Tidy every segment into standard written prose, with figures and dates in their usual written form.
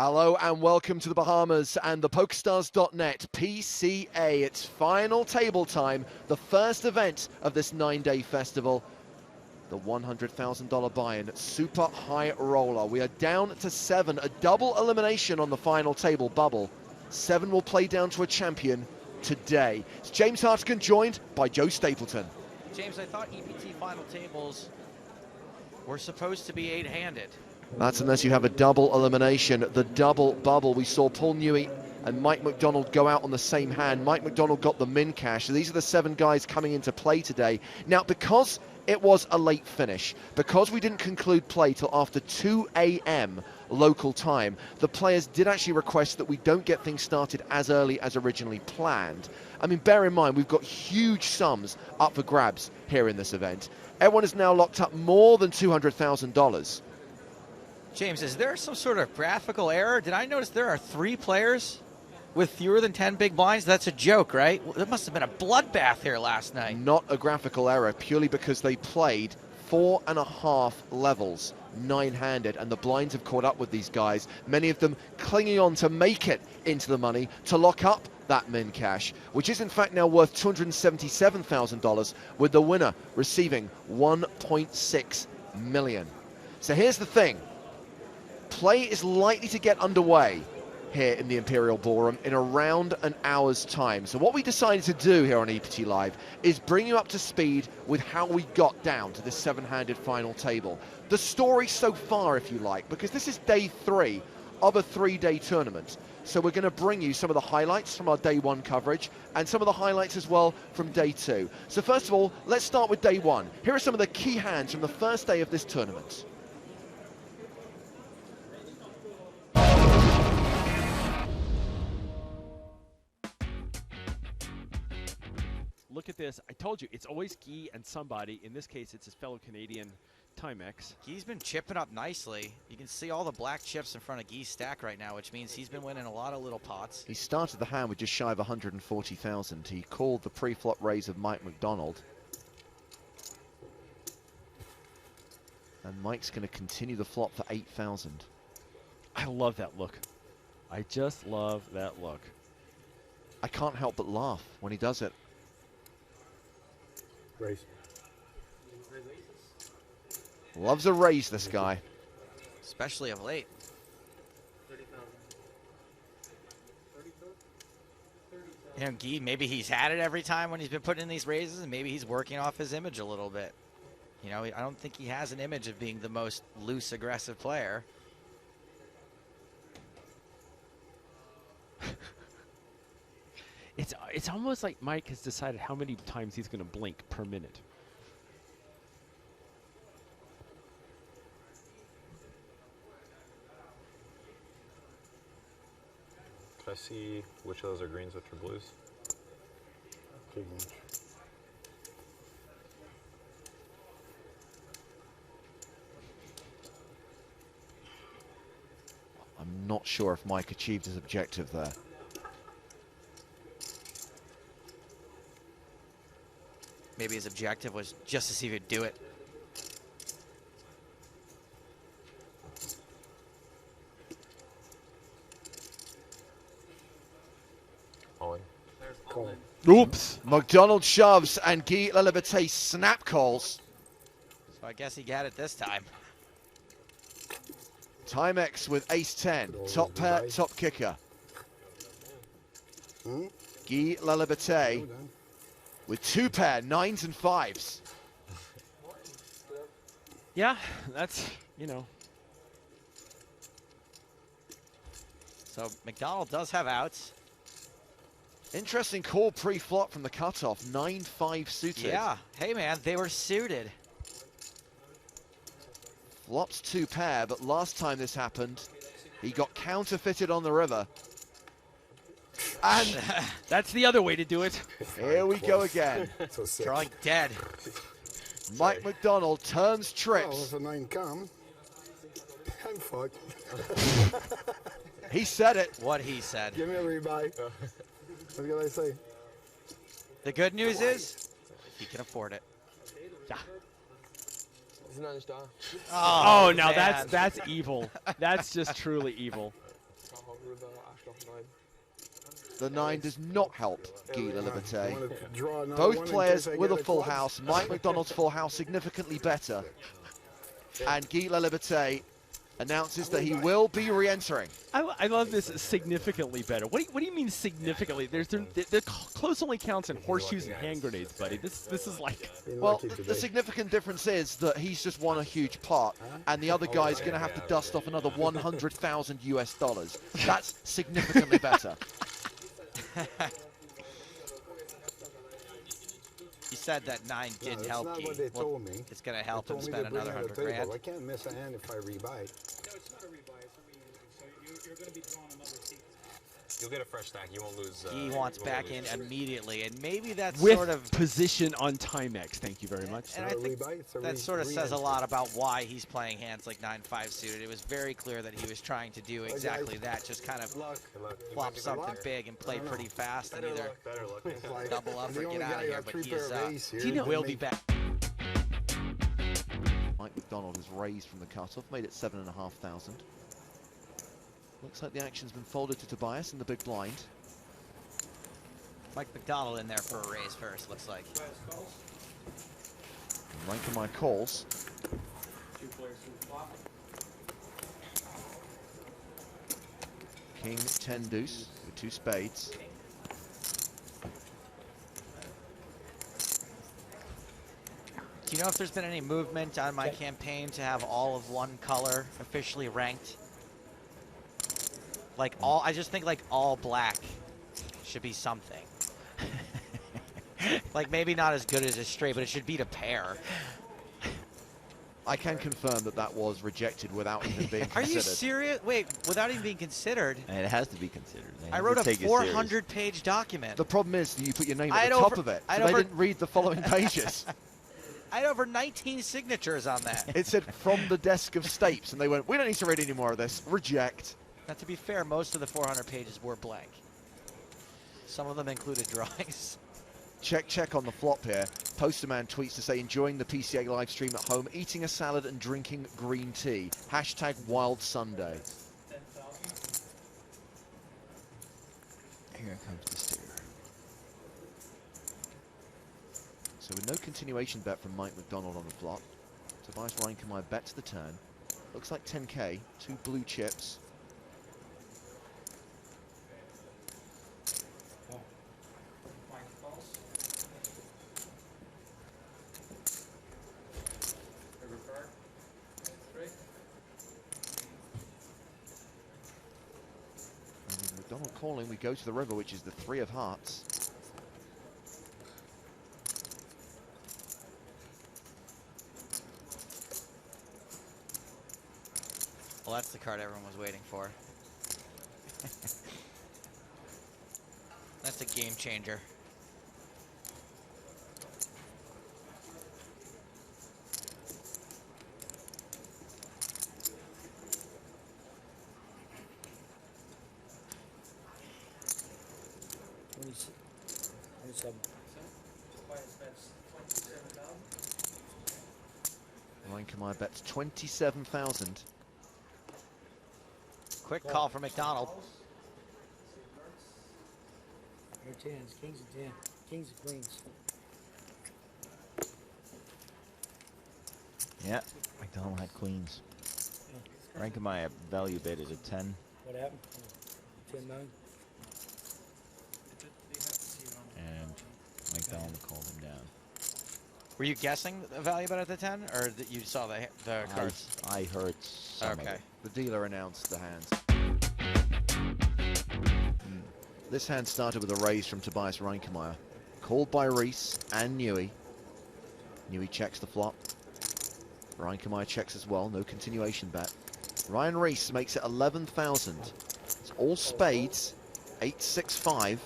Hello and welcome to the Bahamas and the PokerStars.net PCA. It's final table time, the first event of this 9-day festival. The $100,000 buy-in, super high roller. We are down to 7, a double elimination on the final table bubble. 7 will play down to a champion today. It's James Hartigan joined by Joe Stapleton. James, I thought EPT final tables were supposed to be 8-handed. That's unless you have a double elimination, the double bubble. We saw Paul Newey and Mike McDonald go out on the same hand. Mike McDonald got the min cash. So these are the 7 guys coming into play today. Now, because it was a late finish, because we didn't conclude play till after 2 a.m. local time, the players did actually request that we don't get things started as early as originally planned. I mean, bear in mind, we've got huge sums up for grabs here in this event. Everyone has now locked up more than $200,000. James, is there some sort of graphical error? Did I notice there are 3 players with fewer than 10 big blinds? That's a joke, right? There must have been a bloodbath here last night. Not a graphical error, purely because they played 4.5 levels, 9-handed, and the blinds have caught up with these guys, many of them clinging on to make it into the money, to lock up that min cash, which is in fact now worth $277,000, with the winner receiving $1.6 million. So here's the thing. Play is likely to get underway here in the Imperial Ballroom in around an hour's time. So what we decided to do here on EPT Live is bring you up to speed with how we got down to this 7-handed final table. The story so far, if you like, because this is day 3 of a 3-day tournament. So we're going to bring you some of the highlights from our day 1 coverage and some of the highlights as well from day 2. So first of all, let's start with day 1. Here are some of the key hands from the first day of this tournament. Look at this. I told you, it's always Guy and somebody. In this case, it's his fellow Canadian, Timex. Guy's been chipping up nicely. You can see all the black chips in front of Guy's stack right now, which means he's been winning a lot of little pots. He started the hand with just shy of 140,000. He called the pre-flop raise of Mike McDonald. And Mike's going to continue the flop for 8,000. I love that look. I just love that look. I can't help but laugh when he does it. Raise. Loves a raise, this guy. Especially of late. 30,000. You know, Guy, maybe he's had it every time when he's been putting in these raises, and maybe he's working off his image a little bit. You know, I don't think he has an image of being the most loose, aggressive player. It's almost like Mike has decided how many times he's going to blink per minute. Can I see which of those are greens, which are blues? I'm not sure if Mike achieved his objective there. Maybe his objective was just to see if he'd do it. All in. Oops! McDonald shoves and Guy Laliberté snap calls. So I guess he got it this time. Timex with ace-10, top pair, top kicker. Guy Laliberté with 2 pair, 9s and 5s. Yeah, that's, you know. So McDonald does have outs. Interesting call pre-flop from the cutoff, 9-5 suited. Yeah, hey man, they were suited. Flops 2 pair, but last time this happened, he got counterfeited on the river. And that's the other way to do it. Here we go again. So Drawing dead. Mike McDonald turns trips. Als er 9 kan, I'm fucked. He said it. What he said. Give me a rebuy. What can I say? The good news is, he can afford it. Yeah. Oh, now man. that's evil. That's just truly evil. The 9 does not help Guy I Laliberté. wanna draw another Both one in players case I with a get full club. house. Mike McDonald's full house significantly better. And Guy Laliberté announces that he will be re-entering. I love this significantly better. What do you mean significantly? The close only counts in horseshoes and hand grenades, buddy. This is like. Being Well, lucky the today. significant difference is that he's just won a huge pot, and the other guy's going to have to dust off another 100,000 US dollars. That's significantly better. He said that 9 No, didn't that's help not Guy. what they Well, told me. it's going to They help him told me spend to bring another out a 100 grand. table. I can't miss a hand if I rebuy. No, it's not a rebuy, it's a re-entry. So you're going to be drawing another seat. You'll get a fresh stack. You won't lose. He you wants won't back lose. in immediately, and maybe that's With sort of. position on Timex. Thank you very much. And I Not a think rebuy, it's a that sort of says a re-entry. lot about why he's playing hands like 9-5 suited. It was very clear that he was trying to do exactly that, just kind of Luck. Good luck. You might flop be good something luck. big and play I don't pretty know. fast and Better either luck. Better luck. It's like, double up the or only get guy out of who here. got But 3 he pair is, of ace here. do you know- will Make- be back. Mike McDonald has raised from the cutoff, made it 7,500. Looks like the action's been folded to Tobias in the big blind. Mike McDonald in there for a raise first, looks like. Rankamai calls. Two players through the flop. King 10 deuce with 2 spades. Do you know if there's been any movement on my campaign to have all of one color officially ranked? Like all, I just think like all black should be something. Like maybe not as good as a straight, but it should beat a pair. I can confirm that that was rejected without even being Are considered. you serious? Wait, without even being considered? And it has to be considered. They I have wrote to a take it serious. 400-page document. The problem is that you put your name I at had the top over- of it, I so had they over- didn't read the following pages. I had over 19 signatures on that. It said, from the desk of Stapes, and they went, we don't need to read any more of this. Reject. Now, to be fair, most of the 400 pages were blank. Some of them included drawings. Check on the flop here. Posterman tweets to say, enjoying the PCA live stream at home, eating a salad and drinking green tea. Hashtag Wild Sunday. 10,000. Here comes the steer. So with no continuation bet from Mike McDonald on the flop, Tobias Reinkamai bets the turn. Looks like 10k, 2 blue chips. Mike calls. River card. Straight. And with McDonald calling, we go to the river, which is the 3 of hearts. Well, that's the card everyone was waiting for. That's a game changer. Tobias bets 27,000. Reinkamai bets 27,000. Quick call for McDonald. Or tens, kings and 10, kings and queens. Yeah, McDonald had queens. Rankamai value bet is a 10. What happened? 10 million. They have to see it on And McDonald called him down. Were you guessing the value bet at the 10, or that you saw the cards? I heard some of Okay. it. The dealer announced the hands. This hand started with a raise from Tobias Reinkamai. Called by Reese and Newey. Newey checks the flop. Reinkamai checks as well, no continuation bet. Ryan Reese makes it 11,000. It's all spades, 8-6-5.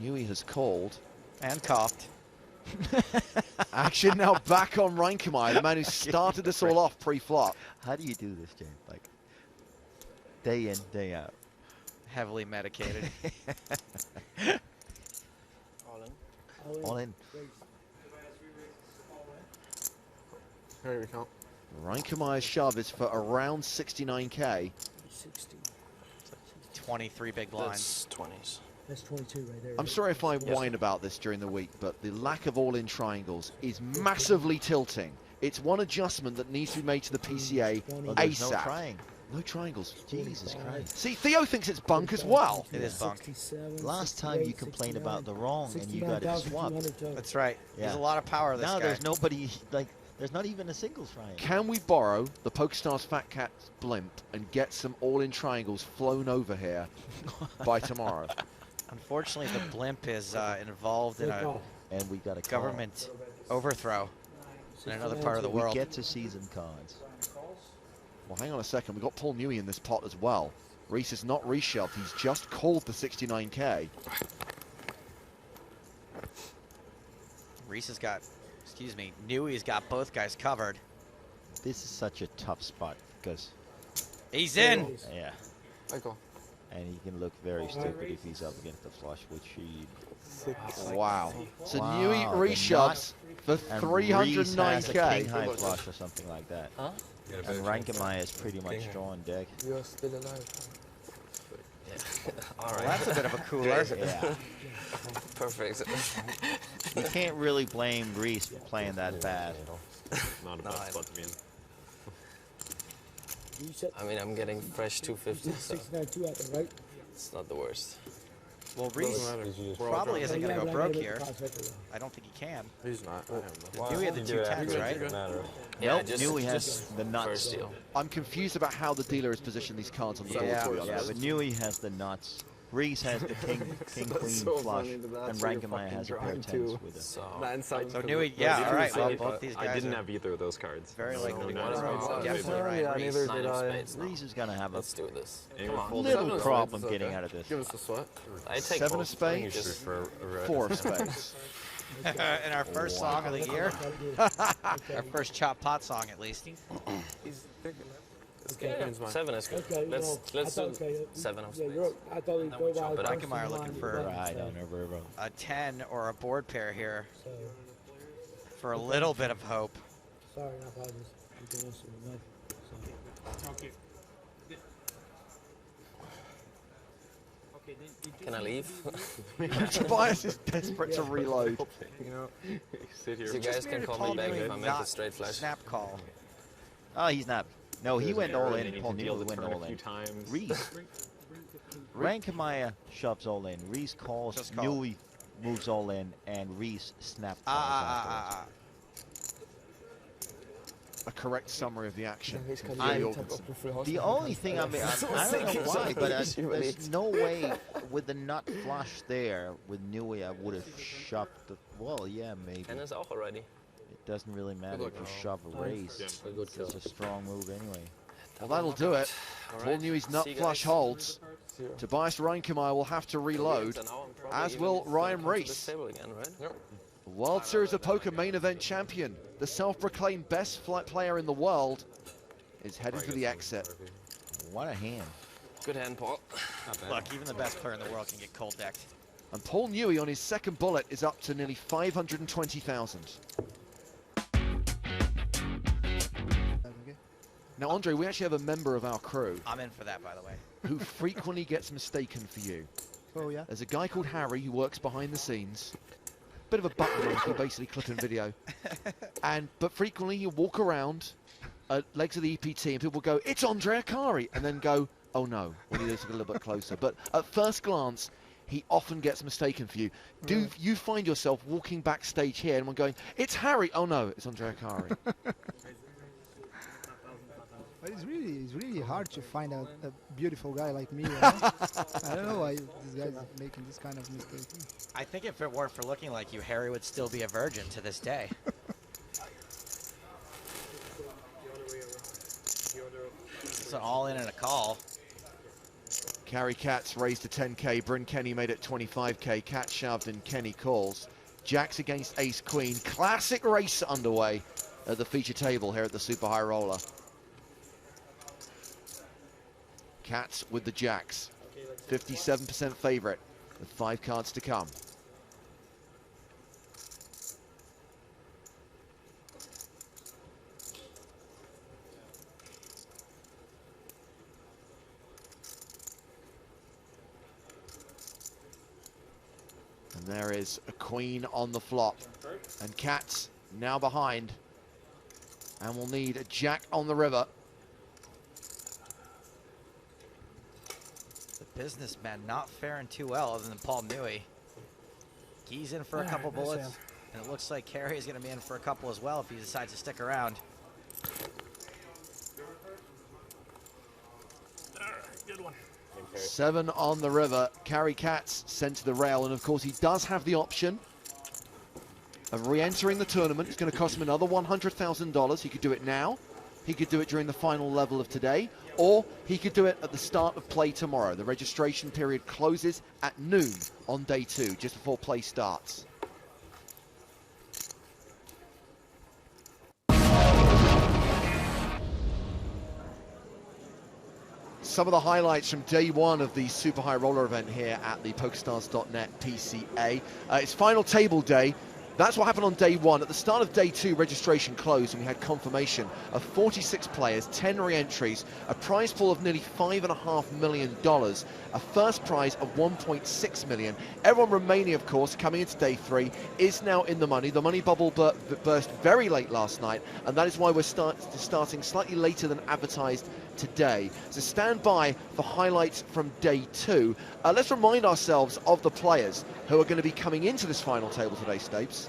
Newey has called. And coughed. Action now back on Reinkamai, the man who started this all off pre-flop. How do you do this, James? Like, day in, day out. Heavily medicated. All in. All in. Raise. Tobias re-raises all in. Here we go. Reinkemeier's shove is for around 69k. 60. 23 big blinds. That's 20s. That's 22 right there. I'm sorry if I whine about this during the week, but the lack of all-in triangles is massively tilting. It's one adjustment that needs to be made to the PCA Oh, there's no ASAP. trying. No triangles. Jesus Christ. See, Theo thinks it's bunk as well. It is bunk. 67, Last time you complained about the wrong and you got it swapped. 69,200 total. That's right. There's Yeah. a lot of power this Now guy. there's nobody, like, there's not even a singles triangle. Can we borrow the PokerStars Fat Cat's blimp and get some all-in triangles flown over here by tomorrow? Unfortunately, the blimp is involved in Good a call. And we got a government overthrow in another part of the We world. get to season cards. Well, hang on a second. We've got Paul Newey in this pot as well. Reese is not reshoved. He's just called the 69k. Reese has got, excuse me, Newey's got both guys covered. This is such a tough spot because, He's in. yeah, Michael. and he can look very stupid if he's up against the flush, which he. Wow. So Wow, Newey the reshoves for And Reese has a 309k. king high flush or something like that. Huh? And Reinkemeyer is pretty much drawn deck. You're still alive. All Well, right. that's a bit of a cooler. Yeah, Perfect. you can't really blame Reese for playing that bad. Not a bad spot to be in. You said I mean, I'm getting fresh 250, so 69 out there, right? it's not the worst. Well, Reese probably isn't going to go broke here. I don't think he can. He's not. Newey had the 210s, right? Yeah, Nope, just, Newey has just the nuts. first deal. I'm confused about how the dealer has positioned these cards on the board, Yeah, to be Yeah, honest. but Newey has the nuts. Reese has the king, queen so flush, funny that that's and what you're Reinkemeyer has a pair of fucking tens drawing with a. So, So Newey, yeah, all right. Well, both these I guys didn't are have either of those cards. very likely So going nine of to spades, definitely spades. Ryan Reese. neither nine did of I. spades. No. Reese is gonna have a Let's do this. Anyone Come on. fold little seven of problem spades, getting okay. out of this. Give us the sweat. I take Seven of both. spades, Just For a 4 of spades. In our first song of the year, our first chop pot song at least. yeah, 7 is good. Okay, Let's do 7 of Yeah, spades. you're, I thought we'd go by. But Reinkemeyer looking for Right on the river. a 10 or a board pair here So, for a little bit of hope. sorry, I apologize. You can answer the no. So, Okay. Okay, then Can I leave? Tobias is desperate to reload. You know, sit here. You guys can call me back if I make a straight flush. Snap call. Oh, he's not. No, he There's went an error, all they in. need Paul to deal Newey the went turn all a few in. times. Reese. Reinkemeyer shoves all in. Reese calls. Just call. Newey moves all in, and Reese snap calls Ah. A correct summary of the action. from I'm- Lee Jorgensen. The only thing I mean, I don't know why, but there's no way with the nut flush there with Newey I would have shoved the. Well, yeah, maybe. 10 is auch already. It doesn't really matter if you shove a raise. A good kill. It's a strong move anyway. Well, that'll do it. All Paul right. Newey's nut See you flush guys. holds. Tobias Reinkemeyer will have to reload, So now I'm probably as even will gonna Ryan come to this Reese. table again, right? Yep. World Series of Poker main event champion, the self-proclaimed best flight player in the world, is heading for the exit. What a hand. Good hand, Paul. Look, even the best player in the world can get cold decked. And Paul Newey on his second bullet is up to nearly 520,000. Now, Andre, we actually have a member of our crew I'm in for that, by the way. who frequently gets mistaken for you. Oh, yeah? There's a guy called Harry who works behind the scenes. Bit of a button monkey, basically clipping video. But frequently you walk around legs of the EPT and people go, it's Andre Akari, and then go, oh no, when he looks a little bit closer. But at first glance, he often gets mistaken for you. Do you find yourself walking backstage here and one going, it's Harry, oh no, it's Andre Akari. But it's really hard to find a beautiful guy like me. You know? I don't know why these guys are making this kind of mistake. I think if it weren't for looking like you, Harry would still be a virgin to this day. It's an all-in and a call. Carrie Katz raised to 10k, Bryn Kenny made it 25k, Katz shoved and Kenny calls. Jacks against Ace Queen, classic race underway at the feature table here at the Super High Roller. Katz with the Jacks, 57% favorite with 5 cards to come. There is a queen on the flop. And Cats now behind. And we'll need a jack on the river. The businessman not faring too well other than Paul Newey. He's in for a couple bullets. And it looks like Carey is going to be in for a couple as well if he decides to stick around. Good one. 7 on the river. Carey Katz sent to the rail. And of course, he does have the option of re-entering the tournament. It's going to cost him another $100,000. He could do it now. He could do it during the final level of today. Or he could do it at the start of play tomorrow. The registration period closes at noon on day 2, just before play starts. Some of the highlights from day 1 of the Super High Roller event here at the PokerStars.net PCA. It's final table day. That's what happened on day 1. At the start of day 2, registration closed and we had confirmation of 46 players, 10 re-entries, a prize pool of nearly $5.5 million, a first prize of $1.6 million. Everyone remaining, of course, coming into day 3 is now in the money. The money bubble burst very late last night, and that is why we're starting slightly later than advertised today. So stand by for highlights from day 2. Let's remind ourselves of the players who are going to be coming into this final table today, Stapes.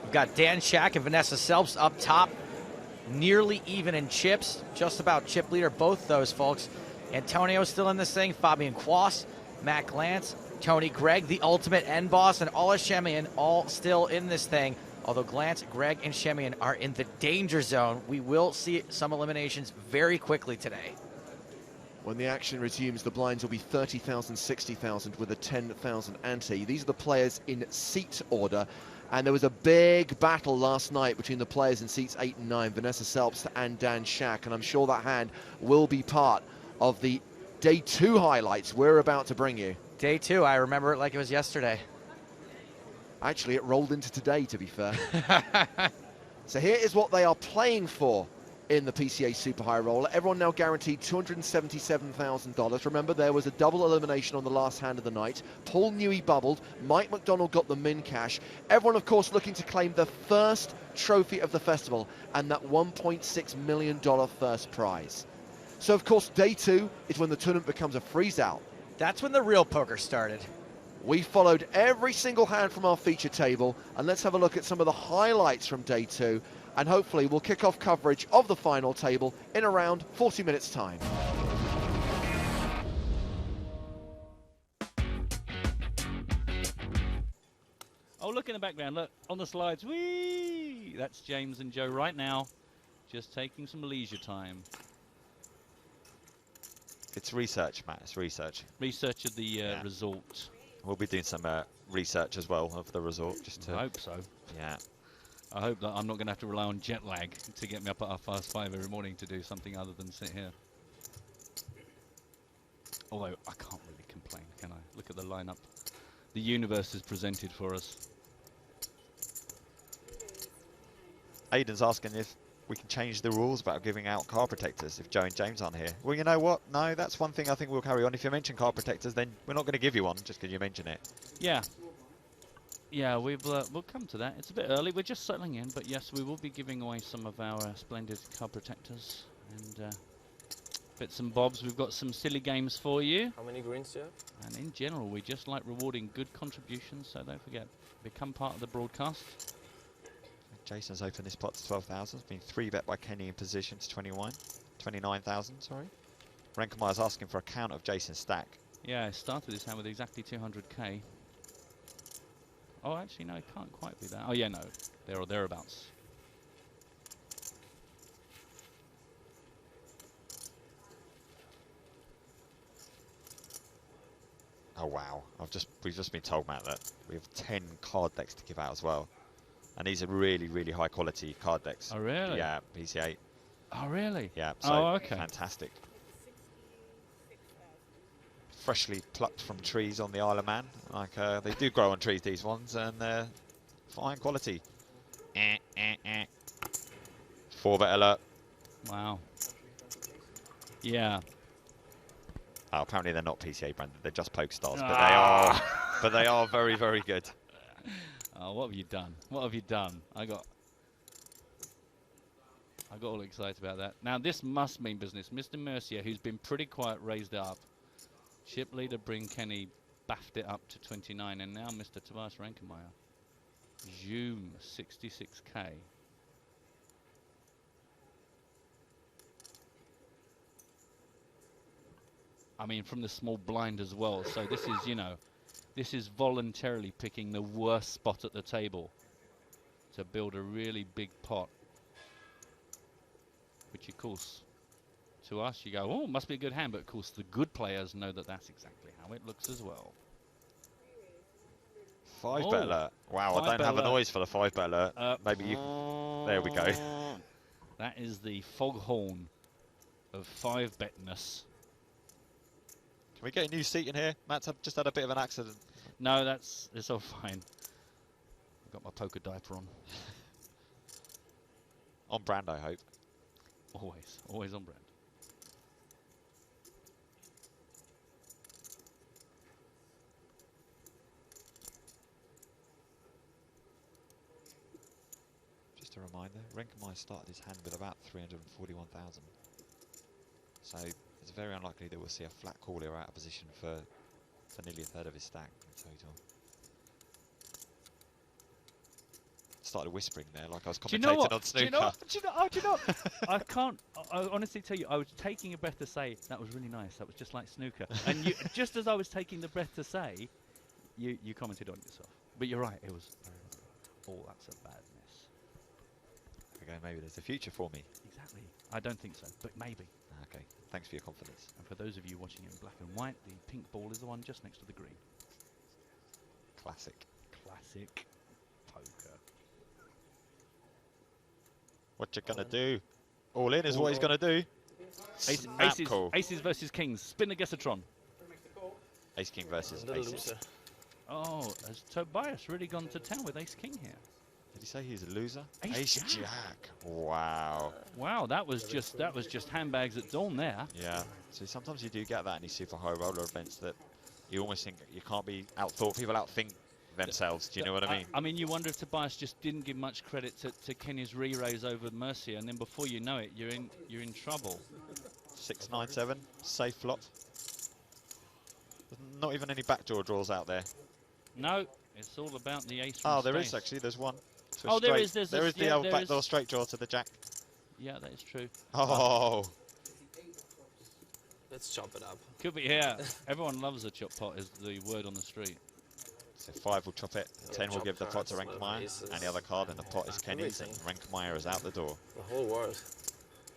We've got Dan Shack and Vanessa Selps up top, nearly even in chips, just about chip leader, both those folks. Antonio's still in this thing, Fabian Quas, Matt Glantz, Tony Gregg, the ultimate end boss, and Ola Shemian all still in this thing. Although Glantz, Gregg, and Shemian are in the danger zone, we will see some eliminations very quickly today. When the action resumes, the blinds will be 30,000, 60,000 with a 10,000 ante. These are the players in seat order. And there was a big battle last night between the players in seats 8 and 9, Vanessa Selps and Dan Shack. And I'm sure that hand will be part of the day 2 highlights we're about to bring you. Day 2, I remember it like it was yesterday. Actually, it rolled into today, to be fair. So here is what they are playing for in the PCA Super High Roller. Everyone now guaranteed $277,000. Remember, there was a double elimination on the last hand of the night. Paul Newey bubbled. Mike McDonald got the min cash. Everyone, of course, looking to claim the first trophy of the festival and that $1.6 million first prize. So, of course, day 2 is when the tournament becomes a freeze-out. That's when the real poker started. We followed every single hand from our feature table, and let's have a look at some of the highlights from day 2, and hopefully we'll kick off coverage of the final table in around 40 minutes' time. Oh, look in the background, look, on the slides, whee! That's James and Joe right now, just taking some leisure time. It's research, Matt, it's research. Research of the resort. We'll be doing some research as well of the resort. Just to, I hope so. Yeah. I hope that I'm not going to have to rely on jet lag to get me up at 5:30 every morning to do something other than sit here. Although, I can't really complain, can I? Look at the lineup the universe has presented for us. Aiden's asking if we can change the rules about giving out card protectors if Joe and James aren't here. Well, you know what? No, that's one thing I think we'll carry on. If you mention card protectors, then we're not going to give you one just because you mention it. Yeah. Yeah, we'll come to that. It's a bit early. We're just settling in. But yes, we will be giving away some of our splendid card protectors. And bits and bobs. We've got some silly games for you. How many greens do you have? And in general, we just like rewarding good contributions. So don't forget, become part of the broadcast. Jason's opened this pot to 12,000. It's been 3-bet by Kenny in position to 29,000, sorry. Renkemeier's asking for a count of Jason's stack. Yeah, I started this hand with exactly 200k. Oh, actually, no, it can't quite be that. Oh, yeah, no, there or thereabouts. Oh, wow. We've just been told, Matt, that we have 10 card decks to give out as well. And these are really, really high quality card decks. Oh, really? Yeah, PCA. Oh, really? Yeah, so okay. Fantastic. Freshly plucked from trees on the Isle of Man. Like, they do grow on trees, these ones, and they're fine quality. 4-bet alert. Wow. Yeah. Oh, apparently they're not PCA branded. They're just PokerStars, Ah. but they are very, very good. Oh, what have you done? What have you done? I got all excited about that. Now this must mean business. Mr. Mercier, who's been pretty quiet, raised it up. Chip leader Bryn Kenny baffed it up to 29, and now Mr. Tobias Rankemeyer. Zoom 66k. I mean, from the small blind as well. So this is, you know, this is voluntarily picking the worst spot at the table to build a really big pot. Which, of course, to us, you go, oh, must be a good hand. But, of course, the good players know that that's exactly how it looks as well. 5-bet alert. Wow, I don't have a noise for the 5-bet alert. Maybe you... There we go. That is the foghorn of 5-betness. Can we get a new seat in here? Matt's just had a bit of an accident. No, it's all fine. I've got my poker diaper on. On brand, I hope. Always on brand. Just a reminder, Renkemeyer started his hand with about 341,000. So it's very unlikely that we'll see a flat call here out of position for nearly a third of his stack in total. Started whispering there like I was commentating on snooker. Do you know? I honestly tell you, I was taking a breath to say, that was really nice. That was just like snooker. And you, just as I was taking the breath to say, you commented on yourself. But you're right, it was very well. Oh, that's a bad mess. Okay, maybe there's a future for me. Exactly. I don't think so, but maybe. Okay, thanks for your confidence. And for those of you watching in black and white, the pink ball is the one just next to the green. Classic. Classic poker. What you gonna do? All in is what he's gonna do. Aces versus kings. Spin the Guessatron. Ace king versus aces. Oh, has Tobias really gone to town with ace king here? Did he say he's a loser? Ace jack. Wow. Wow, that was just handbags at dawn there. Yeah. So sometimes you do get that in these super high roller events that you almost think you can't be outthought. People outthink themselves. Do you know what I mean? I mean, you wonder if Tobias just didn't give much credit to Kenny's re-raise over Mercier, and then before you know it, you're in trouble. 6-9-7, safe flop. Not even any backdoor draws out there. No, it's all about the ace. Oh, there is actually. There's one. Oh, there is. There is the old backdoor straight draw to the jack. Yeah, that is true. Oh. Let's chop it up. Could be, yeah. Everyone loves a chop pot, is the word on the street. So 5 will chop it, 10 will give the pot to Renkemeyer, and the other card in the pot is Kenny's, and Renkemeyer is out the door. The whole world.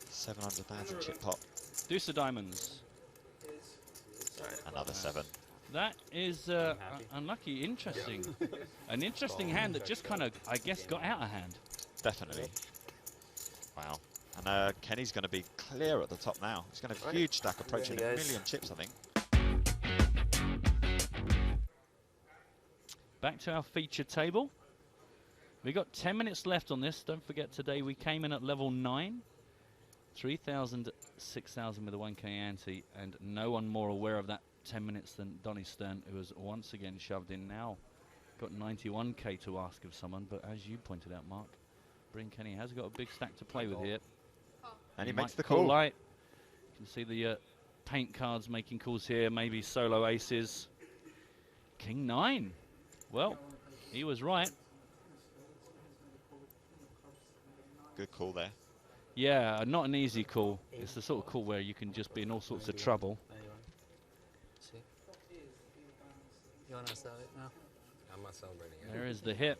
700,000 chip pot. Deuce of diamonds. Another 7. That is unlucky. Interesting. An interesting hand that just kind of, I guess, got out of hand. Definitely. Wow. And Kenny's going to be clear at the top now. He's going to have a huge stack approaching 1 million chips, I think. Back to our feature table. We got 10 minutes left on this. Don't forget today we came in at level 9. 3,000, 6,000 with a 1k ante, and no one more aware of that 10 minutes than Donny Stern, who has once again shoved in now. Got 91k to ask of someone, but as you pointed out, Mark, Bryn Kenny has got a big stack to play with here. And he makes the call. Light. You can see the paint cards making calls here, maybe solo aces. King 9. Well, he was right. Good call there. Yeah, not an easy call. It's the sort of call where you can just be in all sorts of trouble. You want to sell it now? I'm not celebrating it. There is the hit.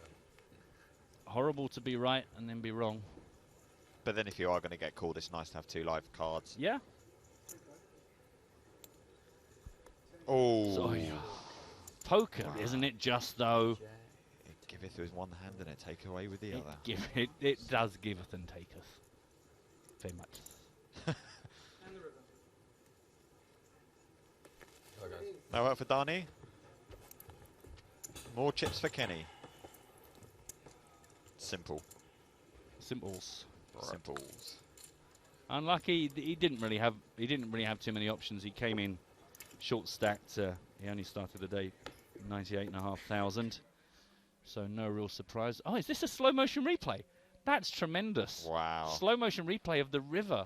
Horrible to be right and then be wrong. But then if you are going to get called, it's nice to have 2 live cards. Yeah. Oh. So, poker, isn't it just, though? It giveth with one hand and it take away with the other. It does giveth and taketh. Very much. No work for Darnie. More chips for Kenny. Simple. Simples. Simples. Unlucky. He didn't really have too many options. He came in short stacked. He only started the day 98,500. So no real surprise. Oh, is this a slow motion replay? That's tremendous. Wow. Slow motion replay of the river.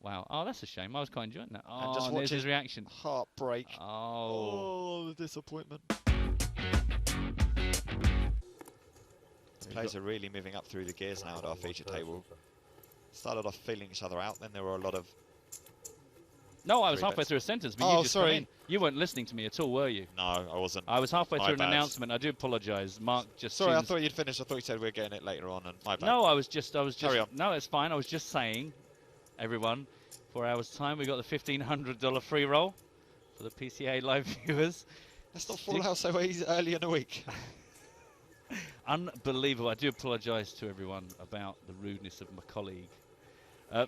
Wow. Oh, that's a shame. I was quite enjoying that. And Oh, just and there's watch his reaction. Heartbreak. Oh. The disappointment. Players are really moving up through the gears now at our feature table. Started off feeling each other out, then there were a lot of... No, I was halfway through a sentence, but you just come in. You weren't listening to me at all, were you? No, I wasn't. I was halfway My through bad. an announcement. I do apologise. Mark just... Sorry, I thought you'd finished. I thought you said we were getting it later on, and my bad. No, I was just... Carry on. No, it's fine. I was just saying, everyone, 4 hours' time, we got the $1,500 free roll for the PCA live viewers. Let's not fall out so early in the week. Unbelievable. I do apologise to everyone about the rudeness of my colleague.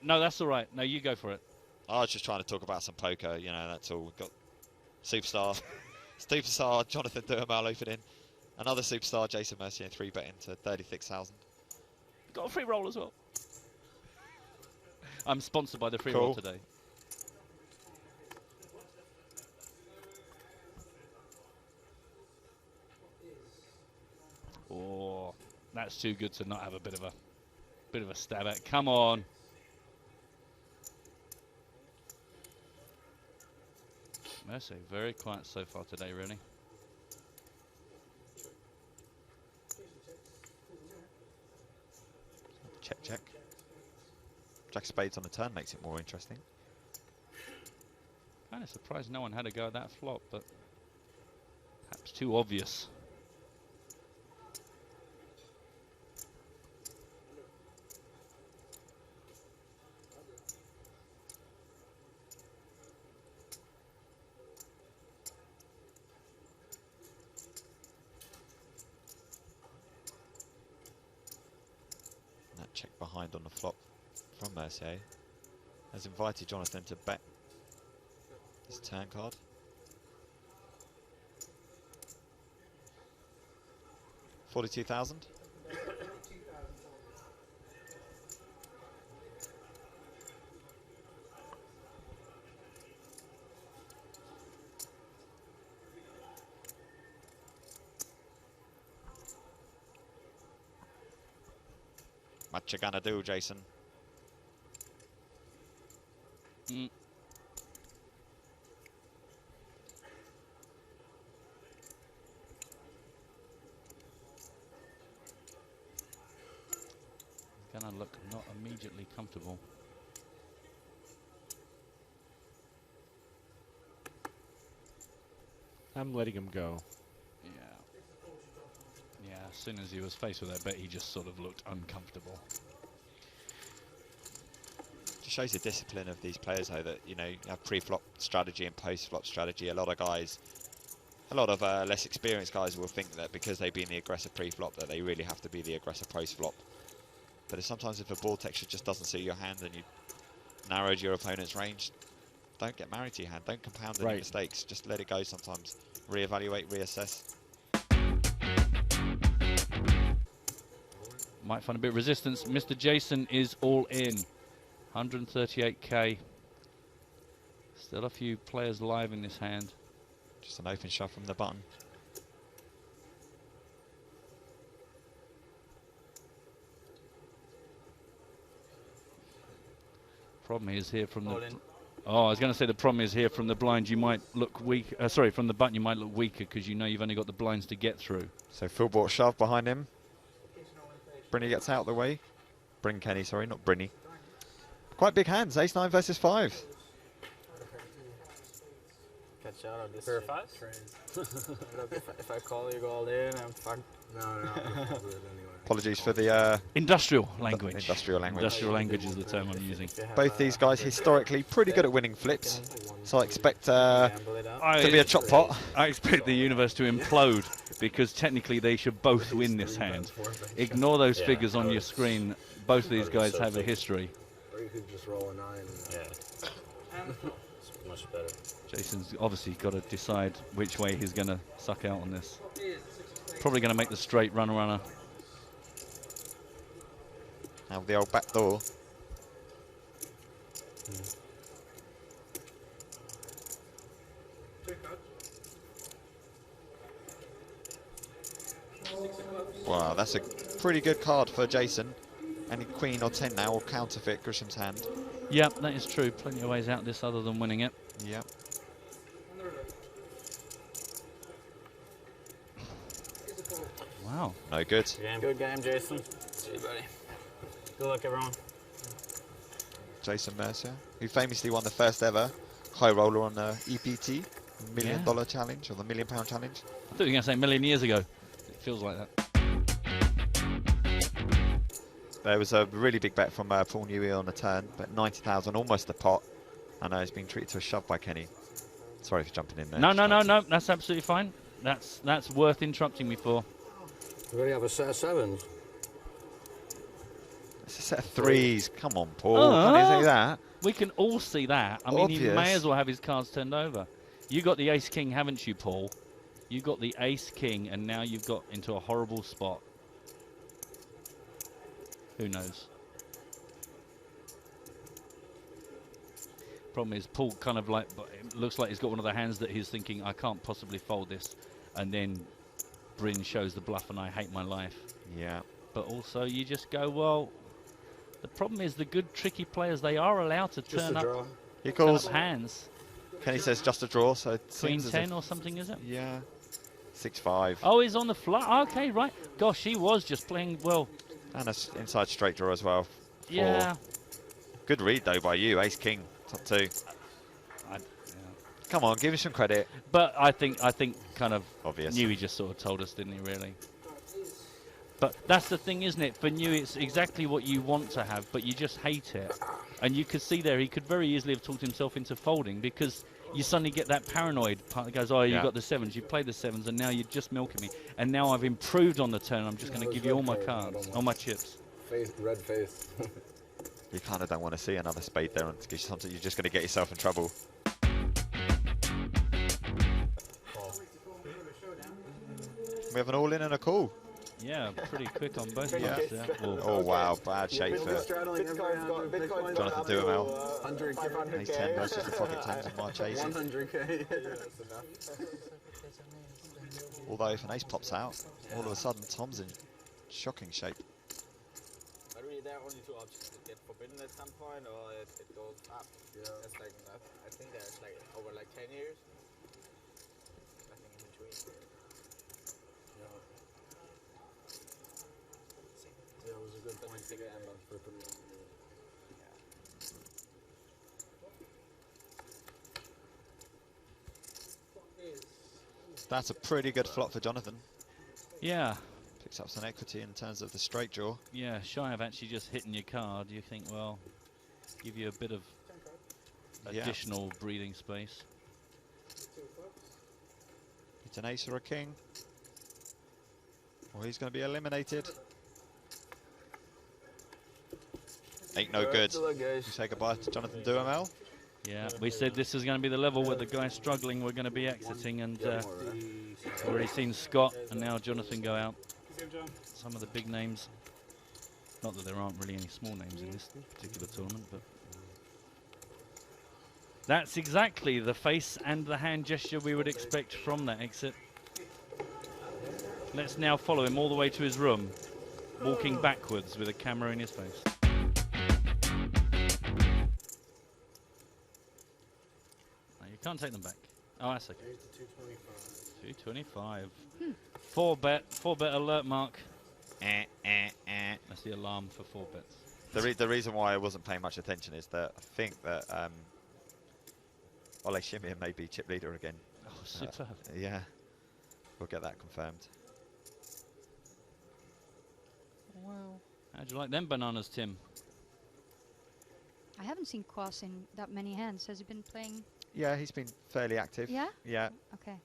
No, that's all right. No, you go for it. I was just trying to talk about some poker, you know, that's all. We've got superstar Jonathan Duhamel opening. Another superstar, Jason Mercier, 3-betting to 36,000. Got a free roll as well. I'm sponsored by the free roll today. Oh, that's too good to not have a bit of a stab at. Come on. Mercy, very quiet so far today, really. Check, check. Jack of spades on the turn makes it more interesting. Kind of surprised no one had a go at that flop, but perhaps too obvious. Check behind on the flop from Mercier has invited Jonathan to bet this turn card. $42,000. What you gonna do, Jason? Gonna look not immediately comfortable. I'm letting him go. Yeah. Yeah, as soon as he was faced with that bet, he just sort of looked uncomfortable. Just shows the discipline of these players, though, that, you know, you have pre-flop strategy and post-flop strategy. A lot of guys, a lot of less experienced guys will think that because they've been the aggressive pre-flop that they really have to be the aggressive post-flop. But sometimes if the ball texture just doesn't suit your hand and you narrowed your opponent's range, don't get married to your hand. Don't compound any mistakes. Just let it go sometimes. Reevaluate, reassess. Might find a bit of resistance. Mr. Jason is all in. 138k. Still a few players live in this hand. Just an open shove from the button. Problem is here from the... Oh, I was going to say the problem is here from the blind you might look weak. Sorry, from the button you might look weaker because you know you've only got the blinds to get through. So full bought shove behind him. Briny gets out of the way. Bryn Kenny, sorry, not Briny. Quite big hands, ace-9 versus 5. Catch out on this for 5? if I call you, go all in, I'm fucked. No. Apologies for the... industrial language. Industrial language. Industrial language is the term I'm using. Both these guys historically pretty good at winning flips. So I expect to be a chop pot. I expect the universe to implode because technically they should both win this hand. Ignore those figures on your screen. Both of these guys have a history. Or you could just roll a 9. It's much better. Jason's obviously got to decide which way he's going to suck out on this. Probably going to make the straight runner. Now the old back door. Wow, that's a pretty good card for Jason. Any queen or 10 now will counterfeit Grisham's hand. Yep, that is true. Plenty of ways out this other than winning it. Yep. Wow. No good. Good game, Jason. See you, buddy. Good luck, everyone. Jason Mercer, who famously won the first ever high roller on the EPT, $1 million challenge, or the £1 million challenge. I thought you were going to say a million years ago. It feels like that. There was a really big bet from Paul Newey on the turn, but 90,000, almost the pot. I know he's been treated to a shove by Kenny. Sorry for jumping in there. No. That's absolutely fine. That's worth interrupting me for. We already have a set of sevens. It's a set of threes. Come on, Paul. Can't you see that? We can all see that. I mean, he Obvious. may as well have his cards turned over. You got the ace-king, haven't you, Paul? You got the ace-king, and now you've got into a horrible spot. Who knows? Problem is, Paul kind of like, it looks like he's got one of the hands that he's thinking, I can't possibly fold this. And then Bryn shows the bluff and I hate my life. Yeah. But also you just go, well, the problem is the good tricky players, they are allowed to turn up, He calls. hands. Kenny says just a draw, so it Queen seems as 10 if- or something, is it? Yeah. 6-5. Oh, he's on the fly. Okay, right. Gosh, he was just playing well. And an inside straight draw as well. Yeah. Good read though by you, ace king, top two. Come on, give me some credit. But I think kind of Obvious. Newey just sort of told us, didn't he, really? But that's the thing, isn't it? For Newey, it's exactly what you want to have, but you just hate it. And you could see there, he could very easily have talked himself into folding because you suddenly get that paranoid part that goes, oh, you got the sevens, you played the sevens, and now you're just milking me. And now I've improved on the turn, I'm just going to give you all my cards, all my chips. Red face. You kind of don't want to see another spade there and give you something. You're just going to get yourself in trouble. We have an all-in and a call. Yeah, pretty quick on both Yeah. sides there. Oh wow, bad shape for Jonathan Duhamel. Ace 10 versus the pocket tens and Marchese. 100k. Although if an ace pops out, all of a sudden Tom's in shocking shape. But really, there are only two options: it gets forbidden at some point, or it goes up. Yeah. That's like that. I think there's like over like 10 years. Nothing in between. Yeah, it was a good point to get flipping. That's a pretty good flop for Jonathan. Yeah. Picks up some equity in terms of the straight draw. Yeah, shy of actually just hitting your card, you think, well, give you a bit of additional breathing space. It's an ace or a king. Well, he's going to be eliminated. Ain't no good. You say goodbye to Jonathan Duhamel. Yeah, we said this is going to be the level where the guys struggling were going to be exiting, and we've already seen Scott and now Jonathan go out. Some of the big names. Not that there aren't really any small names in this particular tournament, but that's exactly the face and the hand gesture we would expect from that exit. Let's now follow him all the way to his room, walking backwards with a camera in his face. Can't take them back. Oh, that's okay. 225. 4-bet alert mark. That's the alarm for 4 bets. The reason why I wasn't paying much attention is that I think that Ole Shimia may be chip leader again. Oh, superb. Yeah, we'll get that confirmed. Well, how'd you like them bananas, Tim? I haven't seen Quas in that many hands. Has he been playing? Yeah, he's been fairly active. Yeah? Yeah. Okay.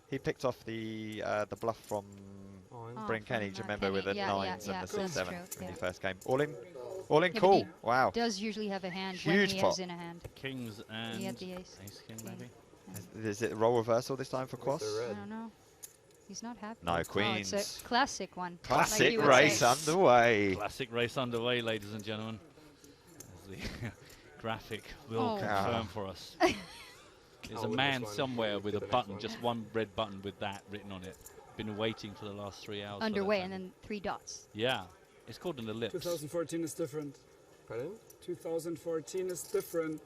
He picked off the bluff from Bryn Kenny, do you remember, with the 9s and the 6-7 when he first came? All in, cool. Wow. Does usually have a hand Huge when he pot. is in a hand. Kings and he had the ace. King, maybe. Is it a role reversal this time for Quas? I don't know. He's not happy. No, Oh, queens. it's a classic one. Classic like race underway. Classic race underway, ladies and gentlemen. As the graphic will confirm for us. There's a man somewhere with a button, just one red button with that written on it. Been waiting for the last 3 hours. Underway and then 3 dots. Yeah, it's called an ellipse. 2014 is different. Pardon? 2014 is different.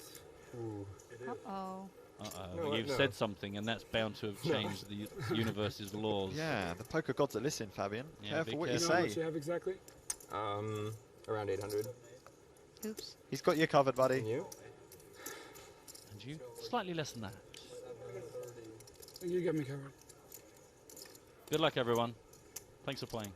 Ooh. Uh-oh. Uh-oh, you've said something, and that's bound to have changed the universe's laws. Yeah, the poker gods are listening, Fabian. Yeah, Careful what you How say. much you have exactly? Around 800. Oops. He's got you covered, buddy. And you? And you? Slightly less than that. You get me covered. Good luck, everyone. Thanks for playing.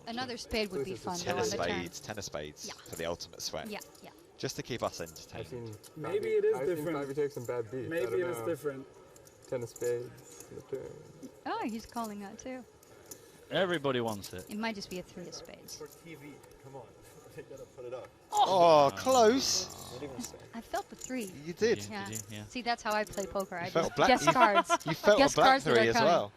Another spade would be fun, though, Ten on of the turn. spades, 10 of spades for the ultimate sweat. Yeah, yeah. Just to keep us entertained. Maybe it is I've different. Seen Fabi take some bad beats. Maybe it is different. 10 of spades. The turn. Oh, he's calling that too. Everybody wants it. It might just be a 3 of spades. For TV, come on. They gotta put it up. Oh, close. I felt the 3. You did. Yeah. Did you? Yeah. See, that's how I play poker. I felt just black. guess cards. You felt guess a black cards that 3 are as coming. well.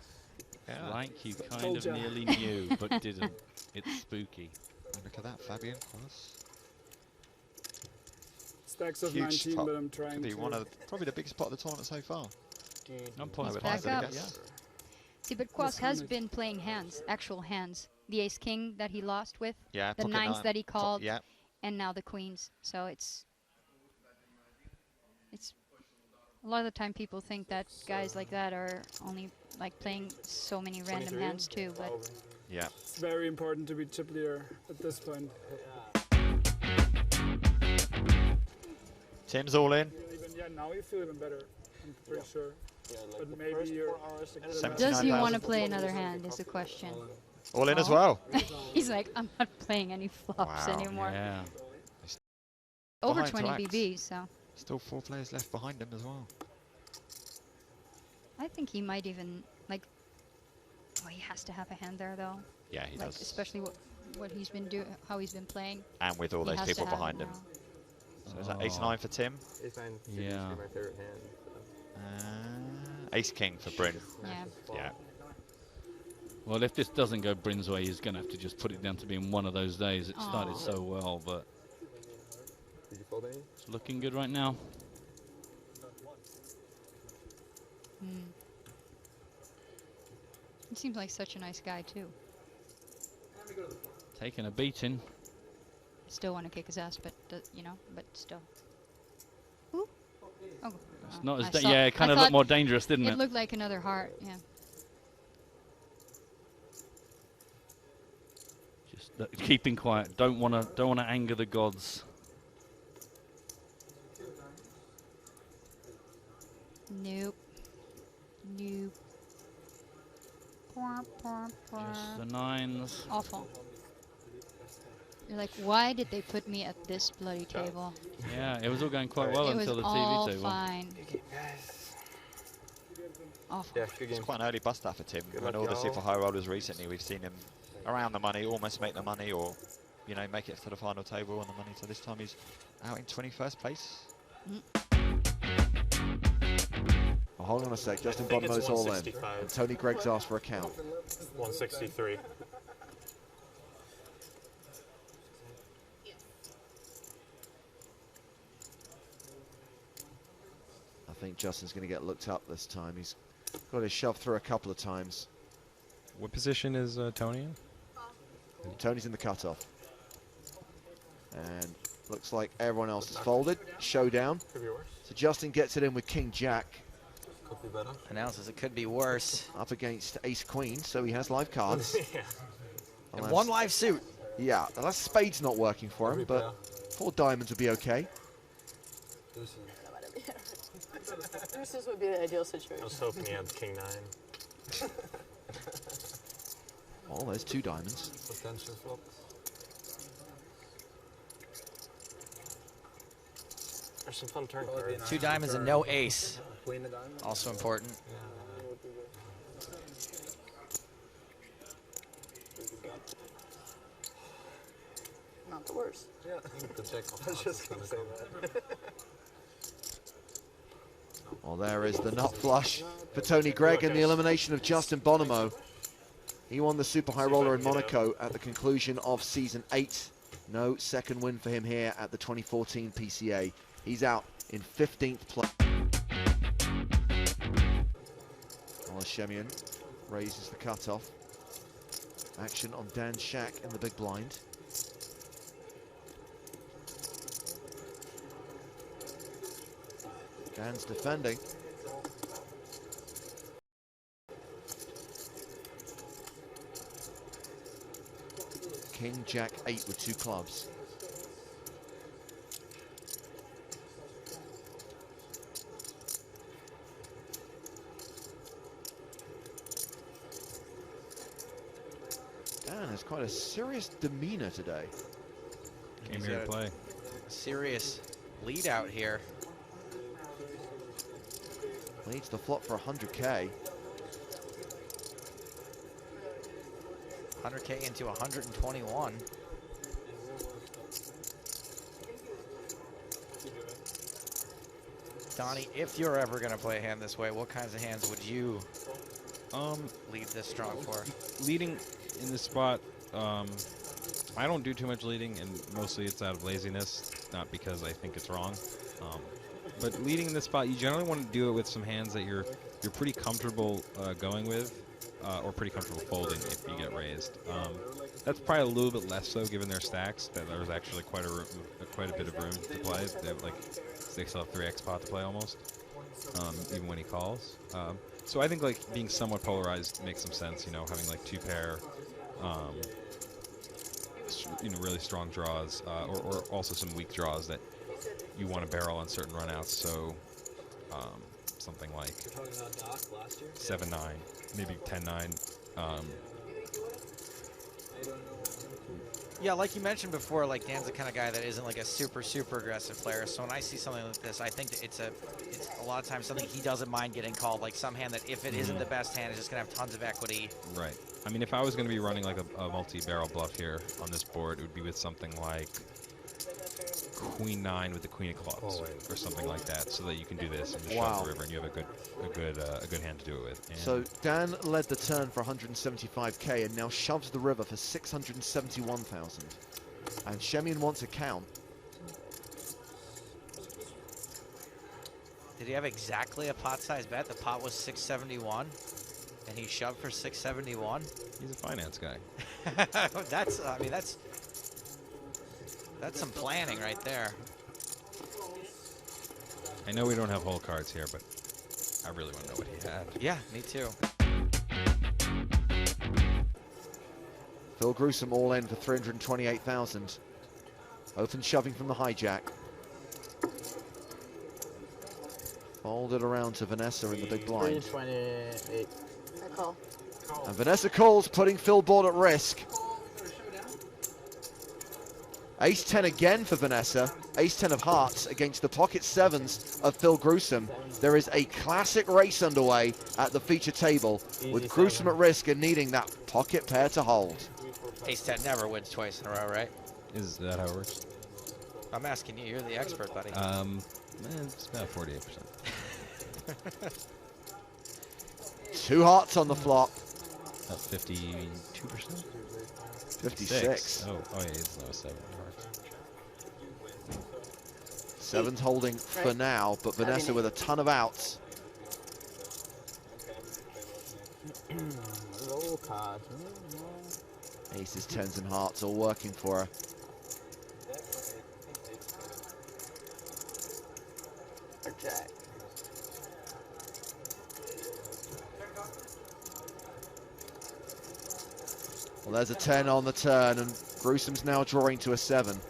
Yeah. Like you kind Told of ya. nearly knew, but didn't. It's spooky. Look at that, Fabian. Cross. Stacks of Huge 19, pot. but I'm trying Could be to. one of probably the biggest pot of the tournament so far. I'm I would back hazard a up. guess. See, but Quas has been playing hands, actual hands. The ace-king that he lost with, Yeah, the pocket 9s nine. that he called, Yeah. and now the queens. So it's a lot of the time people think that guys like that are only like playing so many random 23? hands too, but Yeah. It's very important to be chip leader at this point. Tim's all in. Now you feel even better. I'm pretty sure. Yeah, like But the maybe first you're. 4 hours. does he want to 79,000. play another hand is the question. All in as Oh. well. He's like, I'm not playing any flops Wow. anymore. Yeah. Over Behind to 20 act. BBs, so Still 4 players left behind him as well. I think he might even like. Oh, he has to have a hand there though. Yeah, he like, does. especially what he's been doing, how he's been playing. And with all He those has to people have behind him. now. So is that ace-9 for Tim? Ace-9 Yeah. my favorite hand. Ace-king for Bryn. Yeah. Yeah. Well, if this doesn't go Bryn's way, he's going to have to just put it down to being one of those days. It started so well, but Did you fold any? it's looking good right now. He seems like such a nice guy too. Taking a beating. Still want to kick his ass, but you know, but still. Ooh. Oh. It's not as I saw- yeah, it kind I of looked thought more dangerous, didn't it? It looked like another heart. Yeah. Just keeping quiet. Don't want to anger the gods. Nope. Nope. Just the 9s. Awful. You're like, why did they put me at this bloody table? Yeah, it was all going quite well It was until the all TV table. fine. Awful. Yeah, good It's game. quite an early bust out for Tim. Good In luck, all the y'all. super high rollers recently, we've seen him around the money, almost make the money, or make it to the final table on the money. So this time he's out in 21st place. Oh, hold on a sec. Justin I think it's Bonomo's all in. 165. And Tony Gregg's asked for a count. 163. I think Justin's going to get looked up this time. He's got his shove through a couple of times. What position is Tony in? Tony's in the cutoff. And looks like everyone else is folded. Showdown. Could be worse. So Justin gets it in with King Jack. Could be better. Announces it could be worse. Up against Ace Queen, so he has live cards. Yeah. And one live suit. Yeah, unless Spade's not working for him, but 4 diamonds would be okay. Deuces would be the ideal situation. I was hoping he had King 9. Oh, there's 2 diamonds. Potential flops. There's some fun turn cards. 2 diamonds and no ace. Also important. Not the worst. Yeah, the jack I was just going to say that. Well, there is the nut flush for Tony Gregg and the elimination of Justin Bonomo. He won the Super High Roller in Monaco at the conclusion of Season 8. No second win for him here at the 2014 PCA. He's out in 15th place. Shemian raises the cutoff. Action on Dan Shack in the big blind. Dan's defending. King, Jack, 8 with 2 clubs. Dan has quite a serious demeanor today. Came here to play. Serious lead out here. Leads the flop for 100K. 100K into 121. Donnie, if you're ever going to play a hand this way, what kinds of hands would you lead this strong for? Leading in this spot, I don't do too much leading, and mostly it's out of laziness, not because I think it's wrong. But leading in this spot, you generally want to do it with some hands that you're pretty comfortable going with, or pretty comfortable folding if you get raised. That's probably a little bit less so given their stacks. That there was actually quite a bit of room to play. They have they still have 3x pot to play almost, even when he calls. So I think like being somewhat polarized makes some sense. You know, having like 2 pair, really strong draws, or also some weak draws that you want to barrel on certain runouts. So something like 7-9, maybe 10-9. Yeah, like you mentioned before, like Dan's the kind of guy that isn't like a super aggressive player. So when I see something like this, I think that it's a lot of times something he doesn't mind getting called. Like some hand that if it isn't the best hand, is just gonna have tons of equity. Right. I mean, if I was going to be running like a multi-barrel bluff here on this board, it would be with something like Queen 9 with the Queen of Clubs, or something like that, so that you can do this and just shove the river, and you have a good hand to do it with. And so Dan led the turn for 175K and now shoves the river for 671,000. And Shemian wants a count. Did he have exactly a pot size bet? The pot was 671, and he shoved for 671. He's a finance guy. I mean, that's some planning right there. I know we don't have whole cards here, but I really want to know what he had. Yeah, me too. Phil Gruesome all in for 328,000. Open shoving from the hijack. Folded around to Vanessa in the big blind. 328. I call. And Vanessa calls, putting Phil board at risk. Ace-10 again for Vanessa. Ace-10 of hearts against the pocket 7s of Phil Gruesome. There is a classic race underway at the feature table, with Gruesome at risk and needing that pocket pair to hold. Ace-10 never wins twice in a row, right? Is that how it works? I'm asking you. You're the expert, buddy. It's about 48%. 2 hearts on the flop. About 52%? 56. Oh yeah, it's no 7 hearts. 7's holding for now, but Vanessa with a ton of outs. Low card. Aces, 10s, and hearts all working for her. Or jack. Well, there's a 10 on the turn, and Gruesome's now drawing to a 7.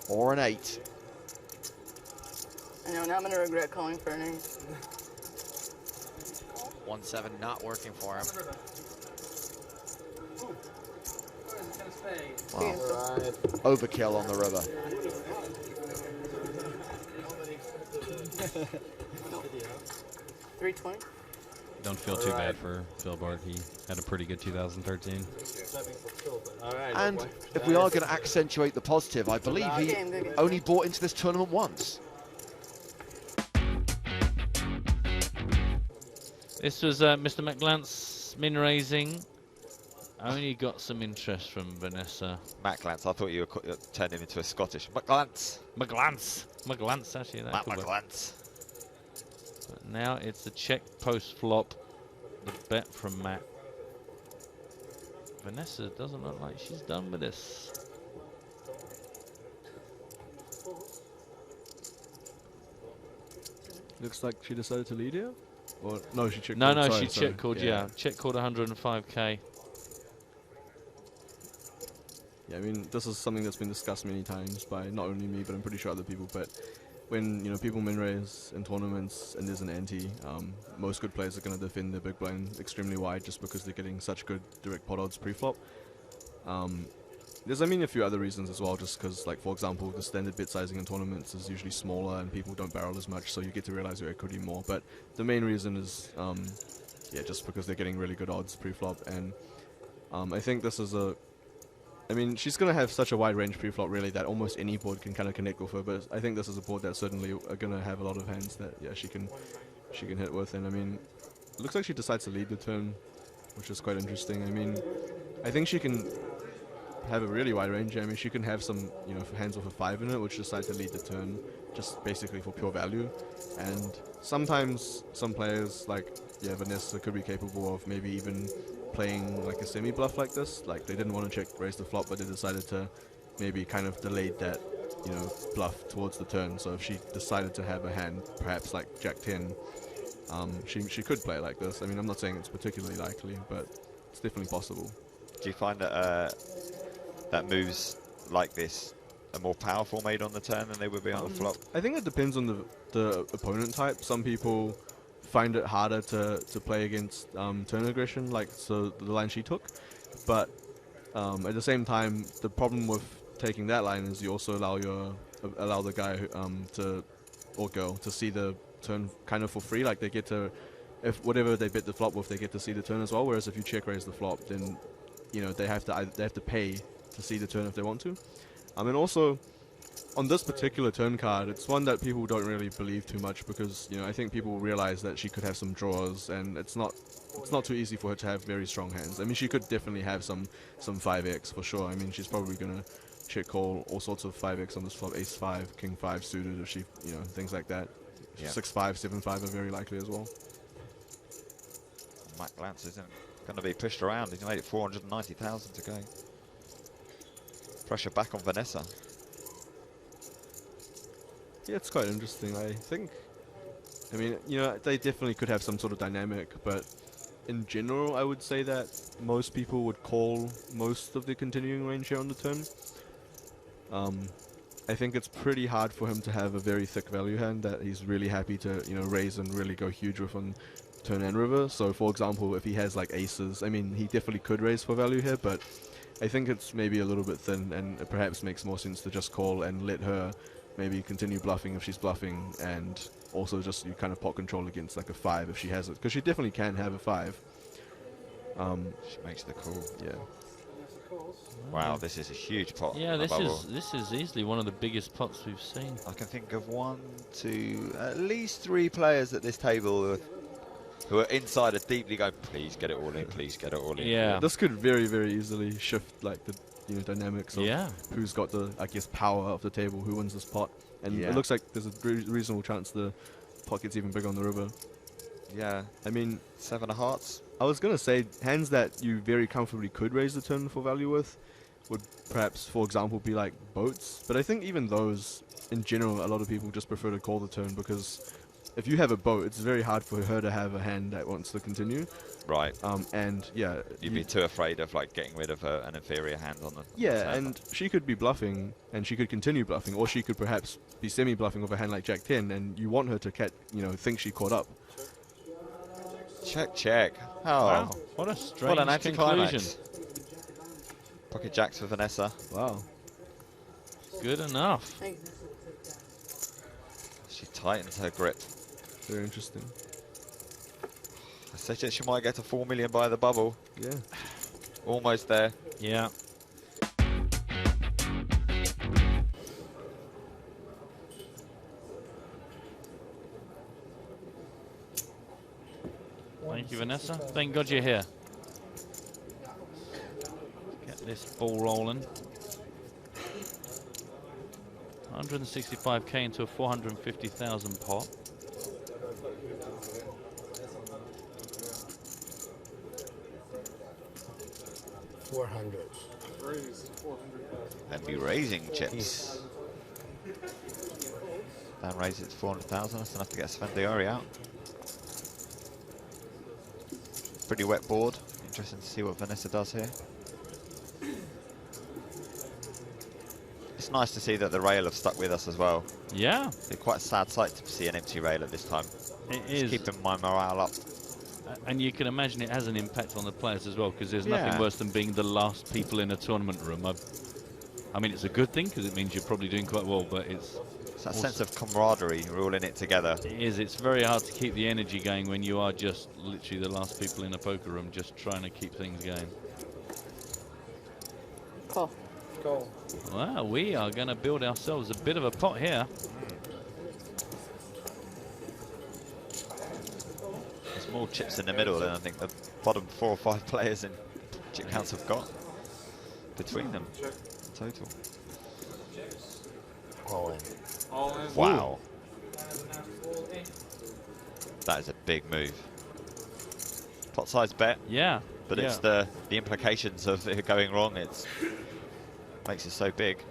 Or an 8. I know, now I'm going to regret calling for an ace. 1-7 not working for him. Wow. Overkill on the river. 320. Don't feel too bad for Phil Bart. He had a pretty good 2013. And if we are going to accentuate the positive, I believe he only bought into this tournament once. This was Mr. McGlantz min raising. Only got some interest from Vanessa. McGlantz, I thought you were turning him into a Scottish. McGlantz. McGlantz. McGlantz, actually. That Matt could work. McGlantz. But now it's the check post flop. The bet from Matt. Vanessa doesn't look like she's done with this. Looks like she decided to lead here? Or no, she check No, called. no, Sorry, she check called, yeah. Check called 105k. Yeah, I mean, this is something that's been discussed many times by not only me, but I'm pretty sure other people. But when, you know, people min-raise in tournaments and there's an ante, most good players are going to defend their big blind extremely wide just because they're getting such good direct pot odds pre-flop. There's, I mean, a few other reasons as well, just because, like, for example, the standard bet sizing in tournaments is usually smaller and people don't barrel as much, so you get to realize your equity more. But the main reason is, yeah, just because they're getting really good odds pre-flop. And I think this is a... I mean, she's going to have such a wide range pre-flop, really, that almost any board can kind of connect with her, but I think this is a board that certainly are going to have a lot of hands that, yeah, she can hit with. And, I mean, it looks like she decides to lead the turn, which is quite interesting. I mean, I think she can have a really wide range. I mean, she can have some, you know, hands with a 5 in it, which decide to lead the turn just basically for pure value. And sometimes some players, like, yeah, Vanessa could be capable of maybe even playing like a semi-bluff like this. Like, they didn't want to check raise the flop, but they decided to maybe kind of delay that, you know, bluff towards the turn. So if she decided to have a hand, perhaps like Jack 10, she could play like this. I mean, I'm not saying it's particularly likely, but it's definitely possible. Do you find that that moves like this are more powerful made on the turn than they would be on the flop? I think it depends on the opponent type. Some people find it harder to play against turn aggression, like so the line she took. But at the same time, the problem with taking that line is you also allow the guy or girl to see the turn kind of for free. Like, they get to, if whatever they bet the flop with, they get to see the turn as well. Whereas if you check raise the flop, then, you know, they have to pay to see the turn if they want to. And also, on this particular turn card, it's one that people don't really believe too much because, you know, I think people realize that she could have some draws, and it's not too easy for her to have very strong hands. I mean, she could definitely have some 5x for sure. I mean, she's probably gonna check call all sorts of 5x on this flop, ace 5, king 5 suited, if she, you know, things like that. Yeah. 6-5, 7-5 are very likely as well. Matt Glantz isn't going to be pushed around. He's made it 490,000 to go. Pressure back on Vanessa. Yeah, it's quite interesting. I think, I mean, you know, they definitely could have some sort of dynamic, but in general, I would say that most people would call most of the continuing range here on the turn. I think it's pretty hard for him to have a very thick value hand that he's really happy to, you know, raise and really go huge with on turn and river. So, for example, if he has like aces, I mean, he definitely could raise for value here, but I think it's maybe a little bit thin, and it perhaps makes more sense to just call and let her maybe continue bluffing if she's bluffing, and also just you kind of pot control against like a 5 if she has it, because she definitely can have a 5. She makes the call. Yeah. Wow, this is a huge pot. Yeah, this is easily one of the biggest pots we've seen. I can think of 1, 2, at least 3 players at this table who are inside are deeply going, please get it all in, please get it all in. Yeah. This could very, very easily shift like the, you know, dynamics of who's got the, I guess, power of the table, who wins this pot. And it looks like there's a reasonable chance the pot gets even bigger on the river. Yeah. I mean, 7 of hearts. I was going to say, hands that you very comfortably could raise the turn for value with would perhaps, for example, be like boats. But I think even those, in general, a lot of people just prefer to call the turn, because if you have a boat, it's very hard for her to have a hand that wants to continue. Right. And yeah, You'd be too afraid of like getting rid of an inferior hand on the yeah, and she could be bluffing, and she could continue bluffing, or she could perhaps be semi-bluffing with a hand like Jack 10, and you want her to think she caught up. Check, check. Oh, wow. What a strange an anticlimax. conclusion. Pocket jacks for Vanessa. Wow. Good enough. She tightens her grip. Very interesting. I said that she might get to 4 million by the bubble. Yeah. Almost there. Yeah. Thank you, Vanessa. Thank God you're here. Get this ball rolling. 165k into a 450,000 pot. And be raising chips. Dan raises it to 400,000. That's enough to get Sven Diori out. Pretty wet board. Interesting to see what Vanessa does here. It's nice to see that the rail have stuck with us as well. Yeah. It's quite a sad sight to see an empty rail at this time. It Just is. keeping my morale up. And you can imagine it has an impact on the players as well, because there's Yeah. nothing worse than being the last people in a tournament room. I mean, it's a good thing because it means you're probably doing quite well, but it's that sense of camaraderie. We're all in it together. It is. It's very hard to keep the energy going when you are just literally the last people in a poker room, just trying to keep things going. Cool. Go. Well, we are going to build ourselves a bit of a pot here. There's more chips in the middle than I think the bottom 4 or 5 players in chip counts have got between them total. All in. Wow. That is a big move. Pot size bet. Yeah. But it's the implications of it going wrong. It's makes it so big.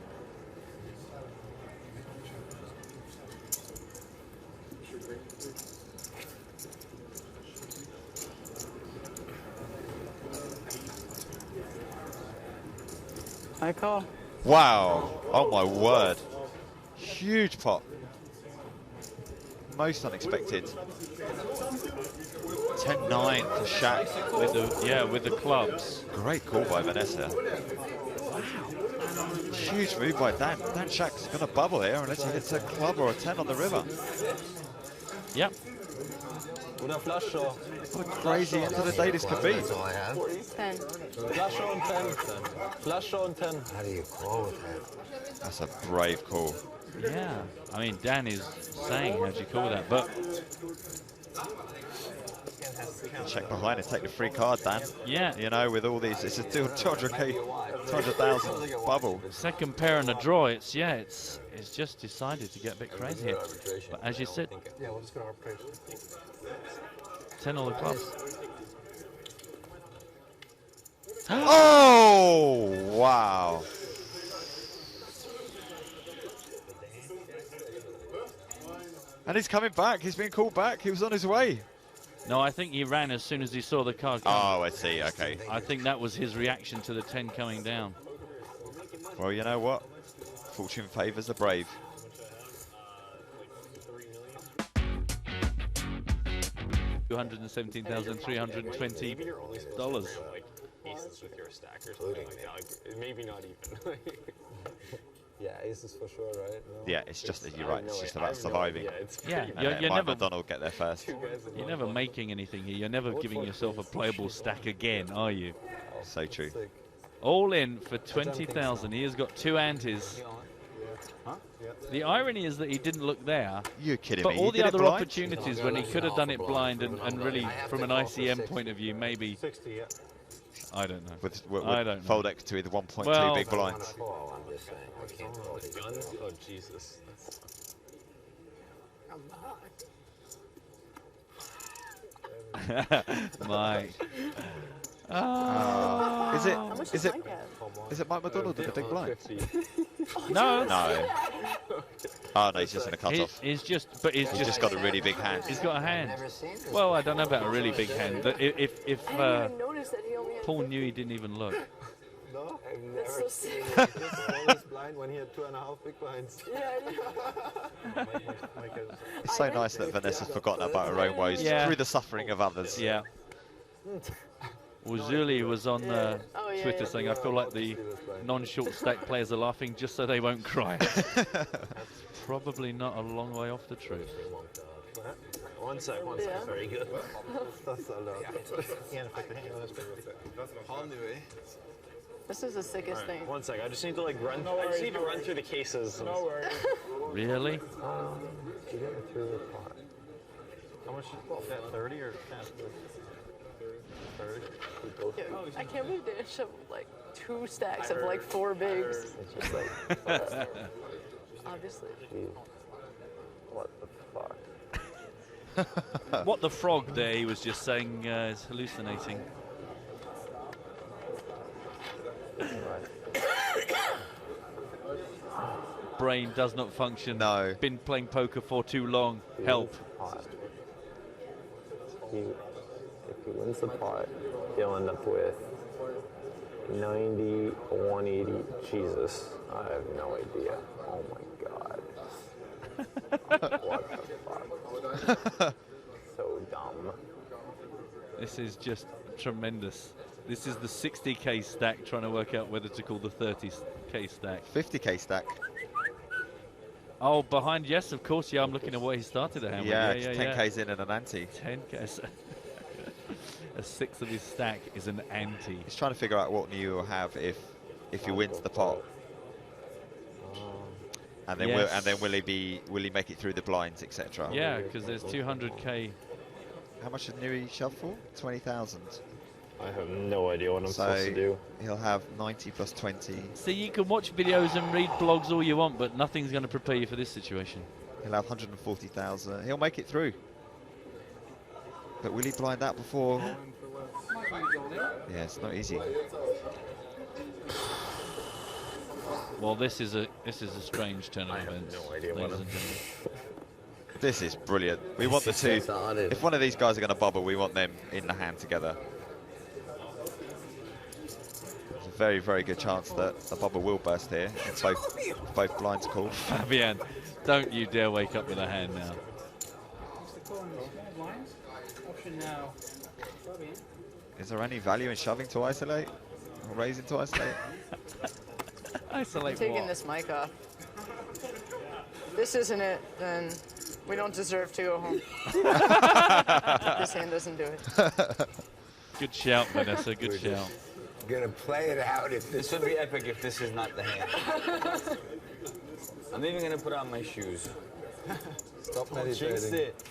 I call. Wow. Oh my word. Huge pot. Most unexpected. 10-9 for Shaq. With the clubs. Great call by Vanessa. Huge move by Dan. Dan Shaq's going to bubble here unless he hits a club or a 10 on the river. Yep. Oder flush draw. What a crazy end of the day this could be. 10. Flush draw and 10. Flush draw and 10. How do you call with that? That's a brave call. Yeah. I mean, Dan is saying, how do you call that? But check behind and take the free card, Dan. Yeah. You know, with all these, it's a 200k, 200,000 bubble. Second pair and a draw. It's just decided to get a bit crazy here. But as you said, Yeah, we'll just go to arbitration. 10 all the clubs. Oh, wow. And he's coming back. He's been called back. He was on his way. No, I think he ran as soon as he saw the card come. Oh, I see. Okay. I think that was his reaction to the 10 coming down. Well, you know what? Fortune favours the brave. $217,320. Aces with your stack or something like that. Like, maybe not even. Yeah, aces for sure, right? No. Yeah, it's just, you're right, it's just about surviving. Yeah, and you're Mike never McDonald get there first. You're never making anything here. You're never giving yourself a playable stack again, are you? So true. All in for 20,000. He has got 2 antes. The irony is that he didn't look there. You're kidding but me. all You the did it other blind? opportunities when he could have done it blind and really, from an ICM point of view, maybe. 60, yeah. I don't know. With I don't know. fold equity with 1.2 Well, big blinds. Oh, I'm just saying. I can't call these. Gun? Oh, Jesus. Mike. Is it Mike McDonald with the big blind? No. No. Oh no, he's just in a cut-off. He's just got a really big hand. He's got a hand. Well, I don't know about a really big hand. If Paul knew, he didn't even look. No, I've That's never so seen sick. this blind when he had 2.5 big blinds. Yeah, I know. It's so nice that Vanessa's forgotten about her own woes through the suffering of others. Yeah. Well, Zuli was on Twitter saying, I feel like the non-short stack players are laughing just so they won't cry. Probably not a long way off the truth. One sec. Yeah. Very good. That's a lot. This is the sickest thing. One sec. I just need to run. I just need to run through the cases. No worries. Really? You get me through the pot. How much? Is that 30 or 10? 30. Dude, I can't believe they shoved 2 stacks of 4 bigs. It's just Obviously. What the fuck? What the frog there he was just saying is hallucinating. Brain does not function. No. Been playing poker for too long. Help. If he wins the pot, he'll end up with 90, 180. Jesus, I have no idea. Oh my god. What the fuck? So dumb. This is just tremendous. This is the 60k stack trying to work out whether to call the 30k stack. 50k stack. Oh, behind, yes, of course, yeah, I'm looking at what he started at. Yeah, 10k's in and an ante. 10k. A sixth of his stack is an ante. He's trying to figure out what New will have if he wins the pot. And then will he make it through the blinds, etc. Yeah, because there's 200k. How much did Nui shove for? 20,000. I have no idea what I'm supposed to do. He'll have 90 plus 20. See, you can watch videos and read blogs all you want, but nothing's going to prepare you for this situation. He'll have 140,000. He'll make it through. But will he blind that before? Yeah, it's not easy. Well, this is a strange turn of events. No idea what I'm. This is brilliant. We want the two. If one of these guys are going to bubble, we want them in the hand together. There's a very, very good chance that a bubble will burst here. If both blinds call. Fabian, don't you dare wake up with a hand now. Is there any value in shoving to isolate? Or raising to isolate? Isolate Taking what? this mic off. If this isn't it, then we don't deserve to go home. This hand doesn't do it. Good shout, Vanessa, good shout. Gonna play it out if This would be epic if this is not the hand. I'm even gonna put on my shoes. Stop Jinx meditating. it.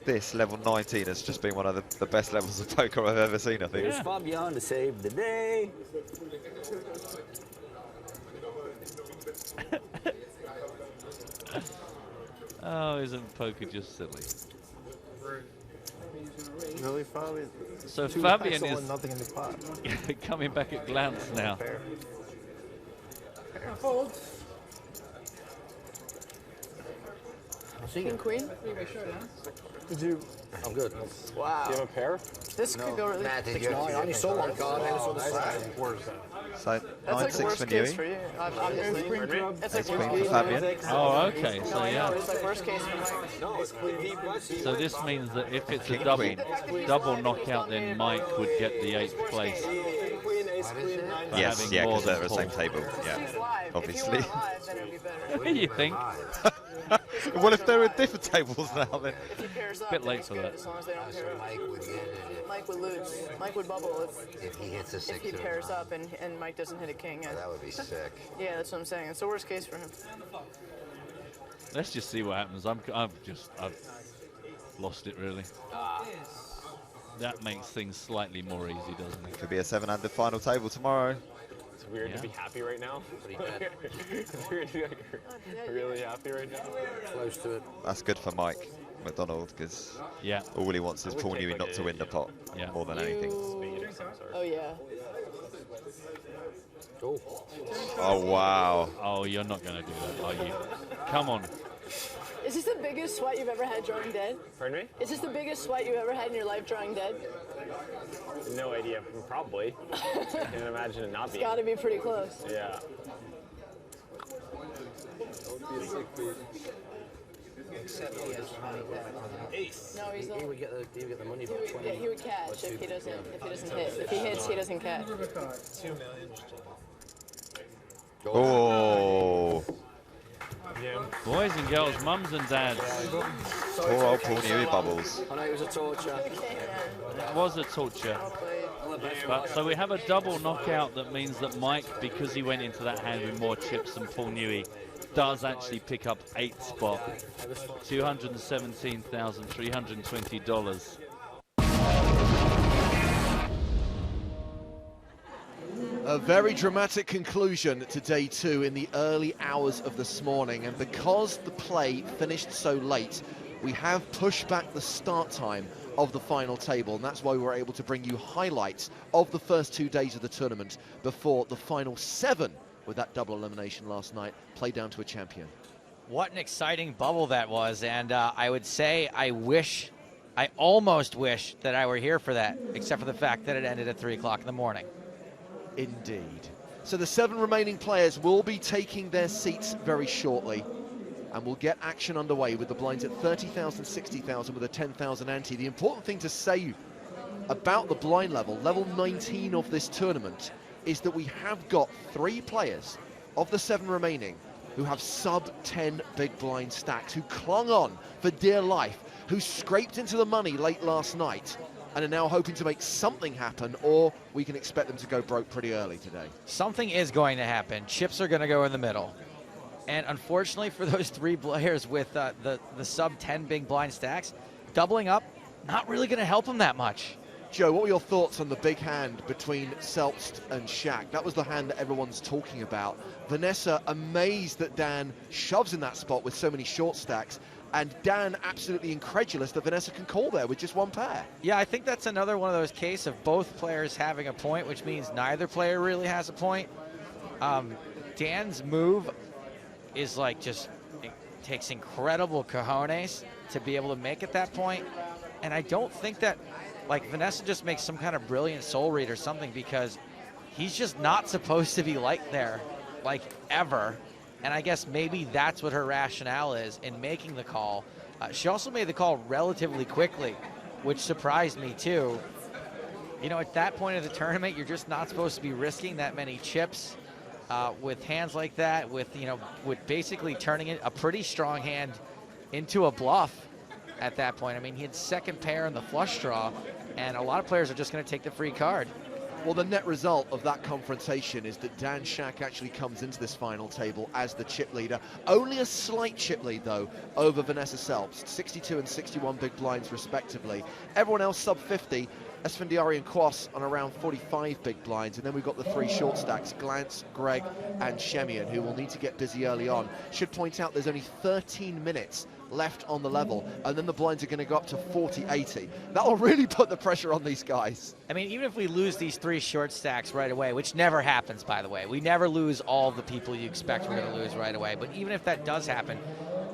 This level 19 has just been one of the best levels of poker I've ever seen, I think. Here's Fabian to save the day. Oh, isn't poker just silly? Really, Fabian? So Two Fabian ISO is and nothing in the pot. coming back at glance now. King, queen? Did you? I'm good. Wow. Do you have a pair? This could go really... Matt, did No, I only saw one card. I only saw the side. So That's like 9-6 worst for case Nui. for you, obviously. That's like Queen worst for case. Fabian. Oh, okay, No, so I know, yeah. it's like worst case for Mike. No, it's queen V plus. So this means that if it's a King, double knockout, then Mike would get the 8th place. Queen, ace, queen, 9. Yes, having yeah, more because they're than at the same Paul. table. She's Yeah, live. obviously. If you weren't live, then it would be better. You think? What if they're at different tables now then? If he pairs up, Bit then late it's for good, that. as long as they don't pair up. Mike would get it Mike would lose. Mike would bubble if he hits a if 6 he or a pairs 9. up and Mike doesn't hit a king. That would be sick. Yeah, that's what I'm saying. It's the worst case for him. Let's just see what happens. I've lost it really. That makes things slightly more easy, doesn't it? Could be a 7-handed final table tomorrow. It's weird to be happy right now. It's weird to be like really happy right now. Close to it. That's good for Mike McDonald because yeah, all he wants is Paul Newey not to win the pot more than anything. Oh, yeah. Oh, wow. Oh, you're not going to do that, are you? Come on. Is this the biggest sweat you've ever had drawing dead? Pardon me? Is this the biggest sweat you've ever had in your life drawing dead? No idea. Probably. I can't imagine it not It's being. got to be pretty close. Yeah. Ace. No, he's not. He would get the money back. Yeah, he would catch if he doesn't hit. If he hits, he doesn't catch. 2 million. Oh. Boys and girls, mums and dads. Poor old Paul Newey bubbles. I know it was a torture. It was a torture. But so we have a double knockout that means that Mike, because he went into that hand with more chips than Paul Newey, does actually pick up 8th spot. $217,320. A very dramatic conclusion to day 2 in the early hours of this morning, and because the play finished so late, we have pushed back the start time of the final table, and that's why we were able to bring you highlights of the first 2 days of the tournament before the final 7, with that double elimination last night, play down to a champion. What an exciting bubble that was, and I would say I almost wish that I were here for that, except for the fact that it ended at 3 o'clock in the morning. Indeed. So the 7 remaining players will be taking their seats very shortly, and we'll get action underway with the blinds at 30,000, 60,000 with a 10,000 ante. The important thing to say about the blind level 19 of this tournament, is that we have got 3 players of the 7 remaining who have sub-10 big blind stacks, who clung on for dear life, who scraped into the money late last night, and are now hoping to make something happen, or we can expect them to go broke pretty early today. Something is going to happen. Chips are going to go in the middle. And unfortunately for those 3 players with the sub-10 big blind stacks, doubling up, not really going to help them that much. Joe, what were your thoughts on the big hand between Selbst and Shaq? That was the hand that everyone's talking about. Vanessa amazed that Dan shoves in that spot with so many short stacks, and Dan absolutely incredulous that Vanessa can call there with just 1 pair. Yeah, I think that's another one of those cases of both players having a point, which means neither player really has a point. Dan's move is like just, it takes incredible cojones to be able to make at that point. And I don't think that, like, Vanessa just makes some kind of brilliant soul read or something, because he's just not supposed to be like there, like, ever. And I guess maybe that's what her rationale is in making the call. She also made the call relatively quickly, which surprised me too. You know, at that point of the tournament, you're just not supposed to be risking that many chips with hands like that, with basically turning it a pretty strong hand into a bluff at that point. I mean, he had 2nd pair in the flush draw, and a lot of players are just going to take the free card. Well, the net result of that confrontation is that Dan Shaq actually comes into this final table as the chip leader. Only a slight chip lead, though, over Vanessa Selbst, 62 and 61 big blinds, respectively. Everyone else sub-50. Esfandiari and Quas on around 45 big blinds, and then we've got the 3 short stacks, Glantz, Greg, and Shemian, who will need to get busy early on. Should point out there's only 13 minutes left on the level, and then the blinds are going to go up to 40-80. That will really put the pressure on these guys. I mean, even if we lose these 3 short stacks right away, which never happens, by the way, we never lose all the people you expect we're going to lose right away, but even if that does happen,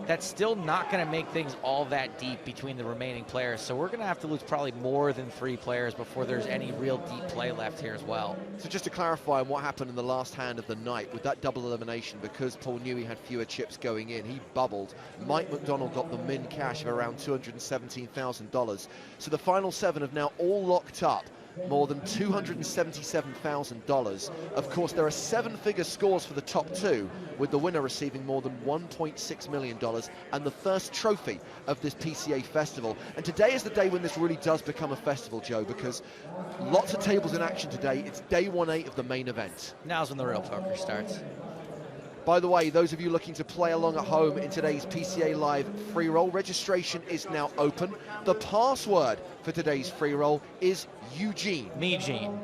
that's still not going to make things all that deep between the remaining players. So we're going to have to lose probably more than 3 players before there's any real deep play left here as well. So just to clarify on what happened in the last hand of the night with that double elimination, because Paul knew he had fewer chips going in, he bubbled. Mike McDonald got the min cash of around $217,000. So the final 7 have now all locked up more than $277,000. Of course, there are 7-figure scores for the top 2, with the winner receiving more than $1.6 million and the first trophy of this PCA festival. And today is the day when this really does become a festival, Joe, because lots of tables in action today. It's day 1-8 of the main event. Now's when the real poker starts. By the way, those of you looking to play along at home in today's PCA Live free roll, registration is now open. The password for today's free roll is Eugene. Me-Gene.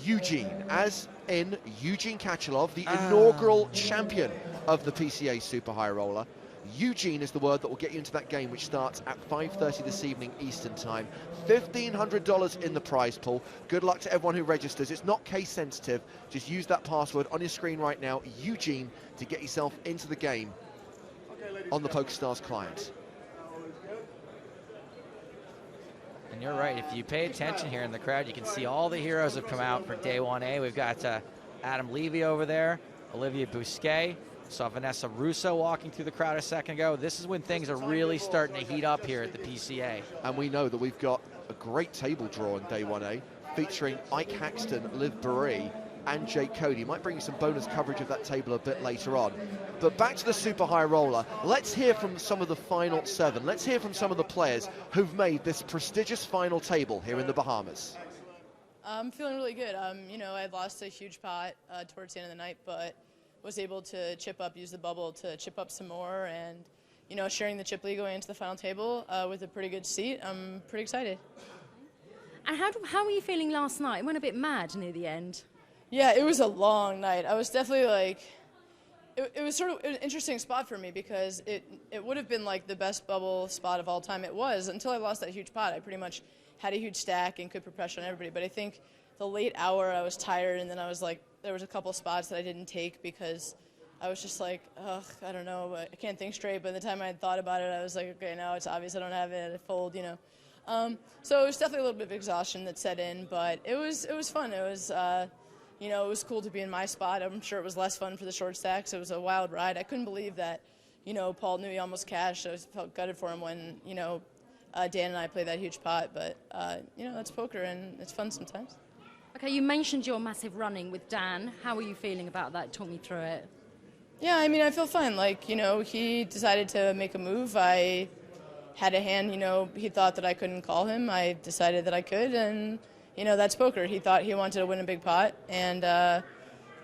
Eugene, as in Eugene Kachalov, the inaugural champion of the PCA Super High Roller. Eugene is the word that will get you into that game, which starts at 5:30 this evening Eastern Time. $1,500 in the prize pool. Good luck to everyone who registers. It's not case sensitive. Just use that password on your screen right now, Eugene, to get yourself into the game on the PokerStars client. And you're right, if you pay attention here in the crowd, you can see all the heroes have come out for day 1A. We've got Adam Levy over there, Olivia Bousquet. Saw Vanessa Russo walking through the crowd a second ago. This is when things are really starting to heat up here at the PCA. And we know that we've got a great table draw on day 1A, featuring Ike Haxton, Liv Baree, and Jake Cody. Might bring you some bonus coverage of that table a bit later on. But back to the Super High Roller. Let's hear from some of the final 7. Let's hear from some of the players who've made this prestigious final table here in the Bahamas. I'm feeling really good. You know, I lost a huge pot towards the end of the night, but was able to chip up, use the bubble to chip up some more, and, you know, sharing the chip lead going into the final table with a pretty good seat. I'm pretty excited. And how were you feeling last night? It went a bit mad near the end. Yeah, it was a long night. I was definitely like, it was sort of an interesting spot for me because it would have been like the best bubble spot of all time. It was until I lost that huge pot. I pretty much had a huge stack and could put pressure on everybody. But I think the late hour I was tired, and then I was like, there was a couple spots that I didn't take because I was just like, ugh, I don't know, I can't think straight. But the time I had thought about it, I was like, okay, now it's obvious I don't have it. I fold, you know. So it was definitely a little bit of exhaustion that set in, but it was fun. It was. You know, it was cool to be in my spot. I'm sure it was less fun for the short stacks. It was a wild ride. I couldn't believe that, you know, Paul knew he almost cashed. I felt gutted for him when, you know, Dan and I played that huge pot. But, you know, that's poker, and it's fun sometimes. Okay, you mentioned your massive running with Dan. How are you feeling about that? Talk me through it. Yeah, I mean, I feel fine. Like, you know, he decided to make a move. I had a hand, you know, he thought that I couldn't call him. I decided that I could, and... You know, that's poker. He thought he wanted to win a big pot, and,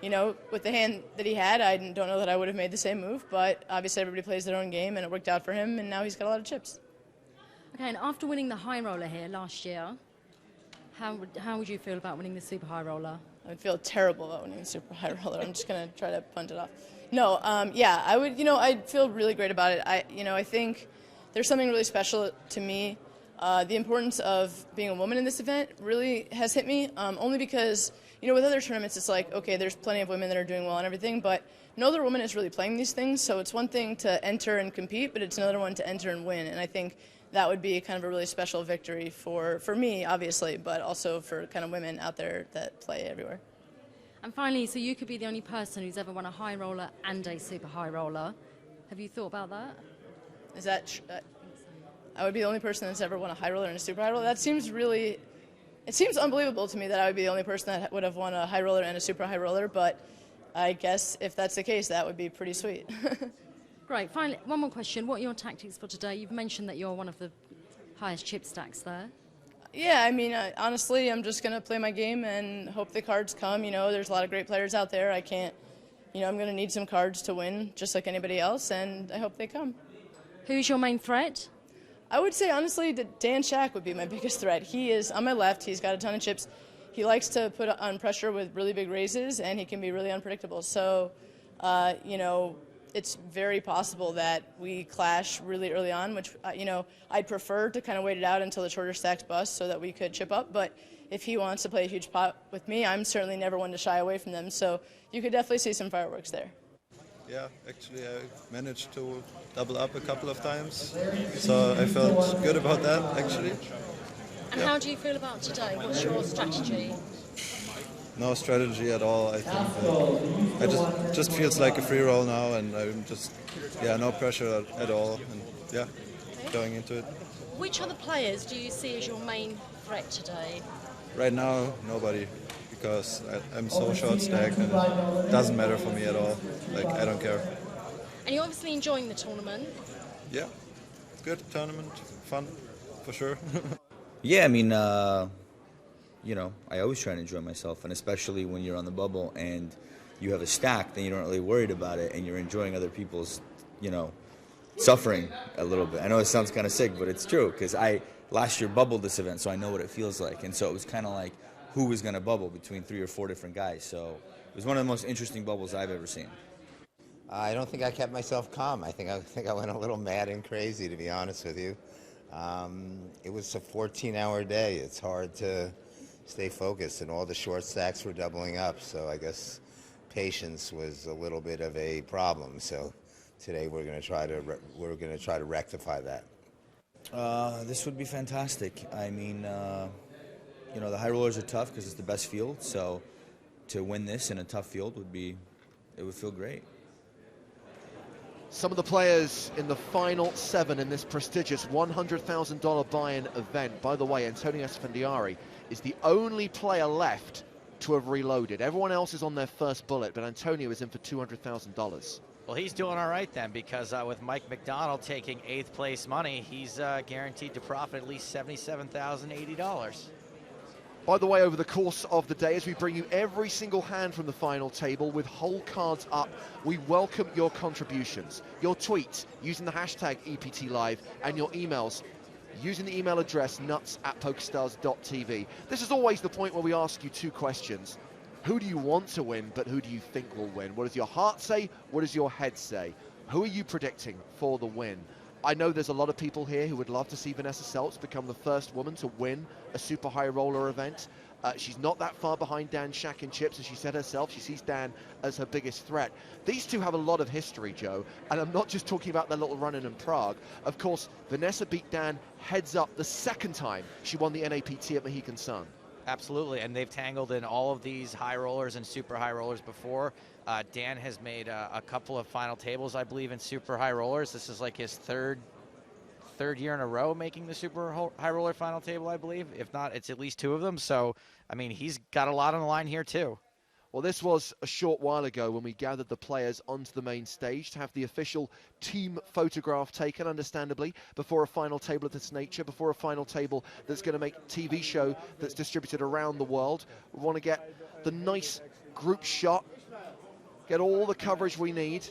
you know, with the hand that he had, I don't know that I would have made the same move, but obviously everybody plays their own game, and it worked out for him, and now he's got a lot of chips. Okay, and after winning the high roller here last year, how would you feel about winning the super high roller? I would feel terrible about winning the super high roller. I'm just going to try to punt it off. No, yeah, I would, you know, I'd feel really great about it. I think there's something really special to me. The importance of being a woman in this event really has hit me, only because, you know, with other tournaments, it's like, okay, there's plenty of women that are doing well and everything, but no other woman is really playing these things, so it's one thing to enter and compete, but it's another one to enter and win, and I think that would be kind of a really special victory for me, obviously, but also for kind of women out there that play everywhere. And finally, so you could be the only person who's ever won a high roller and a super high roller. Have you thought about that? Is that... I would be the only person that's ever won a high roller and a super high roller. That seems really, it seems unbelievable to me that I would be the only person that would have won a high roller and a super high roller, but I guess if that's the case, that would be pretty sweet. Great. Finally, one more question. What are your tactics for today? You've mentioned that you're one of the highest chip stacks there. Yeah, I mean, honestly, I'm just going to play my game and hope the cards come. You know, there's a lot of great players out there. I can't, you know, I'm going to need some cards to win, just like anybody else, and I hope they come. Who's your main threat? I would say, honestly, that Dan Shack would be my biggest threat. He is on my left. He's got a ton of chips. He likes to put on pressure with really big raises, and he can be really unpredictable. So, you know, it's very possible that we clash really early on, which, you know, I'd prefer to kind of wait it out until the shorter stacks bust so that we could chip up. But if he wants to play a huge pot with me, I'm certainly never one to shy away from them. So you could definitely see some fireworks there. Yeah, actually I managed to double up a couple of times, so I felt good about that, actually. And how do you feel about today? What's your strategy? No strategy at all, I think. It just feels like a free roll now, and I'm just, yeah, no pressure at all, and yeah, going into it. Which other players do you see as your main threat today? Right now, nobody. Because I'm so short stacked and it doesn't matter for me at all. Like, I don't care. And you're obviously enjoying the tournament. Yeah, good tournament, fun, for sure. Yeah, I mean, you know, I always try to enjoy myself, and especially when you're on the bubble and you have a stack, then you're not really worried about it, and you're enjoying other people's, you know, suffering a little bit. I know it sounds kind of sick, but it's true, because I last year bubbled this event, so I know what it feels like, and so it was kind of like, who was going to bubble between 3 or 4 different guys. So it was one of the most interesting bubbles I've ever seen. I don't think I kept myself calm. I think I went a little mad and crazy, to be honest with you. It was a 14-hour day. It's hard to stay focused, and all the short stacks were doubling up. So I guess patience was a little bit of a problem. So today we're going to try to rectify that. This would be fantastic. I mean. You know, the high rollers are tough because it's the best field, so to win this in a tough field would feel great. Some of the players in the final 7 in this prestigious $100,000 buy-in event. By the way, Antonio Esfandiari is the only player left to have reloaded. Everyone else is on their first bullet, but Antonio is in for $200,000. Well, he's doing all right then, because with Mike McDonald taking 8th place money, he's guaranteed to profit at least $77,080. By the way, over the course of the day, as we bring you every single hand from the final table with whole cards up, we welcome your contributions, your tweets using the hashtag EPTLive, and your emails using the email address nuts@pokerstars.tv. This is always the point where we ask you 2 questions. who do you want to win, but who do you think will win? What does your heart say? What does your head say? Who are you predicting for the win? I know there's a lot of people here who would love to see Vanessa Selbst become the first woman to win a super high roller event. She's not that far behind Dan Shack in chips, as she said herself. She sees Dan as her biggest threat. These two have a lot of history, Joe, and I'm not just talking about their little run-in Prague. Of course, Vanessa beat Dan heads up the second time she won the NAPT at Mohegan Sun. Absolutely, and they've tangled in all of these high rollers and super high rollers before. Dan has made a couple of final tables, I believe, in super high rollers. This is like his third year in a row making the super high roller final table, I believe. If not, it's at least 2 of them. So, I mean, he's got a lot on the line here, too. Well, this was a short while ago when we gathered the players onto the main stage to have the official team photograph taken, understandably, before a final table of this nature, before a final table that's going to make a TV show that's distributed around the world. We want to get the nice group shot, get all the coverage we need,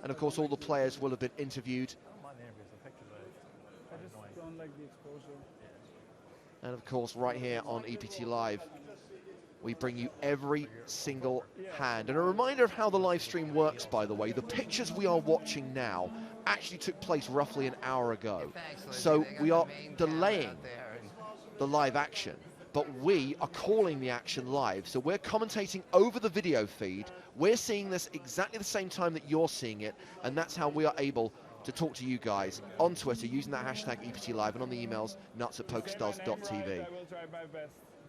and of course all the players will have been interviewed. And of course, right here on EPT Live, we bring you every single hand. And a reminder of how the live stream works, by the way, the pictures we are watching now actually took place roughly an hour ago. So we are delaying the live action, but we are calling the action live. So we're commentating over the video feed. We're seeing this exactly the same time that you're seeing it, and that's how we are able to talk to you guys on Twitter using that hashtag EPT Live and on the emails nuts@pokerstars.tv.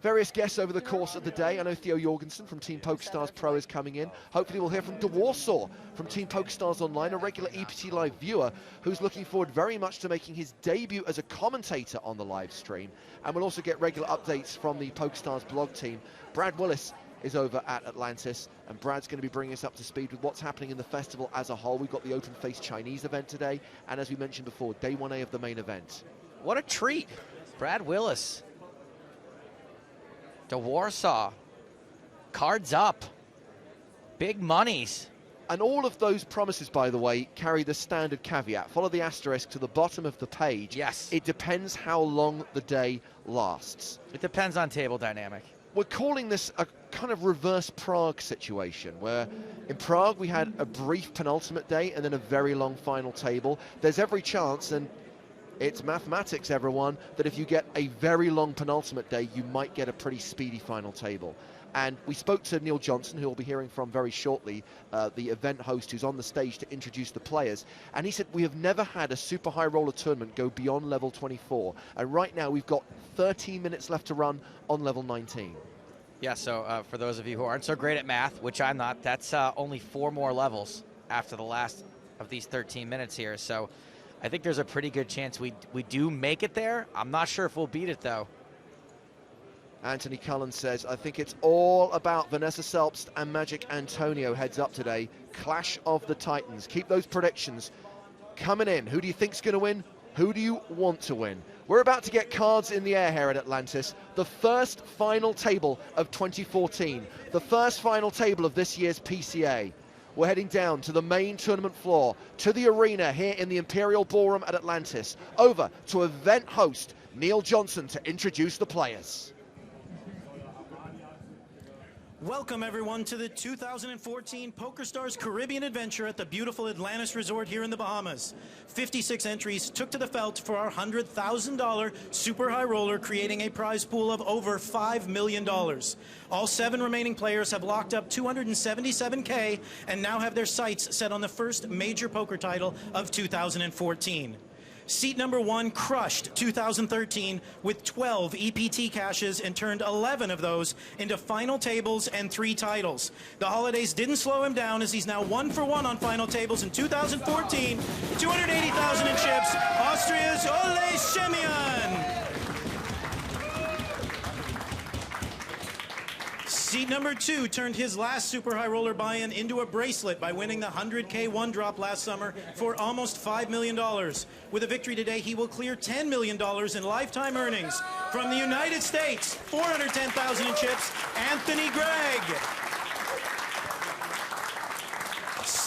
Various guests over the course of the day. I know Theo Jorgensen from Team PokerStars Pro is coming in. Hopefully we'll hear from De Warsaw from Team PokerStars Online, a regular EPT Live viewer who's looking forward very much to making his debut as a commentator on the live stream. And we'll also get regular updates from the PokerStars blog team. Brad Willis is over at Atlantis, and Brad's going to be bringing us up to speed with what's happening in the festival as a whole. We've got the Open Face Chinese event today, and as we mentioned before, day 1A of the main event. What a treat. Brad Willis. De Warsaw. Cards up. Big monies. And all of those promises, by the way, carry the standard caveat. Follow the asterisk to the bottom of the page. Yes. It depends how long the day lasts. It depends on table dynamic. We're calling this a kind of reverse Prague situation, where in Prague we had a brief penultimate day and then a very long final table. There's every chance, and it's mathematics, everyone, that if you get a very long penultimate day, you might get a pretty speedy final table. And we spoke to Neil Johnson, who we'll be hearing from very shortly, the event host who's on the stage to introduce the players. And he said, we have never had a super high roller tournament go beyond level 24. And right now we've got 13 minutes left to run on level 19. Yeah, so for those of you who aren't so great at math, which I'm not, that's only 4 more levels after the last of these 13 minutes here. So I think there's a pretty good chance we do make it there. I'm not sure if we'll beat it, though. Anthony Cullen says, I think it's all about Vanessa Selbst and Magic Antonio heads up today. Clash of the Titans. Keep those predictions coming in. Who do you think's going to win? Who do you want to win? We're about to get cards in the air here at Atlantis. The first final table of 2014. The first final table of this year's PCA. We're heading down to the main tournament floor, to the arena here in the Imperial Ballroom at Atlantis. Over to event host Neil Johnson to introduce the players. Welcome, everyone, to the 2014 PokerStars Caribbean Adventure at the beautiful Atlantis Resort here in the Bahamas. 56 entries took to the felt for our $100,000 super high roller, creating a prize pool of over $5 million. All 7 remaining players have locked up $277K and now have their sights set on the first major poker title of 2014. Seat number 1 crushed 2013 with 12 EPT caches and turned 11 of those into final tables and 3 titles. The holidays didn't slow him down, as he's now 1 for 1 on final tables in 2014. 280,000 in chips. Austria's Ole Shemian. Seat number 2 turned his last super high roller buy-in into a bracelet by winning the 100K one drop last summer for almost $5 million. With a victory today, he will clear $10 million in lifetime earnings. From the United States, 410,000 in chips, Anthony Gregg.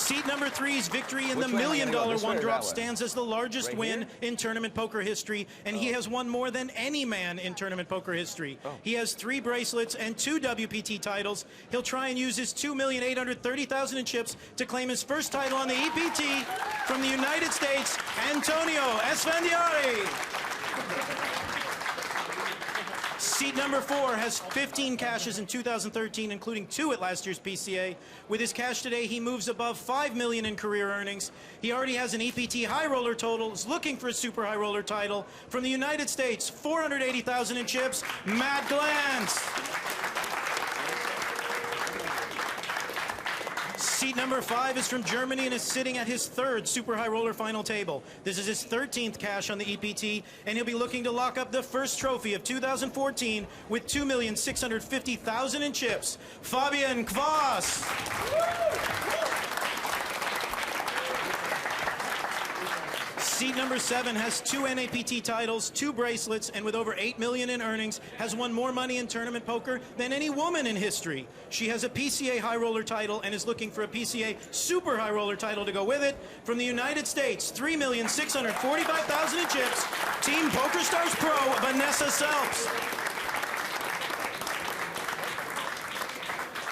Seat number 3's victory in the $1 million one drop stands as the largest win in tournament poker history, and he has won more than any man in tournament poker history. He has 3 bracelets and 2 WPT titles. He'll try and use his $2,830,000 in chips to claim his first title on the EPT from the United States, Antonio Esfandiari. Seat number 4 has 15 cashes in 2013, including 2 at last year's PCA. With his cash today, he moves above $5 million in career earnings. He already has an EPT high roller total, is looking for a super high roller title. From the United States, $480,000 in chips, Matt Glantz. Seat number 5 is from Germany and is sitting at his 3rd Super High Roller final table. This is his 13th cash on the EPT, and he'll be looking to lock up the first trophy of 2014 with $2,650,000 in chips. Fabian Kvass. Seat number 7 has 2 NAPT titles, 2 bracelets, and with over $8 million in earnings, has won more money in tournament poker than any woman in history. She has a PCA high roller title and is looking for a PCA super high roller title to go with it. From the United States, $3,645,000 in chips, Team PokerStars Pro, Vanessa Selps.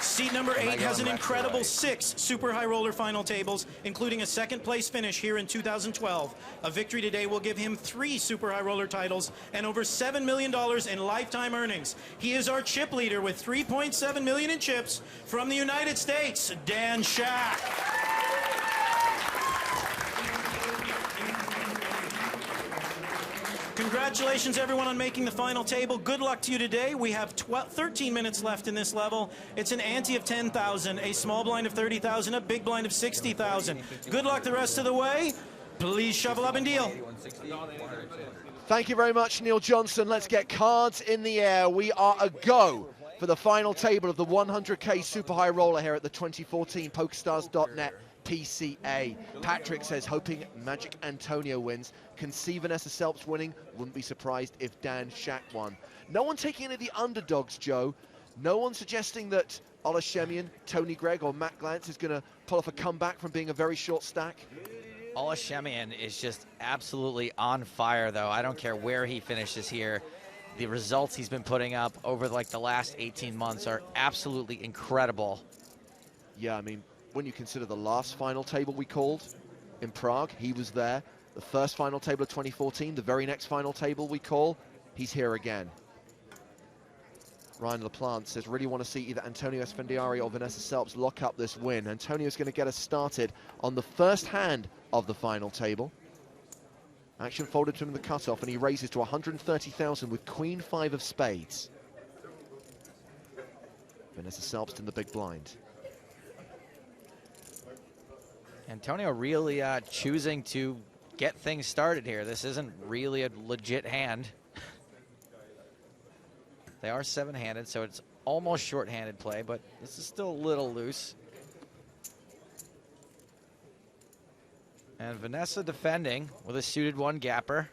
Seat number 8 has an incredible 6 super high roller final tables, including a 2nd place finish here in 2012. A victory today will give him 3 super high roller titles and over $7 million in lifetime earnings. He is our chip leader with $3.7 million in chips. From the United States, Dan Shack. Congratulations, everyone, on making the final table. Good luck to you today. We have 13 minutes left in this level. It's an ante of 10,000, a small blind of 30,000, a big blind of 60,000. Good luck the rest of the way. Please shovel up and deal. Thank you very much, Neil Johnson. Let's get cards in the air. We are a go for the final table of the 100K Super High Roller here at the 2014 PokerStars.net PCA. Patrick says, hoping Magic Antonio wins. Can see Vanessa Selps winning. Wouldn't be surprised if Dan Shack won. No one taking any of the underdogs, Joe. No one suggesting that Ola Shemian, Tony Gregg, or Matt Glantz is going to pull off a comeback from being a very short stack. Ola Shemian is just absolutely on fire, though. I don't care where he finishes here. The results he's been putting up over like the last 18 months are absolutely incredible. Yeah, I mean, when you consider the last final table we called in Prague, he was there. The first final table of 2014, the very next final table we call, he's here again. Ryan LaPlante says, really want to see either Antonio Esfandiari or Vanessa Selps lock up this win. Antonio's going to get us started on the first hand of the final table. Action folded to him in the cutoff, and he raises to 130,000 with Queen 5 of spades. Vanessa Selps in the big blind. Antonio really choosing to get things started here. This isn't really a legit hand. They are 7-handed, so it's almost short-handed play, but this is still a little loose. And Vanessa defending with a suited 1 gapper.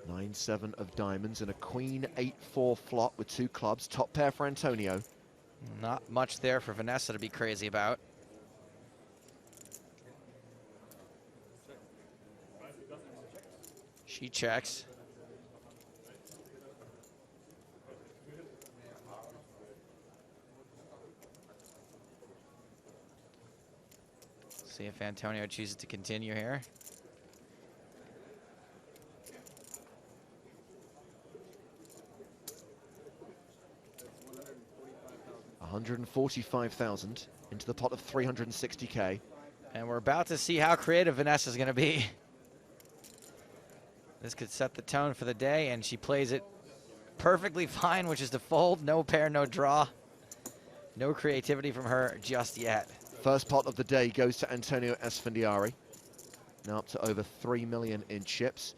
9-7 of diamonds and a Queen 8-4 flop with 2 clubs. Top pair for Antonio. Not much there for Vanessa to be crazy about. She checks. See if Antonio chooses to continue here. $145,000 into the pot of 360K. And we're about to see how creative Vanessa's going to be. This could set the tone for the day, and she plays it perfectly fine, which is to fold. No pair, no draw. No creativity from her just yet. First pot of the day goes to Antonio Esfandiari. Now up to over 3 million in chips.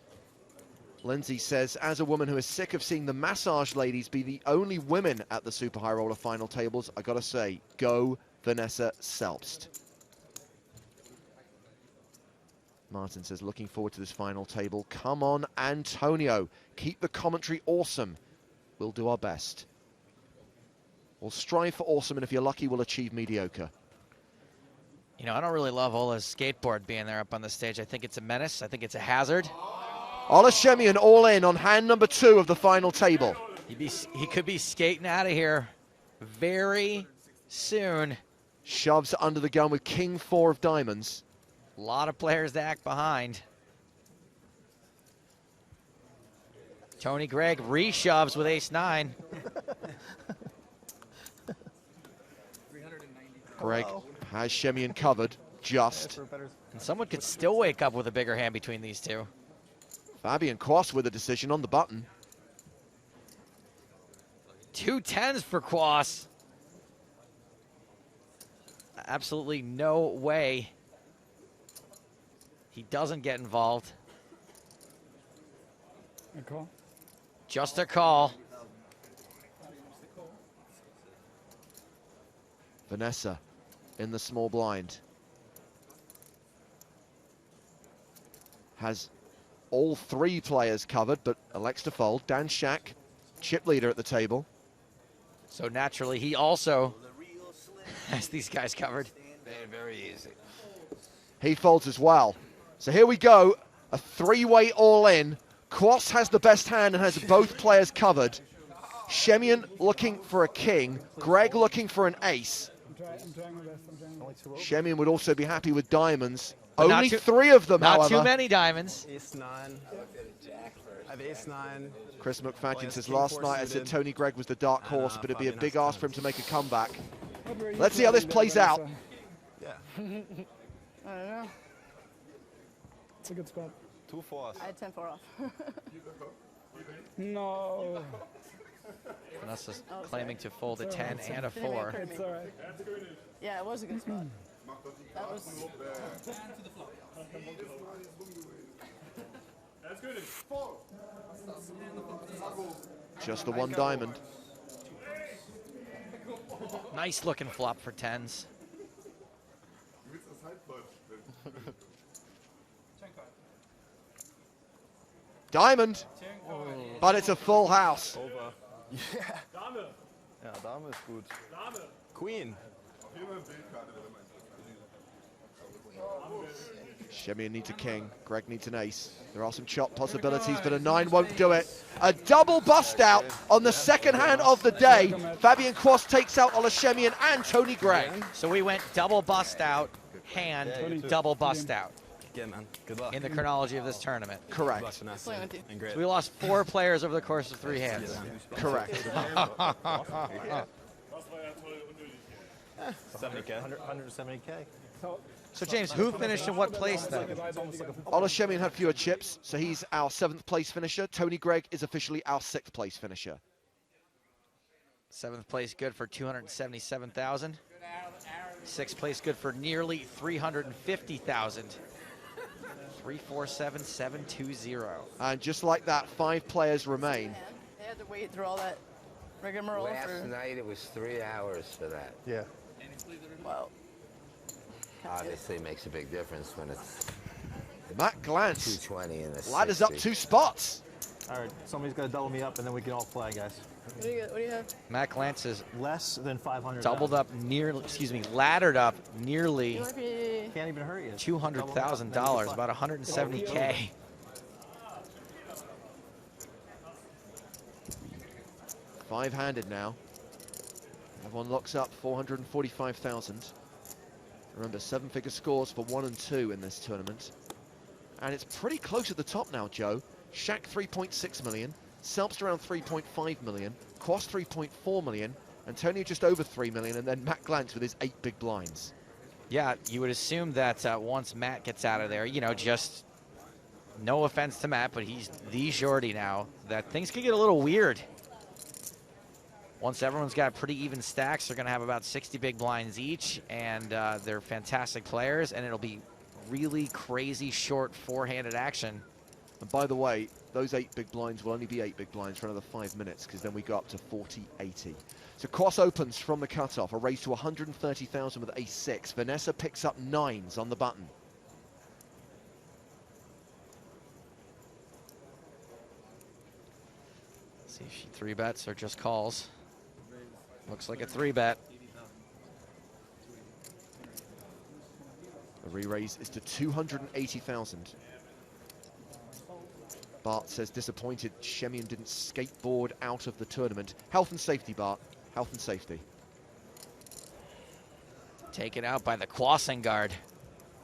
Lindsay says, as a woman who is sick of seeing the massage ladies be the only women at the Super High Roller final tables, I gotta say, go Vanessa Selps. Martin says, looking forward to this final table. Come on, Antonio. Keep the commentary awesome. We'll do our best. We'll strive for awesome, and if you're lucky, we'll achieve mediocre. You know, I don't really love Ola's skateboard being there up on the stage. I think it's a menace. I think it's a hazard. Olashemian all in on hand number 2 of the final table. He could be skating out of here very soon. Shoves under the gun with king 4 of diamonds. A lot of players to act behind. Tony Gregg re-shoves with ace-9. Gregg has Shemian covered, just. And someone could still wake up with a bigger hand between these two. Fabian Quast with a decision on the button. 2 10s for Quast. Absolutely no way he doesn't get involved. A call? Just a call. Vanessa in the small blind. Has all 3 players covered, but elects to fold. Dan Shack, chip leader at the table. So naturally, he also has these guys covered. Very easy. He folds as well. So here we go, a 3-way all-in. Quast has the best hand and has both players covered. Shemian looking for a king. Gregg looking for an ace. Shemian would also be happy with diamonds. But Only 3 of them, not however. too many diamonds. Ace-9. I have ace-9. Chris McFadden says, last night I said Tony Gregg was the dark horse, but it'd be a big ask for him to make a comeback. Let's see how this plays out. Yeah. I don't know. It's a good spot. 2 4s. I had 10-4 off. No. Vanessa's claiming to fold a 10 and a 4. It's all right. Yeah, it was a good spot. That was. Just the 1 diamond. Nice looking flop for 10s. Diamond, but it's a full house. Over. Yeah. Ja, Dame ist gut. Queen. Shemian needs a king. Gregg needs an ace. There are some chop possibilities, but a 9 won't do it. A double bust out on the second hand of the day. Fabian Quast takes out Olashemian and Tony Gregg. So we went double bust out, hand, double bust out. Yeah, man. Good luck. In the chronology of this tournament. Correct. So we lost 4 players over the course of 3 hands. Correct. 70K. 170K. So James, who finished in what place then? Olashemian had fewer chips, so he's our 7th place finisher. Tony Gregg is officially our 6th place finisher. 7th place good for 277,000. 6th place good for nearly 350,000. 347,720. And just like that, 5 players remain. They had to wait through all that rigmarole Last for. night it was 3 hours for that. Yeah. Wow. Obviously, it makes a big difference when it's Matt Glantz 220 in the ladders up 2 spots. All right, somebody's got to double me up, and then we can all play, guys. What do you have? Matt Glantz is Less than 500. doubled up nearly, laddered up nearly Can't even hurt you. $200,000, about 170K. Five-handed now. Everyone locks up 445,000. Remember, 7-figure scores for 1 and 2 in this tournament. And it's pretty close at the top now, Joe. Shaq 3.6 million, Selpst around 3.5 million, Quast 3.4 million, Antonio just over 3 million, and then Matt Glantz with his 8 big blinds. Yeah, you would assume that once Matt gets out of there, you know, just no offense to Matt, but he's the shorty now, that things could get a little weird. Once everyone's got pretty even stacks, they're going to have about 60 big blinds each, and they're fantastic players, and it'll be really crazy short four-handed action. And by the way, those 8 big blinds will only be 8 big blinds for another 5 minutes, because then we go up to 40-80. So Quast opens from the cutoff, a raise to 130,000 with ace-6. Vanessa picks up 9s on the button. See if she 3-bets or just calls. Looks like a 3-bet. re-raise is to 280,000. Bart says disappointed Shemian didn't skateboard out of the tournament. Health and safety, Bart. Health and safety. Taken out by the crossing guard.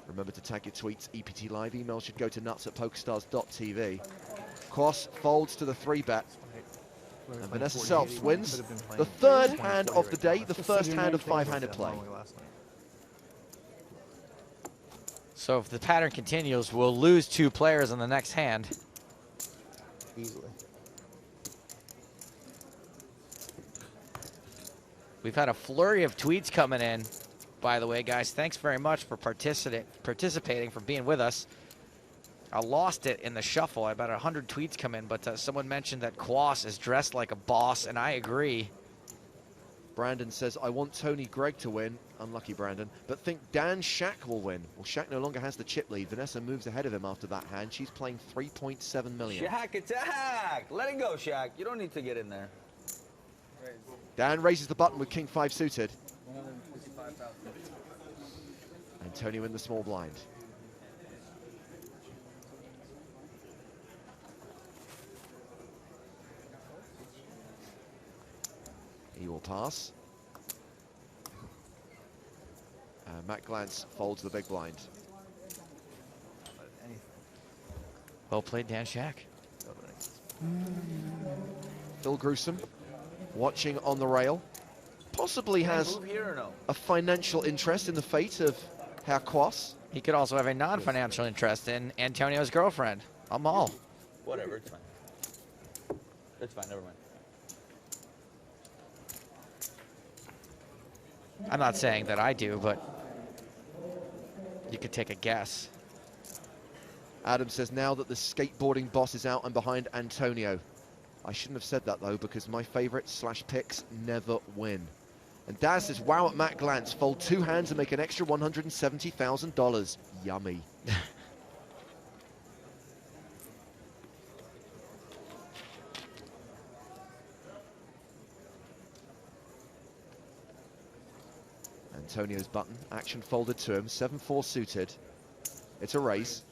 Remember to tag your tweets, EPT Live. Emails should go to nuts@pokerstars.tv. Cross folds to the 3-bet. And Vanessa Selps wins the third hand of the day, the first hand of 5-handed play. So if the pattern continues, we'll lose 2 players in the next hand. Easily. We've had a flurry of tweets coming in, by the way, guys. Thanks very much for participating, for being with us. I lost it in the shuffle. I had about 100 tweets come in, but someone mentioned that Quas is dressed like a boss, and I agree. Brandon says, I want Tony Gregg to win. Unlucky, Brandon. But think Dan Shack will win. Well, Shack no longer has the chip lead. Vanessa moves ahead of him after that hand. She's playing 3.7 million. Shack attack! Let it go, Shack. You don't need to get in there. Dan raises the button with King 5 suited. Antonio in the small blind. He will pass. Matt Glantz folds the big blind. Well played, Dan Shack. Phil Gruesome, watching on the rail. Possibly has a financial interest in the fate of Herr Quas. He could also have a non-financial interest in Antonio's girlfriend, Amal. Whatever, it's fine. It's fine, never mind. I'm not saying that I do, but you could take a guess. Adam says, now that the skateboarding boss is out, I'm behind Antonio. I shouldn't have said that, though, because my favorite / picks never win. And Daz says, wow at Matt Glantz. Fold 2 hands and make an extra $170,000. Yummy. Antonio's button, action folded to him, 7-4 suited. It's a raise.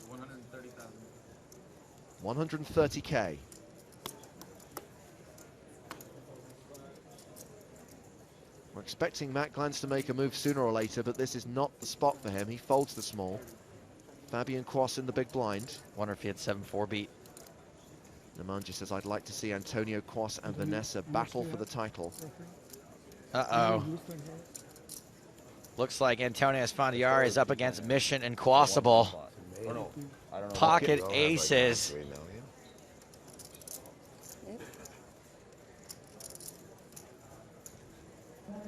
130K. We're expecting Matt Glantz to make a move sooner or later, but this is not the spot for him. He folds the small. Fabian Quas in the big blind. Wonder if he had 7-4 beat. Nemanja says, I'd like to see Antonio, Quas and Vanessa battle for the title. Uh-oh. Looks like Antonio Esfandiari is up against Mission Impossible. Pocket aces.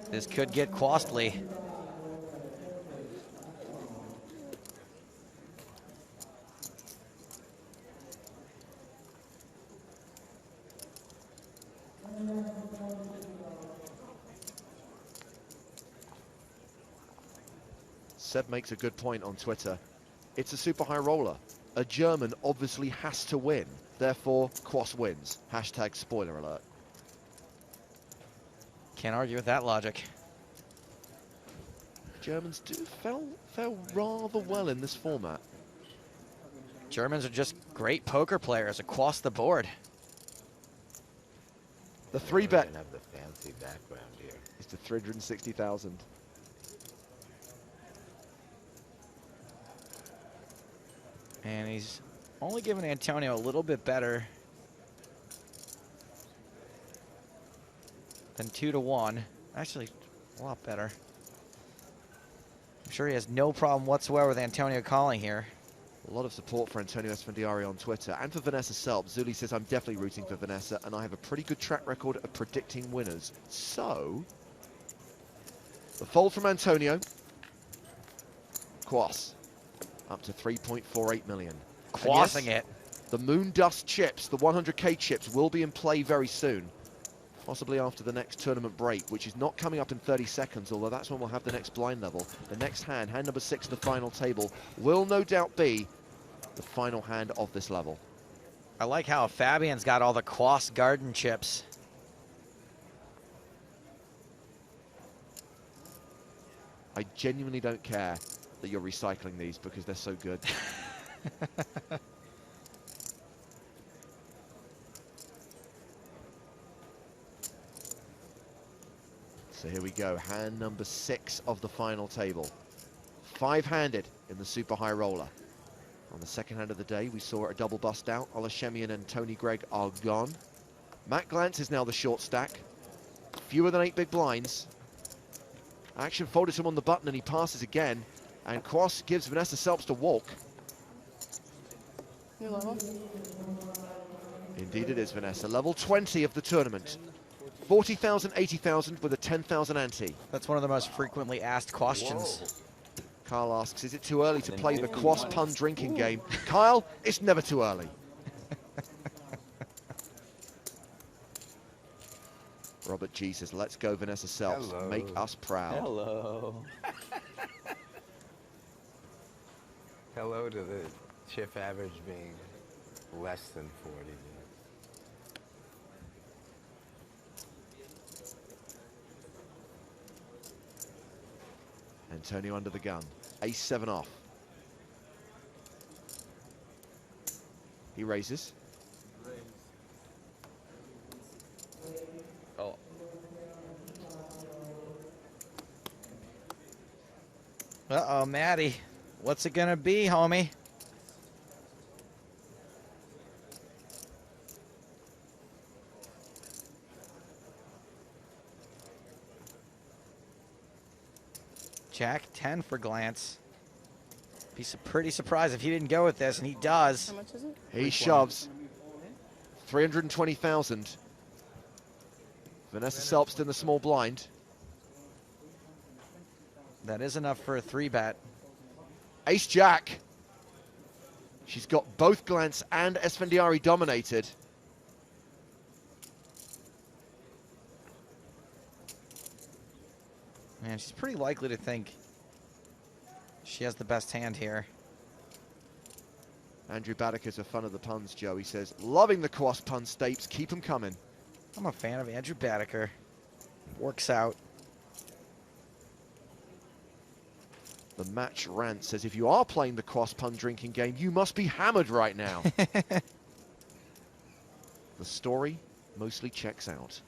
This could get costly. Seb makes a good point on Twitter. It's a super high roller. A German obviously has to win. Therefore, Quas wins. Hashtag spoiler alert. Can't argue with that logic. Germans do fare rather well in this format. Germans are just great poker players across the board. The 3-bet have the fancy background here. is to 360,000. And he's only giving Antonio a little bit better than 2-1. Actually, a lot better. I'm sure he has no problem whatsoever with Antonio calling here. A lot of support for Antonio Esfandiari on Twitter and for Vanessa Selp. Zuli says, I'm definitely rooting for Vanessa, and I have a pretty good track record of predicting winners. So, the fold from Antonio. Quas, up to 3.48 million. Quassing it. The Moon Dust chips, the 100K chips, will be in play very soon. Possibly after the next tournament break, which is not coming up in 30 seconds, although that's when we'll have the next blind level. The next hand, hand number 6 in the final table, will no doubt be the final hand of this level. I like how Fabian's got all the Quas garden chips. I genuinely don't care that you're recycling these because they're so good. So here we go, hand number 6 of the final table. 5-handed in the super high roller. On the second hand of the day, we saw a double bust out. Olashemian and Tony Gregg are gone. Matt Glantz is now the short stack. Fewer than 8 big blinds. Action folded him on the button and he passes again. And Cross gives Vanessa Selbst a walk. New level. Indeed it is, Vanessa. Level 20 of the tournament. 40,000, 80,000 with a 10,000 ante. That's one of the most frequently asked questions. Whoa. Carl asks, is it too early to play the Cross Pun drinking game? Kyle, it's never too early. Robert G says, let's go Vanessa Selbst. Hello. Make us proud. Hello. Hello to the chip average being less than 40. Antonio under the gun. Ace-7 off. He raises. Oh. Uh-oh, Matty. What's it gonna be, homie? Jack 10 for Glantz. Be pretty surprised if he didn't go with this, and he does. How much is it? He shoves. 320,000. Vanessa Selbst in the small blind. That is enough for a 3-bet. Ace-Jack. She's got both Glantz and Esfandiari dominated. Man, she's pretty likely to think she has the best hand here. Andrew Badaker's a fan of the puns, Joe. He says, loving the cross pun stapes, keep them coming. I'm a fan of Andrew Badaker. Works out. The match rant says, if you are playing the cross pun drinking game, you must be hammered right now. The story mostly checks out.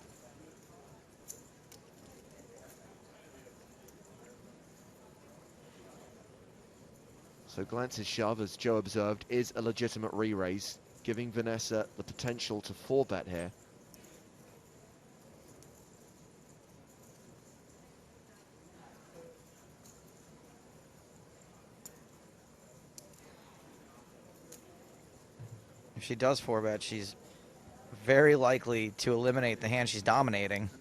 So Glantz's shove, as Joe observed, is a legitimate re-raise, giving Vanessa the potential to 4-bet here. If she does 4-bet, she's very likely to eliminate the hand she's dominating.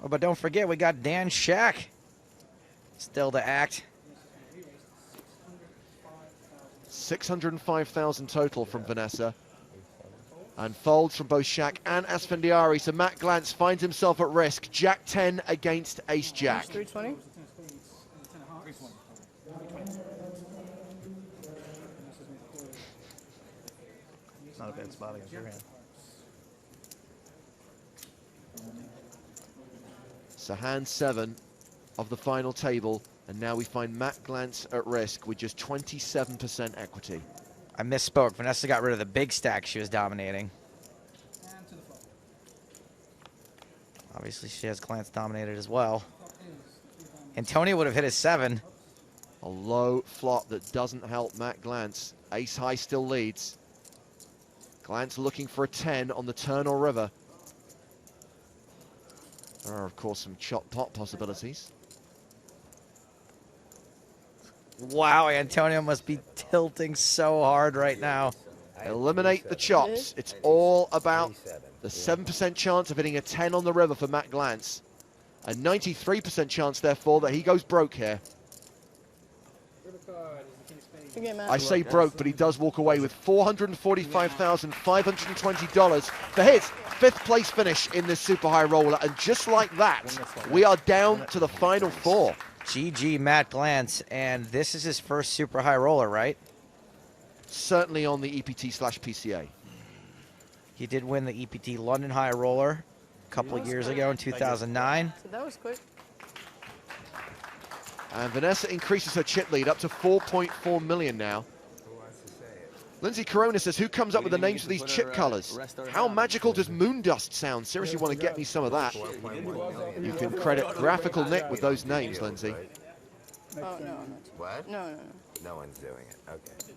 Oh, but don't forget, we got Dan Shack still to act. 605,000 total from Vanessa. And folds from both Shaq and Esfandiari, so Matt Glantz finds himself at risk. Jack 10 against Ace-Jack. 320? Not a bad spot against your hand. So hand 7 of the final table, and now we find Matt Glantz at risk with just 27% equity. I misspoke. Vanessa got rid of the big stack she was dominating. Obviously, she has Glantz dominated as well. Antonio would have hit a 7. A low flop that doesn't help Matt Glantz. Ace high still leads. Glantz looking for a 10 on the turn or river. There are, of course, some chop pot possibilities. Wow, Antonio must be tilting so hard right now. Eliminate the chops. It's all about the 7% chance of hitting a 10 on the river for Matt Glantz. A 93% chance, therefore, that he goes broke here. I say broke, but he does walk away with $445,520 for his 5th place finish in this super high roller. And just like that, we are down to the final 4. GG Matt Glantz, and this is his first super high roller, right? Certainly on the EPT/PCA. He did win the EPT London High Roller a couple of years ago in 2009. So that was quick. And Vanessa increases her chip lead up to 4.4 million now. Lindsay Corona says, who comes up with the names for these chip colors? How magical does Moondust sound? Seriously want to get me some of that. You can credit Graphical Nick with those names, Lindsay. Oh, no. What? No. No one's doing it. Okay.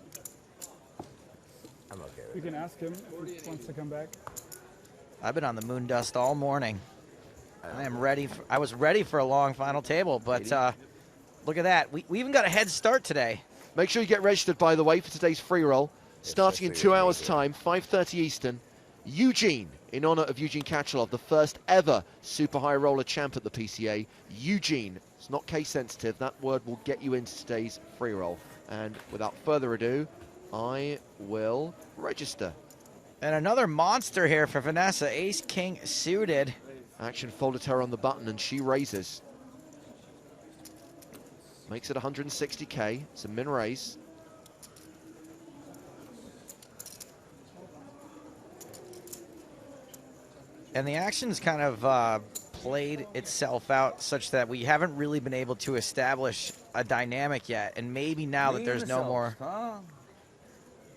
I'm okay with You it. can ask him if he wants to come back. I've been on the moon dust all morning. I am ready. I was ready for a long final table, but look at that. We even got a head start today. Make sure you get registered, by the way, for today's free roll. Starting in 2 hours' time, 5:30 Eastern. Eugene, in honor of Eugene Kachalov, the first ever super high roller champ at the PCA. Eugene, it's not case sensitive. That word will get you into today's free roll. And without further ado, I will register. And another monster here for Vanessa. Ace King suited. Action folded her on the button and she raises. Makes it 160k. It's a min raise. And the action's kind of played itself out such that we haven't really been able to establish a dynamic yet. And maybe now that there's no more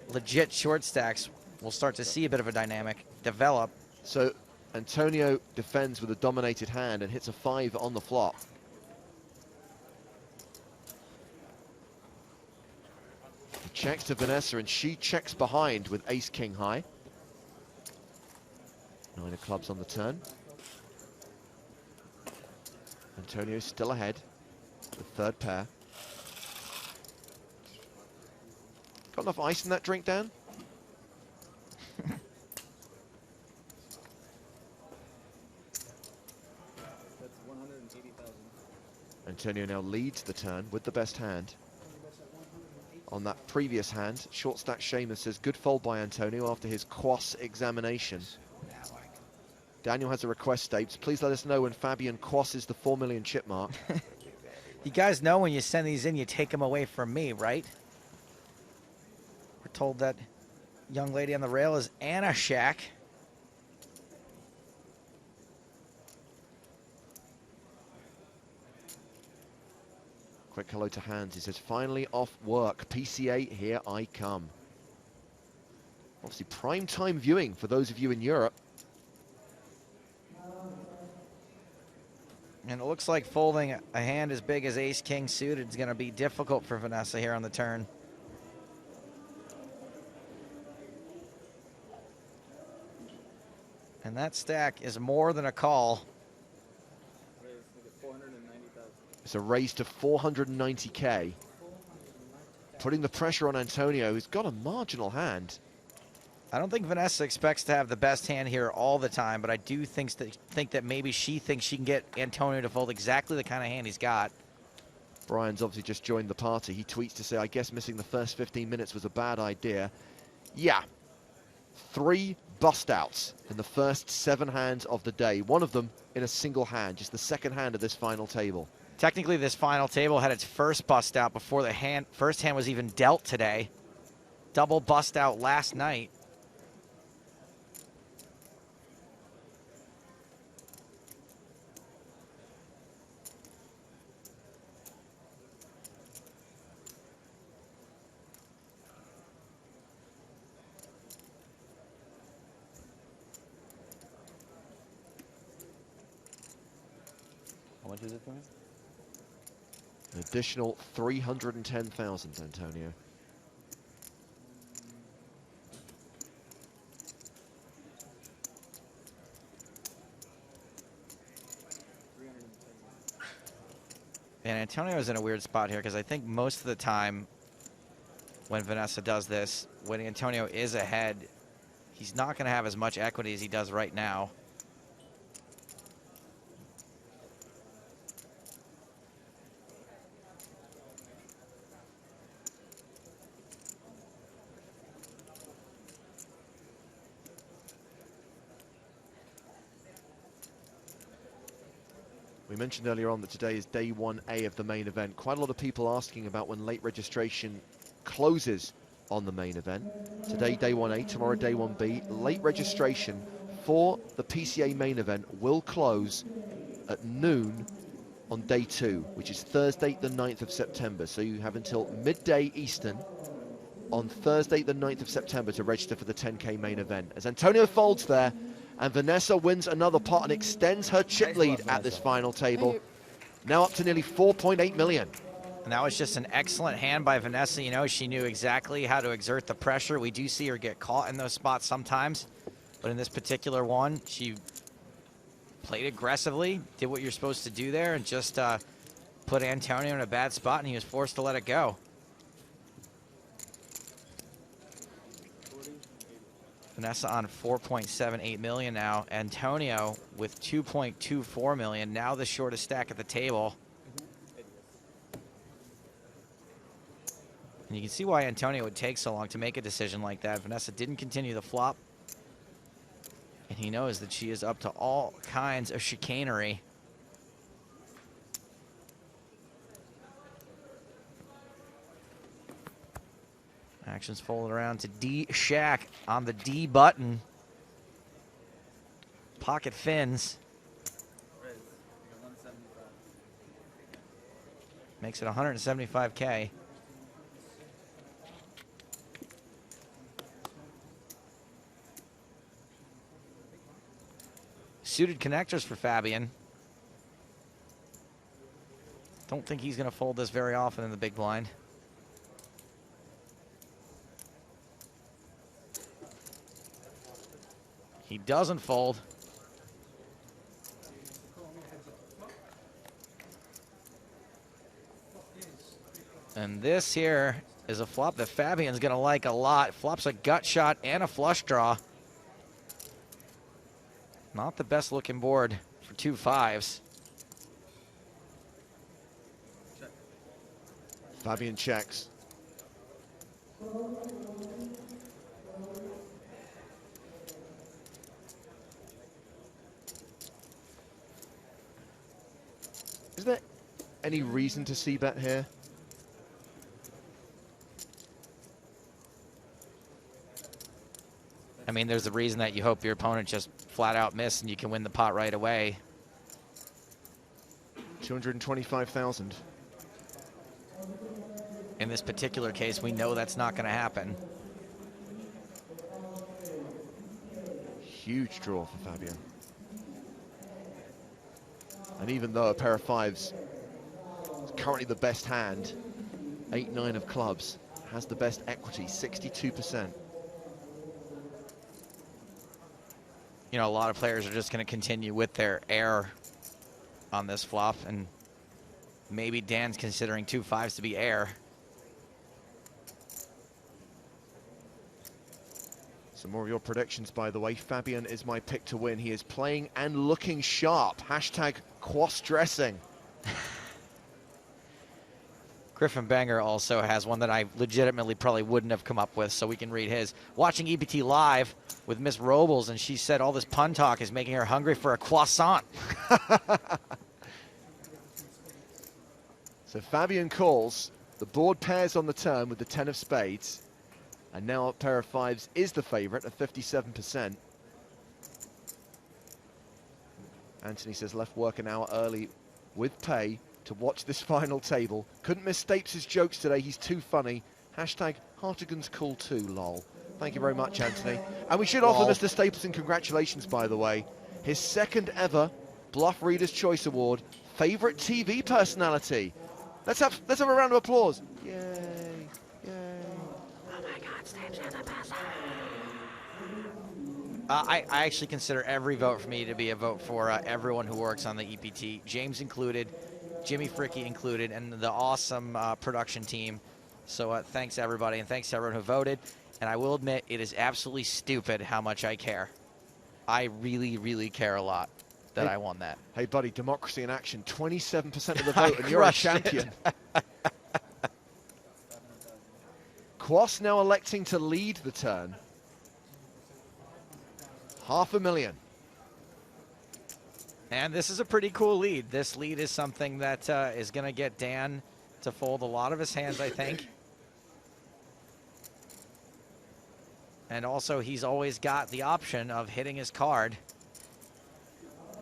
legit short stacks, we'll start to see a bit of a dynamic develop. So Antonio defends with a dominated hand and hits a 5 on the flop. He checks to Vanessa and she checks behind with ace king high. 9 of clubs on the turn. Antonio's still ahead. The third pair. Got enough ice in that drink, Dan? Antonio now leads the turn with the best hand. On that previous hand, short stack Seamus says, good fold by Antonio after his quass examination. Daniel has a request states, please let us know when Fabian quasses the 4 million chip mark. You guys know when you send these in, you take them away from me, right? We're told that young lady on the rail is Anna Shack. Quick hello to Hans. He says, finally off work. PCA, here I come. Obviously, prime time viewing for those of you in Europe. And it looks like folding a hand as big as ace-king suited is going to be difficult for Vanessa here on the turn. And that stack is more than a call. It's a raise to 490k. Putting the pressure on Antonio, who's got a marginal hand. I don't think Vanessa expects to have the best hand here all the time, but I do think that maybe she thinks she can get Antonio to fold exactly the kind of hand he's got. Brian's obviously just joined the party. He tweets to say, I guess missing the first 15 minutes was a bad idea. Yeah. 3 bust outs in the first 7 hands of the day. One of them in a single hand, just the second hand of this final table. Technically, this final table had its first bust out before the first hand was even dealt today. Double bust out last night. How much is it for me? An additional 310,000, Antonio. And Antonio's in a weird spot here because I think most of the time when Vanessa does this, when Antonio is ahead, he's not going to have as much equity as he does right now. We mentioned earlier on that today is day 1A of the main event. Quite a lot of people asking about when late registration closes on the main event. Today, day 1A, tomorrow, day 1B. Late registration for the PCA main event will close at noon on day 2, which is Thursday the 9th of September. So you have until midday Eastern on Thursday the 9th of September to register for the 10K main event. As Antonio folds there, and Vanessa wins another pot and extends her chip lead at this final table. Now up to nearly 4.8 million. And that was just an excellent hand by Vanessa. You know, she knew exactly how to exert the pressure. We do see her get caught in those spots sometimes. But in this particular one, she played aggressively, did what you're supposed to do there, and just put Antonio in a bad spot, and he was forced to let it go. Vanessa on 4.78 million now. Antonio with 2.24 million, now the shortest stack at the table. And you can see why Antonio would take so long to make a decision like that. Vanessa didn't continue the flop. And he knows that she is up to all kinds of chicanery. Action's folded around to D Shack on the D button. Pocket fins. Makes it 175K. Suited connectors for Fabian. Don't think he's going to fold this very often in the big blind. He doesn't fold. And this here is a flop that Fabian's going to like a lot. Flops a gut shot and a flush draw. Not the best looking board for 2 5s. Fabian checks. Is there any reason to see bet here? I mean, there's a reason that you hope your opponent just flat out miss and you can win the pot right away. 225,000. In this particular case, we know that's not going to happen. Huge draw for Fabian. And even though a pair of 5s is currently the best hand, 8-9 of clubs, has the best equity, 62%. You know, a lot of players are just going to continue with their air on this flop, and maybe Dan's considering 2 5s to be air. Some more of your predictions, by the way. Fabian is my pick to win. He is playing and looking sharp. Hashtag Quas dressing. Griffin Banger also has one that I legitimately probably wouldn't have come up with, so we can read his. Watching EPT live with Miss Robles, and she said all this pun talk is making her hungry for a croissant. So Fabian calls. The board pairs on the turn with the 10 of spades. And now a pair of 5s is the favorite at 57%. Anthony says left work an hour early with pay to watch this final table. Couldn't miss Stapes' jokes today. He's too funny. Hashtag Hartigan's cool too, lol. Thank you very much, Anthony. And we should offer Mr. Stapleton congratulations, by the way. His second ever Bluff Reader's Choice Award, favorite TV personality. Let's have a round of applause. Yay, yay. Oh my God, Stapes, you're the best. I actually consider every vote for me to be a vote for everyone who works on the EPT, James included, Jimmy Fricky included, and the awesome production team. So thanks everybody, and thanks to everyone who voted. And I will admit, it is absolutely stupid how much I care. I really, really care a lot that I won that. Hey, buddy, democracy in action. 27% of the vote, and you're a champion. Quas now electing to lead the turn. $500,000. And this is a pretty cool lead. This lead is something that is going to get Dan to fold a lot of his hands, I think. And also, he's always got the option of hitting his card.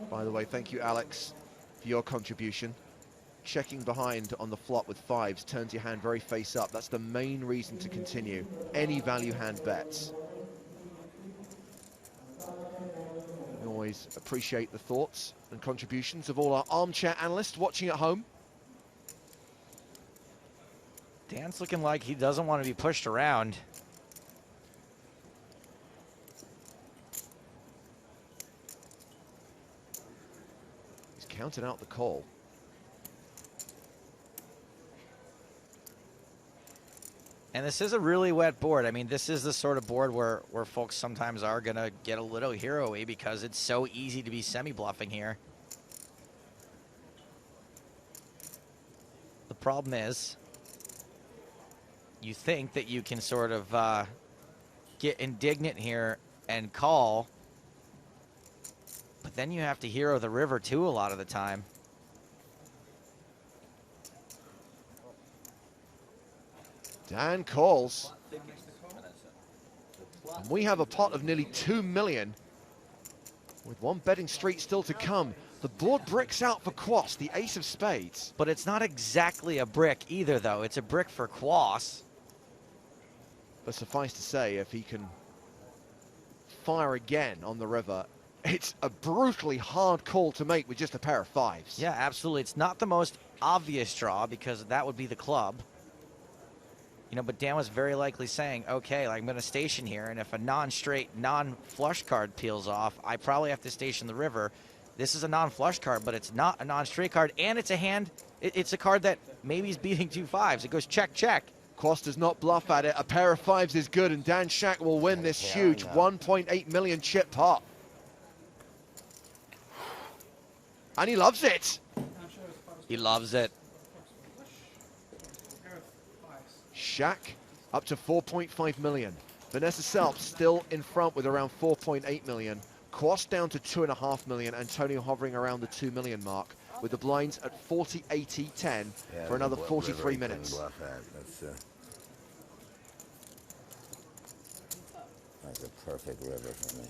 By the way, thank you, Alex, for your contribution. checking behind on the flop with fives turns your hand very face up. That's the main reason to continue any value hand bets. We always appreciate the thoughts and contributions of all our armchair analysts watching at home. Dan's looking like he doesn't want to be pushed around. He's counted out the call. And this is a really wet board. I mean, this is the sort of board where folks sometimes are going to get a little hero-y because it's so easy to be semi-bluffing here. The problem is, you think that you can sort of get indignant here and call, but then you have to hero the river too a lot of the time. Dan calls. And we have a pot of nearly 2 million with one betting street still to come. The board bricks out for Quas, the ace of spades. But it's not exactly a brick either, though. It's a brick for Quas. But suffice to say, if he can fire again on the river, it's a brutally hard call to make with just a pair of fives. Yeah, absolutely. It's not the most obvious draw because that would be the club. You know, but Dan was very likely saying, okay, like, I'm going to station here, and if a non-straight, non-flush card peels off, I probably have to station the river. This is a non-flush card, but it's not a non-straight card, and it's a hand, it's a card that maybe is beating 2 5s. It goes check, check. Quas does not bluff at it. A pair of fives is good, and Dan Shack will win this huge 1.8 million chip pot. And he loves it. He loves it. Shack up to 4.5 million. Vanessa Selp still in front with around 4.8 million. Quas down to 2.5 million. Antonio hovering around the 2 million mark with the blinds at 40, 80, 10 for another 43 minutes. That's a perfect river for me.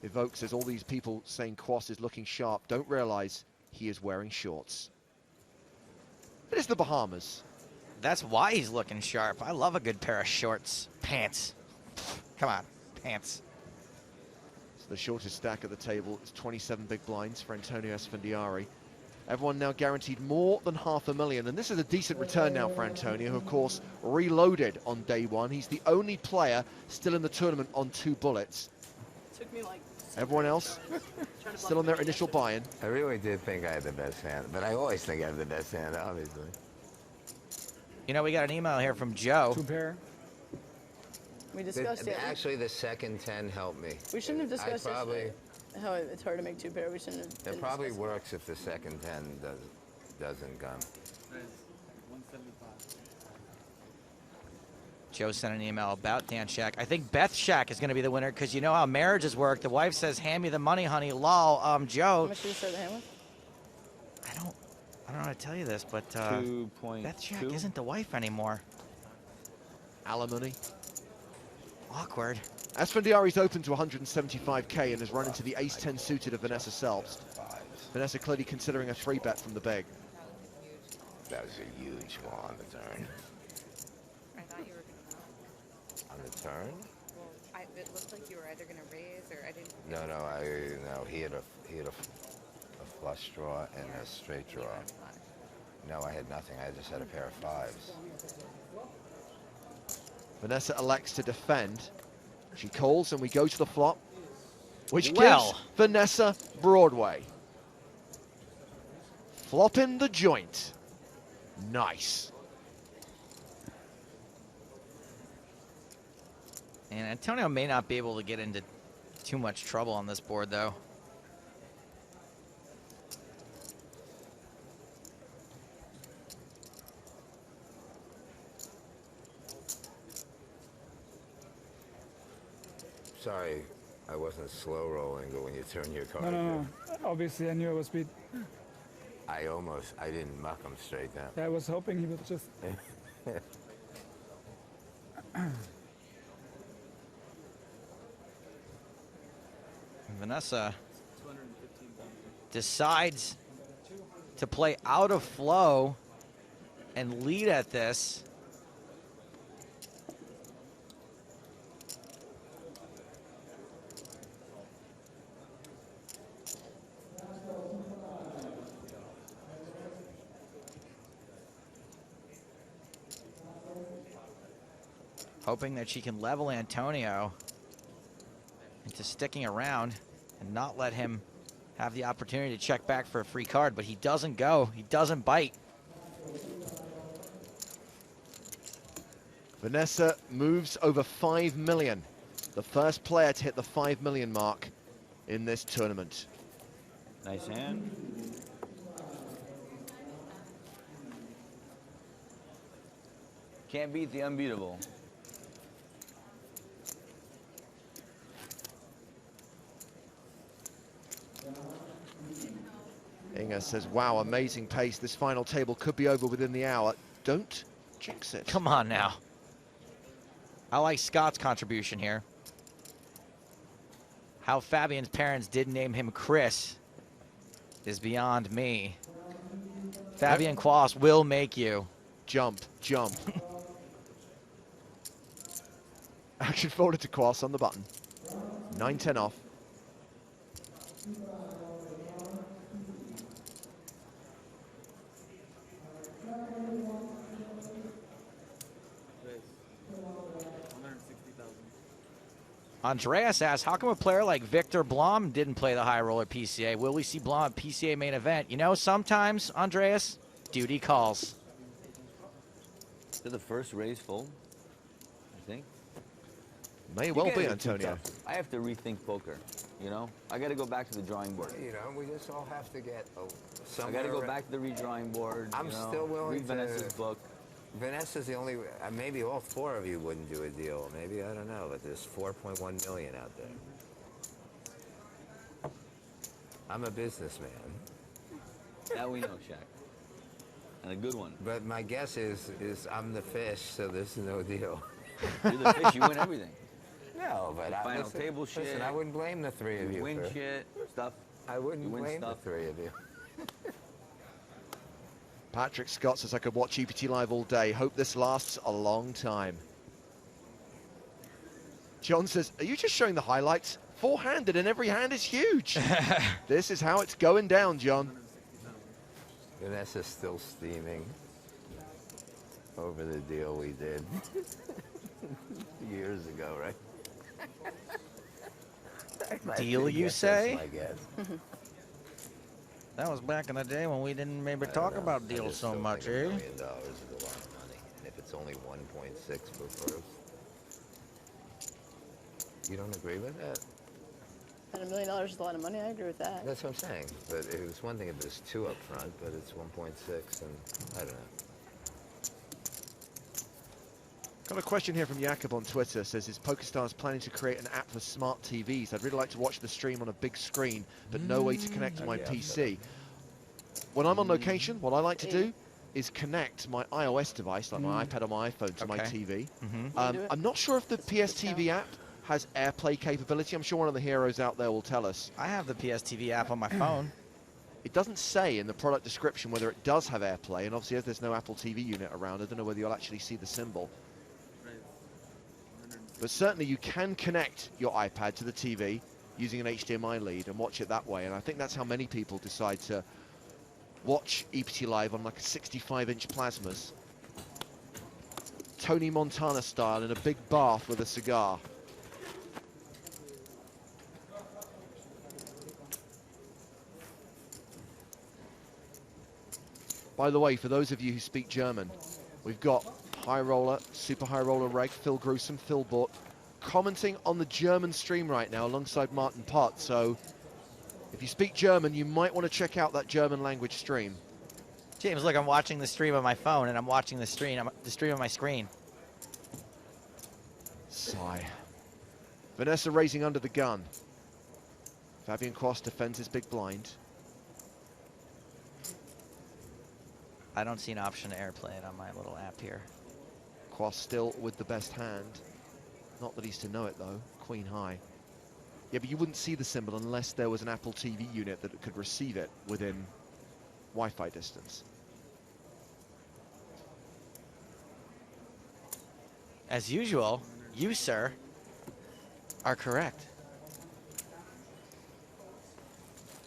Evoke says all these people saying Quas is looking sharp don't realize he is wearing shorts. It is the Bahamas. That's why he's looking sharp. I love a good pair of shorts. Pants. Come on, pants. So the shortest stack at the table is 27 big blinds for Antonio Esfandiari. Everyone now guaranteed more than $500,000, and this is a decent return now for Antonio, who of course reloaded on day one. He's the only player still in the tournament on 2 bullets. Took me like Everyone else still on their initial buy-in. I really did think I had the best hand, but I always think I have the best hand, obviously. You know, we got an email here from Joe. 2 pair. We discussed it. Actually, the second 10 helped me. We shouldn't have discussed yesterday how it's hard to make 2 pair. We shouldn't have. It probably works if the second 10 doesn't gun. Joe sent an email about Dan Shack. I think Beth Shack is going to be the winner because you know how marriages work. The wife says, hand me the money, honey. Lol. Joe. How much did you start the hand with? I don't know how to tell you this, but 2.2. Beth Shack isn't the wife anymore. Alimony. Awkward. Esfandiari's open to 175k and has run into the ace-10 suited of Vanessa Selbst. Vanessa clearly considering a 3-bet from the big. That was a huge one on the turn. I thought you were going to. On the turn? Well, it looked like you were either going to raise or I didn't. No, he had a flush draw and a straight draw. No, I had nothing. I just had a pair of fives. Vanessa elects to defend. She calls and we go to the flop, which Well. gives Vanessa Broadway. Flop in the joint. Nice. And Antonio may not be able to get into too much trouble on this board, though. Sorry, I wasn't slow rolling, but when you turn your card, No. Obviously, I knew it was beat. I didn't muck him straight down. I was hoping he would just. Vanessa decides to play out of flow and lead at this. Hoping that she can level Antonio into sticking around and not let him have the opportunity to check back for a free card, but he doesn't go. He doesn't bite. Vanessa moves over 5 million. The first player to hit the 5 million mark in this tournament. Nice hand. Can't beat the unbeatable. Inga says, wow, amazing pace. This final table could be over within the hour. Don't jinx it. Come on now. I like Scott's contribution here. How Fabian's parents did name him Chris is beyond me. Fabian Quas will make you. Jump, jump. Action forwarded to Quas on the button. 9-10 off. Andreas asks, how come a player like Victor Blom didn't play the high roller PCA? Will we see Blom at PCA main event? You know, sometimes, Andreas, duty calls. Is it the first raise full? I think. May well be, Antonio. I have to rethink poker, you know? I got to go back to the drawing board. You know, we just all have to get I got to go back to the redrawing board. I'm still willing read to. Vanessa's book. Vanessa's the only. Maybe all four of you wouldn't do a deal. Maybe, I don't know. But there's 4.1 million out there. I'm a businessman. That we know, Shaq. And a good one. But my guess is I'm the fish, so there's no deal. You're the fish. You win everything. No, but final table shit. Listen, I wouldn't blame the three of you. Win for, shit, stuff. I wouldn't win blame stuff. the three of you. Patrick Scott says, I could watch EPT Live all day. Hope this lasts a long time. John says, are you just showing the highlights? Four-handed and every hand is huge. This is how it's going down, John. Vanessa's still steaming over the deal we did years ago, right? Deal, you say? My guess. That was back in the day when we didn't maybe talk about deals so much, eh? $1 million is a lot of money, and if it's only 1.6 for first, you don't agree with that? And $1 million is a lot of money. I agree with that. That's what I'm saying. But it was one thing if there's 2 up front, but it's 1.6, and I don't know. Got a question here from Jakob on Twitter. Says, is PokerStars planning to create an app for smart TVs? I'd really like to watch the stream on a big screen, but no way to connect to my PC. When I'm on location, what I like to do is connect my iOS device, like my iPad or my iPhone, to my TV. I'm not sure if the PSTV app has AirPlay capability. I'm sure one of the heroes out there will tell us. I have the PSTV app on my phone. It doesn't say in the product description whether it does have AirPlay, and obviously as there's no Apple TV unit around, I don't know whether you'll actually see the symbol. But certainly you can connect your iPad to the TV using an HDMI lead and watch it that way. And I think that's how many people decide to watch EPT Live on like a 65-inch plasmas. Tony Montana style in a big bath with a cigar. By the way, for those of you who speak German, we've got high roller, super high roller reg, Phil Gruesome, Phil Bort, commenting on the German stream right now alongside Martin Pott. So if you speak German, you might want to check out that German language stream. James, look, I'm watching the stream on my phone, and I'm watching the stream on my screen. Sigh. Vanessa raising under the gun. Fabian Quast defends his big blind. I don't see an option to AirPlay it on my little app here. Quast still with the best hand. Not that he's to know it, though. Queen high. Yeah, but you wouldn't see the symbol unless there was an Apple TV unit that could receive it within Wi-Fi distance. As usual, you, sir, are correct.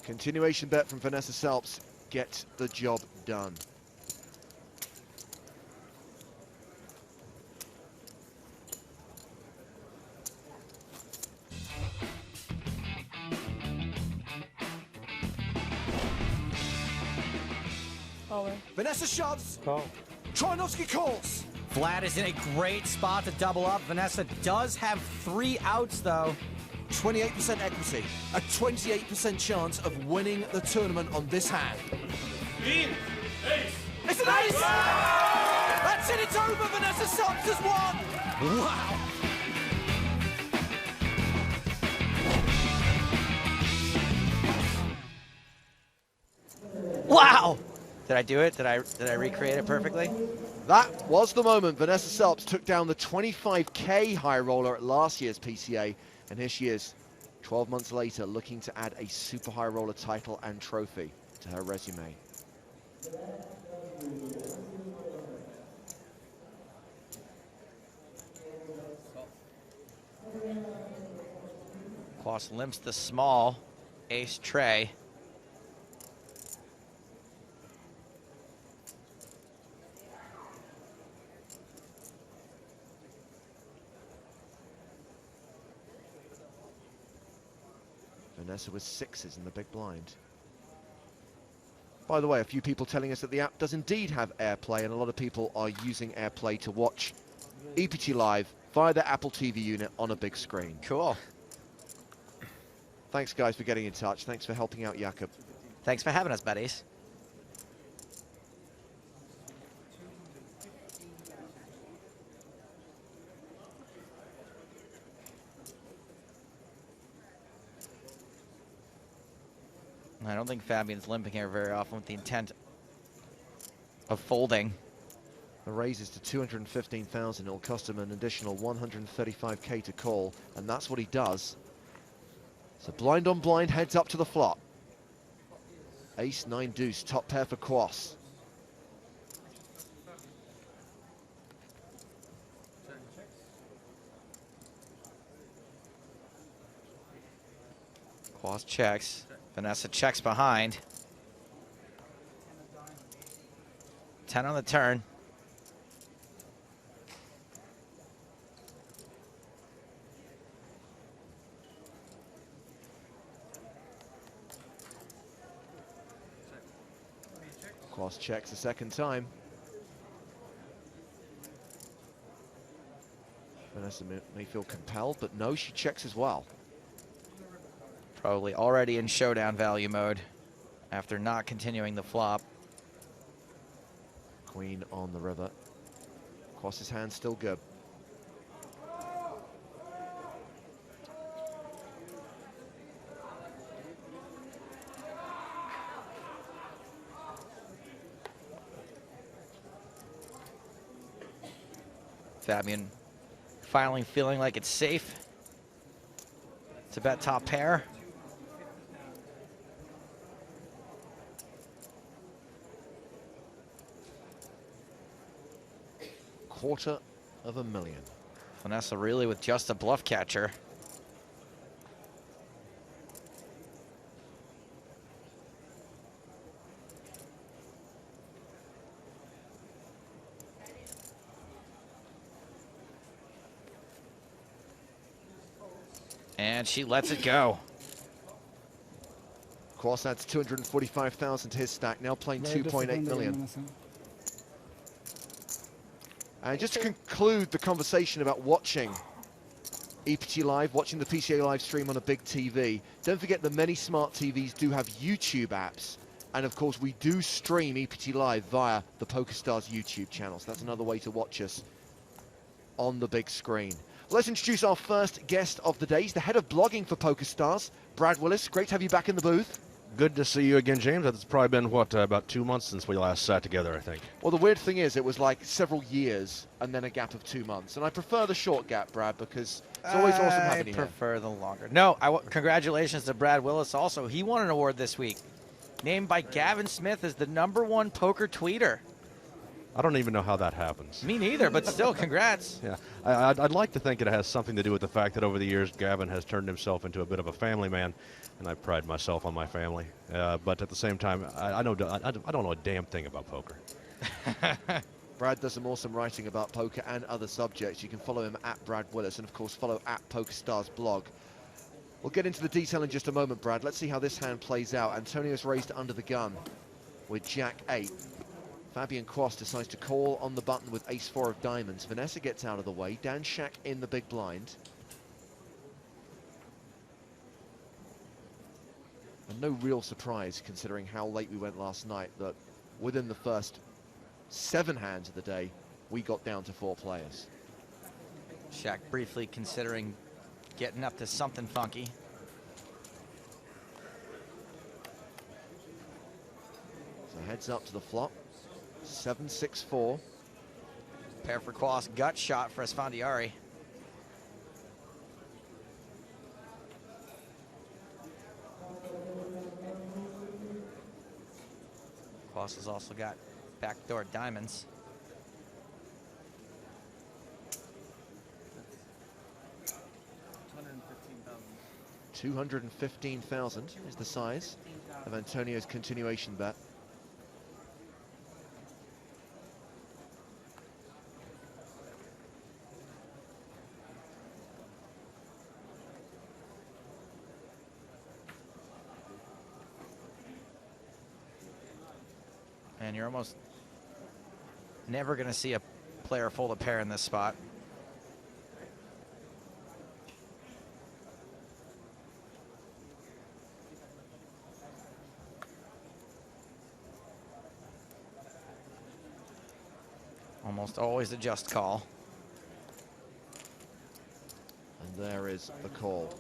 Continuation bet from Vanessa Selps. Get the job done. Vanessa shoves. Call. Troinovsky calls. Vlad is in a great spot to double up. Vanessa does have 3 outs, though. 28% equity. A 28% chance of winning the tournament on this hand. It's an ace! That's it, it's over. Vanessa Selps has won. Wow. Wow! Did I do it? Did I recreate it perfectly? That was the moment. Vanessa Selps took down the 25K high roller at last year's PCA, and here she is, 12 months later, looking to add a super high roller title and trophy to her resume. Quas limps the small ace tray. Vanessa with 6s in the big blind. By the way, a few people telling us that the app does indeed have AirPlay, and a lot of people are using AirPlay to watch EPT Live via their Apple TV unit on a big screen. Cool. Thanks, guys, for getting in touch. Thanks for helping out Jakob. Thanks for having us, buddies. I don't think Fabian's limping here very often with the intent of folding. The raise is to 215,000. It'll cost him an additional 135K to call, and that's what he does. So blind on blind heads up to the flop. Ace, 9, deuce, top pair for Quas. Quas checks. Vanessa checks behind. 10 on the turn. Quas checks a second time. Vanessa may feel compelled, but no, she checks as well. Probably already in showdown value mode after not continuing the flop. Queen on the river. Quas's hand still good. Fabian finally feeling like it's safe to bet top pair. $250,000. Vanessa really with just a bluff catcher. And she lets it go. Quas adds 245,000 to his stack, now playing 2.8 million. And just to conclude the conversation about watching EPT Live, watching the PCA live stream on a big TV, don't forget that many smart TVs do have YouTube apps. And of course, we do stream EPT Live via the PokerStars YouTube channel. So that's another way to watch us on the big screen. Let's introduce our first guest of the day. He's the head of blogging for PokerStars, Brad Willis. Great to have you back in the booth. Good to see you again, James. It's probably been, what, about 2 months since we last sat together, I think. Well, the weird thing is it was like several years and then a gap of 2 months. And I prefer the short gap, Brad, because it's always awesome having you I here. prefer the longer. No, congratulations to Brad Willis also. He won an award this week. Named by Gavin Smith as the #1 poker tweeter. I don't even know how that happens. Me neither, but still, congrats. Yeah, I'd like to think it has something to do with the fact that over the years, Gavin has turned himself into a bit of a family man, and I pride myself on my family. But at the same time, I don't know a damn thing about poker. Brad does some awesome writing about poker and other subjects. You can follow him at Brad Willis, and of course follow at PokerStars blog. We'll get into the detail in just a moment, Brad. Let's see how this hand plays out. Antonio's raised under the gun with Jack-8. Fabian Quast decides to call on the button with Ace-4 of diamonds. Vanessa gets out of the way. Dan Shack in the big blind. And no real surprise, considering how late we went last night, that within the first 7 hands of the day, we got down to 4 players. Shaq briefly considering getting up to something funky. So heads up to the flop. 7-6-4. Pair for Quast, gut shot for Esfandiari. Quast has also got backdoor diamonds. $215,000 is the size of Antonio's continuation bet. And you're almost never going to see a player fold a pair in this spot. Almost always a just call. And there is the call.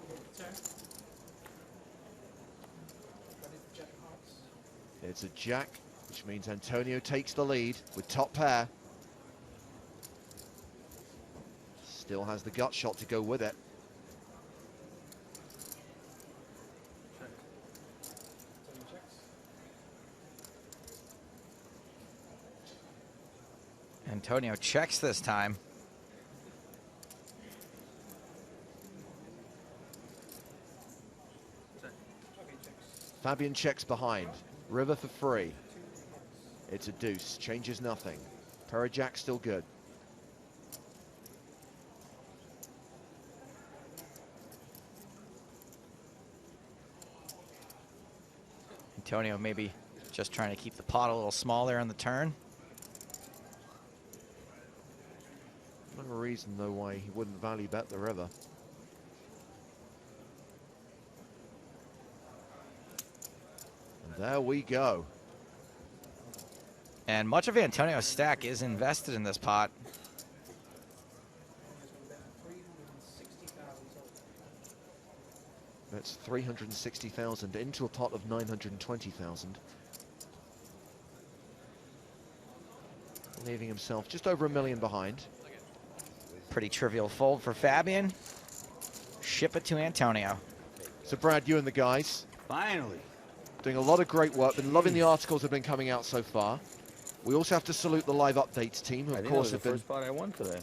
It's a jack, which means Antonio takes the lead with top pair. Still has the gut shot to go with it. Antonio checks this time. Fabian checks behind. River for free. It's a deuce. Changes nothing. Pair of jack still good. Antonio maybe just trying to keep the pot a little small there on the turn. No reason, though, why he wouldn't value bet the river. And there we go. And much of Antonio's stack is invested in this pot. That's 360,000 into a pot of 920,000. Leaving himself just over $1 million behind. Pretty trivial fold for Fabian. Ship it to Antonio. So Brad, you and the guys. Finally. Doing a lot of great work. Been loving the articles that have been coming out so far. We also have to salute the live updates team, who of course have been first spot I won today.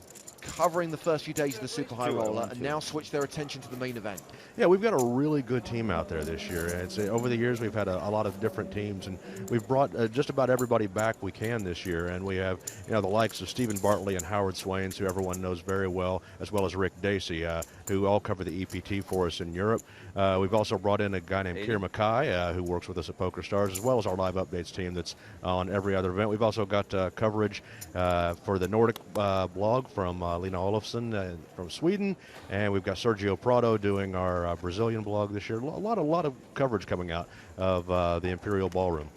covering the first few days of the Super High Roller and now switch their attention to the main event. Yeah, we've got a really good team out there this year. It's, over the years, we've had a lot of different teams, and we've brought just about everybody back we can this year. And we have, the likes of Stephen Bartley and Howard Swains, who everyone knows very well, as well as Rick Dacey, who all cover the EPT for us in Europe. We've also brought in a guy named Keir Mackay, who works with us at PokerStars, as well as our live updates team that's on every other event. We've also got coverage for the Nordic blog from Lena Olofsson from Sweden, and we've got Sergio Prado doing our Brazilian blog this year. A lot of coverage coming out of the Imperial Ballroom.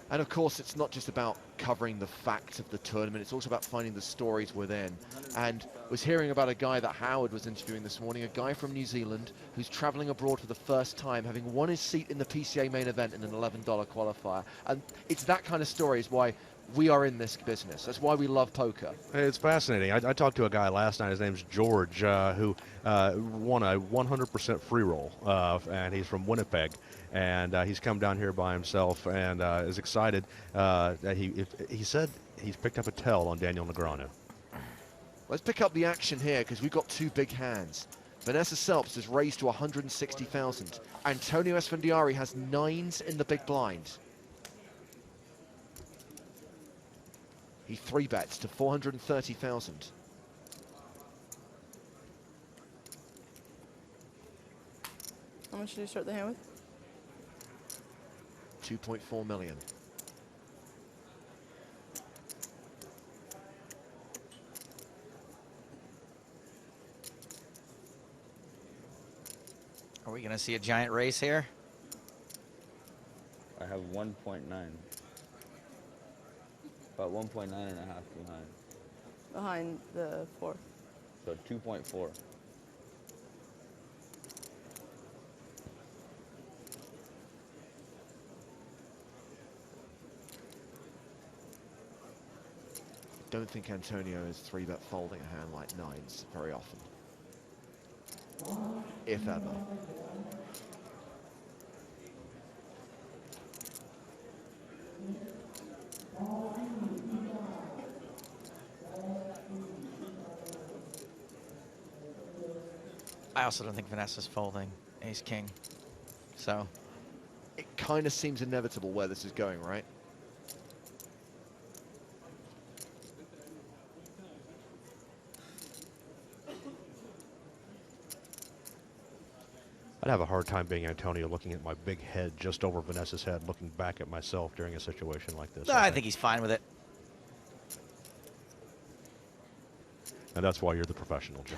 And of course, it's not just about covering the facts of the tournament, it's also about finding the stories within. And was hearing about a guy that Howard was interviewing this morning, a guy from New Zealand who's traveling abroad for the first time, having won his seat in the PCA main event in an $11 qualifier. And it's that kind of story is why we are in this business. That's why we love poker. It's fascinating. I talked to a guy last night, his name's George, who won a 100% free roll, and he's from Winnipeg. And he's come down here by himself and is excited that he said he's picked up a tell on Daniel Negreanu. Let's pick up the action here because we've got two big hands. Vanessa Selps has raised to 160,000. Antonio Esfandiari has 9s in the big blind. He 3-bets to 430,000. How much did you start the hand with? 2.4 million. Are we going to see a giant race here? I have 1.9. About 1.9 and a half behind. Behind the 4. So 2.4. Don't think Antonio is 3-bet folding a hand like 9s very often. If ever. I also don't think Vanessa's folding ace-king. So it kind of seems inevitable where this is going, right? I'd have a hard time being Antonio looking at my big head just over Vanessa's head, looking back at myself during a situation like this. I think he's fine with it. And that's why you're the professional, Joe.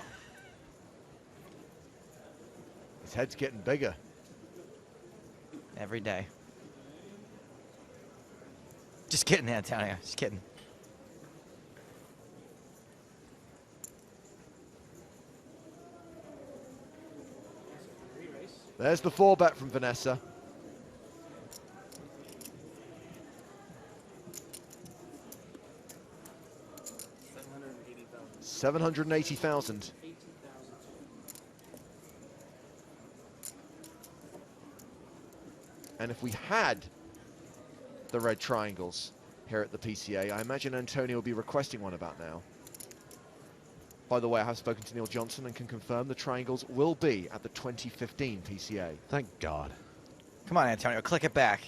His head's getting bigger. Every day. Just kidding, Antonio. Just kidding. There's the 4-bet from Vanessa. $780,000. And if we had the red triangles here at the PCA, I imagine Antonio will be requesting one about now. By the way, I have spoken to Neil Johnson and can confirm the triangles will be at the 2015 PCA. Thank God. Come on, Antonio, click it back.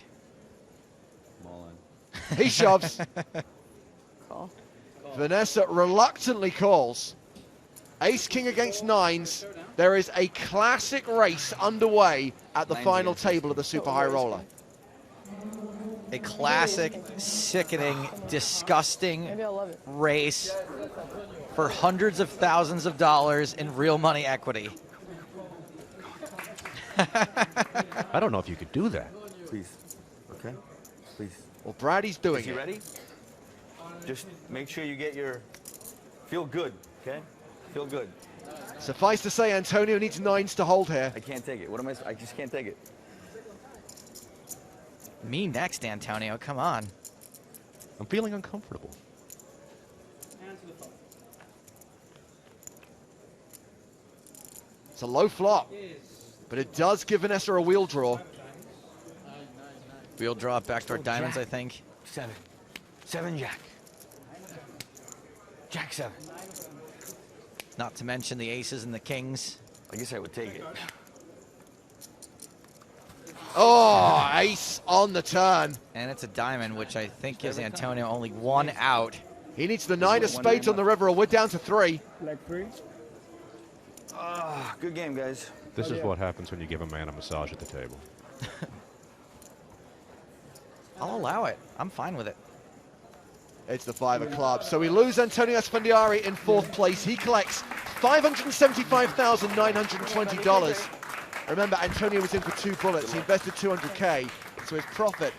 I'm all in. He shoves. Call. Vanessa reluctantly calls. Ace-king against 9s. There is a classic race underway at the final table of the Super High Roller. A classic, sickening, disgusting race for hundreds of thousands of dollars in real money equity. I don't know if you could do that. Please. Okay? Please. Well, Brady's doing it. You ready? Just make sure you get your... Feel good, okay? Feel good. Suffice to say, Antonio needs 9s to hold here. I can't take it. What am I just can't take it. Me next, Antonio. Come on. I'm feeling uncomfortable. It's a low flop, but it does give Vanessa a wheel draw. Wheel draw, backdoor diamonds, I think. 7. 7 jack. Jack 7. Not to mention the aces and the kings. I guess I would take it. Oh, ace on the turn. And it's a diamond, which I think gives Antonio only 1 out. He needs the 9 of spades on the river, or we're down to 3. Black 3. Good game, guys. This is what happens when you give a man a massage at the table. I'll allow it. I'm fine with it. It's the 5 of clubs. So we lose Antonio Esfandiari in 4th place. He collects $575,920. Remember, Antonio was in for 2 bullets. He invested $200K, so his profit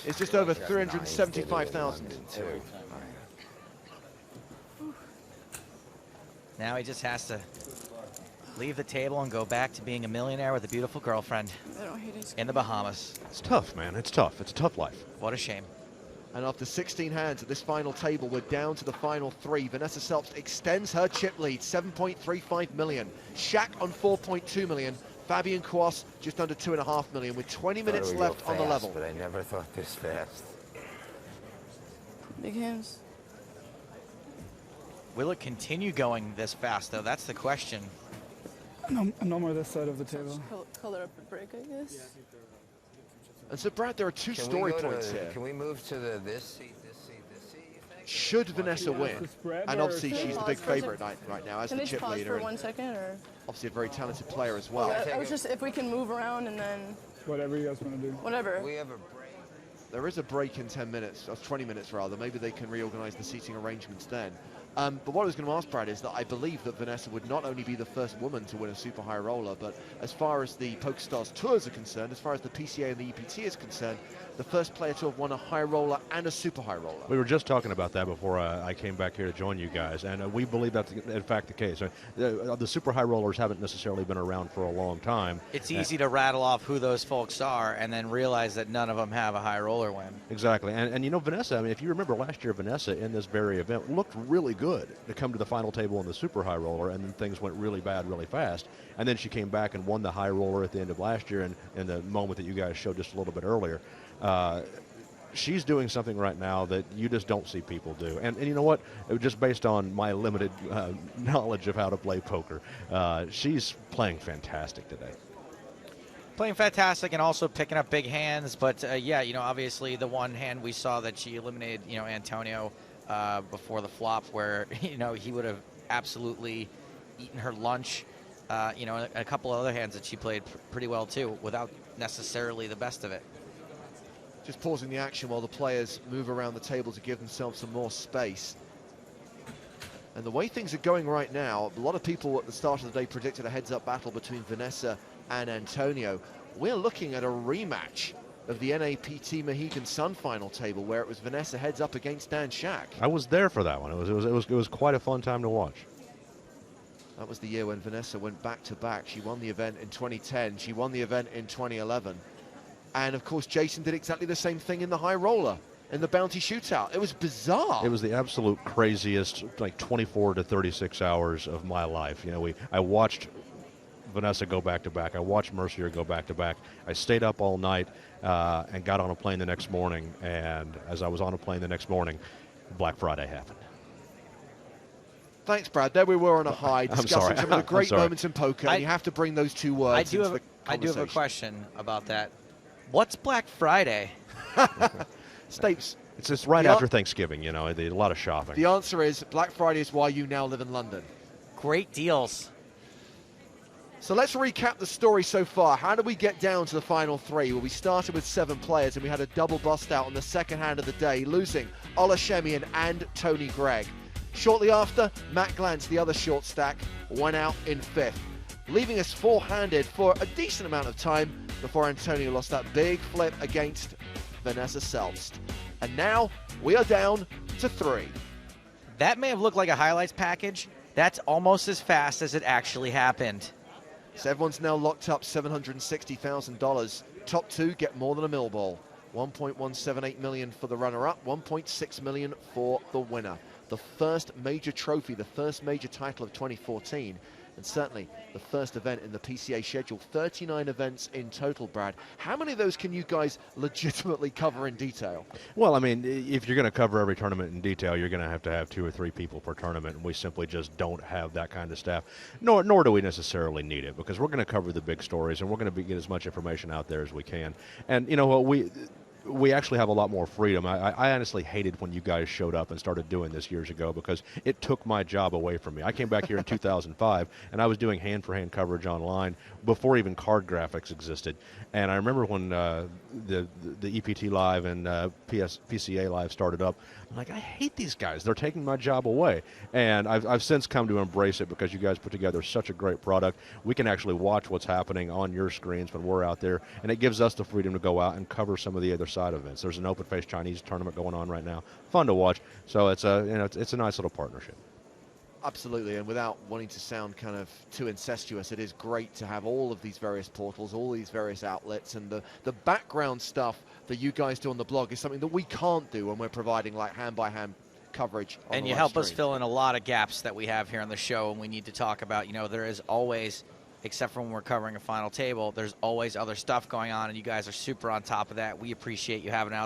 is just over 375,000. Now he just has to leave the table and go back to being a millionaire with a beautiful girlfriend in the Bahamas. It's tough, man. It's tough. It's a tough life. What a shame. And after 16 hands at this final table, we're down to the final 3. Vanessa Selbst extends her chip lead, 7.35 million. Shaq on 4.2 million. Fabian Kwas just under 2.5 million with 20 minutes left on the level. But I never thought this fast. Big hands. Will it continue going this fast, though? That's the question. No more this side of the table. Color up a break, I guess. And so, Brad, there are two story points here. Can we move to this seat, this seat, this seat, you think? Should Vanessa win, and obviously she's the big favorite right now as the chip Can we leader. pause for 1 second, or? Obviously a very talented player as well. I was just, if we can move around and then. Whatever you guys want to do. Whatever. We have a break. There is a break in 10 minutes, or 20 minutes rather. Maybe they can reorganize the seating arrangements then. But what I was going to ask, Brad, is that I believe that Vanessa would not only be the first woman to win a super high roller, but as far as the PokerStars tours are concerned, as far as the PCA and the EPT is concerned, the first player to have won a high roller and a super high roller. We were just talking about that before I came back here to join you guys, and we believe that's in fact the case. The super high rollers haven't necessarily been around for a long time. It's easy to rattle off who those folks are and then realize that none of them have a high roller win. Exactly, and you know, Vanessa, I mean, if you remember last year, Vanessa in this very event looked really good to come to the final table in the super high roller, and then things went really bad really fast. And then she came back and won the high roller at the end of last year, and in the moment that you guys showed just a little bit earlier. She's doing something right now that you just don't see people do. And you know what? Just based on my limited knowledge of how to play poker, she's playing fantastic today. Playing fantastic and also picking up big hands. But, yeah, you know, obviously the one hand we saw that she eliminated, you know, Antonio before the flop where, you know, he would have absolutely eaten her lunch. You know, and a couple of other hands that she played pretty well, too, without necessarily the best of it. Just pausing the action while the players move around the table to give themselves some more space. And the way things are going right now, a lot of people at the start of the day predicted a heads-up battle between Vanessa and Antonio. We're looking at a rematch of the NAPT Mohegan Sun final table where it was Vanessa heads up against Dan Shaq. I was there for that one. It was quite a fun time to watch. That was the year when Vanessa went back-to-back. She won the event in 2010. She won the event in 2011. And, of course, Jason did exactly the same thing in the high roller, in the bounty shootout. It was bizarre. It was the absolute craziest, like, 24 to 36 hours of my life. You know, I watched Vanessa go back-to-back. I watched Mercier go back-to-back. I stayed up all night and got on a plane the next morning. And as I was on a plane the next morning, Black Friday happened. Thanks, Brad. There we were on a high, discussing some of the great moments in poker, and you have to bring those two words into the conversation. I do have a question about that. What's Black Friday? Stapes. It's just right after Thanksgiving, you know, a lot of shopping. The answer is Black Friday is why you now live in London. Great deals. So let's recap the story so far. How did we get down to the final 3? Well, we started with 7 players, and we had a double bust out on the second hand of the day, losing Ola Shemian and Tony Gregg. Shortly after, Matt Glantz, the other short stack, went out in 5th, leaving us 4-handed for a decent amount of time before Antonio lost that big flip against Vanessa Selbst. And now we are down to 3. That may have looked like a highlights package. That's almost as fast as it actually happened. So everyone's now locked up $760,000. Top 2 get more than a mill ball. 1.178 million for the runner-up, 1.6 million for the winner. The first major trophy, the first major title of 2014, and certainly the first event in the PCA schedule. 39 events in total, Brad. How many of those can you guys legitimately cover in detail? Well, I mean, if you're going to cover every tournament in detail, you're going to have 2 or 3 people per tournament, and we simply just don't have that kind of staff, nor do we necessarily need it, because we're going to cover the big stories, and we're going to get as much information out there as we can. And, you know what, we actually have a lot more freedom. I honestly hated when you guys showed up and started doing this years ago, because it took my job away from me. I came back here in 2005, and I was doing hand-for-hand coverage online before even card graphics existed. And I remember when the EPT Live and PCA Live started up, I'm like, I hate these guys. They're taking my job away. And I've since come to embrace it because you guys put together such a great product. We can actually watch what's happening on your screens when we're out there, and it gives us the freedom to go out and cover some of the other side events. There's an open-faced Chinese tournament going on right now. Fun to watch. So it's it's a nice little partnership. Absolutely, and without wanting to sound kind of too incestuous, it is great to have all of these various portals, all these various outlets, and the background stuff that you guys do on the blog is something that we can't do when we're providing like hand-by-hand coverage on And the you live help us stream. fill in a lot of gaps that we have here on the show, and we need to talk about. You know, there is always, except for when we're covering a final table, there's always other stuff going on, and you guys are super on top of that. We appreciate you having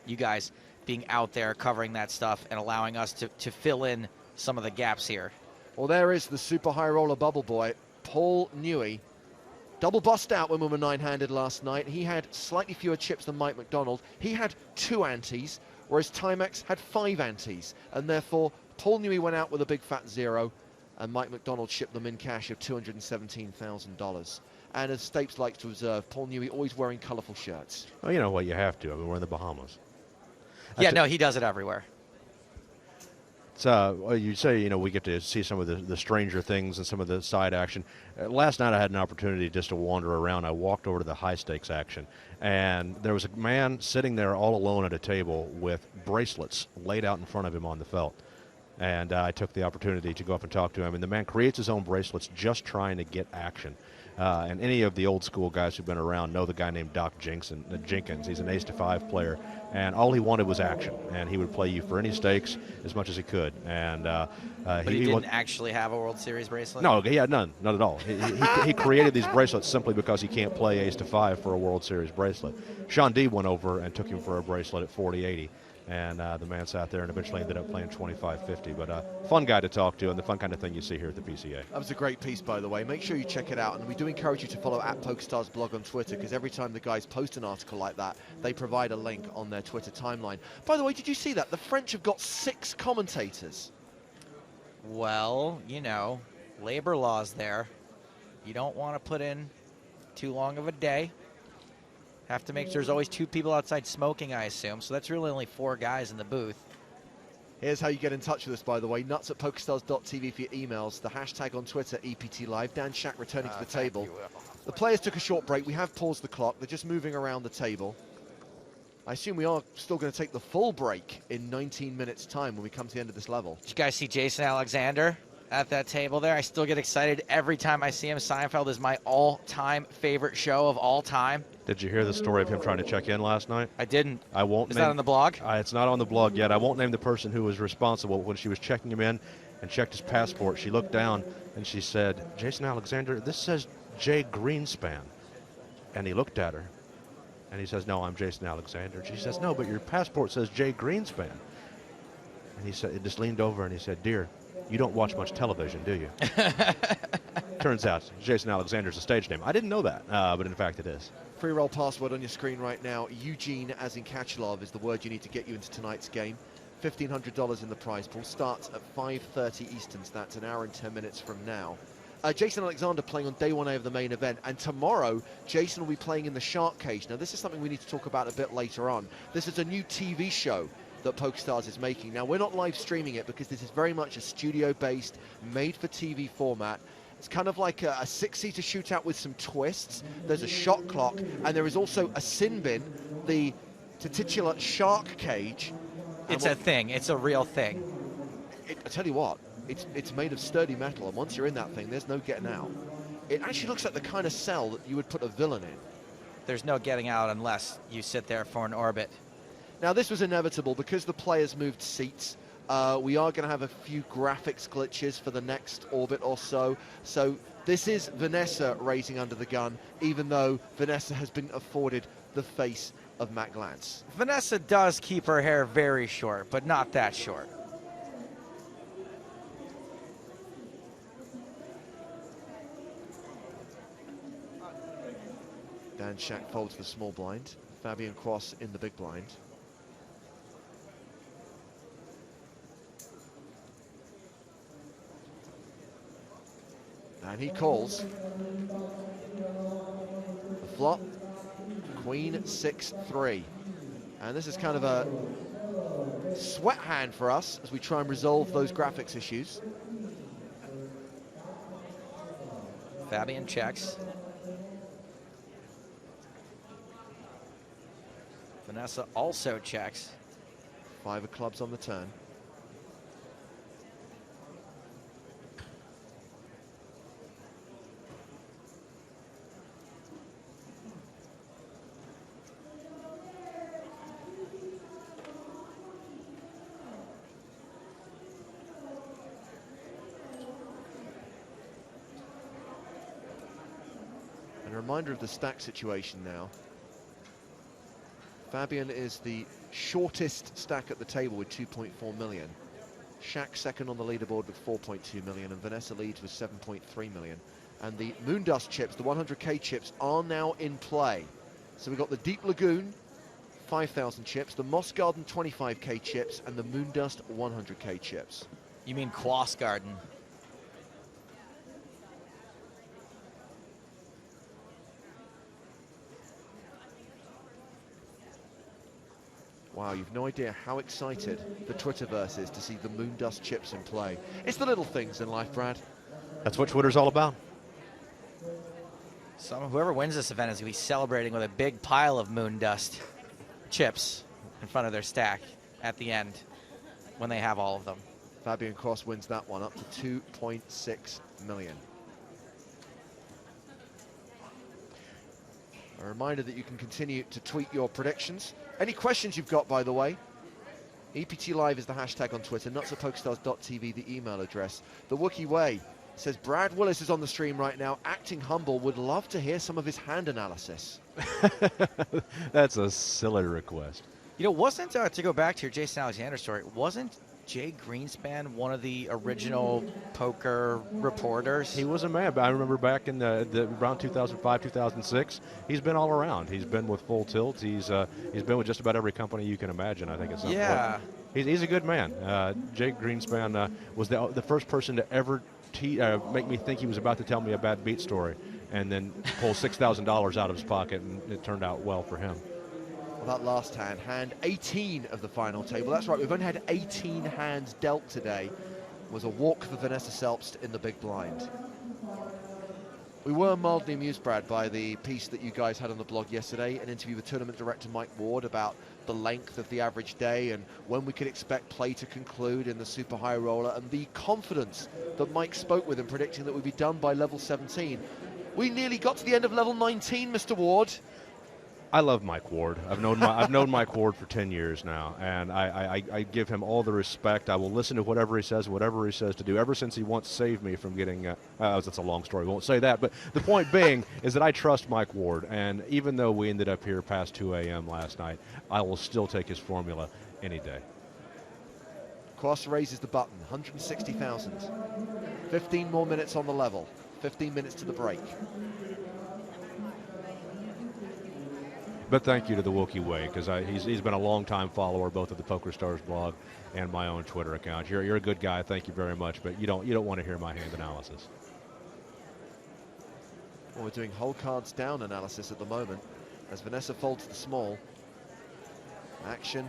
you guys being out there covering that stuff and allowing us to fill in some of the gaps here. Well, there is the super high roller bubble boy, Paul Newey. Double bust out when we were nine-handed last night. He had slightly fewer chips than Mike McDonald. He had 2 antes, whereas Timex had 5 antes. And therefore, Paul Newey went out with a big fat 0, and Mike McDonald shipped them in cash of $217,000. And as Stapes likes to observe, Paul Newey always wearing colourful shirts. Well, you know what? You have to. I mean, we're in the Bahamas. Yeah, no, he does it everywhere. Well, you say, you know, we get to see some of the stranger things and some of the side action. Last night I had an opportunity just to wander around. I walked over to the high stakes action, and there was a man sitting there all alone at a table with bracelets laid out in front of him on the felt. And I took the opportunity to go up and talk to him. And the man creates his own bracelets just trying to get action. And any of the old school guys who've been around know the guy named Doc Jenkins. He's an ace-to-5 player, and all he wanted was action. And he would play you for any stakes as much as he could. And But he didn't actually have a World Series bracelet? No, he had none at all. He created these bracelets simply because he can't play ace-to-5 for a World Series bracelet. Sean D went over and took him for a bracelet at 40-80. And the man sat there and eventually ended up playing 25-50. But fun guy to talk to, and the fun kind of thing you see here at the PCA. That was a great piece, by the way. Make sure you check it out. And we do encourage you to follow at PokerStars blog on Twitter, because every time the guys post an article like that, they provide a link on their Twitter timeline. By the way, did you see that? The French have got 6 commentators. Well, you know, labor laws there. You don't want to put in too long of a day. Have to make sure there's always 2 people outside smoking, I assume. So that's really only 4 guys in the booth. Here's how you get in touch with us, by the way. Nuts at PokerStars.tv for your emails. The hashtag on Twitter, EPT Live. Dan Shack returning to the table. The players took a short break. We have paused the clock. They're just moving around the table. I assume we are still going to take the full break in 19 minutes' time when we come to the end of this level. Did you guys see Jason Alexander at that table there? I still get excited every time I see him. Seinfeld is my all-time favorite show of all time. Did you hear the story of him trying to check in last night? I didn't. I won't. Is that on the blog? It's not on the blog yet. I won't name the person who was responsible. When she was checking him in and checked his passport, she looked down and she said, "Jason Alexander, this says Jay Greenspan." And he looked at her and he says, "No, I'm Jason Alexander." She says, "No, but your passport says Jay Greenspan." And he said, it just leaned over and he said, "Dear, you don't watch much television, do you?" Turns out Jason Alexander's a stage name. I didn't know that, but in fact it is. Free roll password on your screen right now. Eugene, as in Kachalov, is the word you need to get you into tonight's game. $1,500 in the prize pool. Starts at 5:30 Eastern. So that's an hour and 10 minutes from now. Jason Alexander playing on day 1A of the main event. And tomorrow, Jason will be playing in the Shark Cage. Now, this is something we need to talk about a bit later on. This is a new TV show that PokerStars is making. Now, we're not live streaming it because this is very much a studio-based, made-for-TV format. It's kind of like a 6-seater shootout with some twists. There's a shot clock, and there is also a sin bin, the titular shark cage. It's a thing. It's a real thing. I tell you what, it's made of sturdy metal, and once you're in that thing, there's no getting out. It actually looks like the kind of cell that you would put a villain in. There's no getting out unless you sit there for an orbit. Now, this was inevitable because the players moved seats. We are going to have a few graphics glitches for the next orbit or so. So this is Vanessa raising under the gun, even though Vanessa has been afforded the face of Matt Glantz. Vanessa does keep her hair very short, but not that short. Dan Shack folds the small blind. Fabian Cross in the big blind. And he calls. The flop, Queen 6-3. And this is kind of a sweat hand for us as we try and resolve those graphics issues. Fabian checks. Vanessa also checks. 5 of clubs on the turn. And a reminder of the stack situation now. Fabian is the shortest stack at the table with 2.4 million. Shaq second on the leaderboard with 4.2 million, and Vanessa leads with 7.3 million. And the Moondust chips, the 100k chips, are now in play. So we've got the Deep Lagoon, 5,000 chips, the Moss Garden 25k chips, and the Moondust 100k chips. You mean Quas Garden? Wow, you've no idea how excited the Twitterverse is to see the Moondust chips in play. It's the little things in life, Brad. That's what Twitter's all about. Whoever wins this event is going to be celebrating with a big pile of Moondust chips in front of their stack at the end when they have all of them. Fabian Cross wins that one up to 2.6 million. A reminder that you can continue to tweet your predictions. Any questions you've got, by the way, EPT Live is the hashtag on Twitter, nuts@pokerstars.tv, the email address. The Wookiee Way says, Brad Willis is on the stream right now, acting humble, would love to hear some of his hand analysis. That's a silly request. You know, wasn't, to go back to your Jason Alexander story, wasn't Jay Greenspan one of the original poker reporters? He was a man. I remember back in around 2005, 2006, he's been all around. He's been with Full Tilt. He's been with just about every company you can imagine, I think, at some point. He's a good man. Jay Greenspan was the first person to ever make me think he was about to tell me a bad beat story and then pull $6,000 out of his pocket, and it turned out well for him. Well, that last hand 18 of the final table. That's right, we've only had 18 hands dealt today. Was a walk for Vanessa Selbst in the big blind. We were mildly amused, Brad, by the piece that you guys had on the blog yesterday, an interview with tournament director Mike Ward about the length of the average day and when we could expect play to conclude in the super high roller, and the confidence that Mike spoke with in predicting that we'd be done by level 17. We nearly got to the end of level 19, Mr. Ward. I love Mike Ward. I've known Mike Ward for 10 years now, and I give him all the respect. I will listen to whatever he says to do. Ever since he once saved me from getting, that's a long story, we won't say that. But the point being is that I trust Mike Ward, and even though we ended up here past 2 a.m. last night, I will still take his formula any day. Cross raises the button, 160,000. 15 more minutes on the level, 15 minutes to the break. But thank you to the Wookiee Way, because he's been a long-time follower both of the PokerStars blog and my own Twitter account. You're a good guy, thank you very much, but you don't want to hear my hand analysis. Well, we're doing whole cards down analysis at the moment as Vanessa folds the small. Action.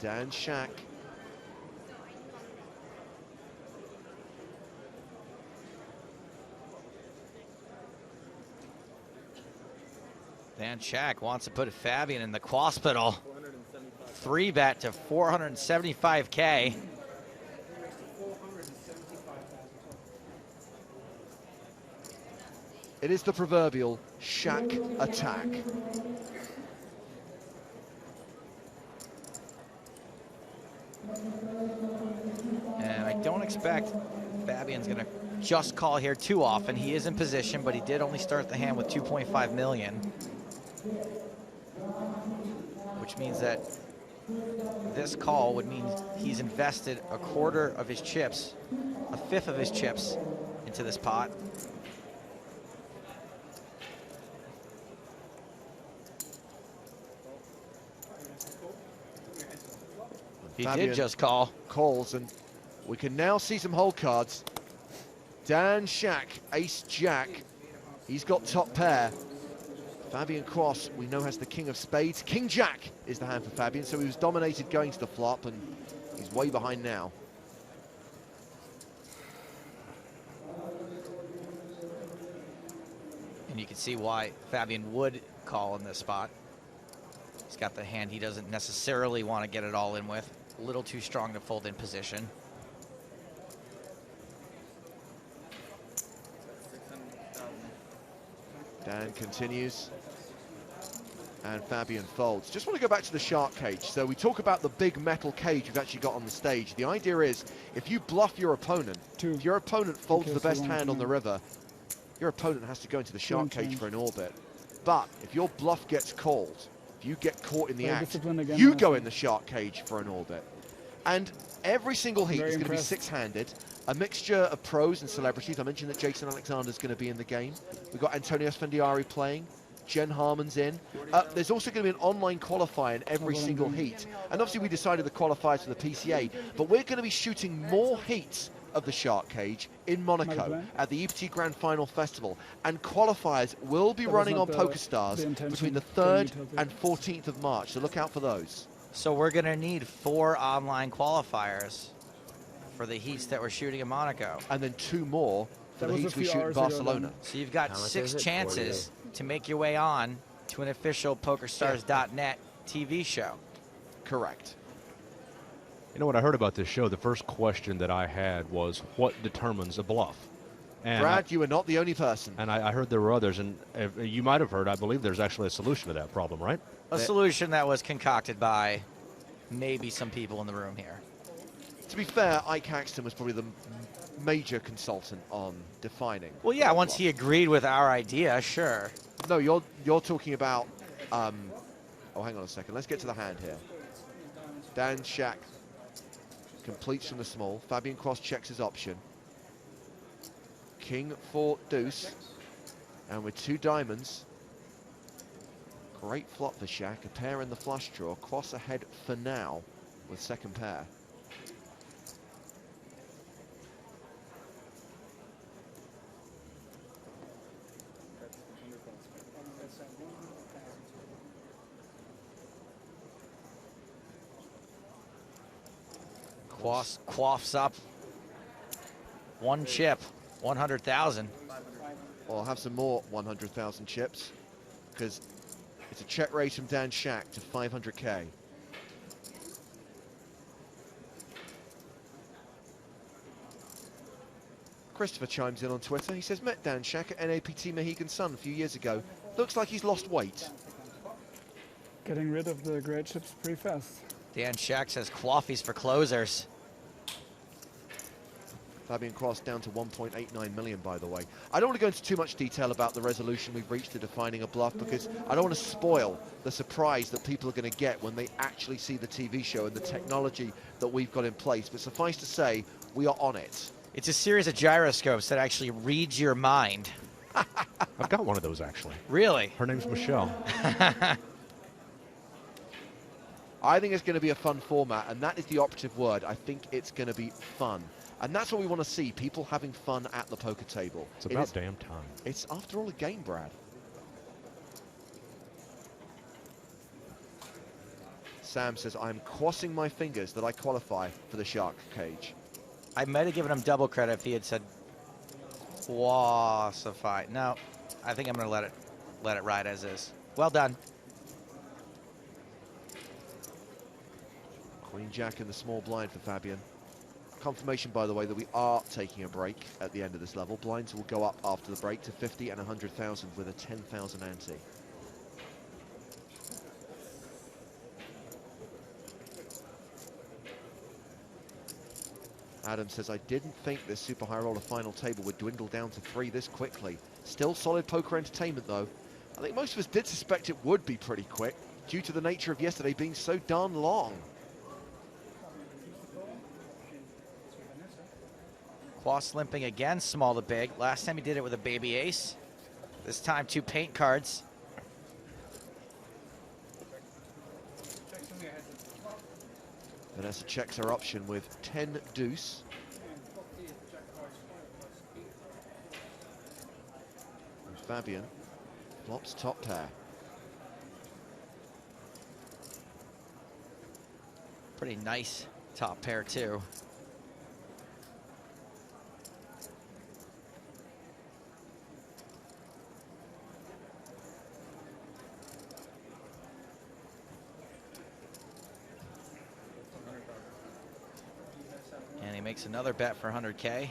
Dan Shaq. Dan Shaq wants to put Fabian in the hospital. 3-bet to 475K. It is the proverbial Shaq attack. And I don't expect Fabian's going to just call here too often. He is in position, but he did only start the hand with 2.5 million. Which means that this call would mean he's invested a quarter of his chips, a fifth of his chips into this pot. He did just call. Calls, and we can now see some hole cards. Dan Shaq, ace jack. He's got top pair. Fabian Cross, we know, has the king of spades. King Jack is the hand for Fabian, so he was dominated going to the flop, and he's way behind now. And you can see why Fabian would call in this spot. He's got the hand he doesn't necessarily want to get it all in with. A little too strong to fold in position. Dan continues. And Fabian folds. Just want to go back to the shark cage. So we talk about the big metal cage we've actually got on the stage. The idea is, if you bluff your opponent, if your opponent folds the best hand on the river, your opponent has to go into the shark cage for an orbit. But if your bluff gets called, if you get caught in the act, you go in the shark cage for an orbit. And every single heat is going to be six-handed. A mixture of pros and celebrities. I mentioned that Jason Alexander's going to be in the game. We've got Antonio Spendiari playing. Jen Harmon's in. There's also going to be an online qualifier in every single heat. And obviously we decided the qualifiers for the PCA, but we're going to be shooting more heats of the Shark Cage in Monaco at the EPT Grand Final Festival. And qualifiers will be running on PokerStars between the 3rd and 14th of March, so look out for those. So we're going to need 4 online qualifiers for the heats that we're shooting in Monaco. And then 2 more for the heats we shoot in Barcelona. So you've got 6 chances to make your way on to an official PokerStars.net TV show. Correct. You know what I heard about this show? The first question that I had was, what determines a bluff? And Brad, you are not the only person. And I heard there were others, and you might have heard, I believe there's actually a solution to that problem, right? A solution that was concocted by maybe some people in the room here. To be fair, Ike Haxton was probably the major consultant on defining. Well, yeah, once he agreed with our idea, sure. No, you're talking about, oh, hang on a second. Let's get to the hand here. Dan Shack completes from the small. Fabian Cross checks his option. King for deuce. And with 2 diamonds. Great flop for Shack. A pair in the flush draw. Cross ahead for now with second pair. Quaffs up 1 chip, 100,000. Well, I'll have some more 100,000 chips because it's a check raise from Dan Shack to 500K. Christopher chimes in on Twitter. He says, met Dan Shack at NAPT Mohegan Sun a few years ago. Looks like he's lost weight. Getting rid of the great chips pretty fast. Dan Shack says quaffies for closers. Fabian Cross down to 1.89 million, by the way. I don't want to go into too much detail about the resolution we've reached to defining a bluff because I don't want to spoil the surprise that people are going to get when they actually see the TV show and the technology that we've got in place. But suffice to say, we are on it. It's a series of gyroscopes that actually reads your mind. I've got one of those, actually. Really? Her name's Michelle. I think it's going to be a fun format, and that is the operative word. I think it's going to be fun. And that's what we want to see, people having fun at the poker table. It's about damn time. It's, after all, a game, Brad. Sam says, I'm crossing my fingers that I qualify for the Shark Cage. I might have given him double credit if he had said qualify. No, I think I'm going to let it ride as is. Well done. Queen Jack in the small blind for Fabian. Confirmation, by the way, that we are taking a break at the end of this level. Blinds will go up after the break to 50 and 100,000 with a 10,000 ante. Adam says, I didn't think this Super High Roller final table would dwindle down to 3 this quickly. Still solid poker entertainment, though. I think most of us did suspect it would be pretty quick due to the nature of yesterday being so darn long. Quass limping again, small to big. Last time he did it with a baby ace. This time 2 paint cards. Vanessa checks her option with 10 deuce. And Fabian Flops top pair. Pretty nice top pair, too. And he makes another bet for 100K.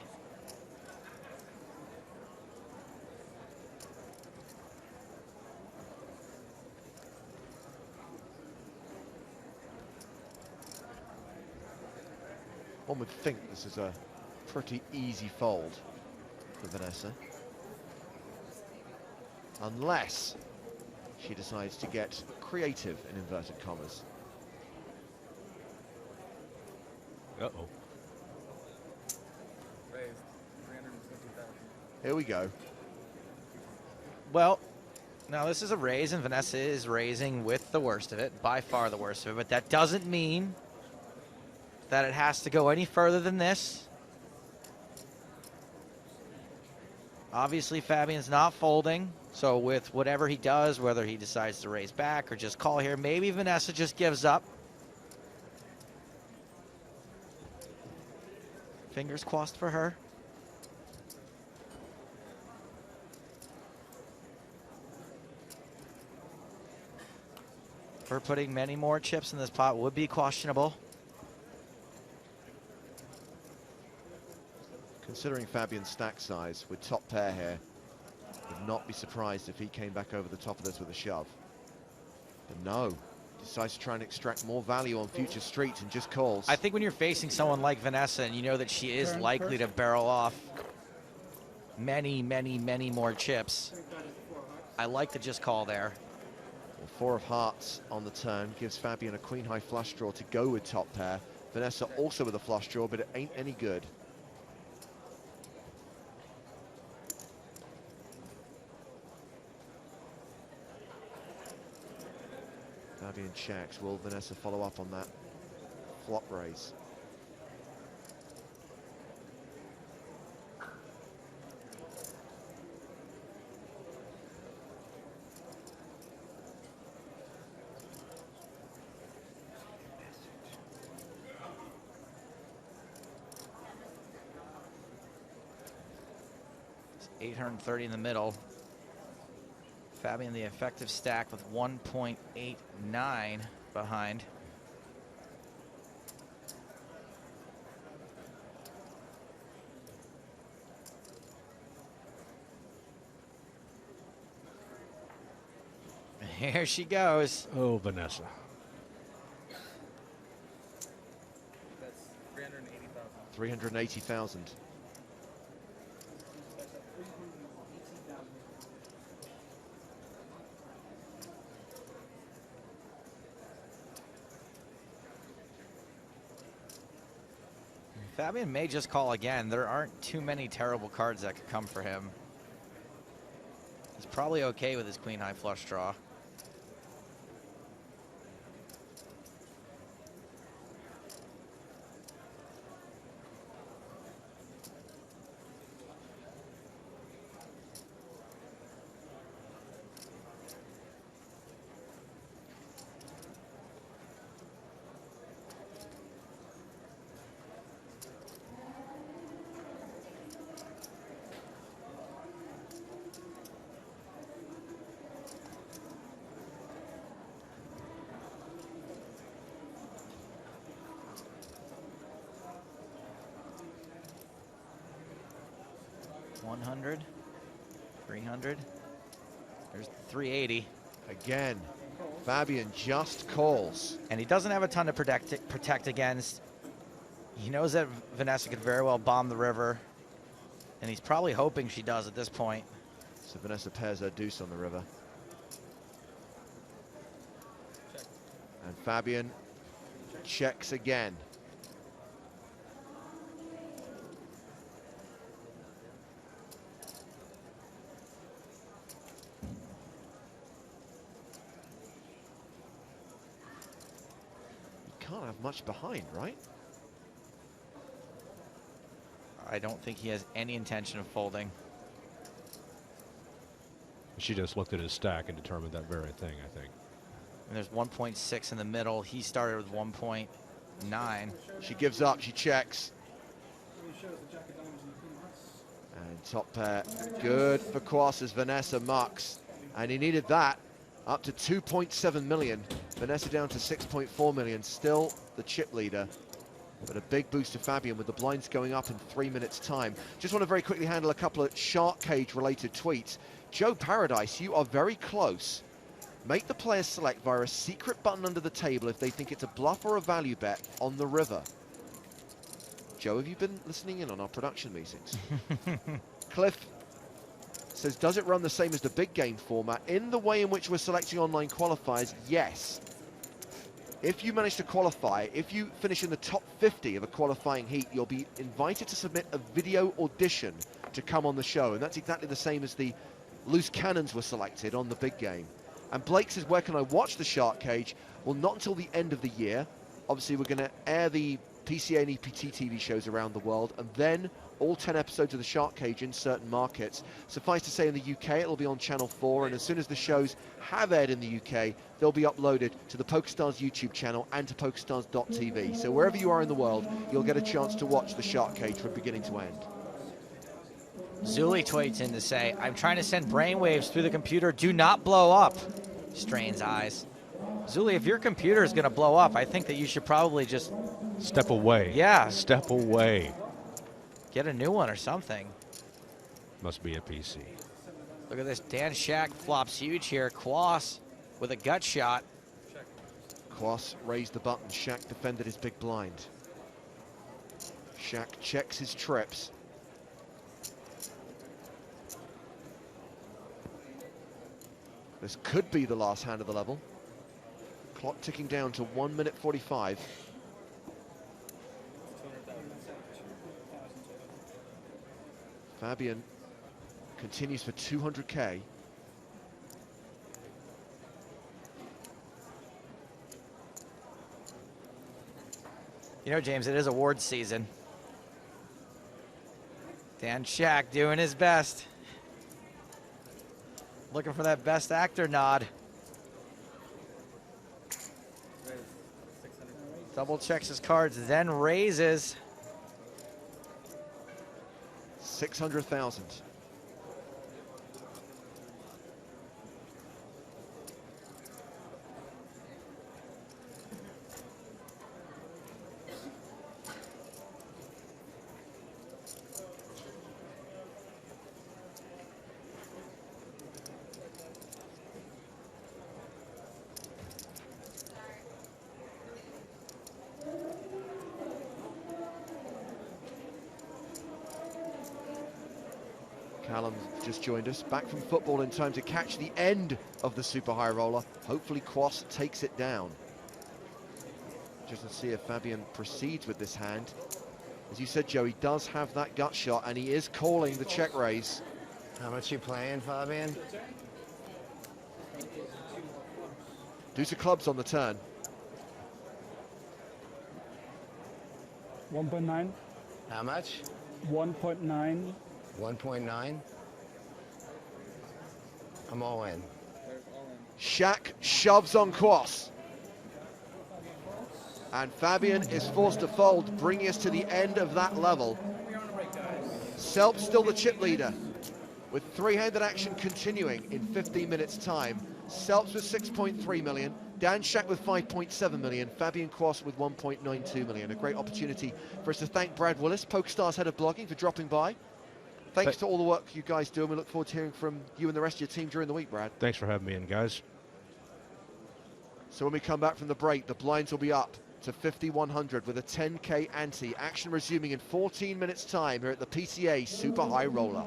One would think this is a pretty easy fold for Vanessa. Unless she decides to get creative, in inverted commas. Uh-oh. Here we go. Well, now this is a raise, and Vanessa is raising with the worst of it, by far the worst of it, but that doesn't mean that it has to go any further than this. Obviously, Fabian's not folding, so with whatever he does, whether he decides to raise back or just call here, maybe Vanessa just gives up. Fingers crossed for her. Her putting many more chips in this pot would be questionable. Considering Fabian's stack size with top pair here, would not be surprised if he came back over the top of this with a shove. But no, decides to try and extract more value on future streets and just calls. I think when you're facing someone like Vanessa and you know that she is likely to barrel off many, many, many more chips, I like to just call there. Well, 4 of hearts on the turn gives Fabian a queen high flush draw to go with top pair. Vanessa also with a flush draw, but it ain't any good. Fabian checks. Will Vanessa follow up on that flop raise? It's 830 in the middle. Fabian the effective stack with 1.89 behind. Here she goes. Oh, Vanessa. That's 380,000. 380,000. Fabian may just call again. There aren't too many terrible cards that could come for him. He's probably okay with his queen high flush draw. $100, $300. There's 380. Again, Fabian just calls. And he doesn't have a ton to protect against. He knows that Vanessa could very well bomb the river. And he's probably hoping she does at this point. So Vanessa pairs her deuce on the river. And Fabian checks again. Can't have much behind, right? I don't think he has any intention of folding. She just looked at his stack and determined that very thing, I think. And there's 1.6 in the middle. He started with 1.9. She gives up. She checks. And top pair. Good for Quas as Vanessa mucks. And he needed that. Up to 2.7 million. Vanessa down to 6.4 million. Still the chip leader. But a big boost to Fabian with the blinds going up in 3 minutes' time. Just want to very quickly handle a couple of shark cage related tweets. Joe Paradise, you are very close. Make the players select via a secret button under the table if they think it's a bluff or a value bet on the river. Joe, have you been listening in on our production meetings? Cliff says, does it run the same as the big game format? In the way in which we're selecting online qualifiers, yes. If you manage to qualify, if you finish in the top 50 of a qualifying heat, you'll be invited to submit a video audition to come on the show. And that's exactly the same as the loose cannons were selected on the big game. And Blake says, where can I watch the Shark Cage? Well, not until the end of the year. Obviously, we're going to air the PCA and EPT TV shows around the world, and then all 10 episodes of the Shark Cage in certain markets. Suffice to say, in the UK, it'll be on Channel 4, and as soon as the shows have aired in the UK, they'll be uploaded to the PokerStars YouTube channel and to PokerStars.tv. So wherever you are in the world, you'll get a chance to watch the Shark Cage from beginning to end. Zuli tweets in to say, I'm trying to send brainwaves through the computer. Do not blow up. Strains eyes. Zuli, if your computer is going to blow up, I think that you should probably just... Step away. Yeah. Step away. Get a new one or something. Must be a PC. Look at this. Dan Shack flops huge here. Quas with a gut shot. Quas raised the button. Shack defended his big blind. Shack checks his trips. This could be the last hand of the level. Clock ticking down to 1 minute 45. Fabian continues for 200K. You know, James, it is awards season. Dan Shack doing his best. Looking for that best actor nod. Double checks his cards, then raises. 600,000. Callum just joined us, back from football in time to catch the end of the super high roller. Hopefully Quas takes it down. Just to see if Fabian proceeds with this hand. As you said, Joe, he does have that gut shot, and he is calling the check raise. How much you playing, Fabian? Deuce of clubs on the turn. 1.9. How much? 1.9. 1.9. I'm all in. Shack shoves on Quas. And Fabian is forced to fold, bringing us to the end of that level. Selp still the chip leader, with three-handed action continuing in 15 minutes' time. Selps with 6.3 million, Dan Shack with 5.7 million, Fabian Quas with 1.92 million. A great opportunity for us to thank Brad Willis, PokerStars head of blogging, for dropping by. Thanks to all the work you guys do, and we look forward to hearing from you and the rest of your team during the week, Brad. Thanks for having me in, guys. So when we come back from the break, the blinds will be up to 5,100 with a 10K ante. Action resuming in 14 minutes' time here at the PCA Super High Roller.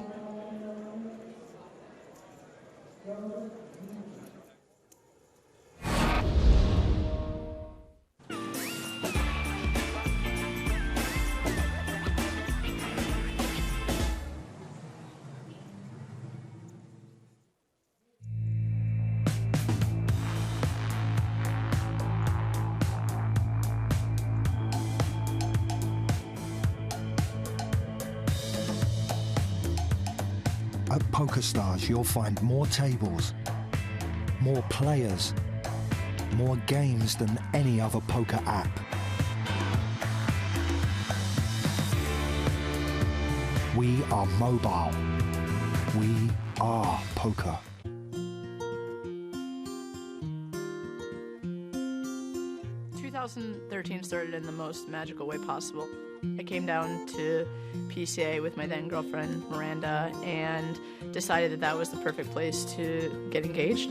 At PokerStars, you'll find more tables, more players, more games than any other poker app. We are mobile. We are poker. 2013 started in the most magical way possible. I came down to PCA with my then girlfriend, Miranda, and decided that that was the perfect place to get engaged.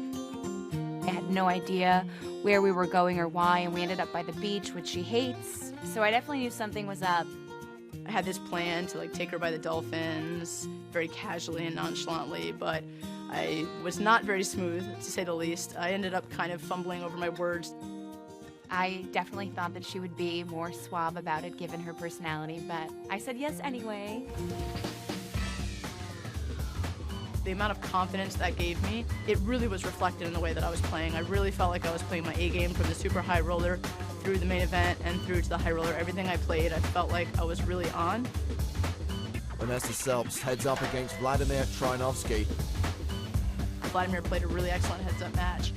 I had no idea where we were going or why, and we ended up by the beach, which she hates. So I definitely knew something was up. I had this plan to take her by the dolphins very casually and nonchalantly, but I was not very smooth, to say the least. I ended up kind of fumbling over my words. I definitely thought that she would be more suave about it given her personality, but I said yes anyway. The amount of confidence that gave me, it really was reflected in the way that I was playing. I really felt like I was playing my A game from the super high roller through the main event and through to the high roller. Everything I played, I felt like I was really on. Vanessa Selbst heads up against Vladimir Trinovsky. Vladimir played a really excellent heads-up match.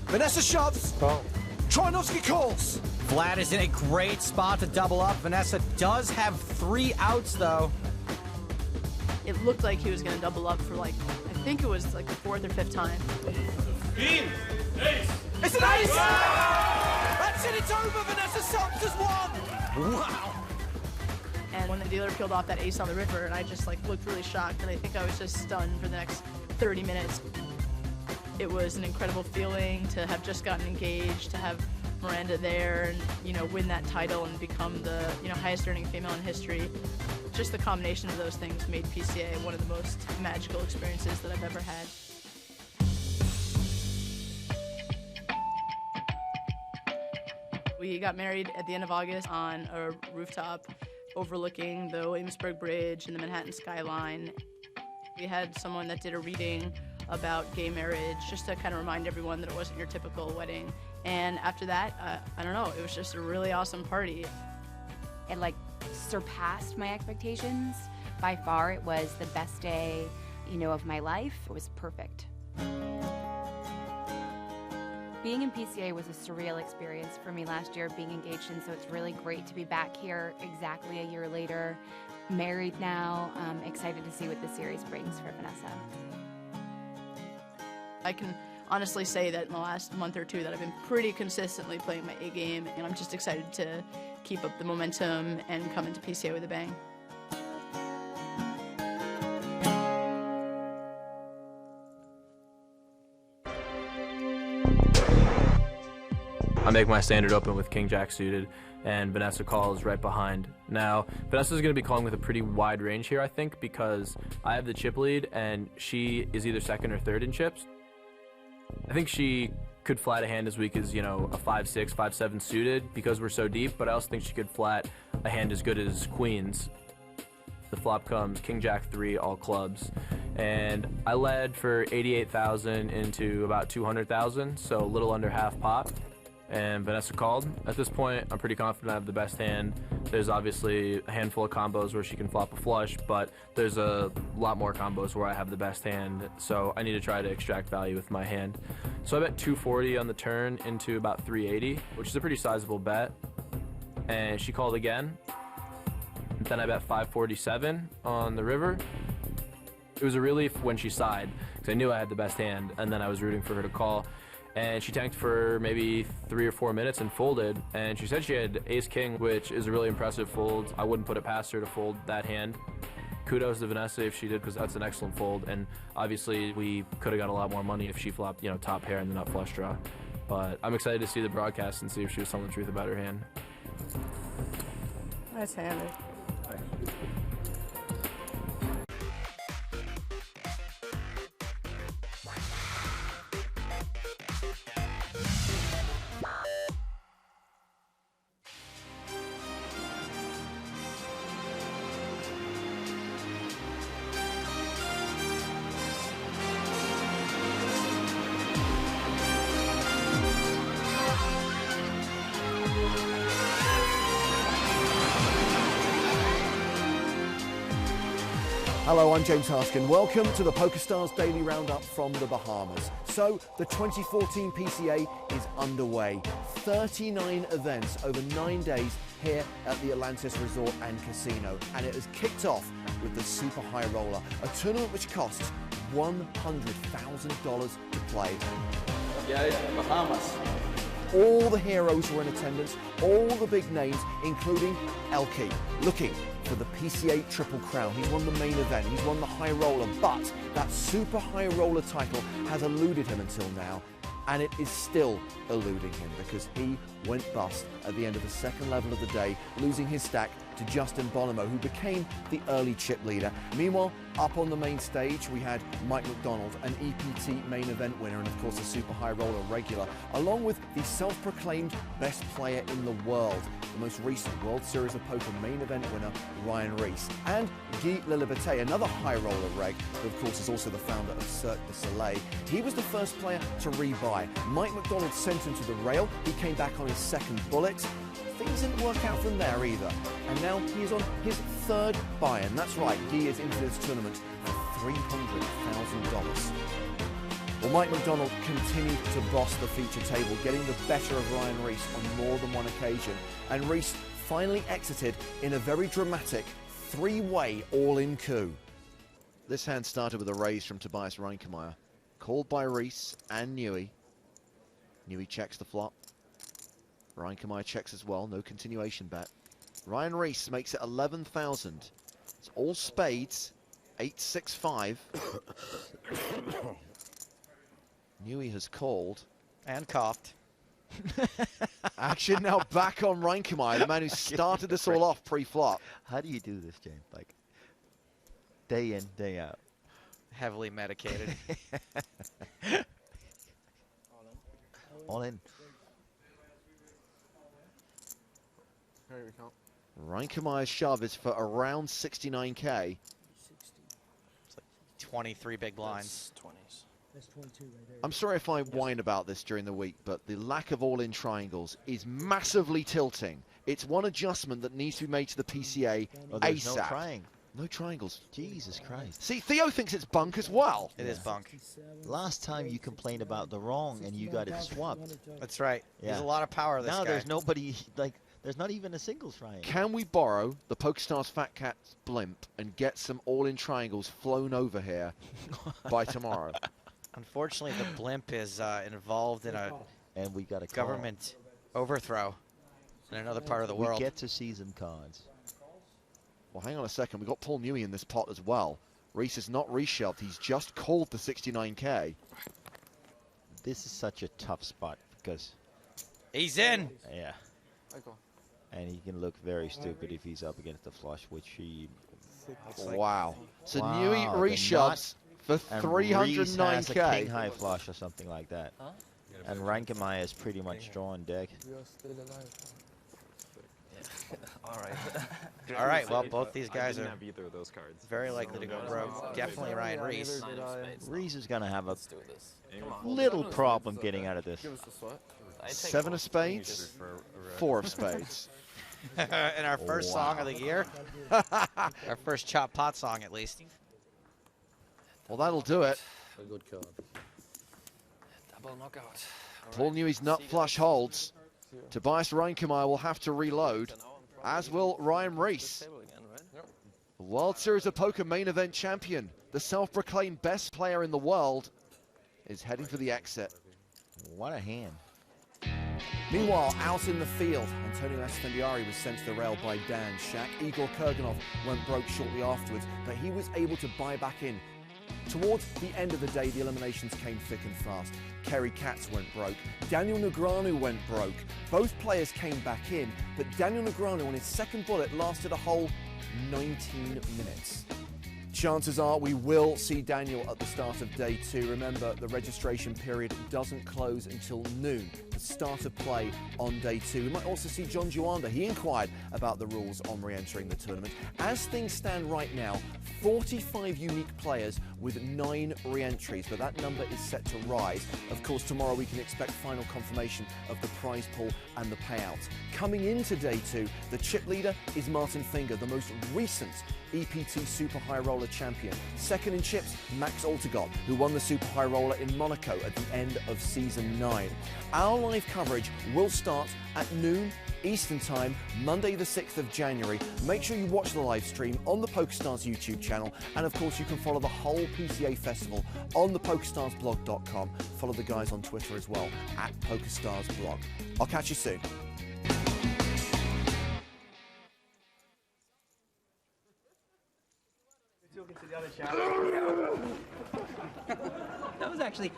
Vanessa shoves. Trinovsky calls. Vlad is in a great spot to double up. Vanessa does have 3 outs, though. It looked like he was going to double up for I think it was the 4th or 5th time. Ace. It's an ace! That's it, it's over. Vanessa Selbst has won. Wow. And when the dealer peeled off that ace on the river, and I just looked really shocked, and I think I was just stunned for the next 30 minutes. It was an incredible feeling to have just gotten engaged, to have Miranda there and, win that title and become the, highest earning female in history. Just the combination of those things made PCA one of the most magical experiences that I've ever had. We got married at the end of August on a rooftop overlooking the Williamsburg Bridge and the Manhattan skyline. We had someone that did a reading about gay marriage, just to kind of remind everyone that it wasn't your typical wedding. And after that, I don't know, it was just a really awesome party. It surpassed my expectations. By far, it was the best day, of my life. It was perfect. Being in PCA was a surreal experience for me last year, being engaged, and so it's really great to be back here exactly a year later, married now. Excited to see what the series brings for Vanessa. I can honestly say that in the last month or two that I've been pretty consistently playing my A game, and I'm just excited to keep up the momentum and come into PCA with a bang. I make my standard open with King Jack suited, and Vanessa calls right behind. Now, Vanessa's going to be calling with a pretty wide range here, I think, because I have the chip lead, and she is either second or third in chips. I think she could flat a hand as weak as, a 5-6, 5-7 suited because we're so deep, but I also think she could flat a hand as good as queens. The flop comes King Jack 3, all clubs. And I led for 88,000 into about 200,000, so a little under half pot. And Vanessa called. At this point, I'm pretty confident I have the best hand. There's obviously a handful of combos where she can flop a flush, but there's a lot more combos where I have the best hand, so I need to try to extract value with my hand. So I bet 240 on the turn into about 380, which is a pretty sizable bet. And she called again. And then I bet 547 on the river. It was a relief when she sighed, because I knew I had the best hand, and then I was rooting for her to call. And she tanked for maybe 3 or 4 minutes and folded. And she said she had ace-king, which is a really impressive fold. I wouldn't put it past her to fold that hand. Kudos to Vanessa if she did, because that's an excellent fold. And obviously, we could have got a lot more money if she flopped, top pair and the nut flush draw. But I'm excited to see the broadcast and see if she was telling the truth about her hand. Nice hand. Hello, I'm James Haskin. Welcome to the PokerStars Daily Roundup from the Bahamas. So, the 2014 PCA is underway. 39 events over 9 days here at the Atlantis Resort and Casino. And it has kicked off with the Super High Roller, a tournament which costs $100,000 to play. Yeah, Bahamas. All the heroes were in attendance, all the big names, including Elke, looking for the PCA Triple Crown. He's won the main event, he's won the High Roller, but that Super High Roller title has eluded him until now, and it is still eluding him because he went bust at the end of the second level of the day, losing his stack to Justin Bonomo, who became the early chip leader. Meanwhile, up on the main stage, we had Mike McDonald, an EPT main event winner, and of course a Super High Roller regular, along with the self-proclaimed best player in the world, the most recent World Series of Poker main event winner, Ryan Reese, and Guy Liliberte, another High Roller reg, who of course is also the founder of Cirque du Soleil. He was the first player to rebuy. Mike McDonald sent him to the rail. He came back on his second bullet. Things didn't work out from there either. And now he is on his third buy-in. That's right, he is into this tournament for $300,000. Well, Mike McDonald continued to boss the feature table, getting the better of Ryan Reese on more than one occasion. And Reese finally exited in a very dramatic three-way all-in coup. This hand started with a raise from Tobias Reinkemeyer, called by Reese and Newey. Newey checks the flop. Reinkemeyer checks as well, no continuation bet. Ryan Reese makes it 11,000. It's all spades, 8-6-5. Newey has called. And coughed. Action now back on Reinkemeyer, the man who started this all off pre-flop. How do you do this, James? Like, day in, day out. Heavily medicated. All in. Reinkemeyer's shove is for around 69k. 23 big blinds. That's 22 right there. I'm sorry if I whine about this during the week, but the lack of all-in triangles is massively tilting. It's one adjustment that needs to be made to the PCA there's ASAP. no triangle. No triangles. Jesus Christ. See, Theo thinks it's bunk as well. It is bunk. Last time you complained about the wrong and you got it swapped. That's right. Yeah. There's a lot of power, this now guy. there's nobody, like, there's not even a single triangle. Can we borrow the PokerStars Fat Cat's blimp and get some all-in triangles flown over here by tomorrow? Unfortunately, the blimp is involved in a and we got a government overthrow in another part of the world. We get to see some cards. Well, hang on a second. We've got Paul Newey in this pot as well. Reese is not reshelved. He's just called the 69k. This is such a tough spot because... He's in. Yeah. And he can look very stupid if he's up against the flush, which he... Wow. So wow, Newey reshoves for 309k. Has a king high flush or something like that. Huh? And Reinkemeyer is pretty much drawing deck. All right. All right. Well, both these guys are very likely to go broke. Definitely Ryan Reese. Reese is going to have a little problem getting out of this. 7 of spades, 4 of spades. In our first song of the year. Our first chop pot song, at least. Well, that'll do it. A good card. Double knockout. Paul Newey's nut flush holds. Tobias Reinkemeyer will have to reload, as will Ryan Reese. The World Series of Poker main event champion, the self-proclaimed best player in the world, is heading for the exit. What a hand. Meanwhile, out in the field, Antonio Asfendiari was sent to the rail by Dan Shack. Igor Kurganov went broke shortly afterwards, but he was able to buy back in. Towards the end of the day, the eliminations came thick and fast. Kerry Katz went broke. Daniel Negreanu went broke. Both players came back in, but Daniel Negreanu on his second bullet lasted a whole 19 minutes. Chances are we will see Daniel at the start of day 2. Remember, the registration period doesn't close until noon for start of play on day 2. We might also see John Juanda. He inquired about the rules on re-entering the tournament. As things stand right now, 45 unique players with 9 re-entries, but that number is set to rise. Of course, tomorrow we can expect final confirmation of the prize pool and the payouts. Coming into day 2, the chip leader is Martin Finger, the most recent EPT Super High Roller champion. Second in chips, Max Altegot, who won the Super High Roller in Monaco at the end of Season 9. Our live coverage will start at noon Eastern Time, Monday the 6th of January. Make sure you watch the live stream on the PokerStars YouTube channel, and of course you can follow the whole PCA festival on the PokerStarsblog.com. Follow the guys on Twitter as well, at PokerStarsBlog. I'll catch you soon. That was actually,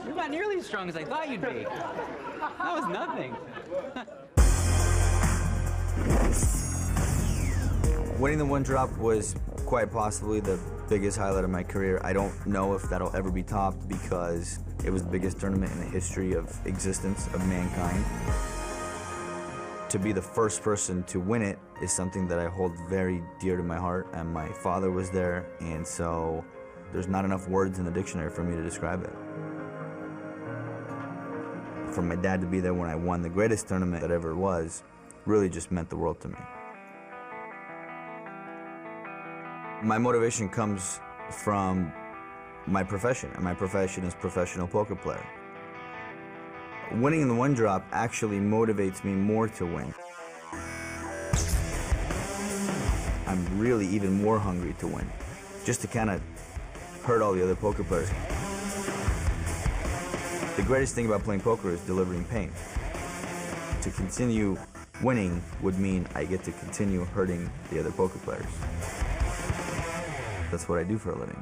you're not nearly as strong as I thought you'd be. That was nothing. Winning the 1 drop was quite possibly the biggest highlight of my career. I don't know if that'll ever be topped because it was the biggest tournament in the history of existence of mankind. To be the first person to win it is something that I hold very dear to my heart, and my father was there, and so there's not enough words in the dictionary for me to describe it. For my dad to be there when I won the greatest tournament that ever was really just meant the world to me. My motivation comes from my profession, and my profession is professional poker player. Winning in the 1 drop actually motivates me more to win. I'm really even more hungry to win, just to kind of hurt all the other poker players. The greatest thing about playing poker is delivering pain. To continue winning would mean I get to continue hurting the other poker players. That's what I do for a living.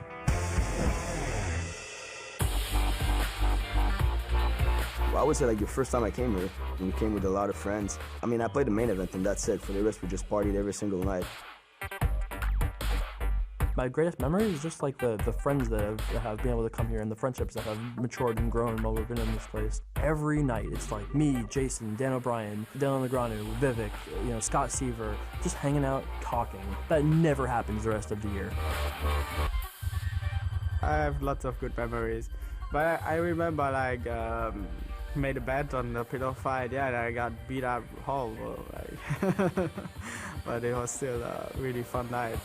I would say like the first time I came here, and we came with a lot of friends. I mean, I played the main event and that's it. For the rest, we just partied every single night. My greatest memory is just like the friends that have been able to come here and the friendships that have matured and grown while we've been in this place. Every night, it's like me, Jason, Dan O'Brien, Dylan Legrand, Vivek, Scott Seaver, just hanging out, talking. That never happens the rest of the year. I have lots of good memories, but I remember like made a bet on the pillow fight. Yeah, and I got beat up whole, but it was still a really fun night.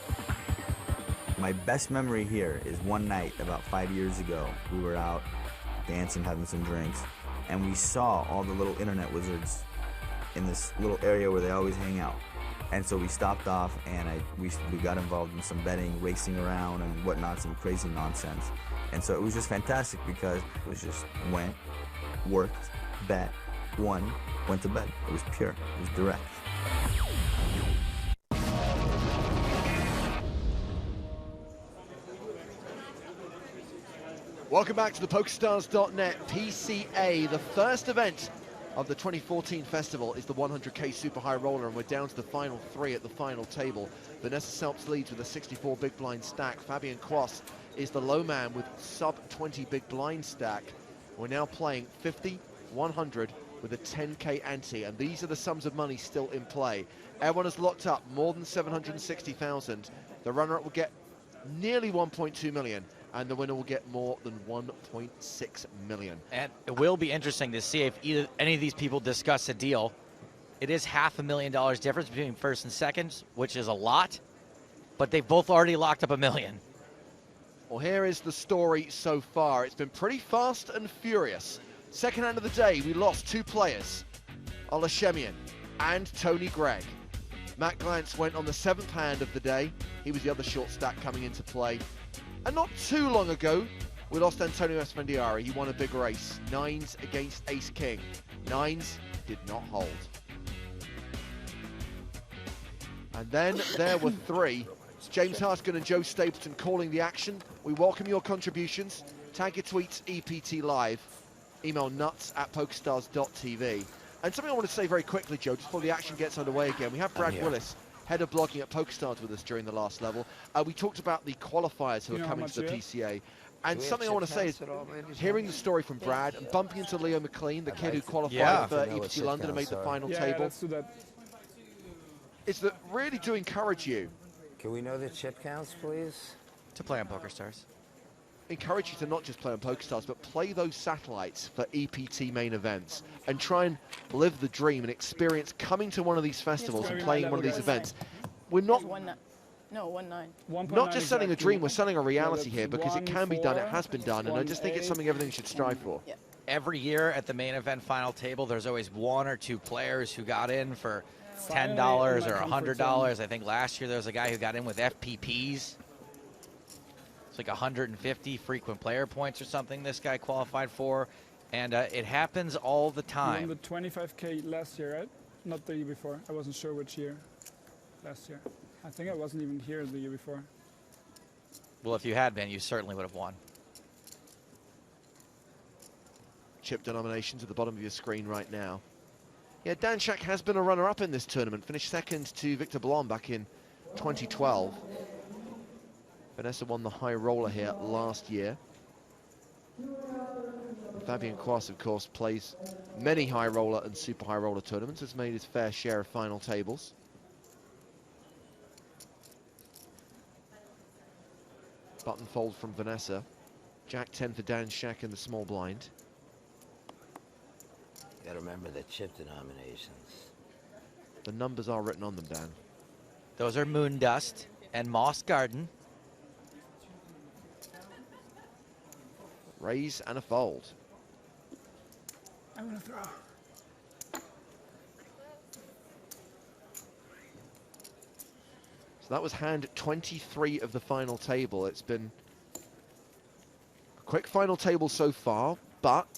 My best memory here is one night about 5 years ago. We were out dancing, having some drinks, and we saw all the little internet wizards in this little area where they always hang out. And so we stopped off and we got involved in some betting, racing around and whatnot, some crazy nonsense. And so it was just fantastic because it was just went, worked, bet, won, went to bed. It was pure, it was direct. Welcome back to the PokerStars.net PCA. The first event of the 2014 festival is the 100k Super High Roller, and we're down to the final 3 at the final table. Vanessa Selps leads with a 64 big blind stack. Fabian Quas is the low man with sub 20 big blind stack. We're now playing 50, 100 with a 10k ante, and these are the sums of money still in play. Everyone has locked up more than 760,000. The runner-up will get nearly 1.2 million. And the winner will get more than 1.6 million. And it will be interesting to see if either any of these people discuss a deal. It is $500,000 difference between first and second, which is a lot, but they've both already locked up $1 million. Well, here is the story so far. It's been pretty fast and furious. Second hand of the day, we lost 2 players, Ola Shemian and Tony Gregg. Matt Glantz went on the 7th hand of the day. He was the other short stack coming into play. And not too long ago, we lost Antonio Esfandiari. He won a big race. 9s against Ace King. 9s did not hold. And then there were 3. It's James Harskin and Joe Stapleton calling the action. We welcome your contributions. Tag your tweets EPT Live. Email nuts@pokerstars.tv. And something I want to say very quickly, Joe, just before the action gets underway again. We have Brad Willis, head of blogging at PokerStars, with us during the last level. We talked about the qualifiers who are coming to the PCA, And something I want to say is, hearing the story from Brad and bumping into Leo McLean, the kid who qualified for EPT London and made the final table, let's do that. is that really do encourage you. Can we know the chip counts, please? To play on PokerStars. Encourage you to not just play on PokerStars, but play those satellites for EPT main events and try and live the dream and experience coming to one of these festivals and playing one of these events. We're not... No, 1-9. Not just selling a dream, we're selling a reality here because it can be done, it has been done, and I just think it's something everything should strive for. Every year at the main event final table, there's always 1 or 2 players who got in for $10 or $100. I think last year there was a guy who got in with FPPs. It's like 150 frequent player points or something this guy qualified for, and it happens all the time. You won the 25K last year, right? Not the year before. I wasn't sure which year. Last year. I think I wasn't even here the year before. Well, if you had been, you certainly would have won. Chip denominations at the bottom of your screen right now. Yeah, Dan Shak has been a runner-up in this tournament. Finished second to Victor Blom back in 2012. Vanessa won the high roller here last year. And Fabian Quas, of course, plays many high roller and super high roller tournaments. Has made his fair share of final tables. Button fold from Vanessa. Jack 10 for Dan Shak in the small blind. You gotta remember the chip denominations. The numbers are written on them, Dan. Those are Moon Dust and Moss Garden. Raise and a fold. I'm gonna throw. So that was hand 23 of the final table. It's been a quick final table so far, but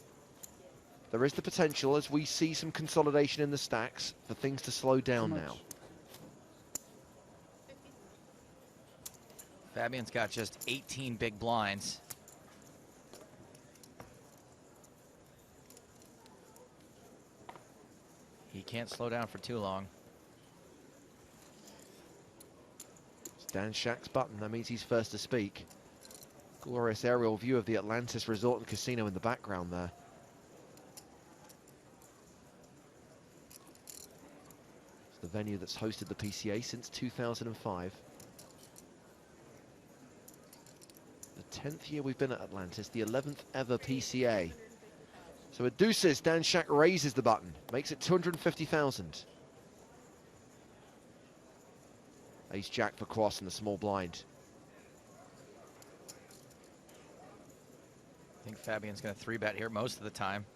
there is the potential, as we see some consolidation in the stacks, for things to slow down now. Fabian's got just 18 big blinds. He can't slow down for too long. Dan Shak's button, that means he's first to speak. Glorious aerial view of the Atlantis Resort and Casino in the background there. It's the venue that's hosted the PCA since 2005. The 10th year we've been at Atlantis, the 11th ever PCA. So at deuces, Dan Shak raises the button, makes it 250,000. Ace Jack for Quas in the small blind. I think Fabian's going to 3-bet here most of the time.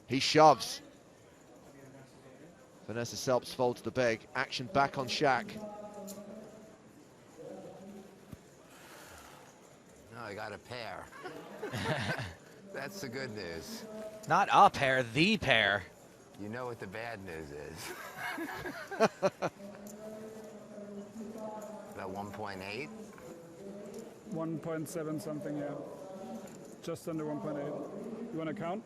He shoves. Vanessa Selps folds the big. Action back on Shak. No, I got a pair. That's the good news. Not a pair, the pair. You know what the bad news is. About 1.8? 1.7 something, yeah. Just under 1.8. You want to count?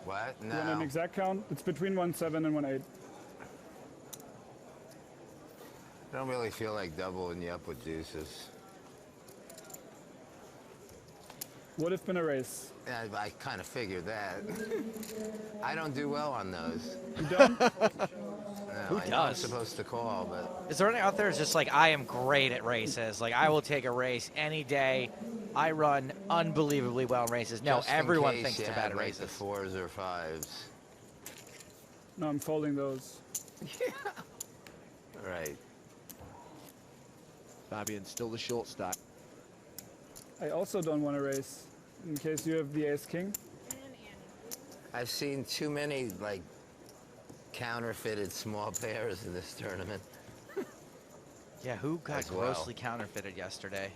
What? No. You want an exact count? It's between 1.7 and 1.8. I don't really feel like doubling you up with deuces. Would have been a race. Yeah, I kind of figured that. I don't do well on those. You don't? No, Who I know I'm does? supposed to call, but... Is there anyone out there who's just like, I am great at races. Like, I will take a race any day. I run unbelievably well in races. No, Just in everyone case thinks you they're had, bad at like, races. the 4s or 5s. No, I'm folding those. Right. Fabian still the short stack. I also don't want to race, in case you have the ace-king. I've seen too many, like, counterfeited small pairs in this tournament. Yeah, who got As well. grossly counterfeited yesterday?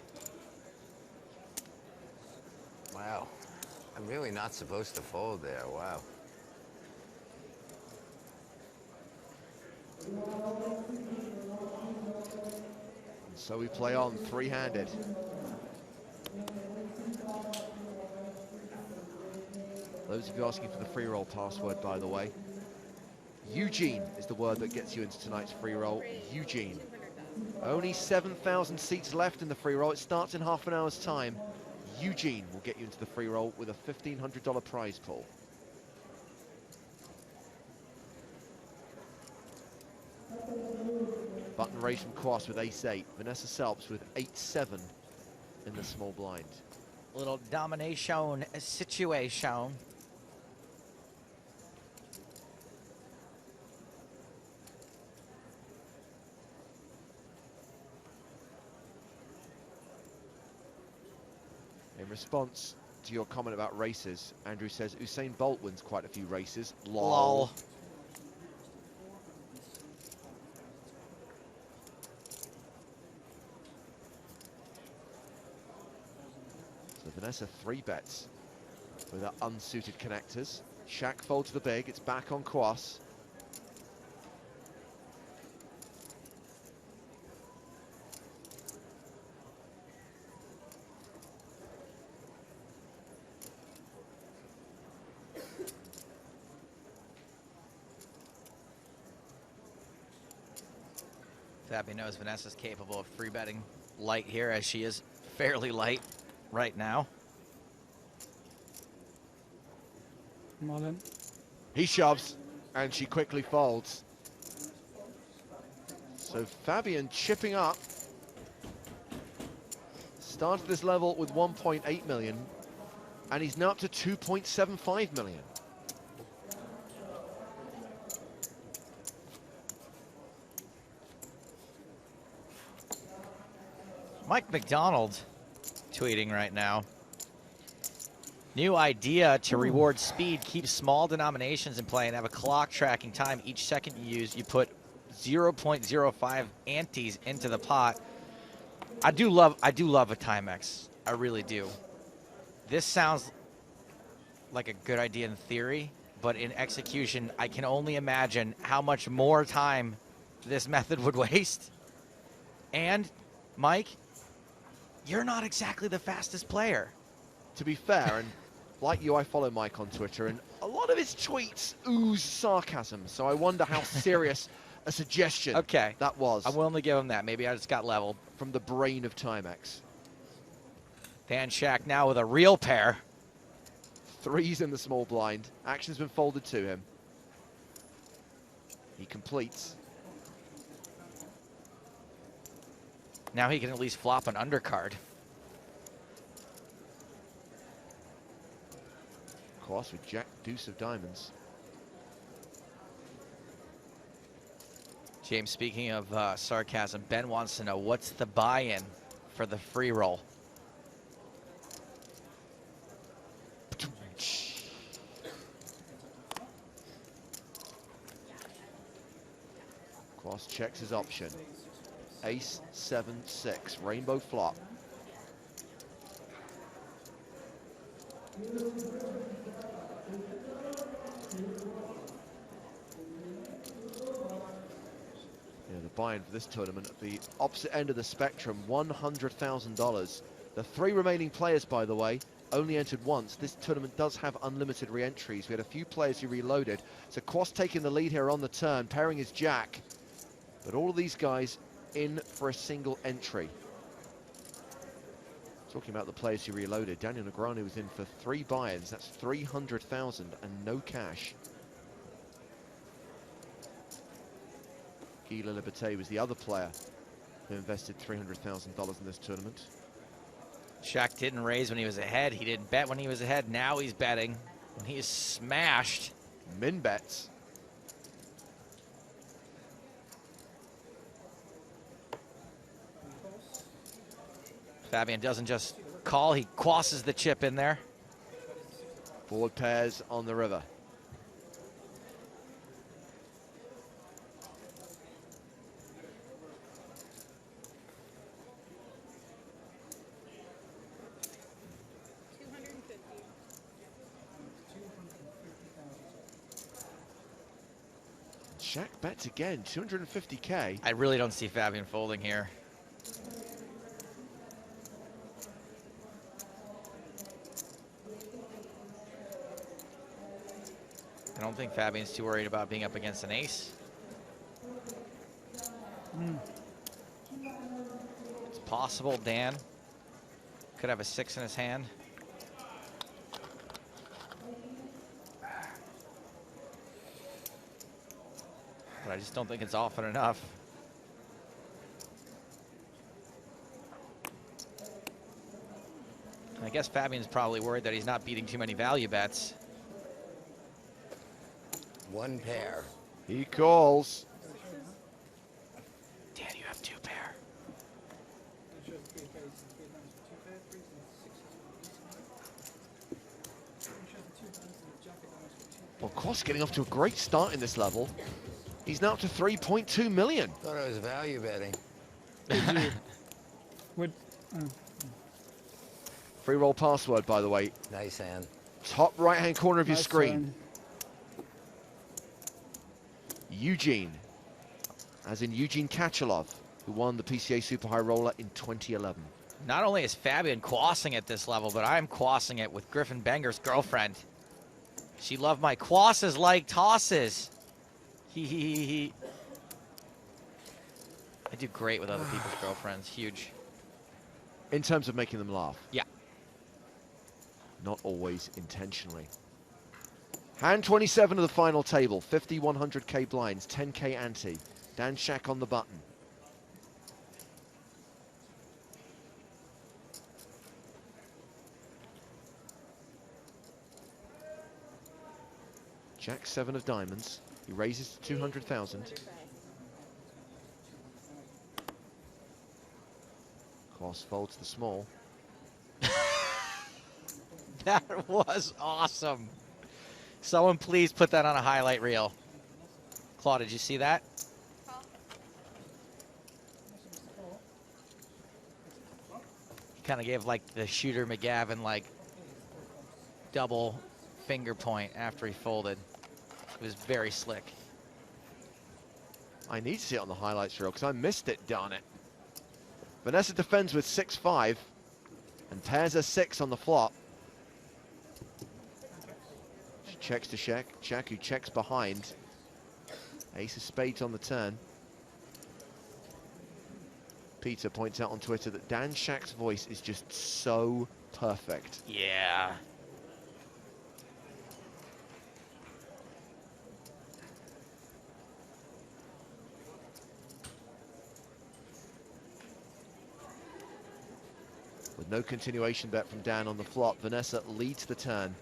Wow. I'm really not supposed to fold there. Wow. So we play on three-handed. Those of you asking for the free roll password, by the way, Eugene is the word that gets you into tonight's free roll. Eugene. Only 7,000 seats left in the free roll. It starts in half an hour's time. Eugene will get you into the free roll with a $1,500 prize pool. Button raised from Quas with ace-8. Vanessa Selps with 8-7 in the small blind. Little domination situation. In response to your comment about races, Andrew says Usain Bolt wins quite a few races. Lol. Lol. So Vanessa 3 bets with her unsuited connectors. Shaq fold to the big. It's back on Quas. Fabi knows Vanessa's capable of free betting light here, as she is fairly light right now. Marlin. He shoves, and she quickly folds. So Fabian chipping up. Started this level with 1.8 million, and he's now up to 2.75 million. Mike McDonald tweeting right now. New idea to reward speed. Keep small denominations in play and have a clock tracking time. Each second you use, you put 0.05 antes into the pot. I do love a Timex. I really do. This sounds like a good idea in theory, but in execution, I can only imagine how much more time this method would waste. And, Mike, you're not exactly the fastest player. To be fair, and like you, I follow Mike on Twitter, and a lot of his tweets ooze sarcasm, so I wonder how serious a suggestion that was. I'm willing to give him that. Maybe I just got leveled. From the brain of Timex. Dan Shack now with a real pair. 3s in the small blind. Action's been folded to him. He completes. Now he can at least flop an undercard. Of course, with Jack Deuce of diamonds. James, speaking of sarcasm, Ben wants to know, what's the buy-in for the free roll? Quas checks his option. Ace, 7, 6, rainbow flop. The buy-in for this tournament at the opposite end of the spectrum, $100,000. The 3 remaining players, by the way, only entered once. This tournament does have unlimited re-entries. We had a few players who reloaded. So Quas taking the lead here on the turn, pairing his jack. But all of these guys in for a single entry. Talking about the players who reloaded, Daniel Negreanu was in for 3 buy-ins. That's 300,000 and no cash. Guy Liberté was the other player who invested $300,000 in this tournament. Shaq didn't raise when he was ahead. He didn't bet when he was ahead. Now he's betting when he's smashed. Min bets. Fabian doesn't just call, he quasses the chip in there. Forward pairs on the river. Shaq bets again, 250K. I really don't see Fabian folding here. I don't think Fabian's too worried about being up against an ace. possible Dan could have a 6 in his hand. But I just don't think it's often enough. I guess Fabian's probably worried that he's not beating too many value bets. One pair. He calls. Dan, you have 2 pair. Well, Quas getting off to a great start in this level. He's now up to 3.2 million. Thought I was value betting. Free roll password, by the way. Nice hand. Top right-hand corner of your Nice screen. Eugene, as in Eugene Kachalov, who won the PCA Super High Roller in 2011. Not only is Fabian quassing at this level, but I'm quassing it with Griffin Benger's girlfriend. She loved my quasses like tosses. He. I do great with other people's girlfriends. Huge. In terms of making them laugh. Yeah. Not always intentionally. Hand 27 of the final table. 50, 100k blinds, 10k ante. Dan Shack on the button. Jack 7 of diamonds. He raises to 200,000. Cross folds the small. That was awesome. Someone please put that on a highlight reel. Claude, did you see that? He kind of gave like the Shooter McGavin like double finger point after he folded. It was very slick. I need to see it on the highlights reel because I missed it, darn it. Vanessa defends with 6-5 and pairs a 6 on the flop. She checks to Shaq. Shaq who checks behind. Ace of spades on the turn. Peter points out on Twitter that Dan Shack's voice is just so perfect. Yeah. With no continuation bet from Dan on the flop, Vanessa leads the turn.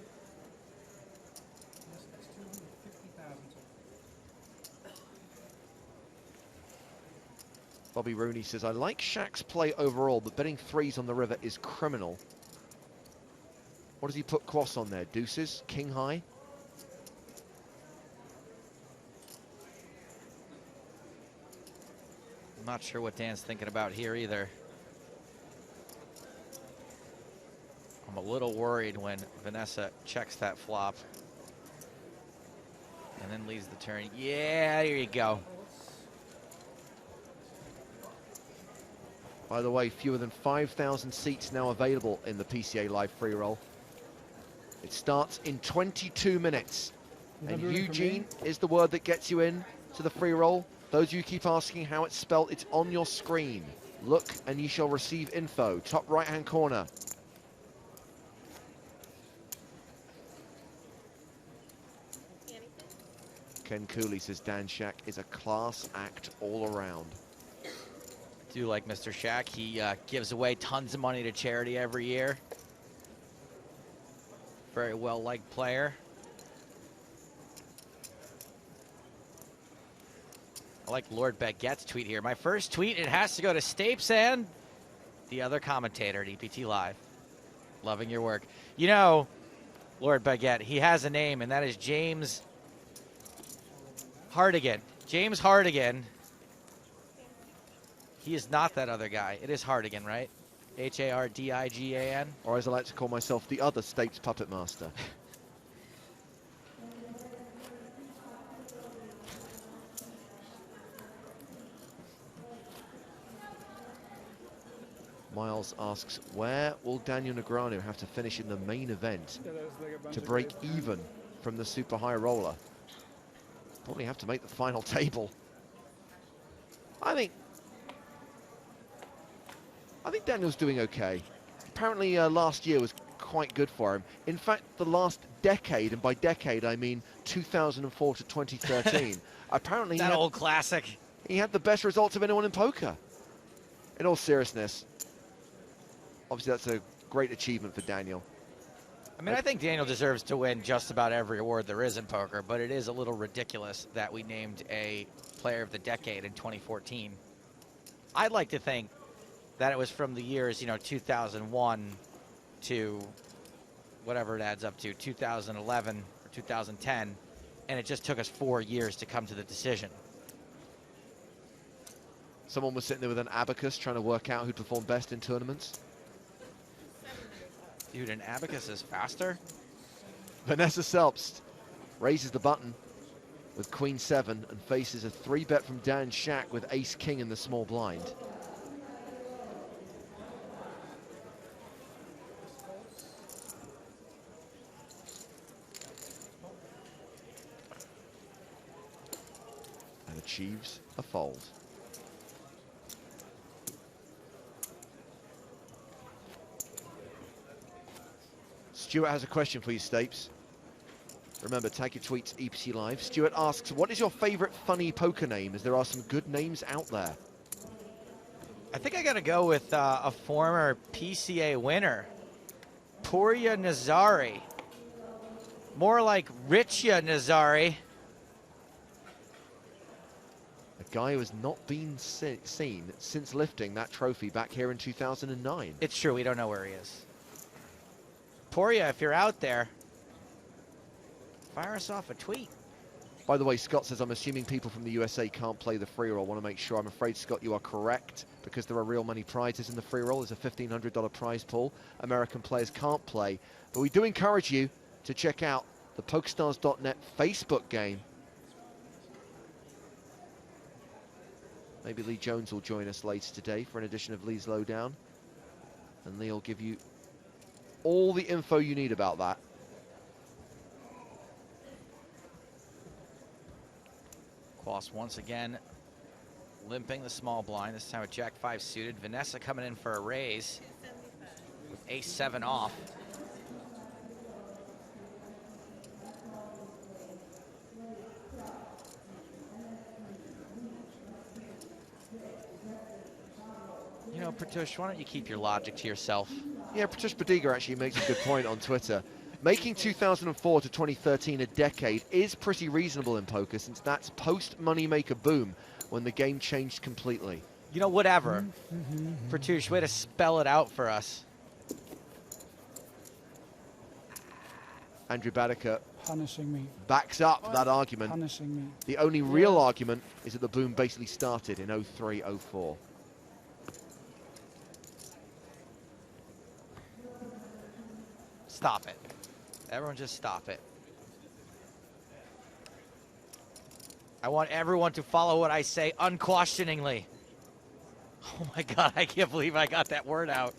Bobby Rooney says, I like Shaq's play overall, but betting threes on the river is criminal. What does he put Quas on there? Deuces? King high? I'm not sure what Dan's thinking about here either. I'm a little worried when Vanessa checks that flop and then leaves the turn. Yeah, there you go. By the way, fewer than 5,000 seats now available in the PCA Live free roll. It starts in 22 minutes. And Eugene is the word that gets you in to the free roll. Those of you keep asking how it's spelled, it's on your screen. Look and you shall receive info. Top right-hand corner. Ken Cooley says Dan Shack is a class act all around. Do like Mr. Shack. He gives away tons of money to charity every year. Very well-liked player. I like Lord Baguette's tweet here. My first tweet, it has to go to Stapes and the other commentator at EPT Live. Loving your work. You know, Lord Baguette, he has a name, and that is James Hardigan. James Hardigan. He is not that other guy. It is Hardigan, right? H-A-R-D-I-G-A-N. Or as I like to call myself, the other Stapes puppet master. Miles asks, where will Daniel Negreanu have to finish in the main event to break even from the super high roller? Probably have to make the final table. I think I think Daniel's doing okay. Apparently last year was quite good for him. In fact, the last decade, and by decade I mean 2004 to 2013, apparently that old classic. He had the best results of anyone in poker. In all seriousness, obviously that's a great achievement for Daniel. I mean, I think Daniel deserves to win just about every award there is in poker, but it is a little ridiculous that we named a Player of the Decade in 2014. I'd like to think that it was from the years, 2001 to whatever it adds up to, 2011 or 2010, and it just took us 4 years to come to the decision. Someone was sitting there with an abacus trying to work out who'd perform best in tournaments. Dude, an abacus is faster. Vanessa Selbst raises the button with Queen 7 and faces a 3-bet from Dan Shack with Ace King in the small blind. And achieves a fold. Stuart has a question for you, Stapes. Remember, tag your tweets, EPC Live. Stuart asks, what is your favorite funny poker name, as there are some good names out there? I think I got to go with a former PCA winner, Purya Nazari. More like Richya Nazari. A guy who has not been seen since lifting that trophy back here in 2009. It's true, we don't know where he is. Purya, if you're out there, fire us off a tweet. By the way, Scott says, I'm assuming people from the USA can't play the free roll. I want to make sure. I'm afraid, Scott, you are correct, because there are real money prizes in the free roll. There's a $1,500 prize pool. American players can't play. But we do encourage you to check out the PokerStars.net Facebook game. Maybe Lee Jones will join us later today for an edition of Lee's Lowdown. And Lee will give you all the info you need about that. Quas once again limping the small blind, this time with Jack 5 suited. Vanessa coming in for a raise with Ace 7 off. You know, Pratush, why don't you keep your logic to yourself? Yeah, Pratush Badiga actually makes a good point on Twitter. Making 2004 to 2013 a decade is pretty reasonable in poker, since that's post-moneymaker boom, when the game changed completely. You know, whatever. Pratush, way to spell it out for us. Andrew Badiker punishing me. Backs up that argument. Punishing me. The only real argument is that the boom basically started in 03-04. Stop it. Everyone just stop it. I want everyone to follow what I say unquestioningly. Oh my God, I can't believe I got that word out.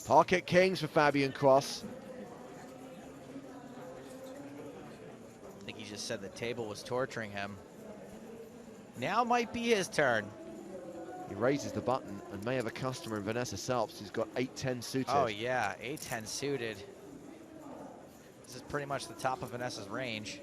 Pocket kings for Fabian Cross. I think he just said the table was torturing him. Now might be his turn. He raises the button and may have a customer in Vanessa Selbst, who's got 8-10 suited. Oh yeah, 8-10 suited. This is pretty much the top of Vanessa's range.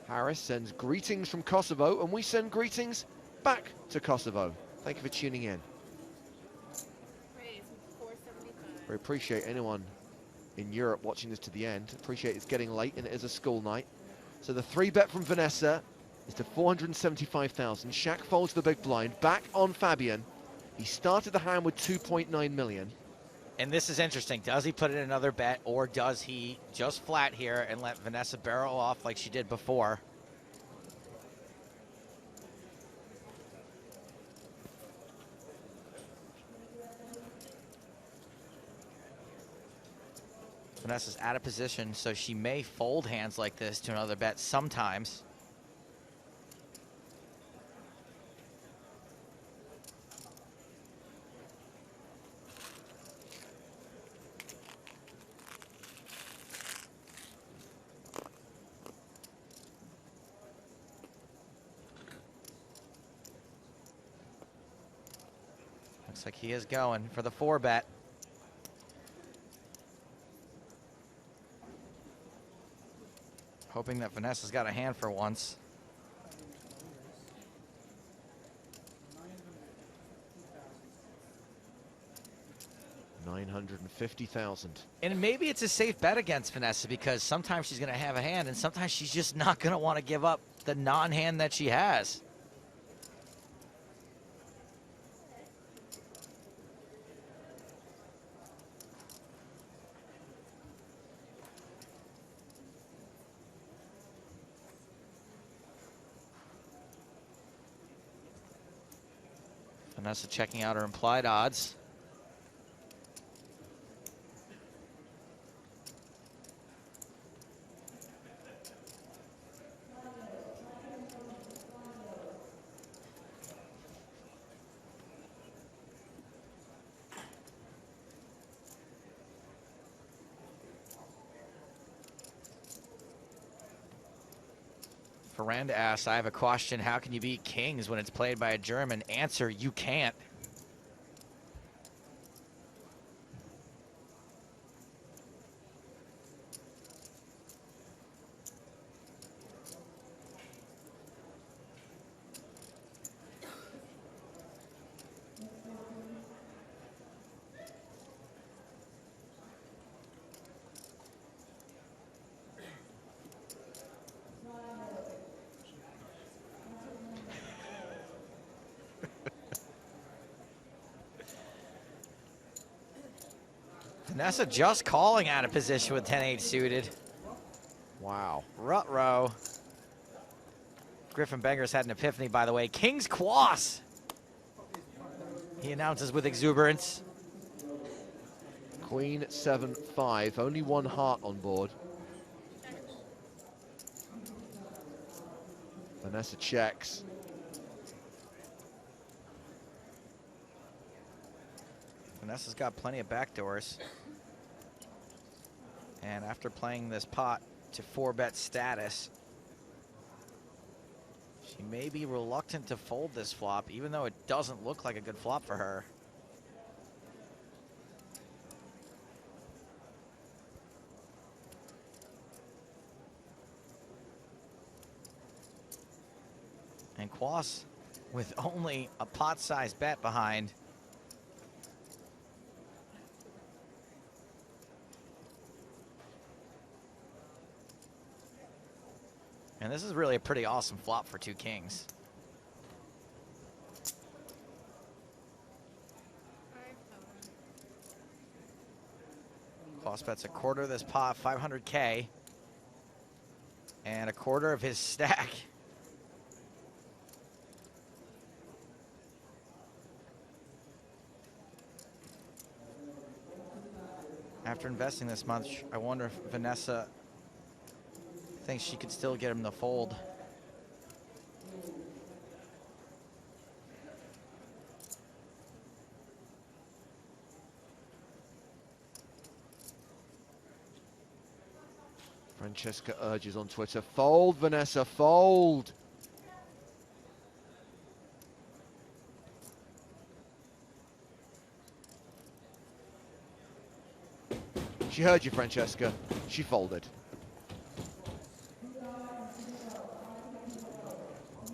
Harris sends greetings from Kosovo, and we send greetings back to Kosovo. Thank you for tuning in. We appreciate anyone in Europe watching this to the end. Appreciate it's getting late and it is a school night. So the 3-bet from Vanessa is to 475,000. Shaq folds the big blind, back on Fabian. He started the hand with 2.9 million. And this is interesting. Does he put in another bet, or does he just flat here and let Vanessa barrel off like she did before? Vanessa's out of position, so she may fold hands like this to another bet sometimes. Looks like he is going for the 4-bet. Hoping that Vanessa's got a hand for once. $950,000. And maybe it's a safe bet against Vanessa because sometimes she's going to have a hand and sometimes she's just not going to want to give up the non-hand that she has. Vanessa checking out her implied odds. Ferranda asks, I have a question. How can you beat kings when it's played by a German? Answer, you can't. Vanessa just calling out of position with 10-8 suited. Wow. Ruh-roh. Griffin Benger's had an epiphany, by the way. King's Quass. He announces with exuberance. Queen 7-5, only one heart on board. Vanessa checks. Vanessa's got plenty of backdoors. And after playing this pot to 4-bet status, she may be reluctant to fold this flop, even though it doesn't look like a good flop for her. And Quass with only a pot-sized bet behind. And this is really a pretty awesome flop for two kings. Quass bets a quarter of this pot, 500K, and a quarter of his stack. After investing this much, I wonder if Vanessa thinks she could still get him to fold. Francesca urges on Twitter, fold, Vanessa, fold. She heard you, Francesca. She folded.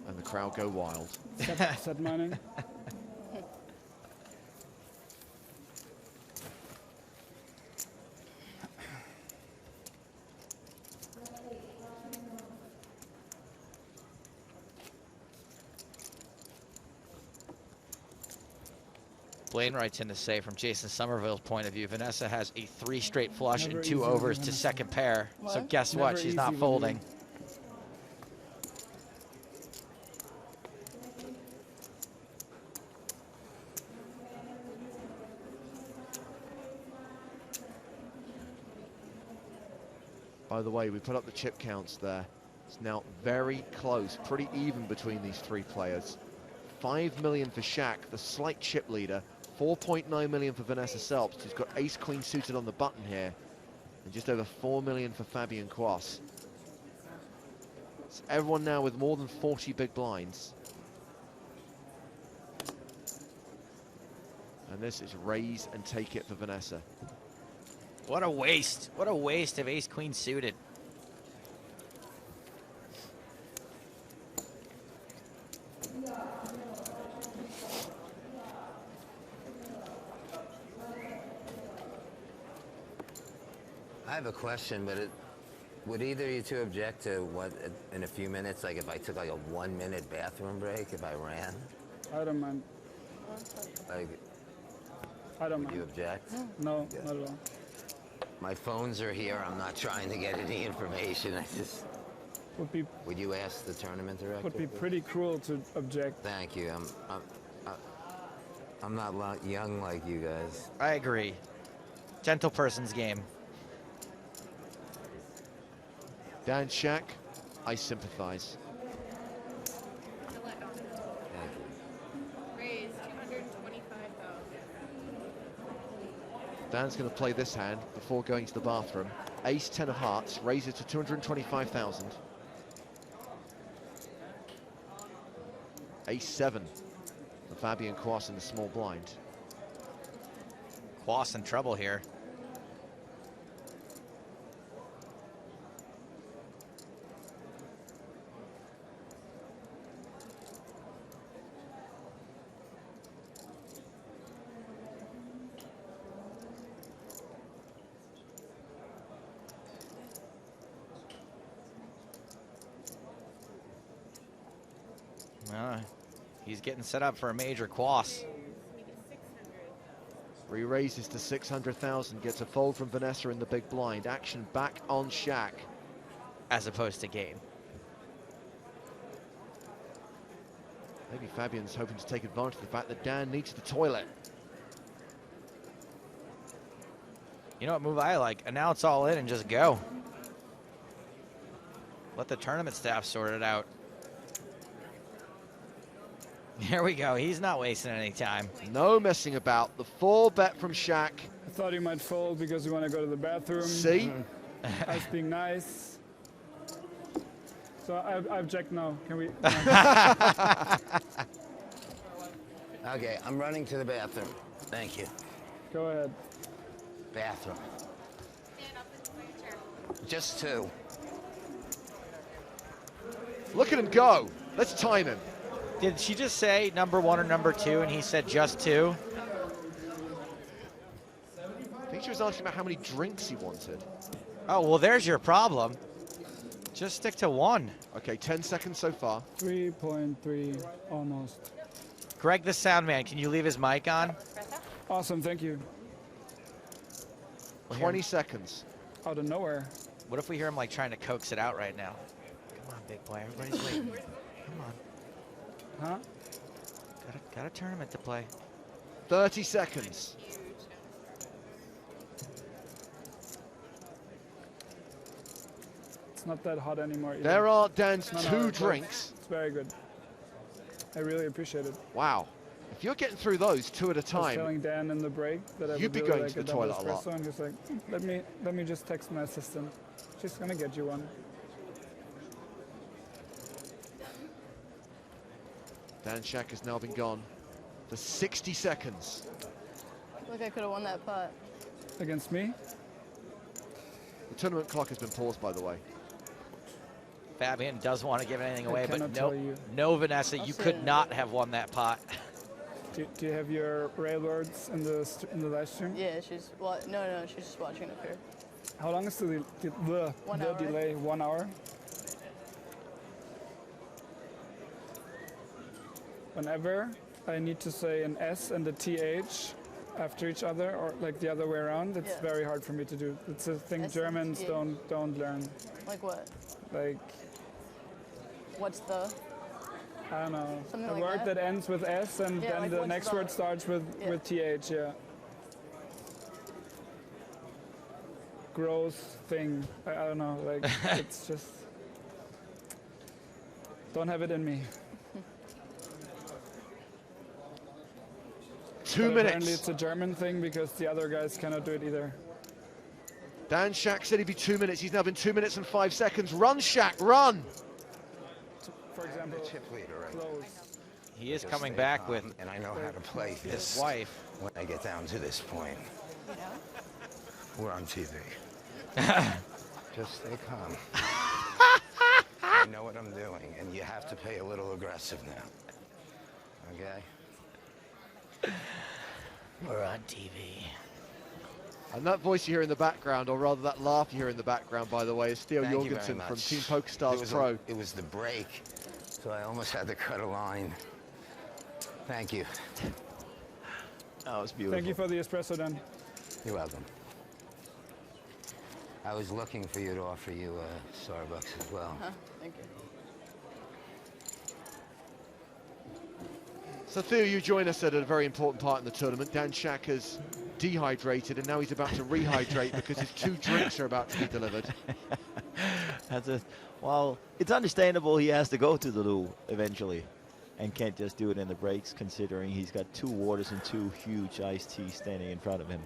And the crowd go wild. Set mining. Blaine writes in to say, from Jason Somerville's point of view, Vanessa has a 3 straight flush and 2 overs to second pair. So guess what? She's not folding. By the way, we put up the chip counts there. It's now very close, pretty even between these 3 players. 5 million for Shaq, the slight chip leader. 4.9 million for Vanessa Selbst, who's got ace-queen suited on the button here. And just over 4 million for Fabian Quass. So everyone now with more than 40 big blinds. And this is raise and take it for Vanessa. What a waste. What a waste of ace-queen suited. I have a question, but would either of you two object to what, in a few minutes, like if I took like a 1-minute bathroom break, if I ran? I don't mind. Like, I don't would mind. you object? No, not at all. My phones are here. I'm not trying to get any information. I just... Would you ask the tournament director? Would be pretty cruel to object. Thank you. I'm not young like you guys. I agree. Gentle person's game. Dan Shack, I sympathize. Raise 225,000. Dan's going to play this hand before going to the bathroom. Ace 10 of hearts, raise it to 225,000. Ace 7 for Fabian Quass in the small blind. Quass in trouble here. He's getting set up for a major Quass. Re-raises to 600,000, gets a fold from Vanessa in the big blind. Action back on Shack. As opposed to game. Maybe Fabian's hoping to take advantage of the fact that Dan needs the toilet. You know what move I like? Announce all in and just go. Let the tournament staff sort it out. Here we go. He's not wasting any time. No messing about. The 4-bet from Shack. I thought he might fold because you want to go to the bathroom. See? I was being nice. So I object now. Can we? Okay, I'm running to the bathroom. Thank you. Go ahead. Bathroom. Just 2. Look at him go. Let's time him. Did she just say number 1 or number 2 and he said just 2? I think she was asking about how many drinks he wanted. Oh, well, there's your problem. Just stick to 1. Okay, 10 seconds so far. 3.3, almost. Greg the sound man, can you leave his mic on? Awesome, thank you. 20 seconds. Out of nowhere. What if we hear him like trying to coax it out right now? Come on, big boy, everybody's waiting. Come on. Huh? Got a tournament to play. 30 seconds. It's not that hot anymore. Either. There are Dan's No, 2 it's drinks. It's very good. I really appreciate it. Wow. If you're getting through those 2 at a I was time, telling Dan in the break that I you'd would be really going like to the double toilet a lot. espresso, and he's like, let me just text my assistant. She's gonna get you one. Dan Shack has now been gone for 60 seconds. Look, I could have won that pot. Against me? The tournament clock has been paused, by the way. Fabian does want to give anything away, but cannot tell you. no, Vanessa, you could not have won that pot. Do you have your railroads in the live stream? Yeah, she's no, she's just watching up here. How long is the 1 hour. delay? 1 hour? Whenever I need to say an S and a TH after each other, or like the other way around, it's very hard for me to do. It's a thing S and Germans TH. don't learn. Like what? Like, What's the? I don't know, Something a like word that ends with S and Yeah, then like the what's next the- word starts with TH, yeah. Gross thing. I don't know, like, it's just, don't have it in me. 2 But apparently minutes. it's a German thing because the other guys cannot do it either. Dan Shack said he'd be 2 minutes. He's now been 2 minutes and 5 seconds. Run, Shack, run! For example, chip leader, right? close. He is coming back with and I know how to play his this. wife. when I get down to this point. We're on TV. Just stay calm. I know what I'm doing, and you have to play a little aggressive now. Okay? We're on TV. And that voice you hear in the background, or rather that laugh you hear in the background, by the way, is Theo Thank you very Jorgensen from much. Team PokerStars Pro. It was the break, so I almost had to cut a line. Thank you. That was beautiful. Thank you for the espresso, Dan. You're welcome. I was looking for you to offer you Starbucks as well. Thank you. So Theo, you join us at a very important part in the tournament. Dan Shack has dehydrated, and now he's about to rehydrate because his 2 drinks are about to be delivered. Well, it's understandable he has to go to the loo eventually and can't just do it in the breaks, considering he's got 2 waters and 2 huge iced teas standing in front of him.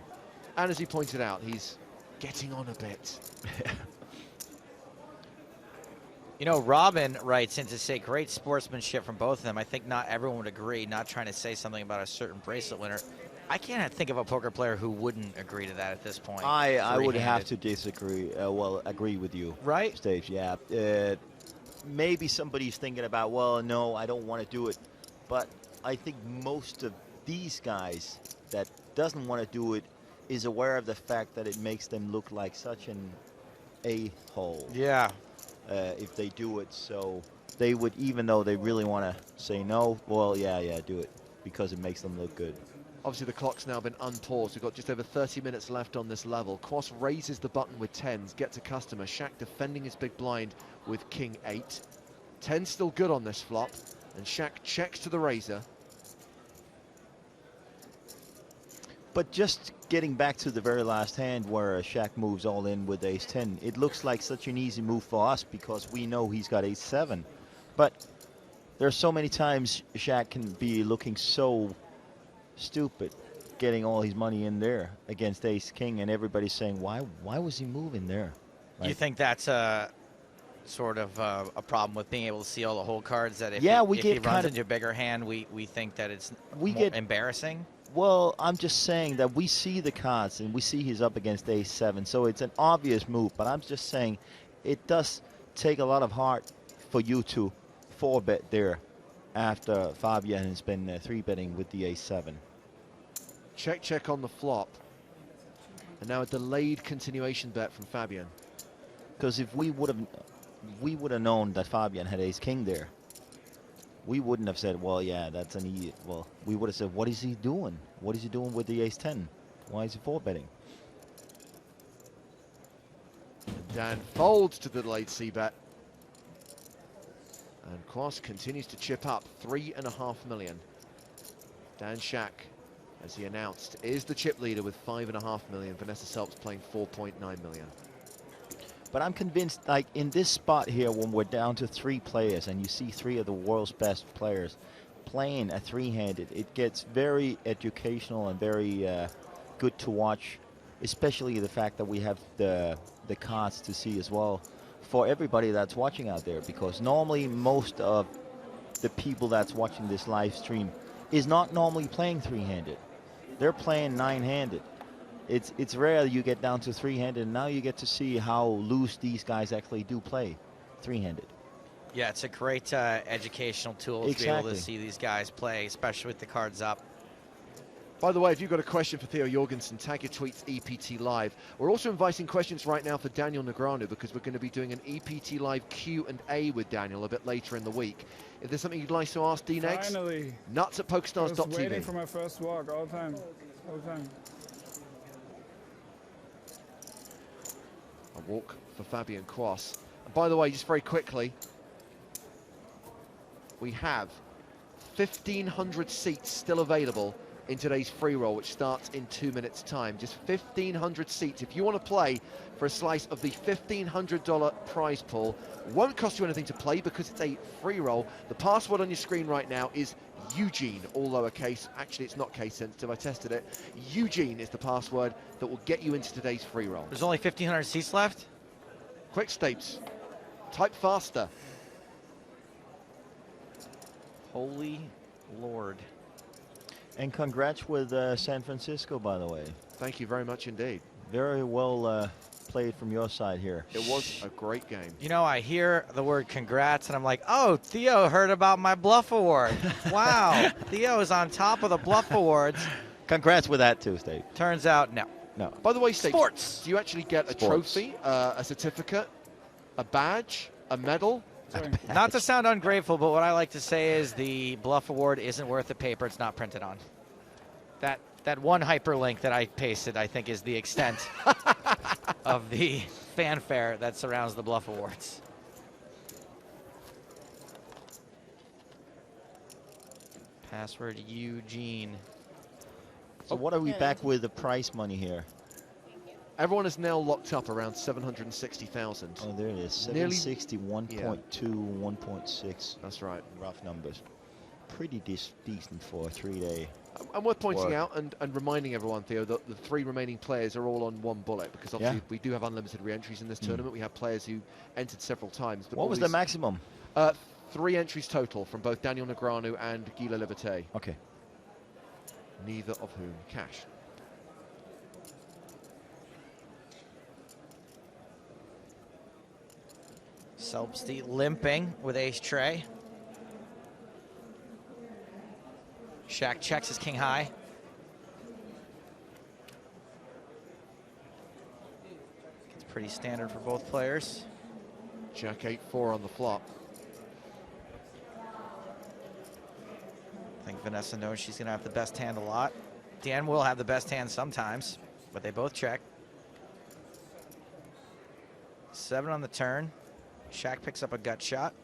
And as he pointed out, he's getting on a bit. You know, Robin writes in to say great sportsmanship from both of them. I think not everyone would agree, not trying to say something about a certain bracelet winner. I can't think of a poker player who wouldn't agree to that at this point. I would have to disagree. Agree with you. Right? Stage, yeah. Maybe somebody's thinking about, well, no, I don't want to do it. But I think most of these guys that doesn't want to do it is aware of the fact that it makes them look like such an a-hole. Yeah. If they do it, so they would, even though they really want to say no, well, yeah, do it, because it makes them look good. Obviously, the clock's now been unpaused. We've got just over 30 minutes left on this level. Quas raises the button with 10s, gets a customer. Shack defending his big blind with King 8. 10 still good on this flop, and Shack checks to the razor. But just getting back to the very last hand where Shack moves all in with ace-10, it looks like such an easy move for us because we know he's got ace-7. But there are so many times Shack can be looking so stupid getting all his money in there against ace-king, and everybody's saying, why was he moving there? Do you think that's a sort of a problem with being able to see all the hole cards, that if, yeah, if he runs into a bigger hand, we think that it's embarrassing? Well, I'm just saying that we see the cards and we see he's up against ace-7, so it's an obvious move, but I'm just saying it does take a lot of heart for you to 4-bet there after Fabian has been 3-betting with the ace-7. Check on the flop. And now a delayed continuation bet from Fabian. Because if we would have known that Fabian had ace-king there, we wouldn't have said, well, yeah, that's an E. Well, we would have said, what is he doing? What is he doing with the ace-10? Why is he 4-betting? Dan folds to the delayed c-bet. And Quas continues to chip up 3.5 million. Dan Shack, as he announced, is the chip leader with 5.5 million. Vanessa Selps playing 4.9 million. But I'm convinced, like, in this spot here, when we're down to 3 players and you see 3 of the world's best players playing a 3-handed, it gets very educational and very good to watch, especially the fact that we have the cards to see as well for everybody that's watching out there, because normally most of the people that's watching this live stream is not normally playing 3-handed. They're playing 9-handed. It's rare you get down to 3-handed, and now you get to see how loose these guys actually do play 3-handed. Yeah, it's a great educational tool to be able to see these guys play, especially with the cards up. By the way, if you've got a question for Theo Jorgensen, tag your tweets EPT Live. We're also inviting questions right now for Daniel Negreanu, because we're going to be doing an EPT Live Q&A with Daniel a bit later in the week. If there's something you'd like to ask D-Nex, Finally. nuts at PokerStars.tv. I was waiting for my first walk all the time. A walk for Fabian Quas. And by the way, just very quickly, we have 1,500 seats still available in today's free roll, which starts in 2 minutes' time. Just 1,500 seats. If you want to play for a slice of the $1,500 prize pool, won't cost you anything to play because it's a free roll. The password on your screen right now is Eugene, all lowercase. Actually, it's not case sensitive. I tested it. Eugene is the password that will get you into today's free roll. There's only 1,500 seats left? Quick Stapes. Type faster. Holy Lord. And congrats with San Francisco, by the way. Thank you very much indeed. Very well played from your side here. It was a great game. You know, I hear the word congrats, and I'm like, oh, Theo heard about my Bluff Award. Wow, Theo is on top of the Bluff Awards. Congrats with that too, Steve. Turns out, no. No. By the way, Steve, sports. Do you actually get a trophy, a certificate, a badge, a medal? Not to sound ungrateful, but what I like to say is the Bluff Award isn't worth the paper it's not printed on. That one hyperlink that I pasted, I think, is the extent of the fanfare that surrounds the Bluff Awards. Password Eugene. So what are we back with the prize money here? Everyone is now locked up around 760,000. Oh, there it is. Nearly 760, 1.2, 1.6. That's right. Rough numbers. Pretty decent for a 3-day. And worth pointing out and reminding everyone, Theo, that the 3 remaining players are all on one bullet, because obviously we do have unlimited re-entries in this tournament. We have players who entered several times. But what was the maximum? 3 entries total from both Daniel Negreanu and Guy Liberté. Okay. Neither of whom cashed. Selbsty limping with ace tray. Shaq checks his king high. It's pretty standard for both players. Jack 8-4 on the flop. I think Vanessa knows she's going to have the best hand a lot. Dan will have the best hand sometimes, but they both check. 7 on the turn. Shaq picks up a gut shot.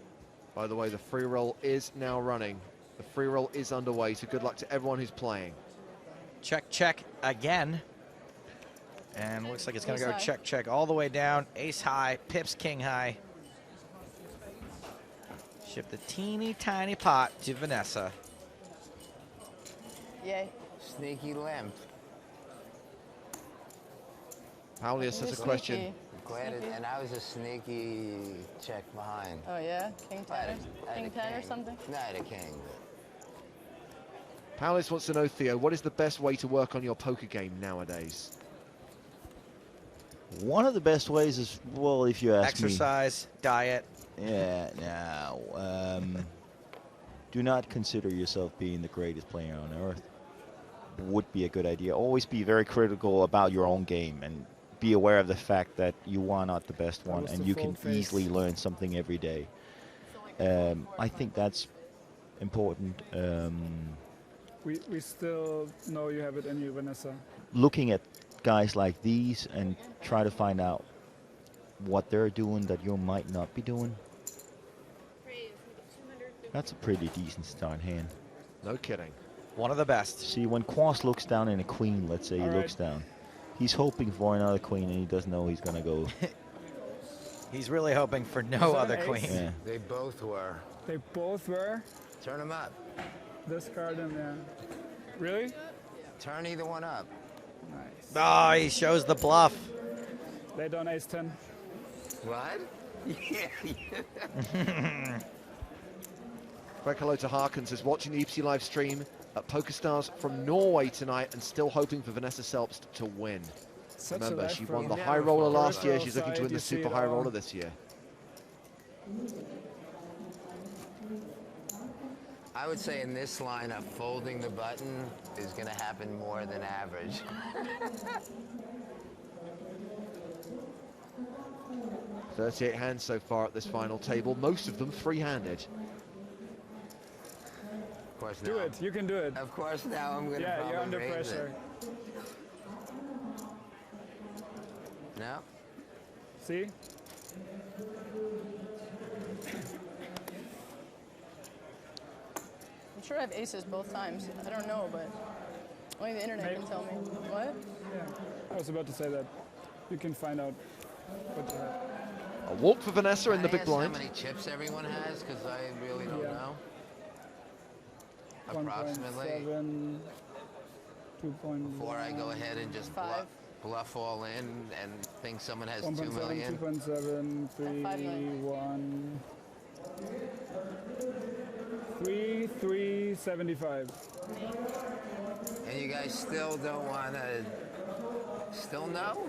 By the way, the free roll is now running. The free roll is underway, so good luck to everyone who's playing. Check, check again. And looks like it's going to go check, check all the way down. Ace high, pips king high. Ship the teeny tiny pot to Vanessa. Yay. Sneaky limp. Paulius has a question. Glad it, and I was a sneaky check behind. Oh yeah, king 10, king 10 or something. No, I had a king. Paulius wants to know, Theo, what is the best way to work on your poker game nowadays? One of the best ways is, well, if you ask me. Exercise, diet. Yeah, no. Do not consider yourself being the greatest player on earth. Would be a good idea. Always be very critical about your own game and be aware of the fact that you are not the best one and you can easily learn something every day. I think that's important. We still know you have it in you, Vanessa. Looking at guys like these and try to find out what they're doing that you might not be doing. That's a pretty decent start hand. No kidding. One of the best. See, when Quas looks down in a queen, let's say he looks down, he's hoping for another queen and he doesn't know he's going to go. He's really hoping for no other queen. Yeah. They both were. They both were? Turn them up. This card and there. Really? Turn either one up. Nice. Oh, he shows the bluff. Lay down ace 10. What? Yeah. Quick hello to Harkins, who's watching the EPC live stream at PokerStars from Norway tonight and still hoping for Vanessa Selbst to win. Remember, she won the high roller last year. She's looking to win the super high roller this year. I would say in this lineup, folding the button is going to happen more than average. 38 hands so far at this final table, most of them free-handed. Of course do it, you can do it. Of course now I'm going to Yeah, you're under raise pressure. It. No. See? I'm sure I have aces both times. I don't know, but only the internet can tell me. What? Yeah, I was about to say that. You can find out what you have. A walk for Vanessa in the big blind. How many chips everyone has? Because I really don't know. Approximately. 1.7, 2.1. Before I go ahead and just bluff all in and think someone has 2 million. 2.7, 3, 1. 3, 3, 75. And you guys still don't want to... Still no?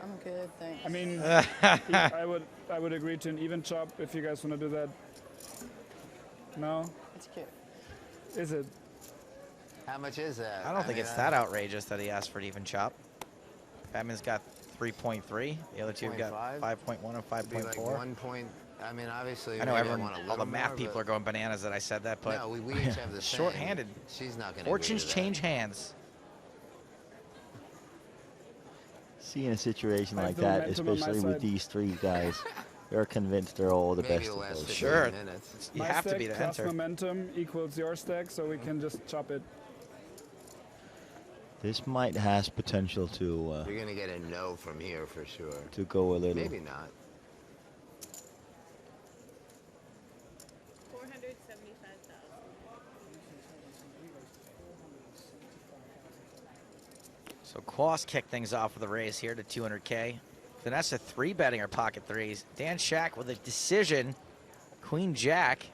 I'm good, thanks. I mean, I would agree to an even chop if you guys want to do that. No? It's cute. Is it? How much is that? I don't think it's that outrageous that he asked for an even chop. Batman's got 3.3. The other two have got 5.1 and 5.4. Like 1 point. I mean, obviously. I know maybe everyone, want a all the little math more, people but are going bananas that I said that, but no, we each have the same. short-handed. She's not going to. Fortunes change hands. See, in a situation I have like the that, momentum on my especially with side. these three guys, they're convinced they're all the Maybe best it'll of last those. 15 Sure. minutes. You My have to stack be the plus enter. momentum equals your stack, so we can just chop it. This might has potential to You're going to get a no from here for sure. to go a little. Maybe not. So Quas kicked things off with a raise here to 200K. Vanessa 3-betting her pocket threes. Dan Shack with a decision. Queen Jack.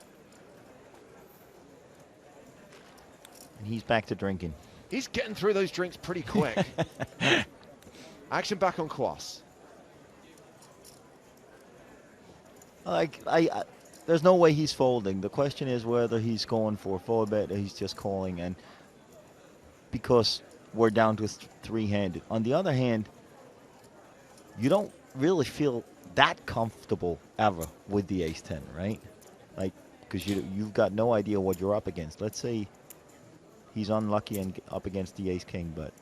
And he's back to drinking. He's getting through those drinks pretty quick. Action back on Quas. Like there's no way he's folding. The question is whether he's going for a 4-bet or he's just calling, and because we're down to three-handed. On the other hand, you don't really feel that comfortable ever with the ace-10, right? Like, because you've got no idea what you're up against. Let's say he's unlucky and up against the ace-king, but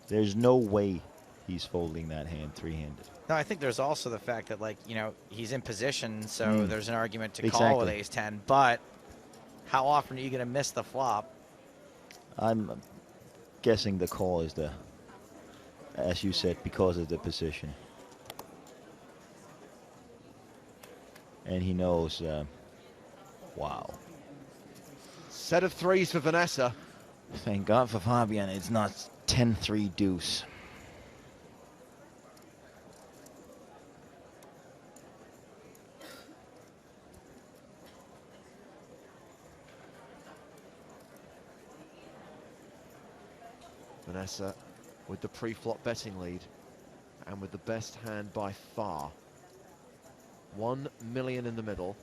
there's no way he's folding that hand three-handed. No, I think there's also the fact that, like, you know, he's in position, so there's an argument to Exactly. call with ace-10, but how often are you going to miss the flop? I'm guessing the call is the, as you said, because of the position. And he knows, wow. Set of threes for Vanessa. Thank God for Fabian, it's not 10-3 deuce. Vanessa with the pre-flop betting lead and with the best hand by far. 1 million in the middle.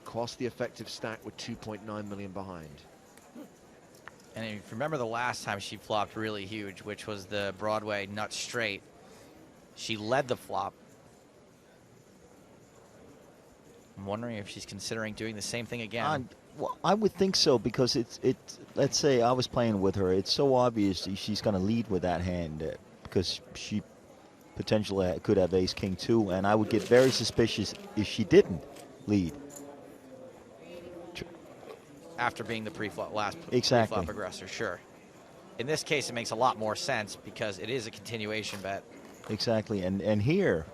Quas the effective stack with 2.9 million behind. And if you remember the last time she flopped really huge, which was the Broadway nut straight, she led the flop. I'm wondering if she's considering doing the same thing again. Well, I would think so, because it's let's say I was playing with her. It's so obvious she's going to lead with that hand because she potentially could have ace king too, and I would get very suspicious if she didn't lead. After being the pre-flop Exactly. pre-flop aggressor, sure. In this case, it makes a lot more sense because it is a continuation bet. Exactly, and here,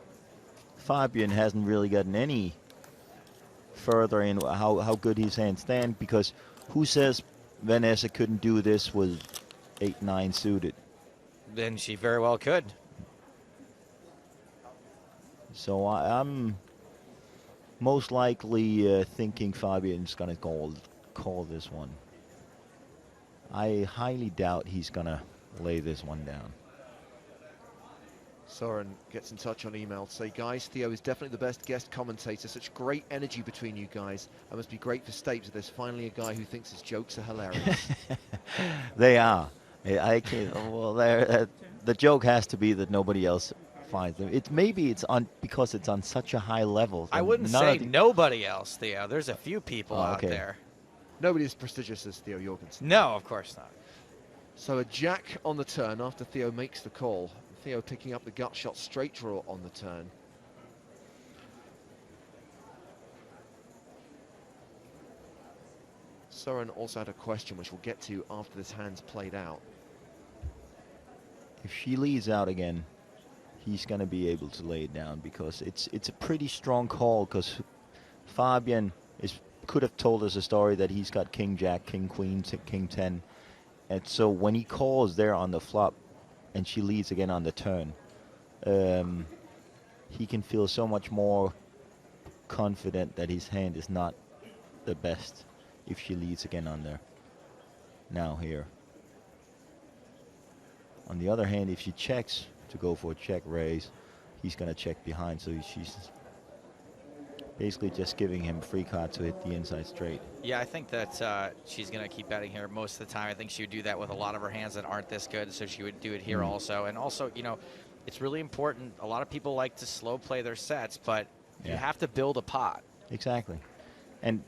Fabian hasn't really gotten any further in how good his hands stand, because who says Vanessa couldn't do this with 8-9 suited? Then she very well could. So I'm most likely thinking Fabian's going to call this one. I highly doubt he's going to lay this one down. Soren gets in touch on email to say, guys, Theo is definitely the best guest commentator. Such great energy between you guys. That must be great for Stapes. There's finally a guy who thinks his jokes are hilarious. They are. I can't. Well, the joke has to be that nobody else finds them. Maybe it's on because it's on such a high level. I wouldn't say nobody else, Theo. There's a few people out there. Nobody as prestigious as Theo Jorgensen. No, of course not. So a jack on the turn after Theo makes the call. Theo picking up the gut shot straight draw on the turn. Soren also had a question which we'll get to after this hand's played out. If she leads out again, he's going to be able to lay it down, because it's a pretty strong call, because Fabian could have told us a story that he's got king jack, king queen, king 10, and so when he calls there on the flop and she leads again on the turn, he can feel so much more confident that his hand is not the best if she leads again on there. now here. On the other hand, if she checks to go for a check raise, he's going to check behind, so she's basically just giving him free card to hit the inside straight. Yeah, I think that she's going to keep betting here most of the time. I think she would do that with a lot of her hands that aren't this good, so she would do it here also. And also, you know, it's really important. A lot of people like to slow play their sets, but you have to build a pot. Exactly. And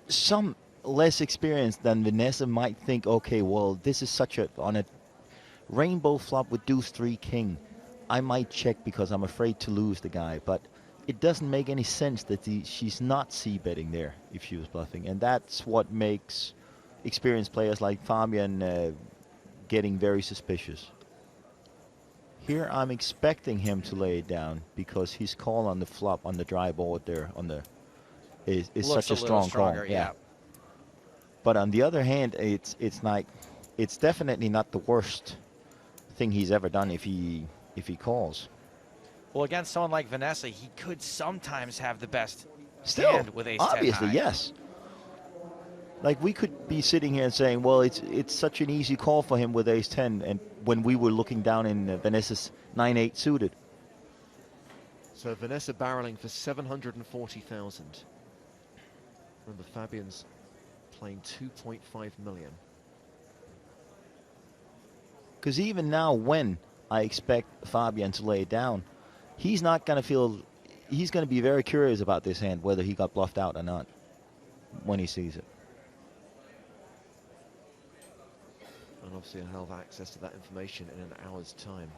some less experienced than Vanessa might think, okay, well, this is such a, on a rainbow flop with deuce 3 king, I might check because I'm afraid to lose the guy. But it doesn't make any sense that she's not c-betting there if she was bluffing. And that's what makes experienced players like Fabian getting very suspicious. Here I'm expecting him to lay it down because his call on the flop on the dry board there on the is such a strong call. Yeah. But on the other hand, it's like it's definitely not the worst thing he's ever done if he calls. Well, against someone like Vanessa, he could sometimes have the best Still, hand with ace-10 obviously, high. yes. Like we could be sitting here and saying, well, it's such an easy call for him with ace-10, and when we were looking down in Vanessa's 9-8 suited. So Vanessa barreling for 740,000. Remember, Fabian's playing 2.5 million. Because even now, when I expect Fabian to lay it down, he's not going to feel. He's going to be very curious about this hand, whether he got bluffed out or not, when he sees it. And obviously, he'll have access to that information in an hour's time.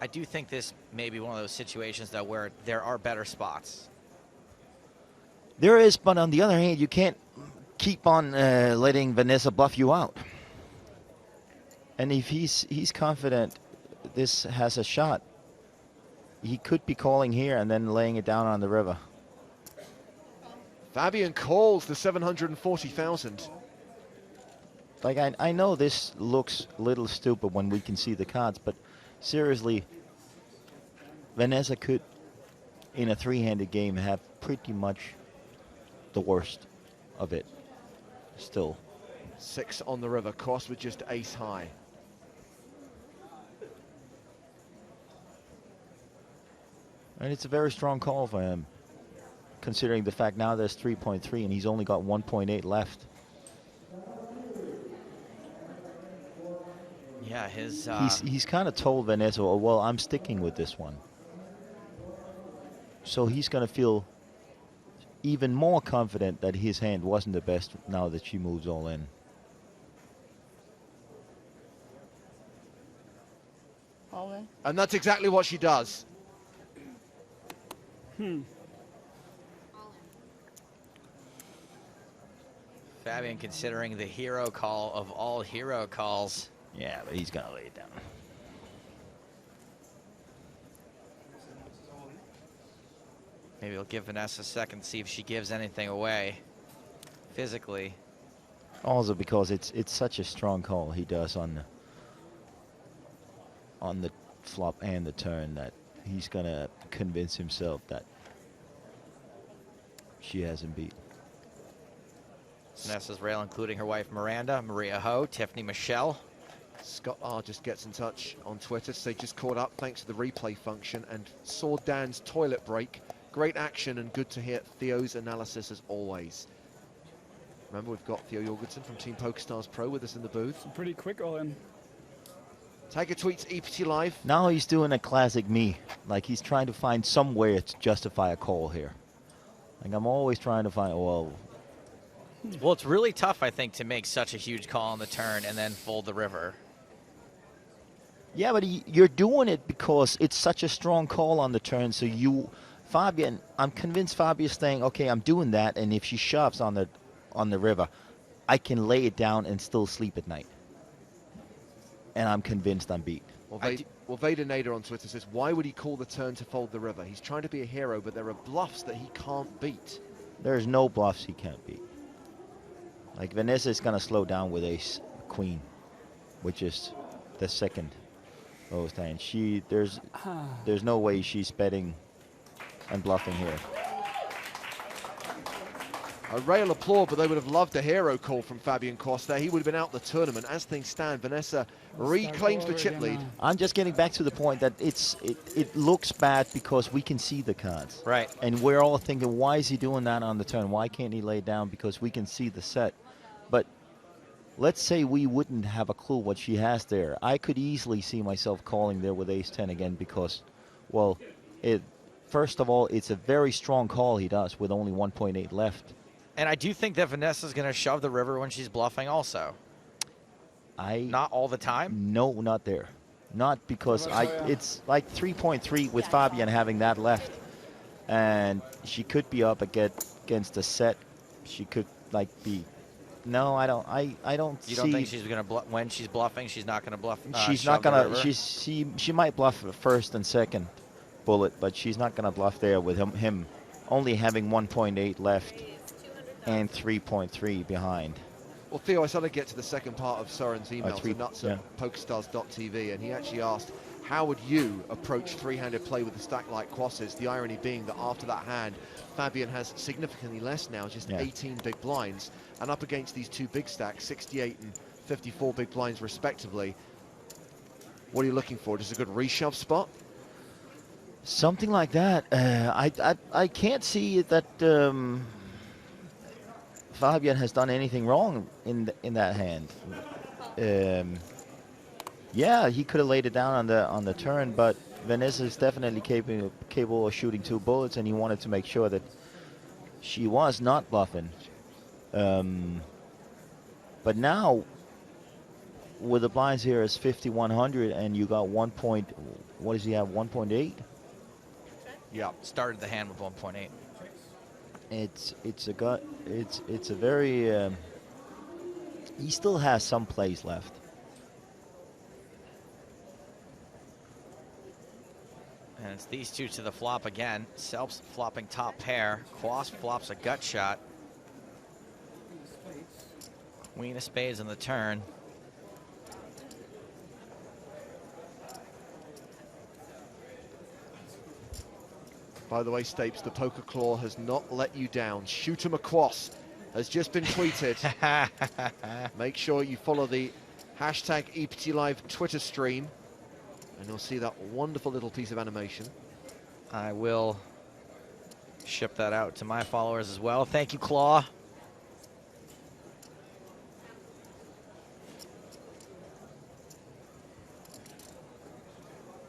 I do think this may be one of those situations, though, where there are better spots. There is, but on the other hand, you can't keep on letting Vanessa bluff you out. And if he's confident this has a shot, he could be calling here and then laying it down on the river. Fabian calls the 740,000. Like, I know this looks a little stupid when we can see the cards, but seriously, Vanessa could, in a three-handed game, have pretty much the worst of it still. 6 on the river, cross with just ace high. And it's a very strong call for him, considering the fact now there's 3.3 and he's only got 1.8 left. Yeah, his... He's kind of told Vanessa, oh, well, I'm sticking with this one. So he's going to feel even more confident that his hand wasn't the best now that she moves all in. All in. And that's exactly what she does. Fabian considering the hero call of all hero calls. Yeah, but he's going to lay it down. Maybe he'll give Vanessa a second, see if she gives anything away physically. Also because it's such a strong call he does on the flop and the turn that he's going to convince himself that she hasn't beat. Vanessa's rail, including her wife Miranda, Maria Ho, Tiffany Michelle. Scott R just gets in touch on Twitter to say just caught up thanks to the replay function and saw Dan's toilet break. Great action and good to hear Theo's analysis as always. Remember, we've got Theo Jorgensen from Team PokerStars Pro with us in the booth. Pretty quick all in. Tiger tweets EPT Live. Now he's doing a classic me. Like he's trying to find somewhere to justify a call here. Like I'm always trying to find, well, it's really tough, I think, to make such a huge call on the turn and then fold the river. yeah, but you're doing it because it's such a strong call on the turn. So Fabian, I'm convinced Fabian's saying, okay, I'm doing that, and if she shoves on the river, I can lay it down and still sleep at night. And I'm convinced I'm beat. Well, Vader Nader on Twitter says, why would he call the turn to fold the river? He's trying to be a hero, but there are bluffs that he can't beat. There's no bluffs he can't beat. Like Vanessa is going to slow down with ace queen, which is the second lowest hand. There's no way she's betting and bluffing here. A rail applaud, but they would have loved a hero call from Fabian Quast there. He would have been out the tournament. As things stand, Vanessa reclaims the chip lead. I'm just getting back to the point that it looks bad because we can see the cards. Right. And we're all thinking, why is he doing that on the turn? Why can't he lay down? Because we can see the set. But let's say we wouldn't have a clue what she has there. I could easily see myself calling there with ace-10 again because, well, first of all, it's a very strong call he does with only 1.8 left. And I do think that Vanessa's going to shove the river when she's bluffing also. Not all the time? No, not there. Not because it's like 3.3 with Fabian having that left. And she could be up against a set. She could like be. No, I don't. I don't. You don't think she's going to bluff when she's bluffing? She's not going to bluff. She's not going to. She might bluff first and second bullet, but she's not going to bluff there with him only having 1.8 left and 3.3 behind. Well, Theo, I started to get to the second part of Soren's email to nuts yeah. at PokerStars.tv, and he actually asked, how would you approach three-handed play with a stack like Quast's? The irony being that after that hand, Fabian has significantly less now, just 18 big blinds, and up against these two big stacks, 68 and 54 big blinds respectively. What are you looking for? Just a good reshove spot? Something like that. I can't see that Fabian has done anything wrong in that hand. Yeah, he could have laid it down on the turn, but Vanessa is definitely capable of shooting 2 bullets, and he wanted to make sure that she was not bluffing. But now, with the blinds here as 5,100, and you got what does he have? 1.8. Yeah, started the hand with 1.8. It's a very. He still has some plays left. And it's these two to the flop again. Selps flopping top pair. Quast flops a gut shot. Queen of spades on the turn. By the way, Stapes, the poker claw has not let you down. Shoot 'em a Quast has just been tweeted. Make sure you follow the hashtag EPT Live Twitter stream, and you'll see that wonderful little piece of animation. I will ship that out to my followers as well. Thank you, Claw.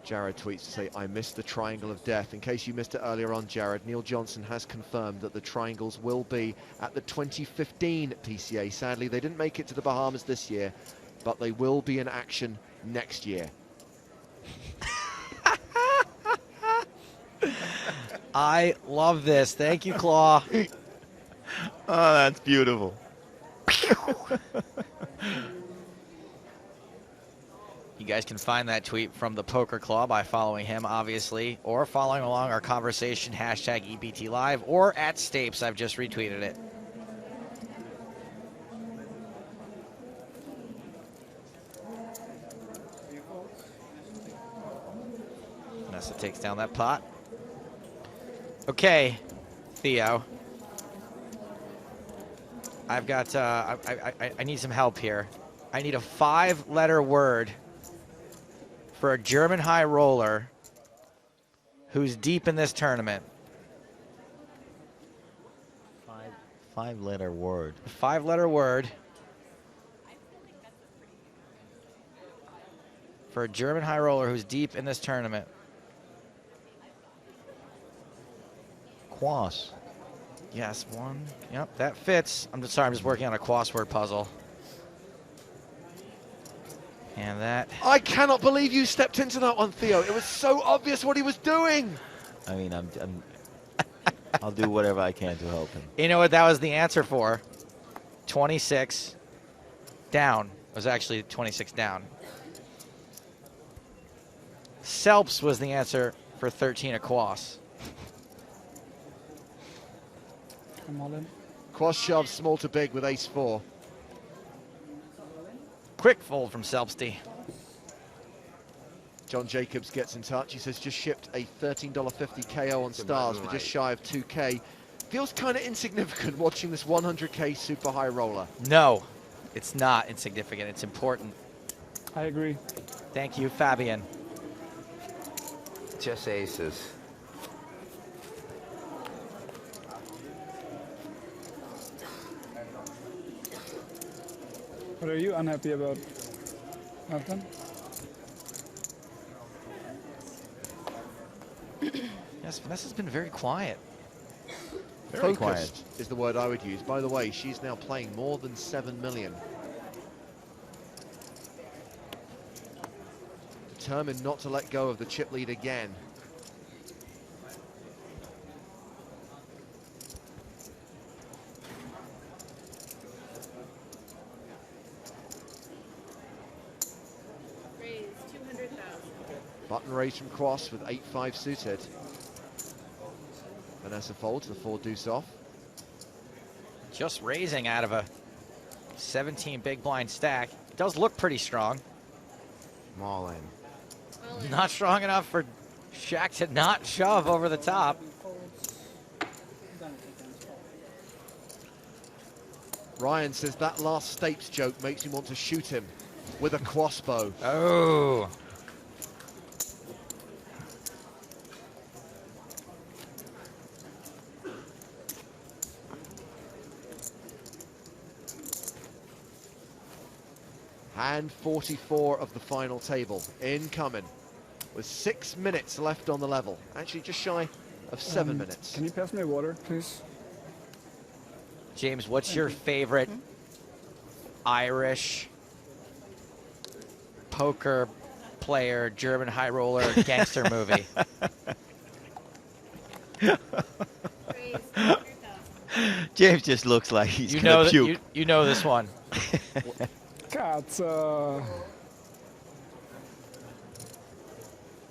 Jared tweets to say, I missed the triangle of death. In case you missed it earlier on, Jared, Neil Johnson has confirmed that the triangles will be at the 2015 PCA. Sadly, they didn't make it to the Bahamas this year, but they will be in action next year. I love this. Thank you, Claw. Oh, that's beautiful. You guys can find that tweet from the Poker Claw by following him, obviously, or following along our conversation, hashtag EPT Live, or at Stapes. I've just retweeted it. Vanessa takes down that pot. Okay, Theo. I've got, I need some help here. I need a 5-letter word for a German high roller who's deep in this tournament. 5-letter word. 5-letter word for a German high roller who's deep in this tournament. Quast. Yes, 1. Yep, that fits. I'm just sorry, I'm just working on a Quast word puzzle. And that. I cannot believe you stepped into that one, Theo. It was so obvious what he was doing. I mean, I'll do whatever I can to help him. You know what that was the answer for? 26 down. It was actually 26 down. Selps was the answer for 13 of Quast. Come on in. Quast shoves small to big with ace-4. Quick fold from Selpsty. John Jacobs gets in touch. He says, just shipped a $13.50 KO on Stars for just shy of 2K. feels kind of insignificant watching this 100K super high roller. No, it's not insignificant. It's important. I agree. Thank you, Fabian. Just aces. What are you unhappy about? Nothing? Yes, Vanessa's been very quiet. Very quiet is the word I would use. By the way, she's now playing more than 7 million. Determined not to let go of the chip lead again. Raise 200,000. Button raised from cross with 8-5 suited. Vanessa folds the 4 deuce off. Just raising out of a 17 big blind stack. It does look pretty strong. All in. Not strong enough for Shaq to not shove over the top. Ryan says that last Stapes joke makes me want to shoot him with a crossbow. Oh. Hand 44 of the final table. Incoming. With 6 minutes left on the level. Actually, just shy of 7 minutes. Can you pass me water, please? James, what's your favorite Irish poker player, German high roller gangster movie? James just looks like he's You gonna know puke. you know this one.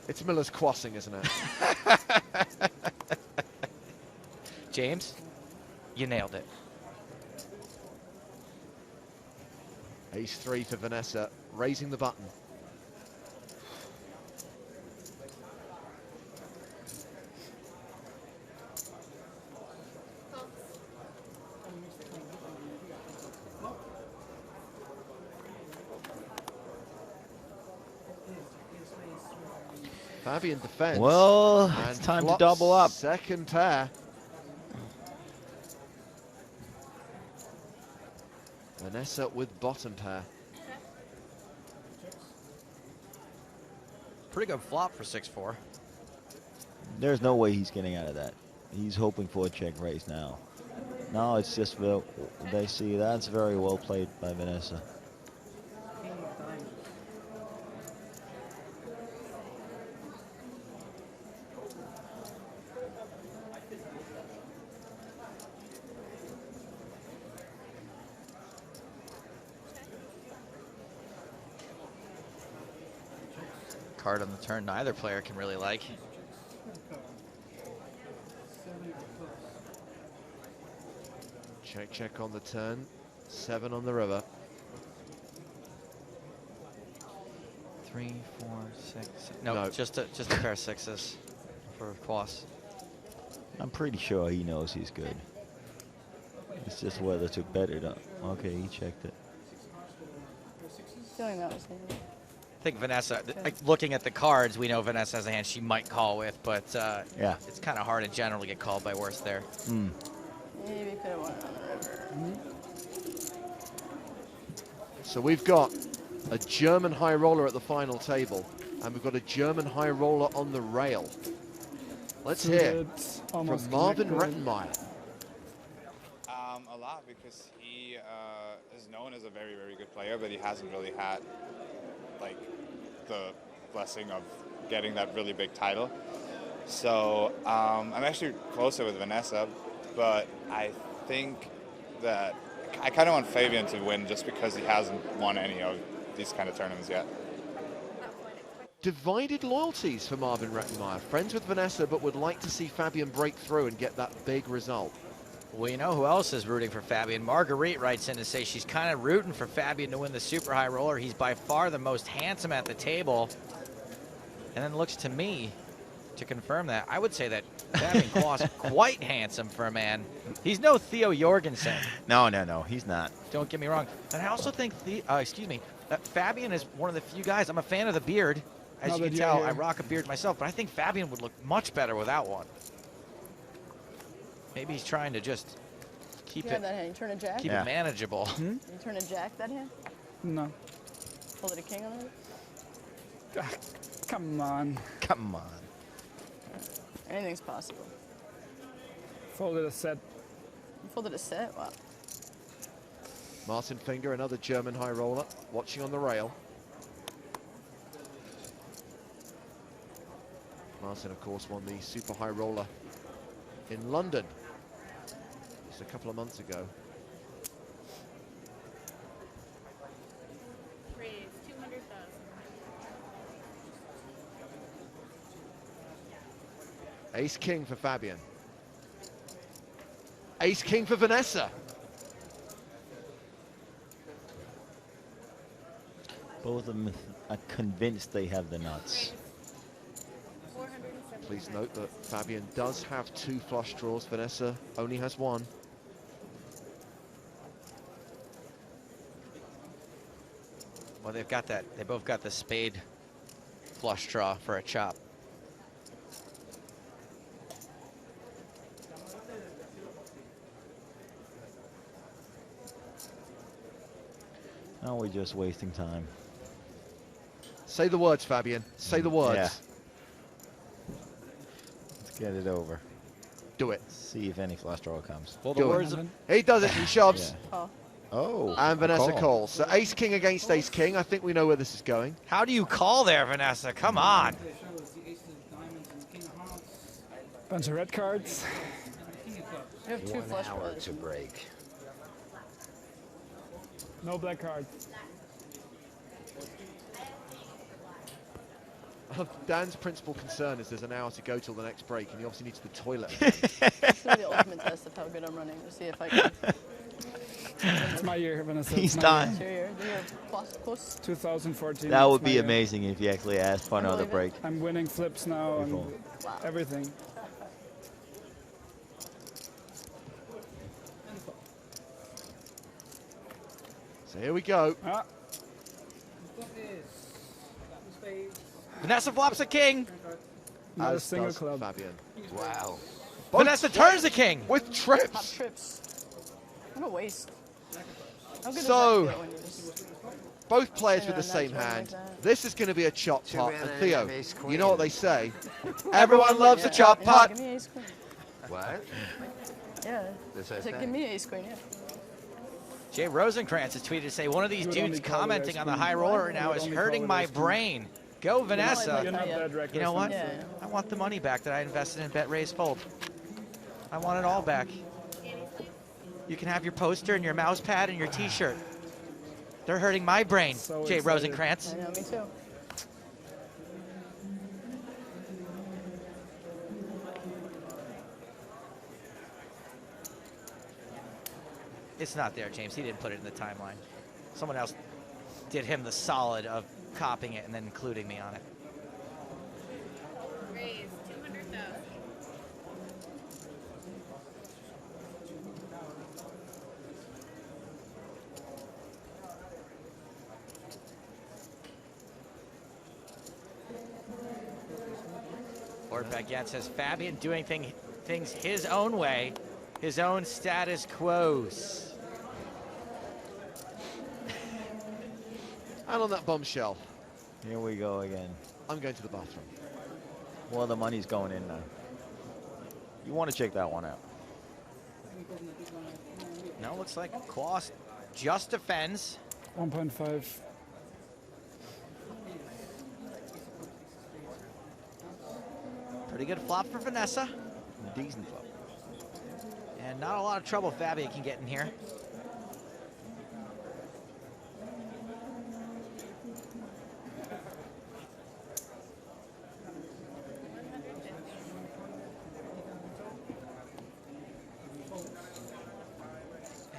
It's Miller's crossing, isn't it? James, you nailed it. Ace-3 for Vanessa, raising the button. Fabian defense. Well, and it's time to flops double up. Second pair. Vanessa with bottom pair. Pretty good flop for 6-4. There's no way he's getting out of that. He's hoping for a check raise now. No, it's just, they see that's very well played by Vanessa. Card on the turn neither player can really like. Check, check on the turn. 7 on the river. 3, 4, 6. No, just a pair of sixes for Quas. I'm pretty sure he knows he's good. It's just whether to bet it up. Okay, he checked it. Feeling that was it. I think Vanessa, looking at the cards, we know Vanessa has a hand she might call with, but yeah, it's kind of hard in general to get called by worse there. Maybe could have won it on the river. So we've got a German high roller at the final table, and we've got a German high roller on the rail. Let's hear from Marvin Rettenmeyer. A lot, because he is known as a very, very good player, but he hasn't really had like the blessing of getting that really big title. So I'm actually closer with Vanessa, but I think that I kind of want Fabian to win just because he hasn't won any of these kind of tournaments yet. Divided loyalties for Marvin Rettenmeyer. Friends with Vanessa, but would like to see Fabian break through and get that big result. Well, you know who else is rooting for Fabian? Marguerite writes in to say she's kind of rooting for Fabian to win the super high roller. He's by far the most handsome at the table. And then looks to me to confirm that. I would say that Fabian Quast quite handsome for a man. He's no Theo Jorgensen. No, he's not. Don't get me wrong. And I also think that Fabian is one of the few guys. I'm a fan of the beard. As you can tell, I rock a beard myself, but I think Fabian would look much better without one. Maybe he's trying to just keep You have that hand. You turn a jack? keep it manageable. You turn a jack that hand? No. Hold it a king on it? Come on. Come on. Anything's possible. Folded a set. You folded a set? Wow. Martin Finger, another German high roller, watching on the rail. Martin, of course, won the super high roller in London just a couple of months ago. Raise 200,000. Ace King for Fabian. Ace King for Vanessa. Both of them are convinced they have the nuts. Please note that Fabian does have 2 flush draws. Vanessa only has 1. Well, they've got that. They both got the spade flush draw for a chop. Now we're just wasting time. Say the words, Fabian. Say the words. Yeah. Let's get it over. Do it. See if any flush draw comes. Well, the words of he does it. He shoves. Yeah. Oh. And Vanessa call. calls. So Ace King against Ace King. I think we know where this is going. How do you call there, Vanessa? Come on. Bunch of red cards. You have 2 flush draws. to break. No black cards. Dan's principal concern is there's an hour to go till the next break, and he obviously needs the toilet. This will be the ultimate test of how good I'm running to see if I can. It's my year, Vanessa. He's It's my done. It's your year. The year of plus. 2014. That it's would my be year. amazing if you actually asked for another break. I'm winning flips now and Beautiful. everything. So here we go. Vanessa flops a king. Not a As single does club. Fabian. Wow. Vanessa turns the king. With Top trips. trips. What a waste. How good So, does that feel when you just both players turn with the around same that hand. like that? This is going to be a chop Too pot. bad And I didn't Theo, have ace you know what queen. they say. Everyone loves a chop Yeah, pot. give me ace queen. What? Yeah. This I It's like, say. give me ace queen, yeah. Jay Rosenkrantz has tweeted to say one of these You would dudes only call it commenting ice on the cream. high roller right You now would is only hurting call it my ice cream. brain. Go Vanessa. You're not that reckless. You know what? Yeah. I want the money back that I invested in Bet Raise Fold. I want it all back. You can have your poster and your mouse pad and your t-shirt. They're hurting my brain, So Jay excited. Rosenkrantz. I know, me too. It's not there, James. He didn't put it in the timeline. Someone else did him the solid of copying it and then including me on it. Raise 200,000. Lord Baguette says Fabian doing things his own way, his own status quos. And on that bombshell, Here we go again. I'm going to the bathroom. Well, the money's going in now. You want to check that one out. No, looks like Quast just defends. 1.5. Pretty good flop for Vanessa. Decent flop. And not a lot of trouble Fabian can get in here.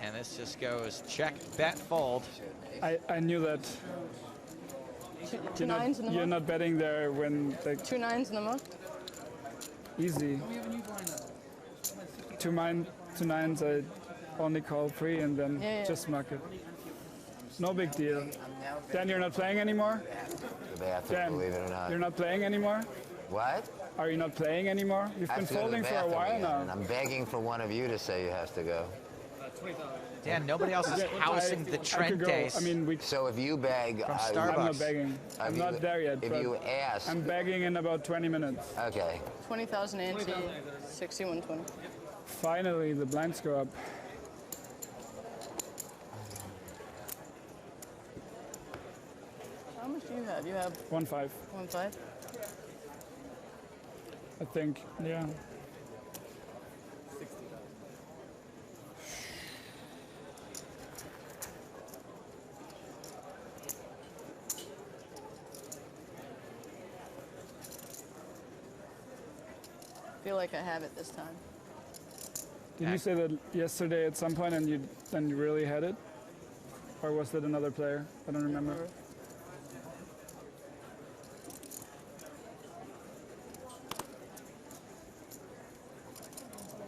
And this just goes check, bet, fold. I knew that. Two nines in the You're mug? not betting there when the 2 9s in the mug? Easy. 2 nines, I only call 3 and then just muck it. No big deal. Dan, you're not playing anymore? Dan, believe it or not. you're not playing anymore? What? Are you not playing anymore? You've I been have to go to the folding for a bathroom while again, now. and I'm begging for one of you to say you have to go. Dan, nobody else is housing the Trent days. I mean, so if you beg, from I'm Starbucks. not begging. I'm not there yet. If but you ask, I'm begging in about 20 minutes. Okay. 20,000 ante, 6120. Finally, the blinds go up. How much do you have? You have 1-5. 1-5. I think, yeah. I feel like I have it this time. Did you say that yesterday at some point and you really had it? Or was that another player? I don't remember.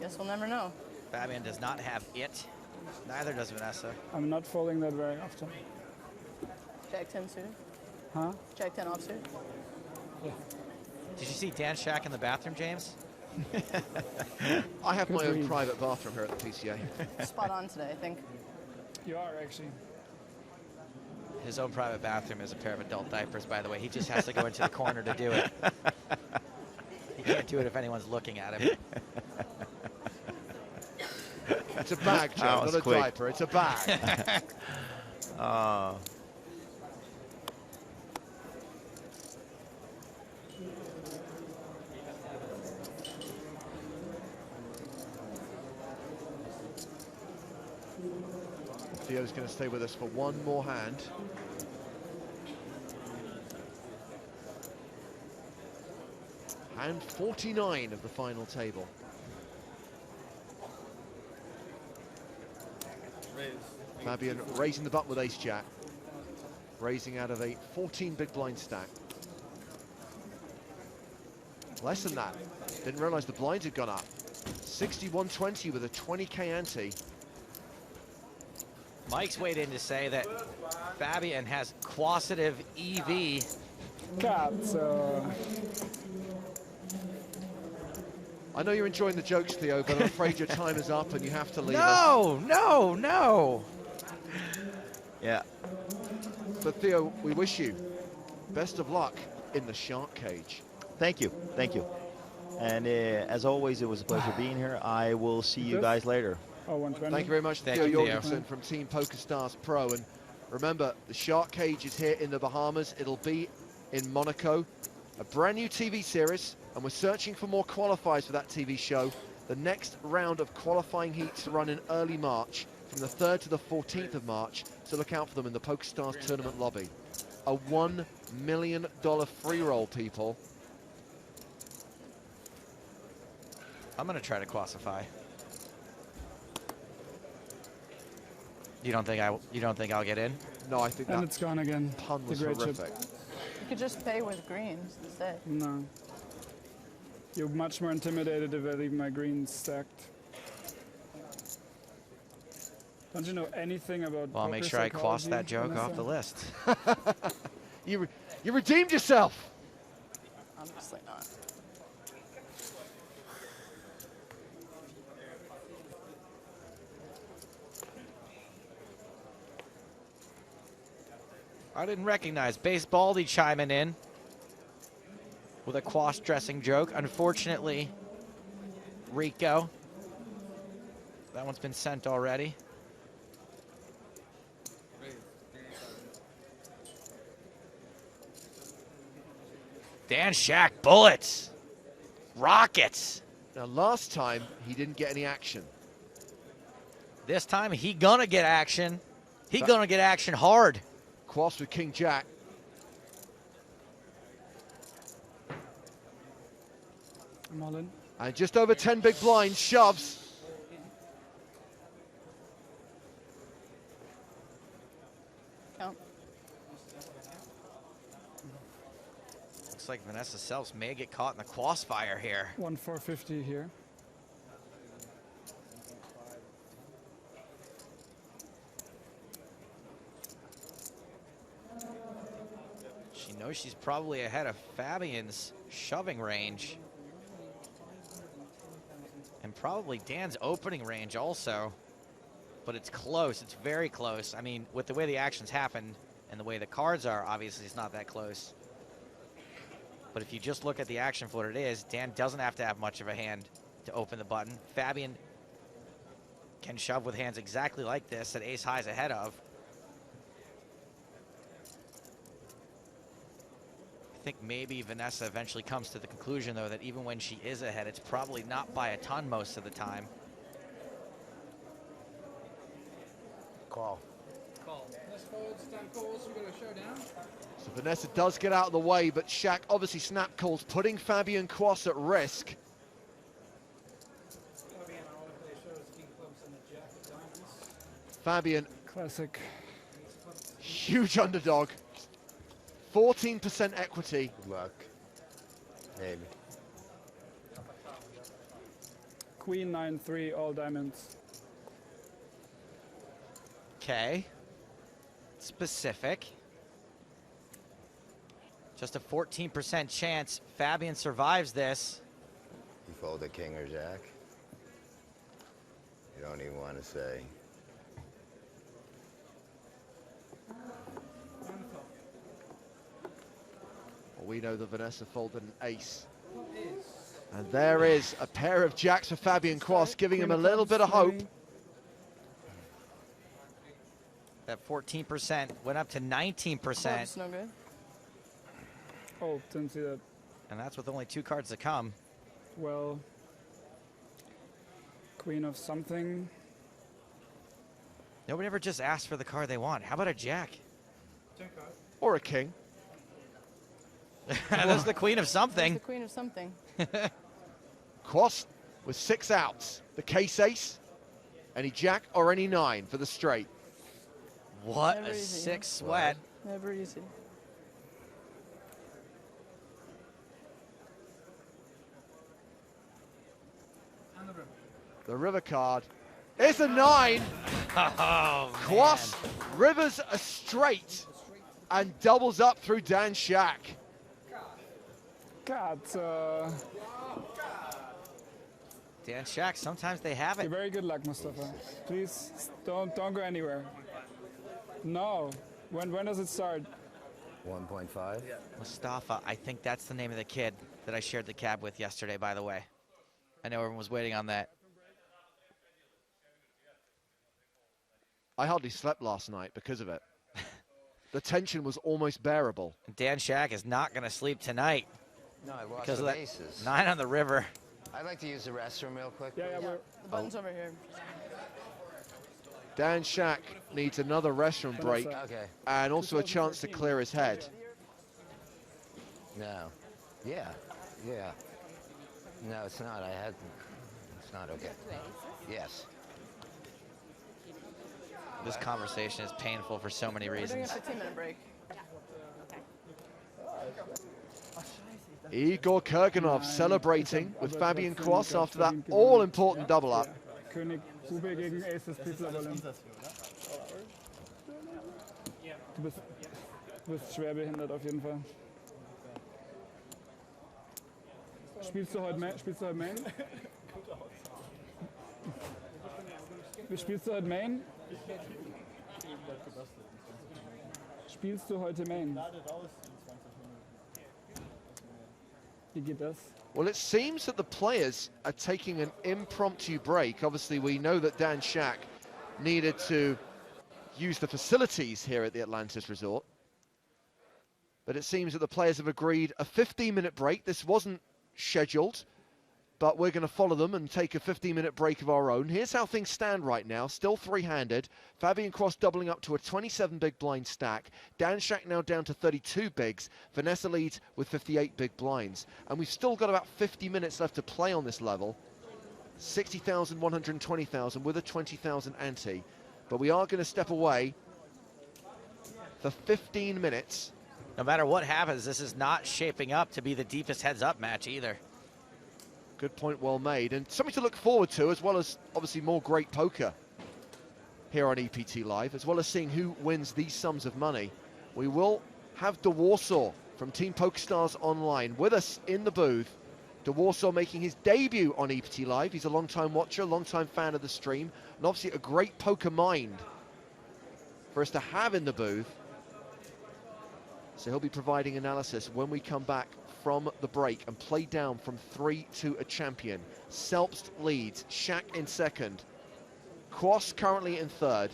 Guess we'll never know. Fabian does not have it. Neither does Vanessa. I'm not folding that very often. Jack 10 suited? Huh? Jack 10 offsuit? Did you see Dan Shack in the bathroom, James? I have my own private bathroom here at the PCA. Spot on today, I think. You are, actually. His own private bathroom is a pair of adult diapers, by the way. He just has to go into the corner to do it. He can't do it if anyone's looking at him. It's a bag, Joe, not a diaper. It's a bag. Theo's going to stay with us for one more hand. Hand 49 of the final table. Fabian raising the button with ace-jack. Raising out of a 14 big blind stack. Less than that. Didn't realize the blinds had gone up. 61-20 with a 20k ante. Mike's weighed in to say that Fabian has quasitive EV. Cazzo. I know you're enjoying the jokes, Theo, but I'm afraid your time is up and you have to leave us. No. Yeah. But Theo, we wish you best of luck in the shark cage. Thank you. And as always, it was a pleasure being here. I will see you guys later. Oh, 120. Thank you very much, Theo Jorgensen from Team PokerStars Pro. And remember, the Shark Cage is here in the Bahamas. It'll be in Monaco. A brand new TV series, and we're searching for more qualifiers for that TV show. The next round of qualifying heats to run in early March, from the 3rd to the 14th of March. So look out for them in the PokerStars tournament lobby. A $1 million free roll, people. I'm going to try to qualify. You don't think I'll get in? No, I think And it's gone again. pun was The great chip. horrific. You could just pay with greens instead. No. You're much more intimidated if I leave my greens stacked. Don't you know anything about Well, I'll make poker sure I cross psychology, that joke off Vanessa? the list. You redeemed yourself. Obviously not. I didn't recognize Basebaldy chiming in with a cross-dressing joke. Unfortunately, Rico, that one's been sent already. Dan Shack, bullets, rockets. Now, last time, he didn't get any action. This time, he gonna get action. He gonna get action hard. Cross with King Jack. I'm all in. And just over 10 big blinds, shoves. Count. Looks like Vanessa Selfs may get caught in the crossfire here. 1-4-50 here. She knows she's probably ahead of Fabian's shoving range. And probably Dan's opening range also. But it's close, it's very close. I mean, with the way the actions happen and the way the cards are, obviously it's not that close. But if you just look at the action for what it is, Dan doesn't have to have much of a hand to open the button. Fabian can shove with hands exactly like this that ace high is ahead of. I think maybe Vanessa eventually comes to the conclusion, though, that even when she is ahead, it's probably not by a ton most of the time. Call. Call. Let's forward, stand calls, we've got a showdown. So Vanessa does get out of the way, but Shaq obviously snap calls, putting Fabian Cross at risk. Fabian, classic, huge underdog. 14% equity. Good luck. Maybe. Queen 9-3, all diamonds. Okay. Specific. Just a 14% chance Fabian survives this. You fold a king or jack? You don't even want to say. Well, we know that Vanessa folded an ace. And there is a pair of jacks for Fabian Cross, giving him a little bit of hope. That 14% went up to 19%. That's no good. Oh, didn't see that. And that's with only 2 cards to come. Well, queen of something. Nobody ever just asks for the card they want. How about a jack? Or a king. That's the queen of something. That's the queen of something. Cross with 6 outs. The case ace, any jack or any 9 for the straight. What Never a easy, sick huh? sweat. Never easy. The river card is a 9. Oh, Cross rivers a straight and doubles up through Dan Shack. God, Dan Shack, sometimes they have it. You're very good luck, Mustafa. Please don't go anywhere. No. When does it start? 1.5? Mustafa, I think that's the name of the kid that I shared the cab with yesterday, by the way. I know everyone was waiting on that. I hardly slept last night because of it. The tension was almost bearable. Dan Shack is not going to sleep tonight. No, I lost because the of that aces. 9 on the river. I'd like to use the restroom real quick. Yeah, please. The button's over here. Dan Shack needs another restroom break Okay. and also a chance to clear his head. No. Yeah. Yeah. No, it's not. It's not okay. Yes. This conversation is painful for so many We're doing a reasons. 15-minute break. Igor Kurganov celebrating with Fabian Cross after that all-important double-up. König Bube gegen Aces Pizza Berlin. Du bist schwer behindert auf jeden Fall. Spielst du heute Main? Spielst du heute Main? Spielst du heute Main? Spielst du heute Main? Wie geht das? Well, it seems that the players are taking an impromptu break. Obviously, we know that Dan Shack needed to use the facilities here at the Atlantis Resort. But it seems that the players have agreed a 15-minute break. This wasn't scheduled, but we're going to follow them and take a 15-minute break of our own. Here's how things stand right now. Still three-handed. Fabian Cross doubling up to a 27 big blind stack. Dan Shack now down to 32 bigs. Vanessa leads with 58 big blinds. And we've still got about 50 minutes left to play on this level. 60,000, 120,000 with a 20,000 ante. But we are going to step away for 15 minutes no matter what happens, this is not shaping up to be the deepest heads-up match either. Good point, well made, and something to look forward to, as well as obviously more great poker here on EPT Live, as well as seeing who wins these sums of money. We will have De Warsaw from Team PokerStars Online with us in the booth. De Warsaw making his debut on EPT Live. He's a long-time watcher, long-time fan of the stream, and obviously a great poker mind for us to have in the booth. So he'll be providing analysis when we come back from the break and play down from 3 to a champion. Selpst leads, Shaq in second, Quas currently in third.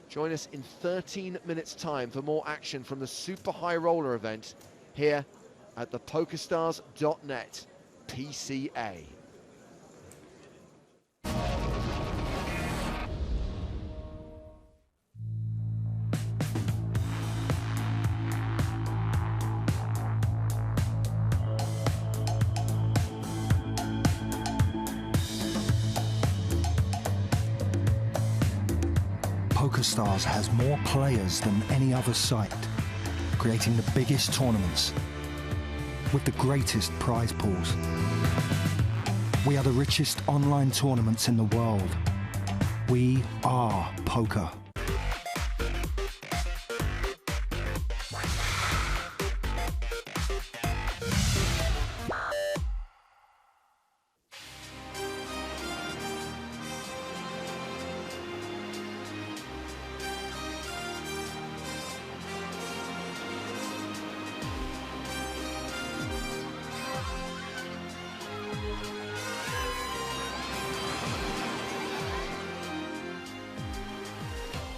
Join us in 13 minutes time for more action from the Super High Roller event here at the PokerStars.net PCA. PokerStars has more players than any other site, creating the biggest tournaments with the greatest prize pools. We are the richest online tournaments in the world. We are poker.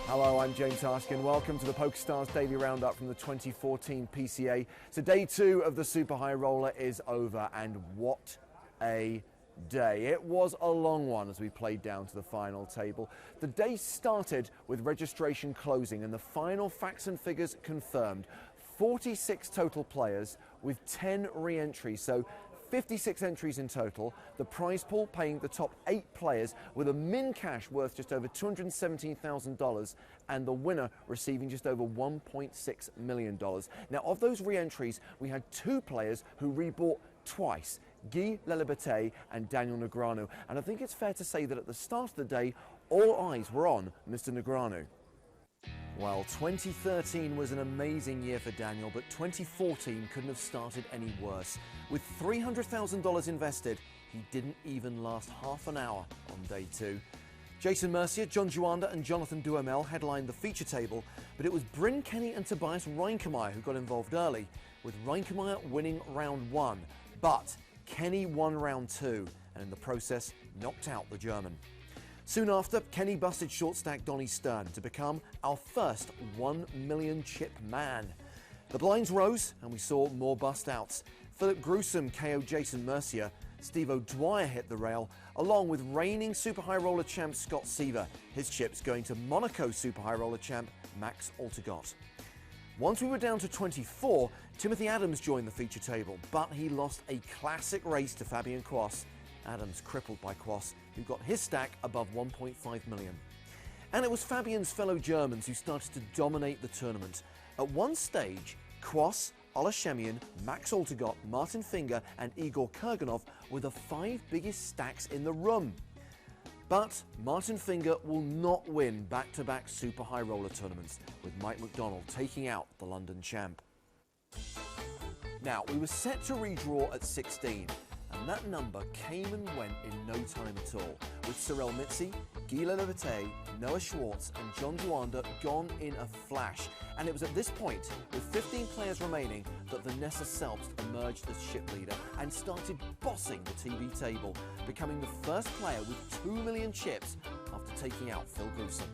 Hello, I'm James Harshkin. Welcome to the PokerStars Daily Roundup from the 2014 PCA. So day 2 of the Super High Roller is over, and what a day. It was a long one as we played down to the final table. The day started with registration closing and the final facts and figures confirmed. 46 total players with 10 re-entries, so 56 entries in total. The prize pool paying the top 8 players with a min cash worth just over $217,000 and the winner receiving just over $1.6 million. Now, of those re-entries, we had 2 players who rebought twice, Guy Laliberté and Daniel Negreanu. And I think it's fair to say that at the start of the day, all eyes were on Mr. Negreanu. Well, 2013 was an amazing year for Daniel, but 2014 couldn't have started any worse. With $300,000 invested, he didn't even last half an hour on day 2. Jason Mercier, John Juanda and Jonathan Duhamel headlined the feature table, but it was Bryn Kenny and Tobias Reinkemeyer who got involved early, with Reinkemeyer winning round 1. But Kenny won round 2, and in the process knocked out the German. Soon after, Kenny busted short stack Donnie Stern to become our first 1 million chip man. The blinds rose and we saw more bust outs. Philip Gruesome KO'd Jason Mercier, Steve O'Dwyer hit the rail, along with reigning Super High Roller champ Scott Seaver, his chips going to Monaco Super High Roller champ Max Altegott. Once we were down to 24, Timothy Adams joined the feature table, but he lost a classic race to Fabian Quas. Adams crippled by Quas, who got his stack above 1.5 million. And it was Fabian's fellow Germans who started to dominate the tournament. At one stage, Quas, Ola Shemian, Max Altegott, Martin Finger and Igor Kurganov were the 5 biggest stacks in the room. But Martin Finger will not win back-to-back Super High Roller tournaments, with Mike McDonald taking out the London champ. Now, we were set to redraw at 16. And that number came and went in no time at all, with Cyril Mitzi, Guy Laliberté, Noah Schwartz and John Duanda gone in a flash. And it was at this point, with 15 players remaining, that Vanessa Selpst emerged as ship leader and started bossing the TV table, becoming the first player with 2 million chips after taking out Phil Gruesome.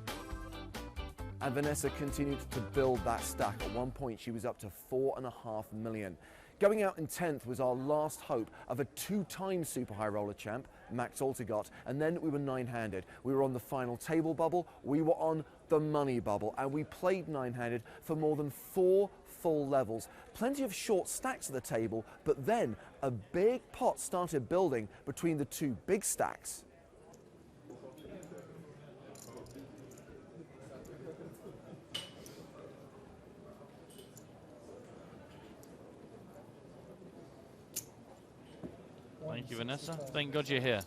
And Vanessa continued to build that stack. At one point, she was up to 4.5 million. Going out in 10th was our last hope of a 2-time Super High Roller champ, Max Altegott, and then we were 9-handed. We were on the final table bubble, we were on the money bubble, and we played 9-handed for more than 4 full levels. Plenty of short stacks at the table, but then a big pot started building between the 2 big stacks. Thank you, Vanessa. Thank God you're here.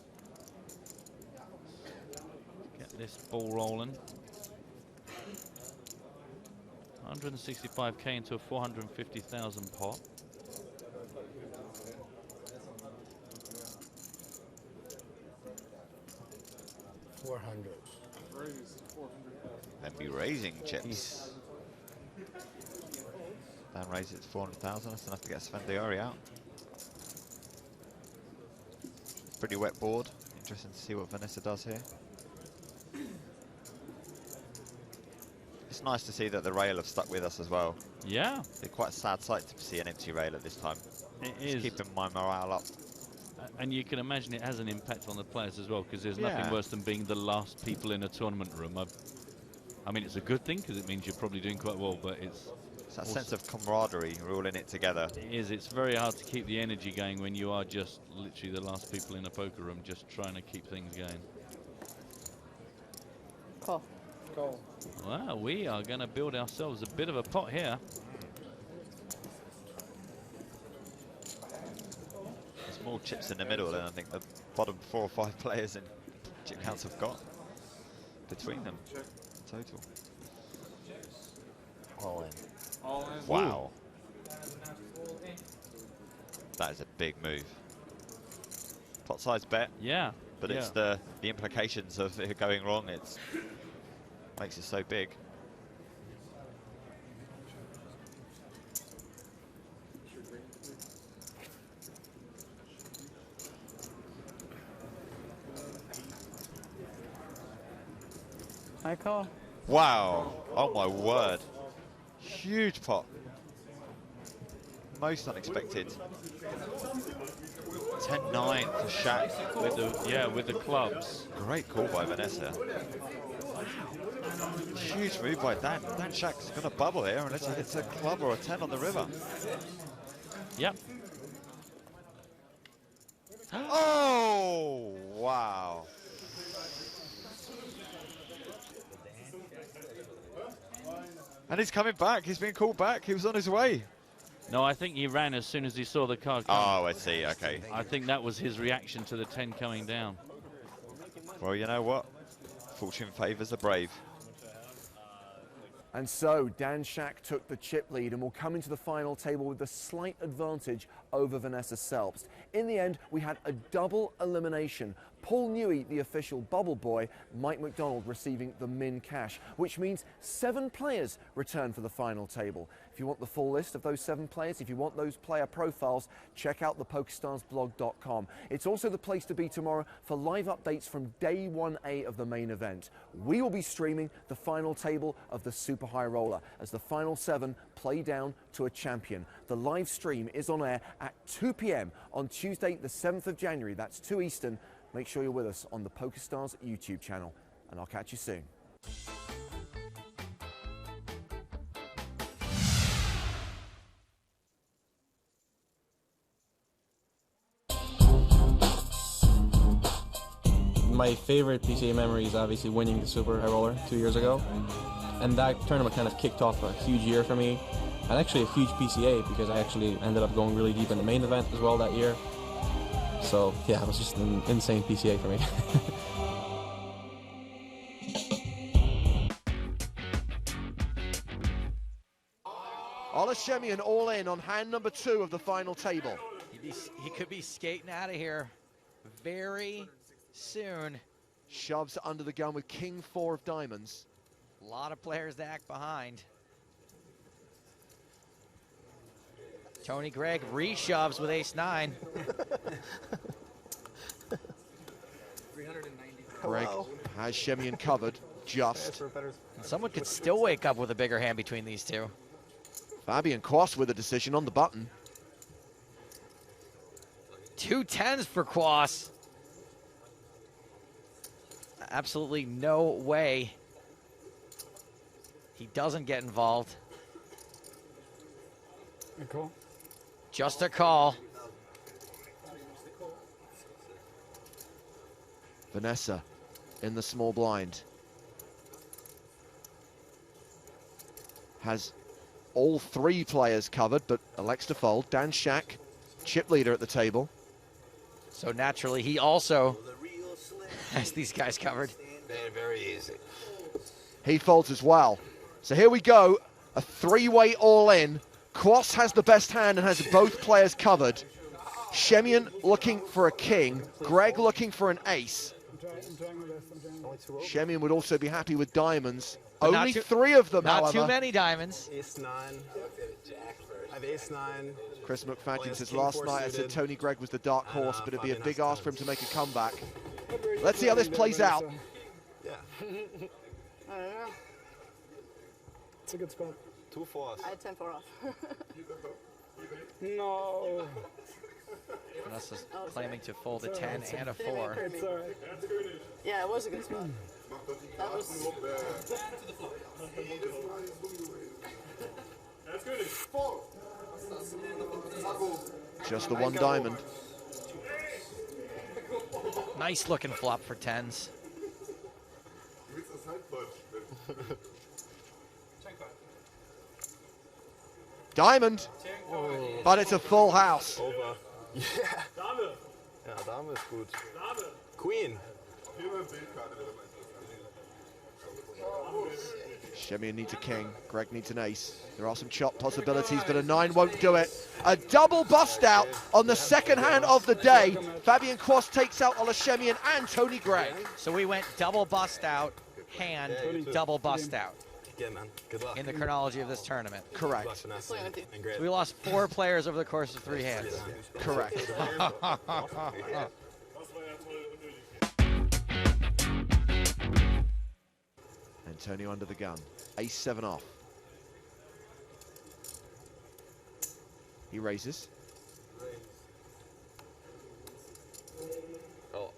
Get this ball rolling. 165k into a 450,000 pot. Then be raising chips. Dan raises it to 400,000. That's enough to get Sven Diori out. Pretty wet board. Interesting to see what Vanessa does here. It's nice to see that the rail have stuck with us as well. Yeah. It's quite a sad sight to see an empty rail at this time. It Just is. keeping my morale up. And you can imagine it has an impact on the players as well, because there's nothing worse than being the last people in a tournament room. I mean, it's a good thing because it means you're probably doing quite well, but it's that sense of camaraderie. We're all in it together. It is. It's very hard to keep the energy going when you are just literally the last people in a poker room, just trying to keep things going. Call. Call. Well, we are going to build ourselves a bit of a pot here. There's more chips in the middle than I think the bottom 4 or 5 players in chip counts have got between them total. All in. All in. Wow. That is a big move. Pot size bet. Yeah. But it's the implications of it going wrong. It's makes it so big. I call. Wow. Oh my word. Huge pot. Most unexpected. 10-9 for Shaq. With the clubs. Great call by Vanessa. Huge move by Dan. Dan Shaq's going to bubble here unless he hits a club or a 10 on the river. Yep. Oh, wow. And he's coming back. He's been called back. He was on his way. No, I think he ran as soon as he saw the card come. Oh, I see. Okay. I think that was his reaction to the 10 coming down. Well, you know what? Fortune favours the brave. And so Dan Shaq took the chip lead and will come into the final table with a slight advantage over Vanessa Selbst. In the end, we had a double elimination. Paul Newey, the official bubble boy, Mike McDonald receiving the min cash, which means 7 players return for the final table. If you want the full list of those 7 players, if you want those player profiles, check out the PokerStarsblog.com. It's also the place to be tomorrow for live updates from day 1A of the main event. We will be streaming the final table of the Super High Roller as the final 7 play down to a champion. The live stream is on air at 2 p.m. on Tuesday, the 7th of January. That's 2 Eastern. Make sure you're with us on the PokerStars YouTube channel, and I'll catch you soon. My favorite PCA memory is obviously winning the Super High Roller 2 years ago. And that tournament kind of kicked off a huge year for me. And actually a huge PCA because I actually ended up going really deep in the main event as well that year. So yeah, it was just an insane PCA for me. Olashemian all in on hand number 2 of the final table. He could be skating out of here very soon. Shoves under the gun with King 4 of diamonds. A lot of players to act behind. Tony Gregg reshoves with ace-9. Greg has Shemian covered, just. Someone could still wake up with a bigger hand between these two. Fabian Quast with a decision on the button. 2 10s for Quast. Absolutely no way he doesn't get involved. Cool. Just a call. Vanessa in the small blind. Has all 3 players covered, but elects to fold. Dan Shaq, chip leader at the table. So naturally, he also has these guys covered. Very, very easy. He folds as well. So here we go, a three-way all-in. Quas has the best hand and has both players covered. Shemian looking for a king, Greg looking for an ace. Shemian would also be happy with diamonds. But Only three of them, not however. too many diamonds. Ace-9. I have ace-9. Chris McFadden says, last night I said Tony Gregg was the dark horse, but it'd be a big ask for him to make a comeback. Let's see how this plays out. Yeah. I don't know. It's a good spot. 2 fours. I had 10-4 off. No. Vanessa's claiming to fold a 10 and a 4. It's all right. Yeah, it was a good spot. That was... Just the one diamond. Nice looking flop for 10s. Diamond, but it's a full house. Over. Yeah. Ja, Dame ist gut. Queen. Shemian needs a king, Greg needs an ace. There are some chop possibilities, but a 9 won't do it. A double bust out on the second hand of the day. Fabian Quas takes out Ola Shemian and Tony Gregg. So we went double bust out, hand, double bust out. Again, man. Good luck. In the chronology of this tournament. Correct. So we lost 4 players over the course of 3 hands. Correct. Antonio under the gun. Ace-7 off. He raises. Oh.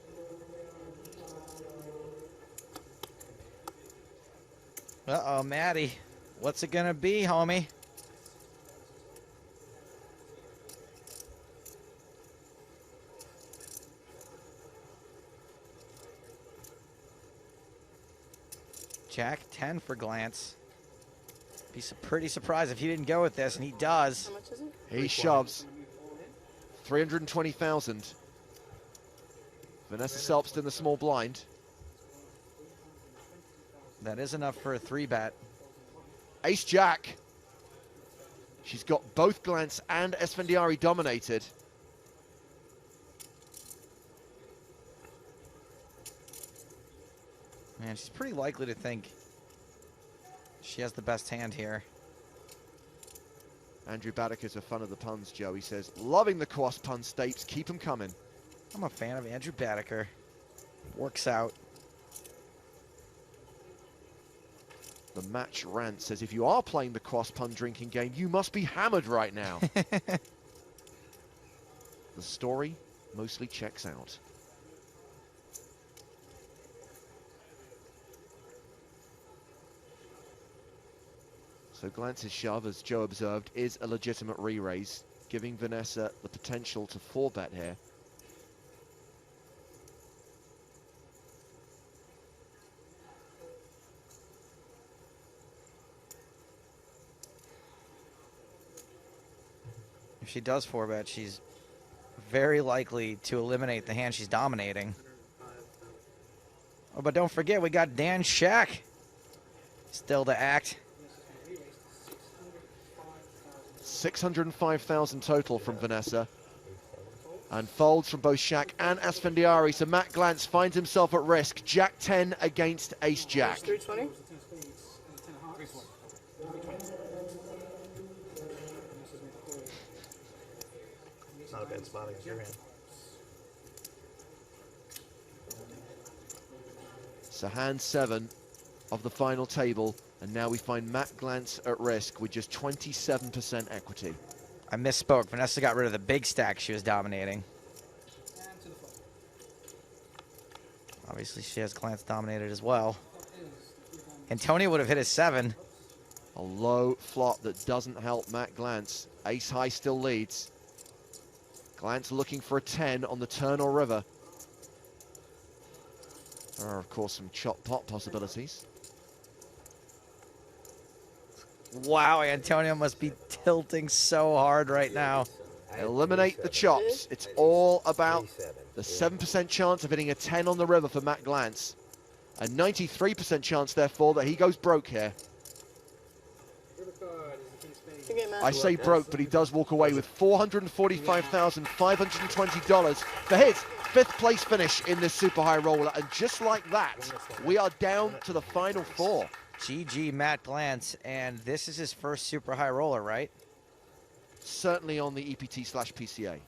Uh-oh, Matty. What's it gonna be, homie? Jack 10 for Glance. Be pretty surprised if he didn't go with this, and he does. How much is it? He shoves. 320,000. Vanessa Selbst in the small blind. That is enough for a 3-bet. Ace-Jack. She's got both Glance and Esfandiari dominated. Man, she's pretty likely to think she has the best hand here. Andrew Badicker's a fan of the puns, Joe. He says, loving the Quas pun stapes, keep them coming. I'm a fan of Andrew Badiker. Works out. The match rant says, if you are playing the Quas pun drinking game, you must be hammered right now. The story mostly checks out. So Glance's shove, as Joe observed, is a legitimate re-raise, giving Vanessa the potential to 4-bet here. If she does 4-bet, she's very likely to eliminate the hand she's dominating. Oh, but don't forget, we got Dan Shack still to act. 605,000 total from Vanessa. And folds from both Shaq and Asfandiari. So Matt Glance finds himself at risk. Jack 10 against Ace Jack. 320? Not a bad spot against your hand. So hand 7 of the final table. And now we find Matt Glance at risk with just 27% equity. I misspoke. Vanessa got rid of the big stack she was dominating. Obviously, she has Glance dominated as well. Antonio would have hit a 7. A low flop that doesn't help Matt Glance. Ace high still leads. Glance looking for a 10 on the turn or river. There are, of course, some chop pot possibilities. Wow, Antonio must be tilting so hard right now. Eliminate the chops. It's all about the 7% chance of hitting a 10 on the river for Matt Glantz. A 93% chance, therefore, that he goes broke here. I say broke, but he does walk away with $445,520 for his 5th place finish in this super high roller. And just like that, we are down to the final 4. GG Matt Glantz, and this is his first super high roller, right? Certainly on the EPT/PCA.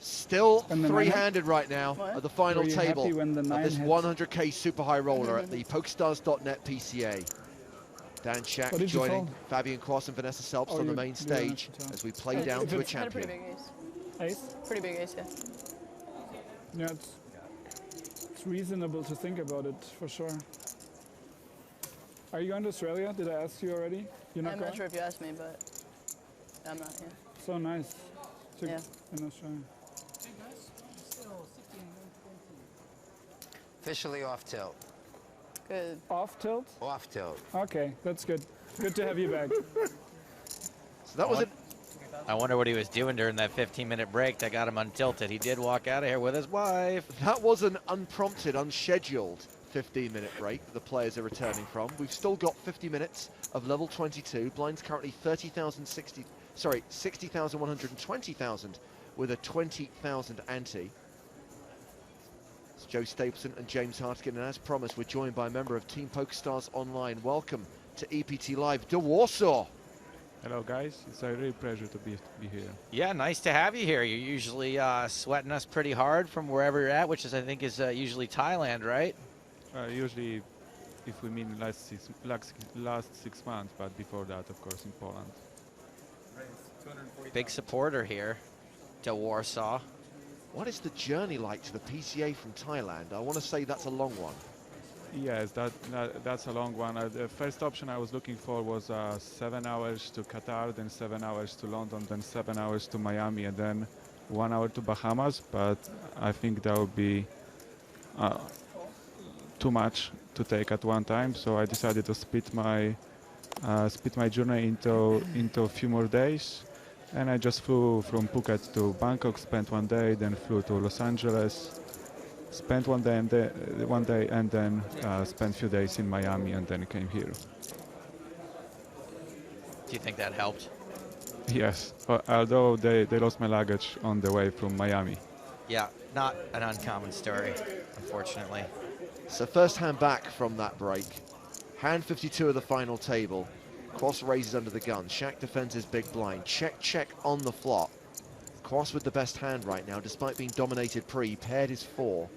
Still three-handed right now at the final table of this 100K super high roller at the PokerStars.net PCA. Dan Shack joining Fabian Quass and Vanessa Selps on the main stage as we play down to a champion. Pretty big ace. Pretty big ace, yeah. Yeah, it's reasonable to think about it, for sure. Are you going to Australia? Did I ask you already? You're not I'm going? not sure if you asked me, but I'm not, yeah. So nice. Yeah. In Australia. Officially off tilt. Good. Off tilt? Off tilt. Okay, that's good. Good to have you back. So that was it. I wonder what he was doing during that 15-minute break that got him untilted. He did walk out of here with his wife. That was an unprompted, unscheduled 15-minute break the players are returning from. We've still got 50 minutes of level 22. Blinds currently 60,120,000 with a 20,000 ante. It's Joe Stapleton and James Hartigan, and as promised, we're joined by a member of Team PokerStars Online. Welcome to EPT Live, De Warsaw. Hello guys, it's a real pleasure to be here. Yeah, nice to have you here. You're usually sweating us pretty hard from wherever you're at, which is, I think, is usually Thailand, right? Usually, if we mean last 6 months, but before that, of course, in Poland. Big supporter here, De Warsaw. What is the journey like to the PCA from Thailand? I want to say that's a long one. Yes, that's a long one. The first option I was looking for was 7 hours to Qatar, then 7 hours to London, then 7 hours to Miami, and then 1 hour to Bahamas. But I think that would be too much to take at one time, so I decided to split my journey into a few more days. And I just flew from Phuket to Bangkok, spent 1 day, then flew to Los Angeles, spent one day, and then spent a few days in Miami, and then came here. Do you think that helped? Yes, although they lost my luggage on the way from Miami. Yeah, not an uncommon story, unfortunately. So first hand back from that break. Hand 52 of the final table. Quass raises under the gun. Shack defends his big blind. Check, check on the flop. Quass with the best hand right now, despite being dominated pre. Paired is 4.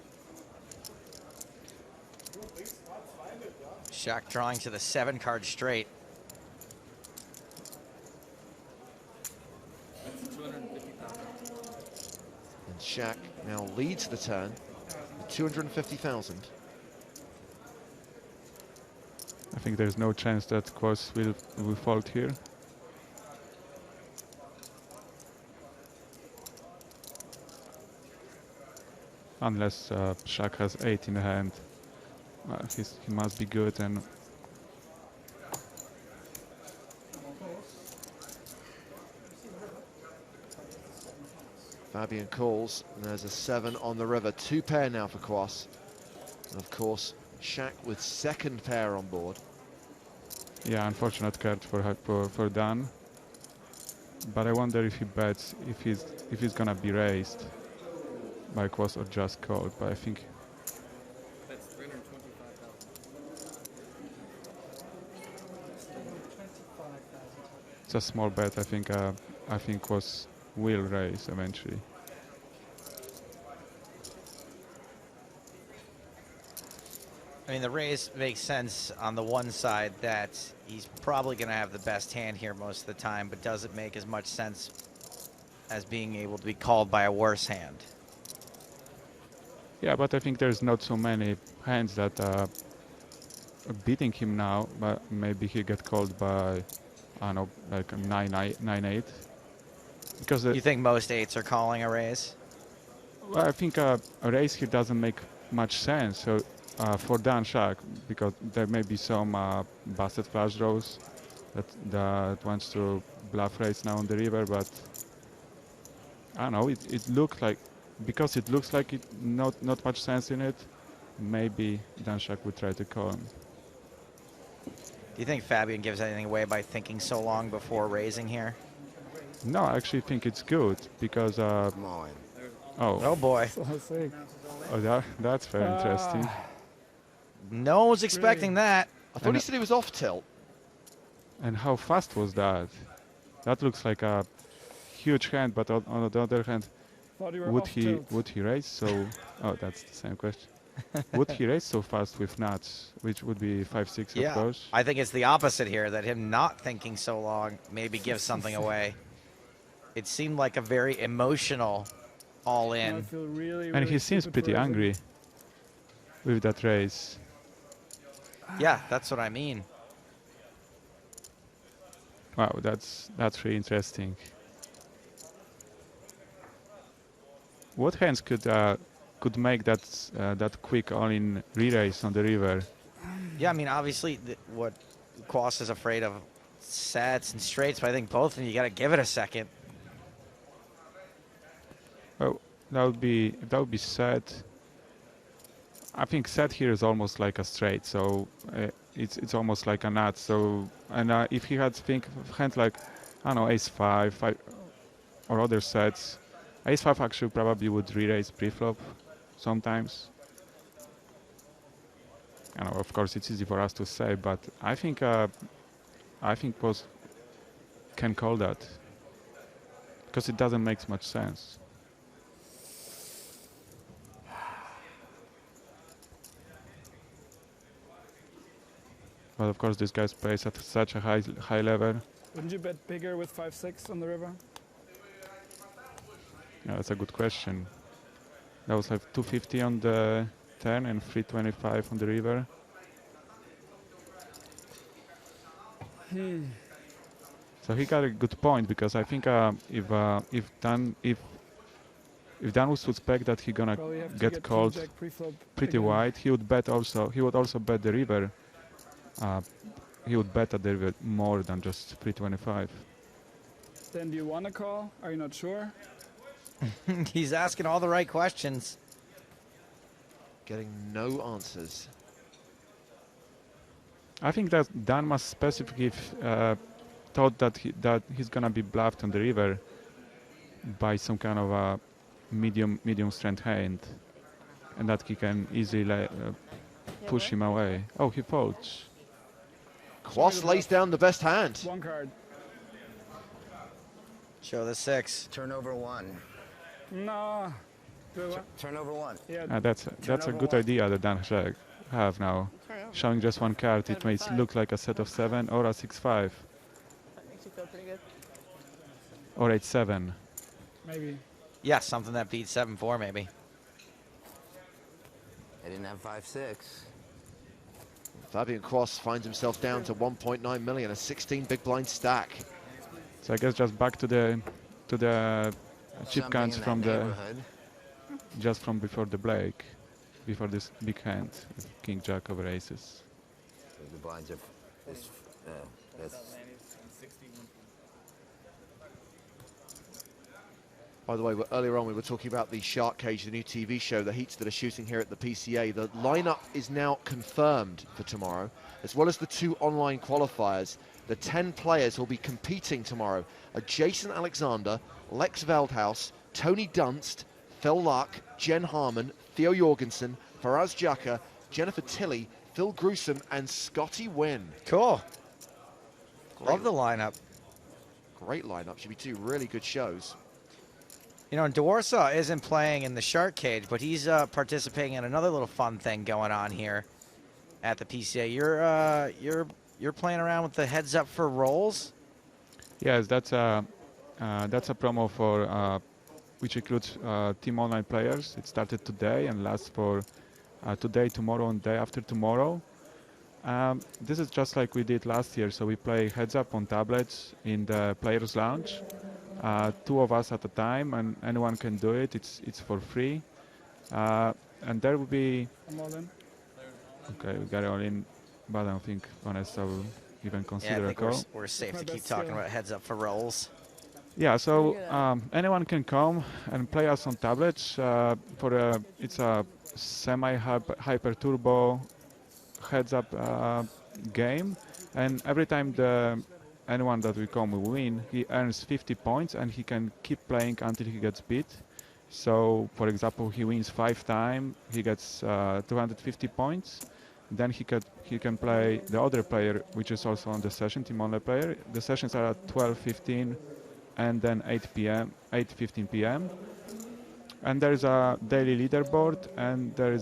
Shack drawing to the 7-card straight. And Shack now leads the turn with 250,000. I think there's no chance that Quass will fold here. Unless Shack has 8 in the hand. He must be good, and Fabian calls, and there's a 7 on the river. 2 pair now for Quass. And of course, Shack with 2nd pair on board. yeah, unfortunate card for Dan. But I wonder if he bets if he's gonna be raised by Quass or just called. But I think That's 325,000. it's a small bet. I think Quass will raise eventually. I mean, the raise makes sense on the one side that he's probably going to have the best hand here most of the time, but does it make as much sense as being able to be called by a worse hand? Yeah, but I think there's not so many hands that are beating him now, but maybe he get called by, I don't know, like a 9-8. Because You think most 8s are calling a raise? well, I think a raise here doesn't make much sense. So for Dan Shack, because there may be some busted flush draws that wants to bluff raise now on the river, but I don't know. It looks like, because it looks like it not much sense in it. Maybe Dan Shack would try to call him. Do you think Fabian gives anything away by thinking so long before raising here? No, I actually think it's good because. Come on. Oh boy. Oh, that's very interesting. No one was expecting that. I thought he said he was off tilt. And how fast was that? That looks like a huge hand, but on the other hand, would he raise so? Oh, that's the same question. Would he raise so fast with nuts, which would be 5-6, Yeah, of course? I think it's the opposite here, that him not thinking so long maybe gives something away. It seemed like a very emotional all-in. And he seems pretty angry with that raise. Yeah, that's what I mean. Wow, that's really interesting. What hands could make that quick all-in re-raise on the river? Yeah, I mean, obviously, what Quas is afraid of sets and straights, but I think both of them, you got to give it a second. Oh, that would be set. I think set here is almost like a straight, so it's almost like a nut. So, and if he had hands like, I don't know, ace-5 or other sets, ace-5 actually probably would re-raise pre-flop sometimes. I know, of course, it's easy for us to say, but I think Post can call that because it doesn't make much sense. But of course, this guy plays at such a high level. Wouldn't you bet bigger with 5-6 on the river? Yeah, that's a good question. That was like 250 on the turn and 325 on the river. So he got a good point, because I think if Dan would suspect that he's gonna get called pretty wide, he would also bet the river. He would bet at the river more than just 325. Then do you want to call? Are you not sure? He's asking all the right questions. Getting no answers. I think that Dan must specifically thought that he's gonna be bluffed on the river by some kind of a medium strength hand, and that he can easily push him away. Oh, he folds. Quas lays down the best hand. One card. Show the 6. Turnover 1. No. Turnover 1. Yeah. That's a good idea that Dan Shack have now. Showing just one card, it may look like a set of 7 or a 6-5. That makes you feel pretty good. Or 8-7. Maybe. Yeah, something that beats 7-4 maybe. I didn't have 5-6. Fabian Quas finds himself down to 1.9 million, a 16 big blind stack. So I guess just back to the chip counts from just from before the break, before this big hand, King Jack over aces. The blinds are that's By the way, earlier on we were talking about the Shark Cage, the new TV show, the heats that are shooting here at the PCA. The lineup is now confirmed for tomorrow, as well as the 2 online qualifiers. The 10 players who will be competing tomorrow are Jason Alexander, Lex Veldhuis, Tony Dunst, Phil Luck, Jen Harmon, Theo Jorgensen, Faraz Jaka, Jennifer Tilley, Phil Gruesome, and Scotty Wynn. Cool. Love the lineup. Great lineup. Should be 2 really good shows. You know, Dwarsaw isn't playing in the Shark Cage, but he's participating in another little fun thing going on here at the PCA. You're playing around with the heads up for rolls. Yes, that's a promo for which includes team online players. It started today and lasts for today, tomorrow, and day after tomorrow. This is just like we did last year. So we play heads up on tablets in the players' lounge. 2 of us at a time, and anyone can do it. It's for free, and there will be Okay, we got it all in, but I don't think Vanessa will even Yeah, I consider a think call. we're safe to keep talking about heads up for rolls. Yeah, so anyone can come and play us on tablets. It's a semi-hyper turbo heads-up game, and every time anyone that we come will win, he earns 50 points, and he can keep playing until he gets beat. So, for example, he wins 5 times, he gets 250 points. Then he can play the other player, which is also on the session, team only player. The sessions are at 12:15 and then 8:15 p.m. And there's a daily leaderboard, and there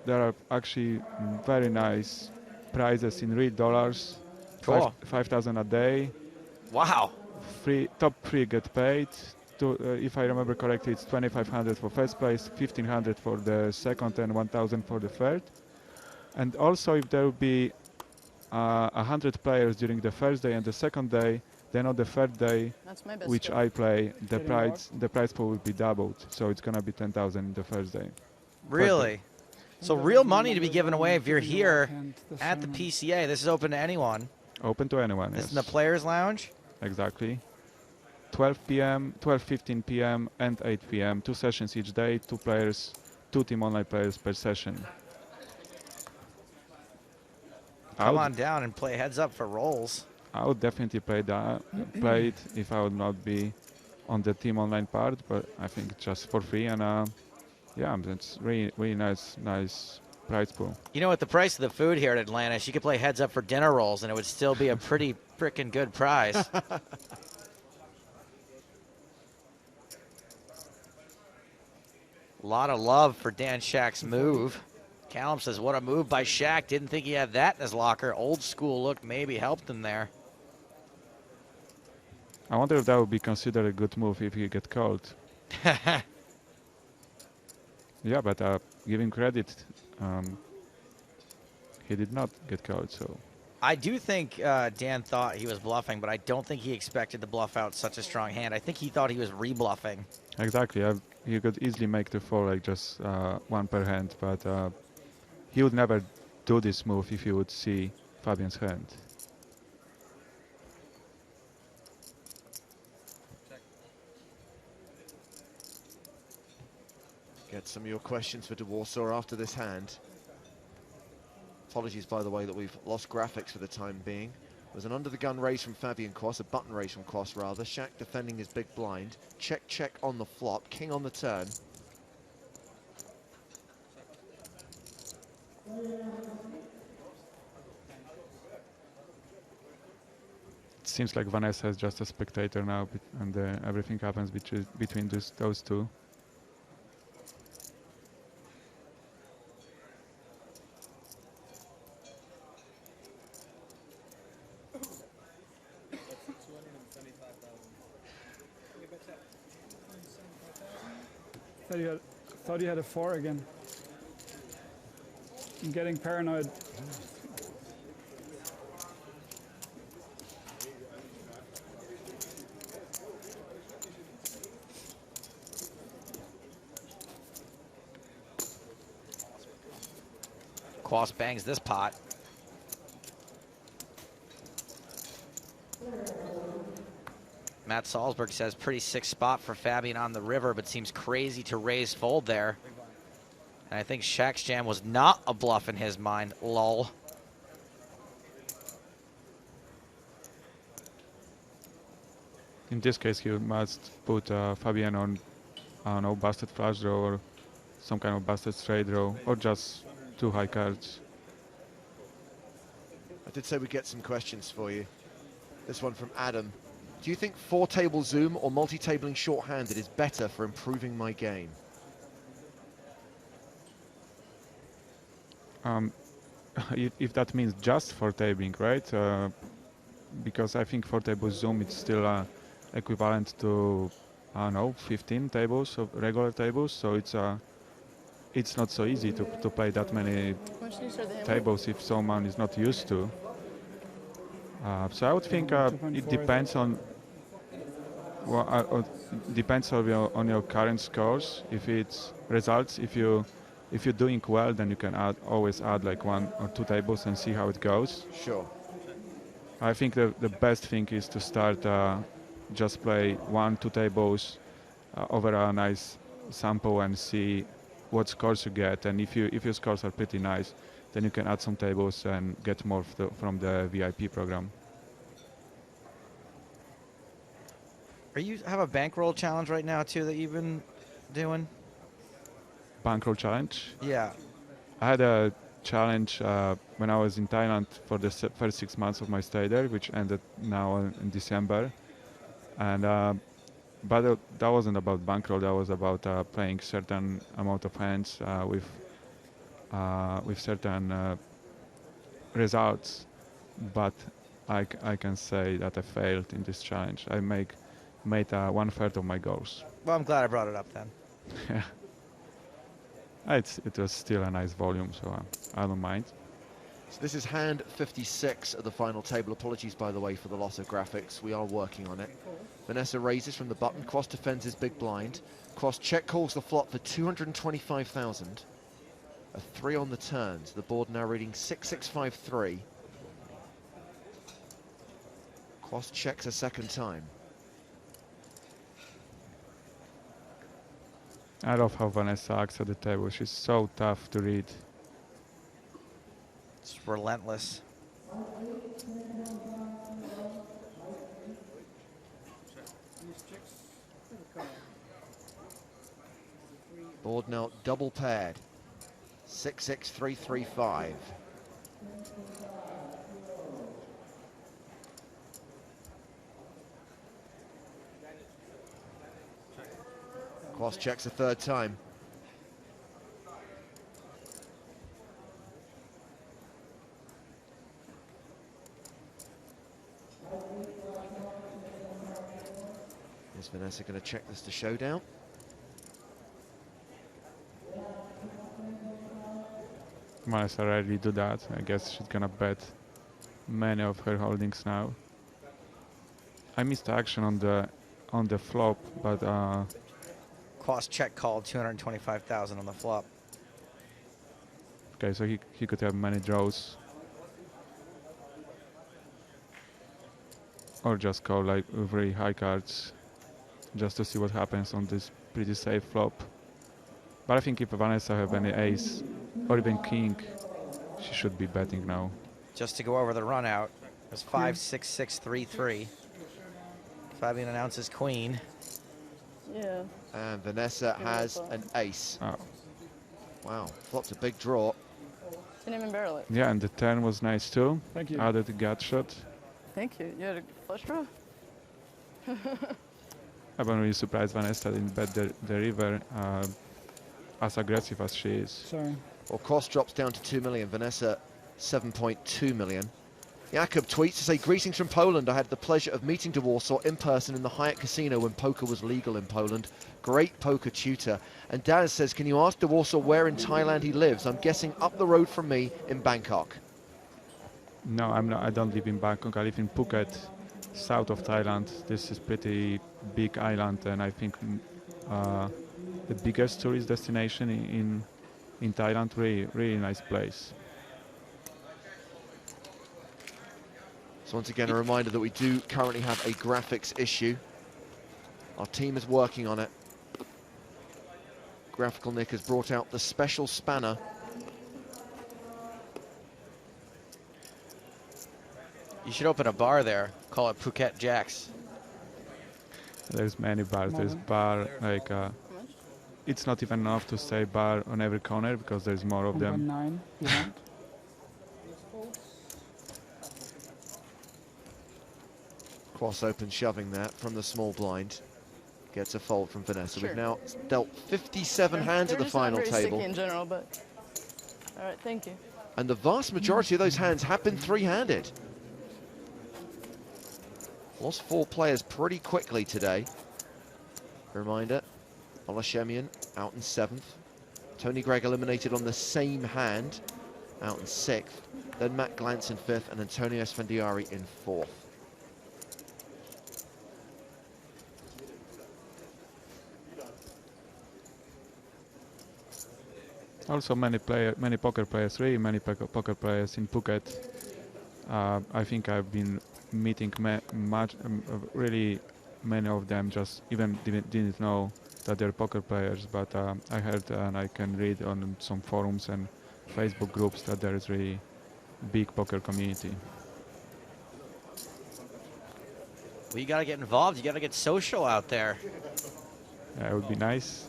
are actually very nice prizes in real dollars. Cool. 5,000 a day. Wow. Top 3 get paid. If I remember correctly, it's 2,500 for first place, 1,500 for the second, and 1,000 for the third. And also, if there will be 100 players during the first day and the second day, then on the third day, which I play, the prize pool will be doubled. So it's gonna be 10,000 the first day. Really? So real money to be given away if you're here at the PCA. This is open to anyone. Open to anyone. This yes. is in the Players Lounge. Exactly. 12 p.m., 12:15 p.m. and 8 p.m. 2 sessions each day. 2 players, 2 team online players per session. Come on down and play heads up for rolls. I would definitely play it if I would not be on the team online part, but I think just for free, and yeah, it's really nice prize pool. You know, with the price of the food here at Atlantis, you could play heads up for dinner rolls, and it would still be a pretty frickin' good prize. A lot of love for Dan Shack's move. Callum says, what a move by Shack. Didn't think he had that in his locker. Old school look maybe helped him there. I wonder if that would be considered a good move if he get called. Yeah, but give him credit. He did not get called, so. I do think Dan thought he was bluffing, but I don't think he expected to bluff out such a strong hand. I think he thought he was rebluffing. Exactly. He could easily make the four like just 1 per hand, but he would never do this move if he would see Fabian's hand. Get some of your questions for DeWarsaw after this hand. Apologies, by the way, that we've lost graphics for the time being. It was an under-the-gun raise from Fabian Kos, a button raise from Kos, rather. Shack defending his big blind. Check on the flop. King on the turn. It seems like Vanessa is just a spectator now, and everything happens between those two. Thought you had a 4 again. I'm getting paranoid. Quas bangs this pot. Matt Salzberg says pretty sick spot for Fabian on the river, but seems crazy to raise fold there. And I think Shack's jam was not a bluff in his mind. Lol. In this case, he must put Fabian on, I don't know, busted flush draw or some kind of busted straight draw, or just 2 high cards. I did say we'd get some questions for you. This one from Adam. Do you think 4-table zoom or multi-tabling short-handed is better for improving my game? If that means just 4-tabling, right? Because I think 4-table zoom is still equivalent to, I don't know, 15 tables of regular tables. So it's not so easy to play that many tables if someone is not used to. So I would think it depends on. Depends on your current scores. If it's results, if you if you're doing well, then you can always add like 1 or 2 tables and see how it goes. Sure. I think the best thing is to start just play 1, 2 tables over a nice sample and see what scores you get. And if your scores are pretty nice, then you can add some tables and get more from the VIP program. Are you have a bankroll challenge right now too that you've been doing? Bankroll challenge? Yeah. I had a challenge when I was in Thailand for the first 6 months of my stay there, which ended now in December. And but that wasn't about bankroll. That was about playing certain amount of hands with certain results. But I can say that I failed in this challenge. I made 1/3 of my goals. Well, I'm glad I brought it up then. It was still a nice volume, so I don't mind. So this is hand 56 at the final table. Apologies, by the way, for the loss of graphics. We are working on it. Vanessa raises from the button. Cross defends his big blind. Cross check calls the flop for 225,000. A 3 on the turns. The board now reading 6653. Cross checks a second time. I love how Vanessa acts at the table. She's so tough to read. It's relentless. Board now double paired. 66335. Cross checks a third time. Is Vanessa going to check this to showdown? Vanessa rarely do that. I guess she's gonna bet many of her holdings now. I missed action on the flop, but Cross check called 225,000 on the flop. okay, so he could have many draws. Or just call like very high cards just to see what happens on this pretty safe flop. But I think if Vanessa have any ace or even king, she should be betting now. Just to go over the run out, it was 5-6-6-3-3. Fabian announces queen. Yeah. And Vanessa has an ace. Oh. Wow, flop's a big draw. Didn't even barrel it. Yeah, and the turn was nice too. Thank you. Added a gut shot. Thank you. You had a flush draw? I'm really surprised Vanessa didn't bet the river as aggressive as she is. Sorry. Well, cross drops down to 2 million. Vanessa, 7.2 million. Jakub tweets to say, greetings from Poland. I had the pleasure of meeting de Warsaw in person in the Hyatt Casino when poker was legal in Poland. Great poker tutor. And Daz says, can you ask de Warsaw where in Thailand he lives? I'm guessing up the road from me in Bangkok. No, I'm not. I don't live in Bangkok. I live in Phuket, south of Thailand. This is pretty big island, and I think the biggest tourist destination in Thailand. Really nice place. So once again, a reminder that we do currently have a graphics issue. Our team is working on it. Graphical Nick has brought out the special spanner. You should open a bar there. Call it Phuket Jacks. There's many bars. There's bar like it's not even enough to say bar on every corner because there's more of them. 9 behind. Cross open, shoving that from the small blind. Gets a fold from Vanessa. Sure. We've now dealt 57 hands at the final They're just not very table. sticky in general, but all right, thank you. And the vast majority of those hands have been three-handed. Lost 4 players pretty quickly today. Reminder, Olashemian out in 7th. Tony Gregg eliminated on the same hand, out in 6th. Then Matt Glantz in 5th and Antonio Esfandiari in 4th. Also, many poker players, really many poker players in Phuket. I think I've been meeting really many of them. Just even didn't know that they're poker players, but I heard and I can read on some forums and Facebook groups that there is really big poker community. Well, you got to get involved. You got to get social out there. Yeah, it would be nice.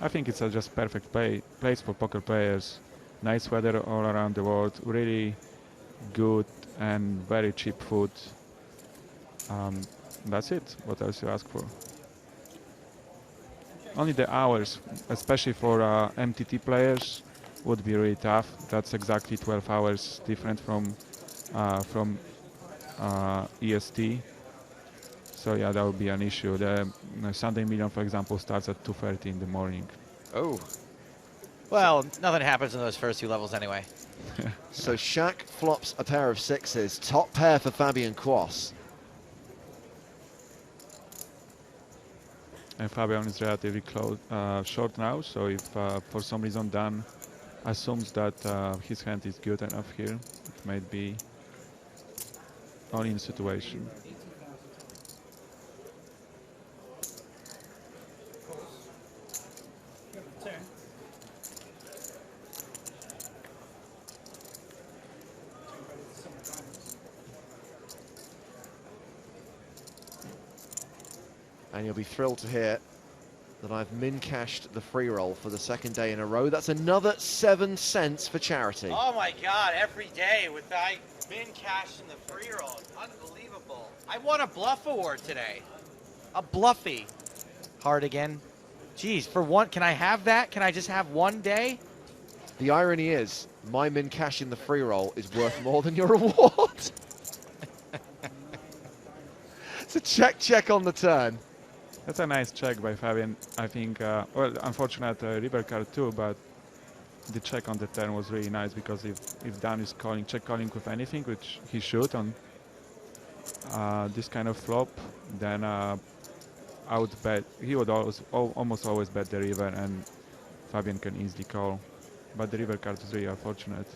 I think it's a just perfect place for poker players. Nice weather all around the world. Really good and very cheap food. That's it. What else you ask for? Only the hours, especially for MTT players, would be really tough. That's exactly 12 hours different from EST. So yeah, that would be an issue. The Sunday Million, for example, starts at 2:30 in the morning. Oh. Well, nothing happens in those first two levels anyway. So Shaq flops a pair of sixes. Top pair for Fabian Quos. And Fabian is relatively close, short now, so if for some reason Dan assumes that his hand is good enough here, it might be all-in situation. And you'll be thrilled to hear that I've min-cashed the free roll for the second day in a row. That's another 7 cents for charity. Oh my God, every day with I min cash in the free roll. Unbelievable. I won a bluff award today. A bluffy. Hard again. Geez, for one, can I have that? Can I just have one day? The irony is, my min-cash in the free roll is worth more than your reward. It's a check on the turn. That's a nice check by Fabian. I think, well, unfortunate river card too, but the check on the turn was really nice because if Dan is check calling with anything, which he should on this kind of flop, then I would bet, he would almost always bet the river and Fabian can easily call. But the river card is really unfortunate.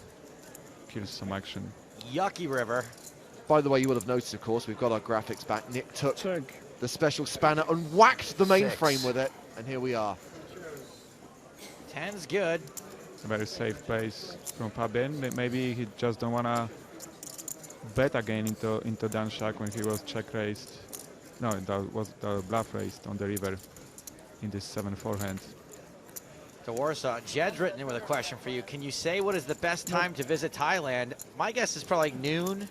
Kills some action. Yucky river. By the way, you will have noticed, of course, we've got our graphics back. Nick took the special spanner and whacked the mainframe with it, and here we are. 10's good. A very safe place from Fabian. Maybe he just don't wanna bet again into Dan Shaq when he was check raised. No, that was the bluff raised on the river in this 7-4 hand. To Warsaw, Jed's written in with a question for you. Can you say what is the best time to visit Thailand? My guess is probably like noon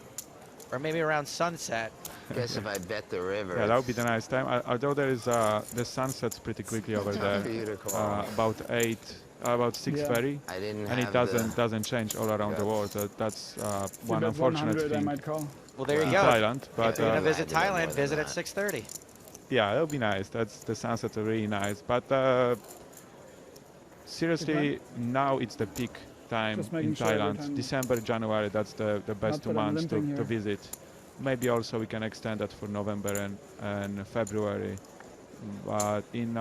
or maybe around sunset. Guess if I bet the river. Yeah, that would be the nice time. Although there is the sun sets pretty quickly over there. About 6:30. I didn't and it doesn't change all around the world. That's one unfortunate thing. I might call. Well, there you go. Thailand, but if you're gonna visit Thailand, visit at 6:30. Yeah, that would be nice. The sunsets are really nice. But seriously, now it's the peak time in Thailand. December, January, that's the best 2 months to visit. Maybe also we can extend that for November and February. But in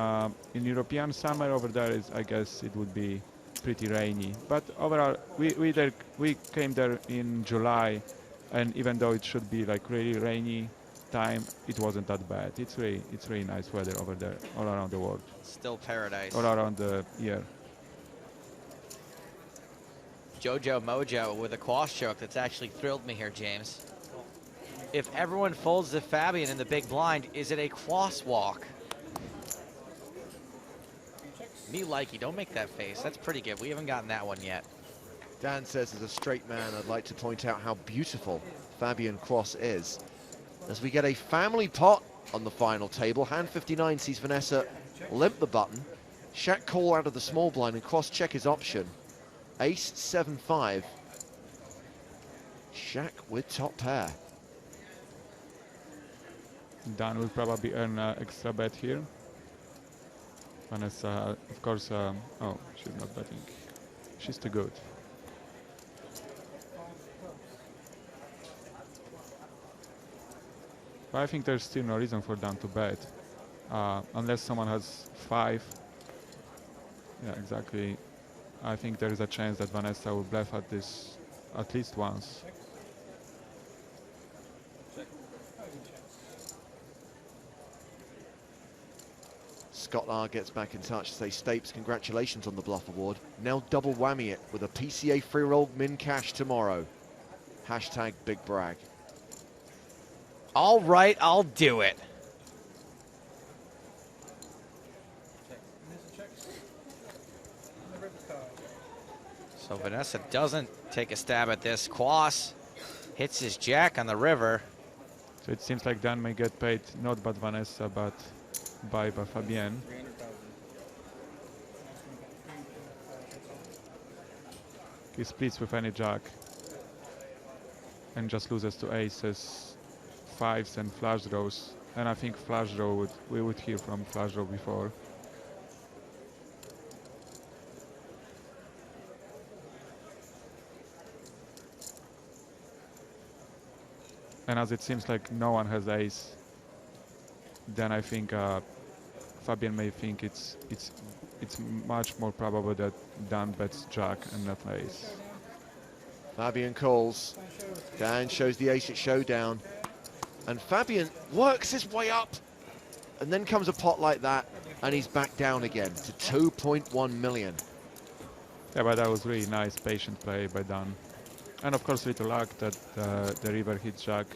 European summer over there, I guess it would be pretty rainy. But overall, we came there in July, and even though it should be like really rainy time, it wasn't that bad. It's really nice weather over there, all around the world. Still paradise. All around the year. Jojo Mojo with a quash choke that's actually thrilled me here, James. If everyone folds the Fabian in the big blind, is it a quash walk? Me likey, don't make that face. That's pretty good. We haven't gotten that one yet. Dan says, as a straight man, I'd like to point out how beautiful Fabian Quos is. As we get a family pot on the final table, hand 59 sees Vanessa limp the button. Shaq call out of the small blind and Quos check his option. Ace 7-5. Shaq with top pair. Dan will probably earn an extra bet here. Vanessa, of course, oh, she's not betting. She's too good. But I think there's still no reason for Dan to bet. Unless someone has 5. Yeah, exactly. I think there is a chance that Vanessa will bluff at this at least once. Scott R gets back in touch to say, Stapes, congratulations on the bluff award. Now double whammy it with a PCA free roll min cash tomorrow. Hashtag big brag. All right, I'll do it. So Vanessa doesn't take a stab at this. Quas hits his jack on the river. So it seems like Dan may get paid not by Vanessa, but by Fabienne. He splits with any jack and just loses to aces, fives and flush draws. And I think flush draw we would hear from flush draw before. And as it seems like no one has ace, then I think Fabian may think it's much more probable that Dan bets jack and not ace. Fabian calls. Dan shows the ace at showdown. And Fabian works his way up. And then comes a pot like that, and he's back down again to 2.1 million. Yeah, but that was really nice, patient play by Dan. And of course, little luck that the river hits jack.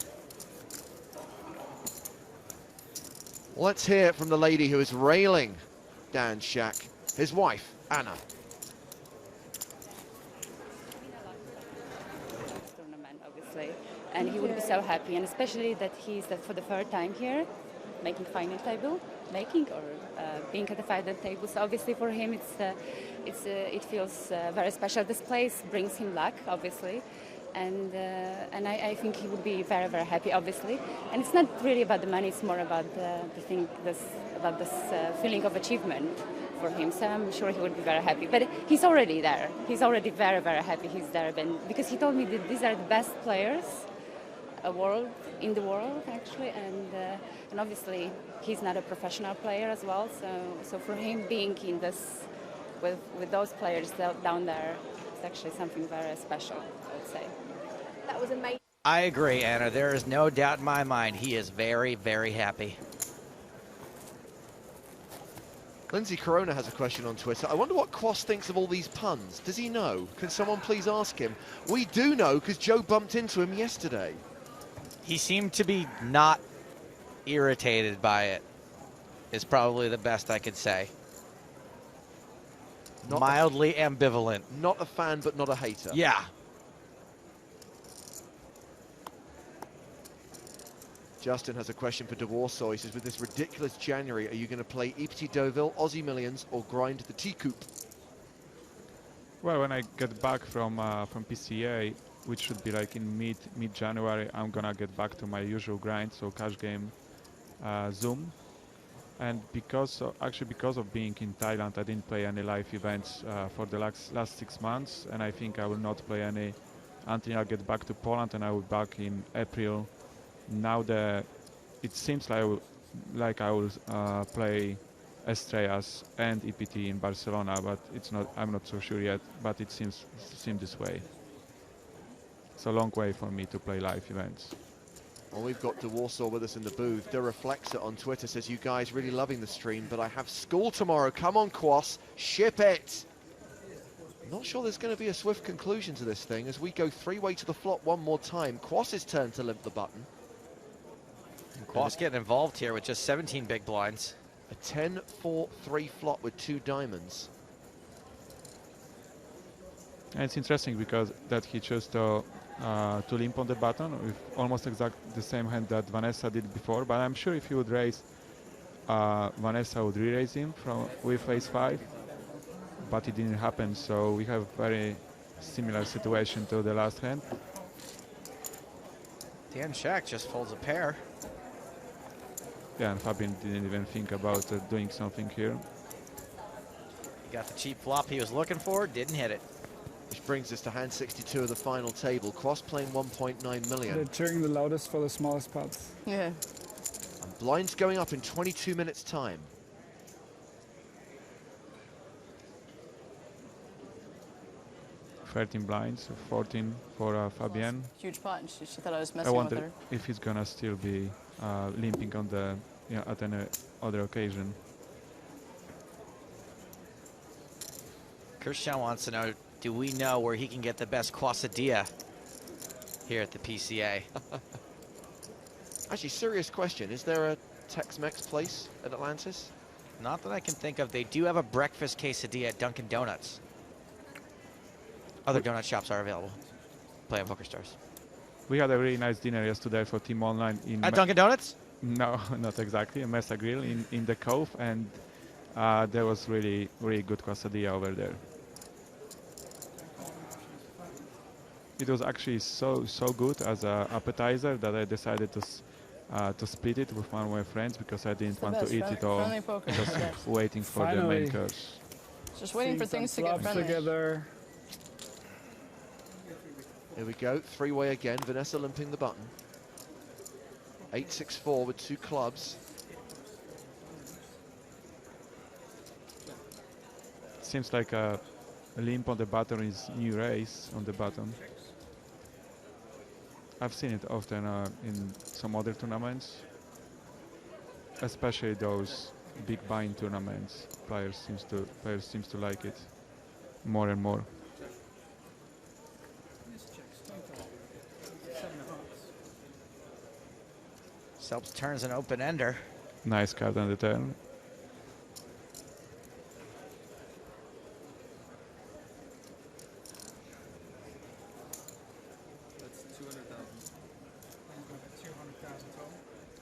Let's hear from the lady who is railing Dan Shack, his wife, Anna. Tournament, obviously, and he would be so happy, and especially that he's for the third time here, making final table, being at the final table. So obviously for him, it feels very special. This place brings him luck, obviously. And I think he would be very, very happy, obviously. And it's not really about the money; it's more about this feeling of achievement for him. So I'm sure he would be very happy. But he's already there. He's already very, very happy. He's there, because he told me that these are the best players in the world, actually. And obviously he's not a professional player as well. So for him being in this with those players down there, it's actually something very special, I would say. That was amazing. I agree, Anna. There is no doubt in my mind he is very, very happy. Lindsay Corona has a question on Twitter. I wonder what Quas thinks of all these puns. Does he know? Can someone please ask him? We do know, because Joe bumped into him yesterday. He seemed to be not irritated by it, is probably the best I could say. Mildly ambivalent. Not a fan, but not a hater. Yeah. Justin has a question for De Warsaw. He says, with this ridiculous January, are you going to play EPT Deauville, Aussie Millions, or grind the T-Coupe? Well, when I get back from PCA, which should be like in mid-January, I'm gonna get back to my usual grind, so cash game, Zoom. And because of being in Thailand, I didn't play any live events for the last 6 months, and I think I will not play any until I get back to Poland, and I will be back in April. Now it seems like I will play Estrellas and EPT in Barcelona, but I'm not so sure yet. But it seems this way. It's a long way for me to play live events. Well, we've got De Warsaw with us in the booth. De Reflexer on Twitter says, you guys really loving the stream, but I have school tomorrow. Come on, Quas, ship it. Not sure there's going to be a swift conclusion to this thing as we go three-way to the flop one more time. Quas's turn to limp the button. Quas getting involved here with just 17 big blinds. A 10-4-3 flop with 2 diamonds. And it's interesting because that he chose to limp on the button with almost the same hand that Vanessa did before. But I'm sure if he would raise, Vanessa would re-raise him with ace-5. But it didn't happen, so we have very similar situation to the last hand. Dan Shack just folds a pair. Yeah, and Fabian didn't even think about doing something here. He got the cheap flop he was looking for, didn't hit it. Which brings us to hand 62 of the final table. Quas playing 1.9 million. They're cheering the loudest for the smallest pots. Yeah. And blinds going up in 22 minutes time. 13 blinds, 14 for Fabienne. Huge pot, and she thought I was I messing with wonder her. if he's gonna still be limping on the at any other occasion. Christian wants to know, do we know where he can get the best quesadilla here at the PCA? Actually, serious question. Is there a Tex-Mex place at Atlantis? Not that I can think of. They do have a breakfast quesadilla at Dunkin' Donuts. Other donut shops are available. Play on PokerStars. We had a really nice dinner yesterday for Team Online in At Dunkin' Donuts? No, not exactly. A Mesa Grill in the Cove, and there was really good quesadilla over there. It was actually so good as an appetizer that I decided to split it with one of my friends because I didn't want to eat it all. Just waiting for the main course. Just waiting for things to get friendly. Together. Here we go, three-way again. Vanessa limping the button. 8-6-4 with 2 clubs. Seems like a limp on the button is new race on the button. I've seen it often in some other tournaments, especially those big bind tournaments. Players seems to like it more and more. Selps turns an open-ender. Nice card on the turn.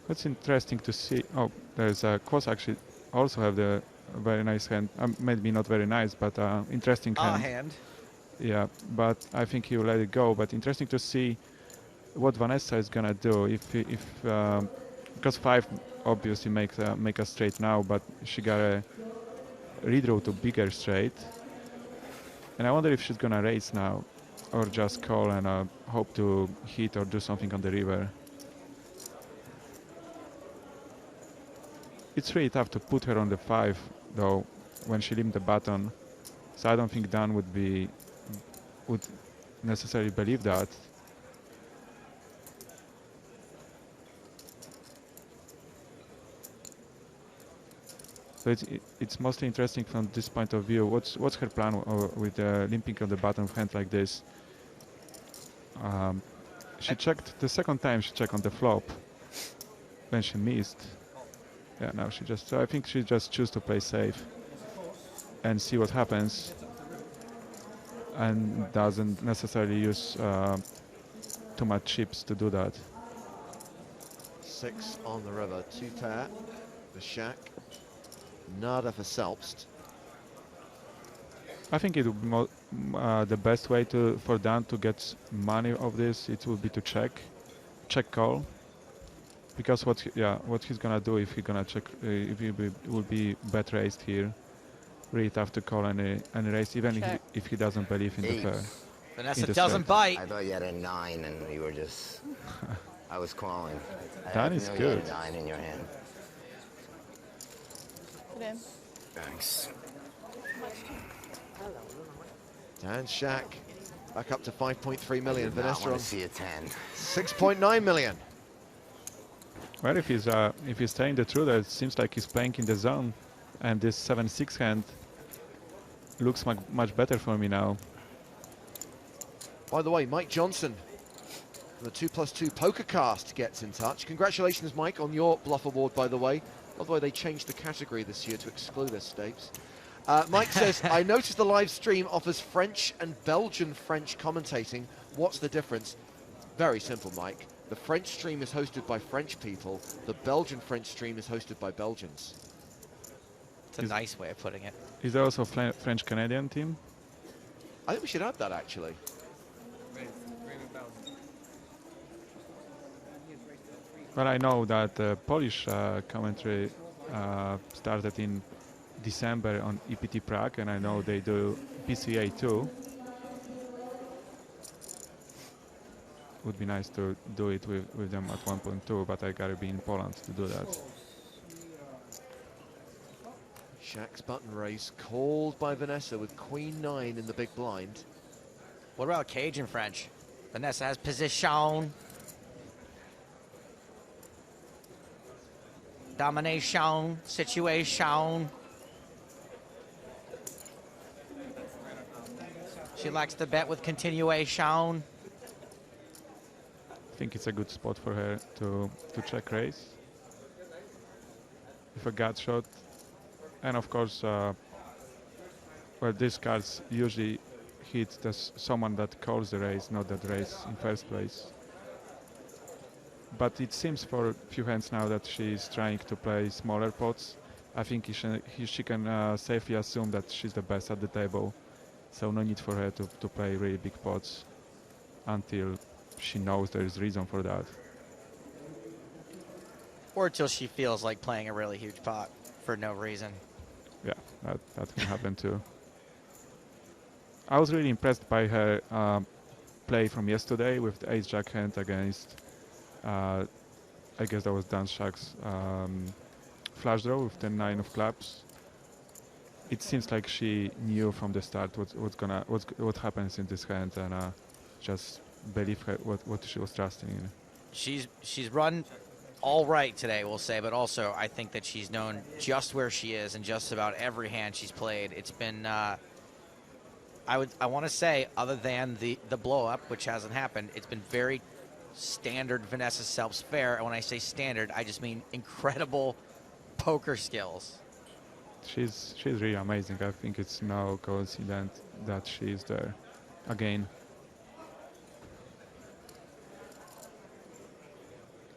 What's interesting to see, there's a Quas actually also have the very nice hand, maybe not very nice, but interesting hand. Yeah, but I think he will let it go. But interesting to see what Vanessa is gonna do if because 5 obviously make a straight now, but she got a redraw to bigger straight, and I wonder if she's gonna raise now or just call and hope to hit or do something on the river. It's really tough to put her on the 5 though when she limped the button, so I don't think Dan would necessarily believe that. So it's mostly interesting from this point of view. What's her plan with limping on the button of hand like this? She checked the second time. She checked on the flop when she missed. Yeah, now she just. So I think she just choose to play safe and see what happens, and doesn't necessarily use too much chips to do that. 6 on the river, 2 pair for Shack. Nada for Selpst. I think it would be the best way for Dan to get money of this. It would be to check call, because what he's gonna do if he's gonna check if he will be bet raised here. Really tough to call any raise, even if he doesn't believe in the pair. Vanessa doesn't bite. I thought you had a 9 and you were just. I was calling. Dan is good. You had a 9 in your hand. Thanks. Dan Shack back up to 5.3 million. Vanessa on see a 10. 6.9 million. Well, if he's telling the truth, it seems like he's playing in the zone, and this 7-6 hand looks much better for me now. By the way, Mike Johnson from the 2+2 PokerCast gets in touch. Congratulations, Mike, on your bluff award, by the way. By the way, they changed the category this year to exclude us, Stapes. Mike says, I noticed the live stream offers French and Belgian French commentating. What's the difference? Very simple, Mike. The French stream is hosted by French people. The Belgian French stream is hosted by Belgians. It's a nice way of putting it. Is there also a French-Canadian team? I think we should add that, actually. Well, I know that Polish commentary started in December on EPT Prague, and I know they do PCA too. Would be nice to do it with them at 1.2, but I gotta be in Poland to do that. Shack's button raise called by Vanessa with Queen 9 in the big blind. What about Cajun French? Vanessa has position. Domination. Situation. She likes to bet with continuation. I think it's a good spot for her to check raise with a gut shot. And of course, well, these cards usually hit someone that calls the raise, not that raise in first place. But it seems for a few hands now that she's trying to play smaller pots. I think she can safely assume that she's the best at the table. So no need for her to play really big pots until she knows there is reason for that. Or until she feels like playing a really huge pot for no reason. Yeah, that can happen too. I was really impressed by her play from yesterday with the ace-jack hand against, I guess that was Dan Shack's flush draw with the 9 of clubs. It seems like she knew from the start what happens in this hand, and just believe what she was trusting in. She's run all right today, we'll say, but also I think that she's known just where she is in just about every hand she's played. It's been I want to say, other than the blow up, which hasn't happened, it's been very standard Vanessa Selbst fare. And when I say standard, I just mean incredible poker skills. She's really amazing. I think it's no coincidence that she's there again.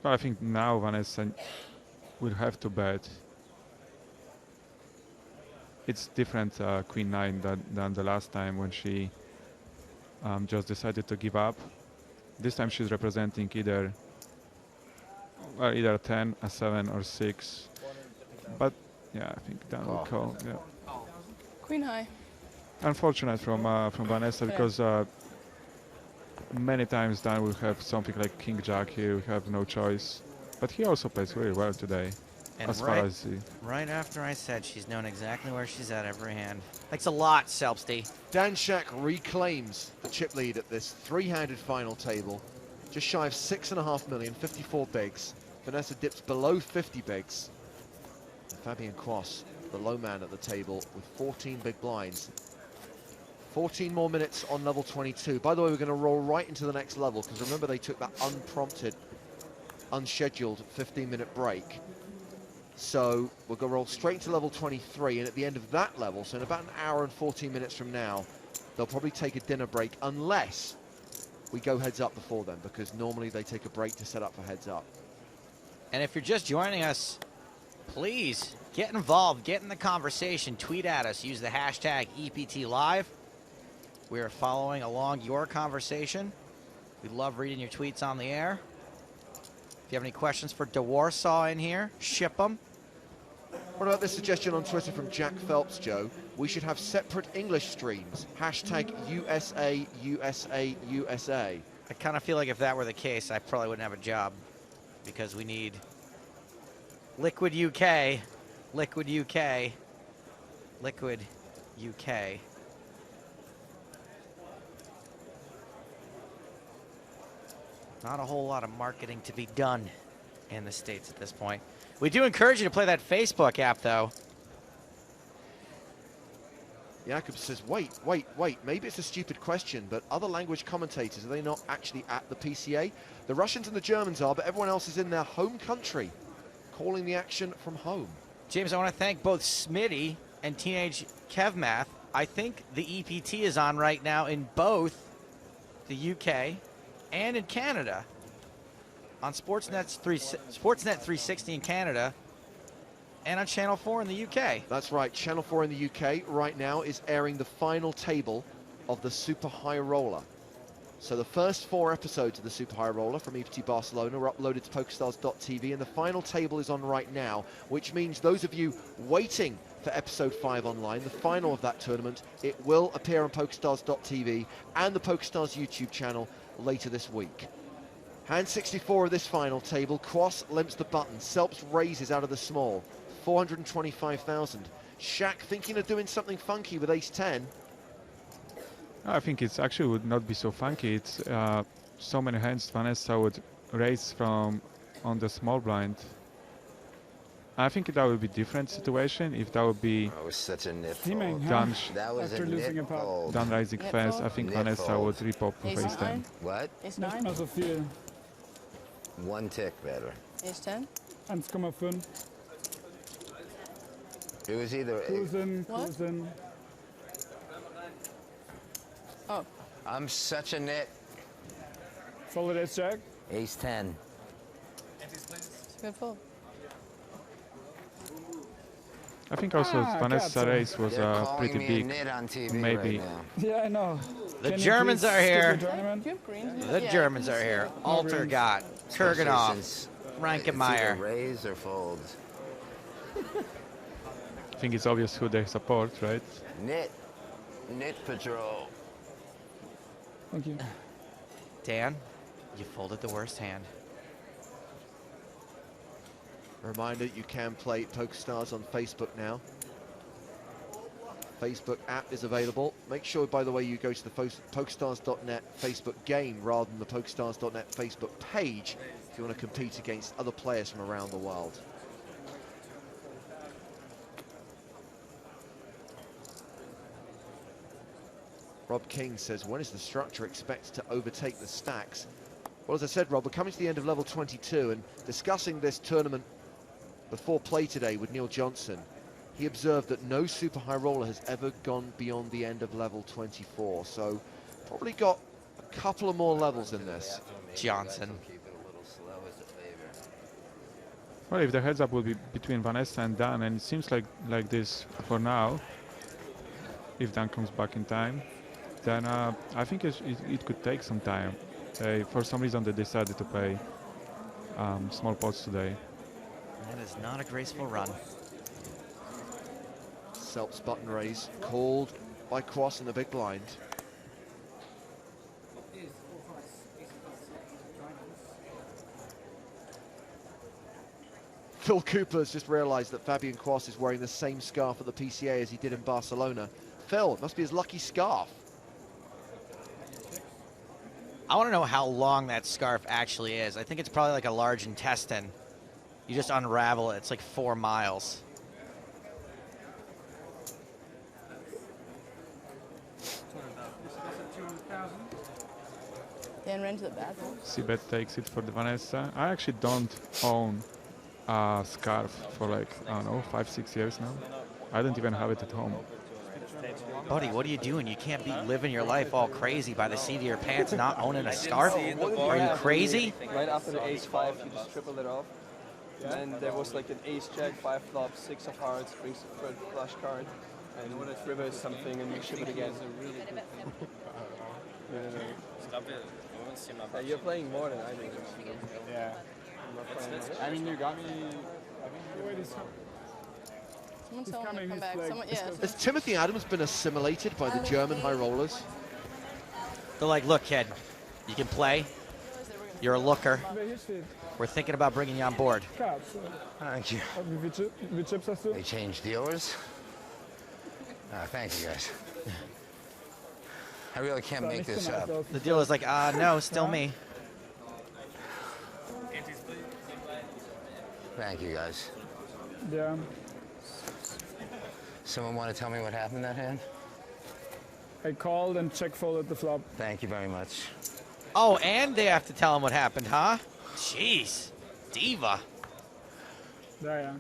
But I think now Vanessa will have to bet. It's different Queen 9 than the last time when she just decided to give up. This time she's representing either a 10, a 7, or 6. But yeah, I think Dan will call. Yeah. Queen high. Unfortunate from Vanessa, because many times Dan will have something like King Jack here. We have no choice. But he also plays really well today. And as far as right after I said she's known exactly where she's at every hand. Thanks a lot, Selbsty. Dan Shack reclaims the chip lead at this three-handed final table. Just shy of 6.5 million, 54 bigs. Vanessa dips below 50 bigs. And Fabian Quass, the low man at the table, with 14 big blinds. 14 more minutes on level 22. By the way, we're going to roll right into the next level, because remember they took that unprompted, unscheduled 15-minute break. So we're going to roll straight into level 23, and at the end of that level, so in about an hour and 14 minutes from now, they'll probably take a dinner break, unless we go heads up before then, because normally they take a break to set up for heads up. And if you're just joining us, please get involved, get in the conversation, tweet at us, use the hashtag EPTLive. We are following along your conversation. We love reading your tweets on the air. If you have any questions for DeWarsaw in here, ship them. What about this suggestion on Twitter from Jack Phelps, Joe? We should have separate English streams. Hashtag USA, USA, USA. I kind of feel like if that were the case, I probably wouldn't have a job, because we need Liquid UK, Liquid UK, Liquid UK. Not a whole lot of marketing to be done in the States at this point. We do encourage you to play that Facebook app, though. Jakob says, wait, maybe it's a stupid question, but other language commentators, are they not actually at the PCA? The Russians and the Germans are, but everyone else is in their home country, calling the action from home. James, I want to thank both Smitty and Teenage Kevmath. I think the EPT is on right now in both the UK and in Canada. On Sportsnet 360 in Canada, and on Channel 4 in the UK. That's right, Channel 4 in the UK right now is airing the final table of the Super High Roller. So the first 4 episodes of the Super High Roller from EPT Barcelona were uploaded to PokerStars.tv, and the final table is on right now, which means those of you waiting for episode 5 online, the final of that tournament, it will appear on PokerStars.tv and the PokerStars YouTube channel later this week. Hand 64 of this final table, Quass limps the button, Selbst raises out of the small, 425,000. Shack thinking of doing something funky with ace-10. I think it's actually would not be so funky. It's so many hands Vanessa would raise from on the small blind. I think that would be different situation if that would be That was such a nip Steaming, fold. huh? done, That was After a losing nip a pot. fold. done rising Nip fast. fold? I think Nip Vanessa fold. would repop Ace face 10. nine? What? Ace Nicht 9? mehr so viel. One tick better. Ace 10? 1,5. It was either. Cruisen, What? cruisen. Oh. I'm such a nit. Folded ace jack. Ace 10. It's a good fold. I think also Vanessa's God, raise was They're calling pretty me a big. nit on TV Maybe. right now. Yeah, I know. The Can you Germans please are skip here. the tournament? Do you have greens? The Yeah, Germans you are can here. see it. Alter greens. got Especially Kurganov, since It's Rankenmeyer. either raise or folds. I think it's obvious who they support, right? Nit. Nit patrol. Thank you. Dan, you folded the worst hand. Reminder, you can play PokerStars on Facebook now. Facebook app is available. Make sure, by the way, you go to the PokerStars.net Facebook game rather than the PokerStars.net Facebook page if you want to compete against other players from around the world. Rob King says, when is the structure expected to overtake the stacks? Well, as I said, Rob, we're coming to the end of level 22 and discussing this tournament before play today with Neil Johnson. He observed that no super high roller has ever gone beyond the end of level 24. So probably got a couple of more levels in this. Johnson. Well, if the heads up will be between Vanessa and Dan, and it seems like this for now, if Dan comes back in time, then I think it could take some time. For some reason, they decided to play small pots today. That is not a graceful run. Selps button raise called by Cross in the big blind. Phil Cooper's just realized that Fabian Cross is wearing the same scarf at the PCA as he did in Barcelona. Phil, it must be his lucky scarf. I want to know how long that scarf actually is. I think it's probably like a large intestine. You just unravel it. It's like 4 miles. Dan ran to the bathroom. Seabed takes it for the Vanessa. I actually don't own a scarf for like, I don't know, 5-6 years now. I don't even have it at home. Buddy, what are you doing? You can't be living your life all crazy by the seat of your pants not owning a scarf. Are you crazy? Right after the ace-5, you just tripled it off. And there was like an ace-jack, 5 flop, 6 of hearts, brings the third flush card, and river something, and you ship it again. Stop it. You're playing more than I do. Yeah. I mean, you got me. Someone tell him to come back. Someone, yeah. Has Timothy Adams been assimilated by the German high rollers? They're like, look, kid, you can play. You're a looker. We're thinking about bringing you on board. Thank you. Wie chips hast du? They changed dealers? Thank you, guys. I really can't make this up. The dealer's like, no, still me. Thank you, guys. Yeah. Someone want to tell me what happened that hand? I called and check folded the flop. Thank you very much. Oh, and they have to tell him what happened, huh? Jeez. Diva. Ja, ja.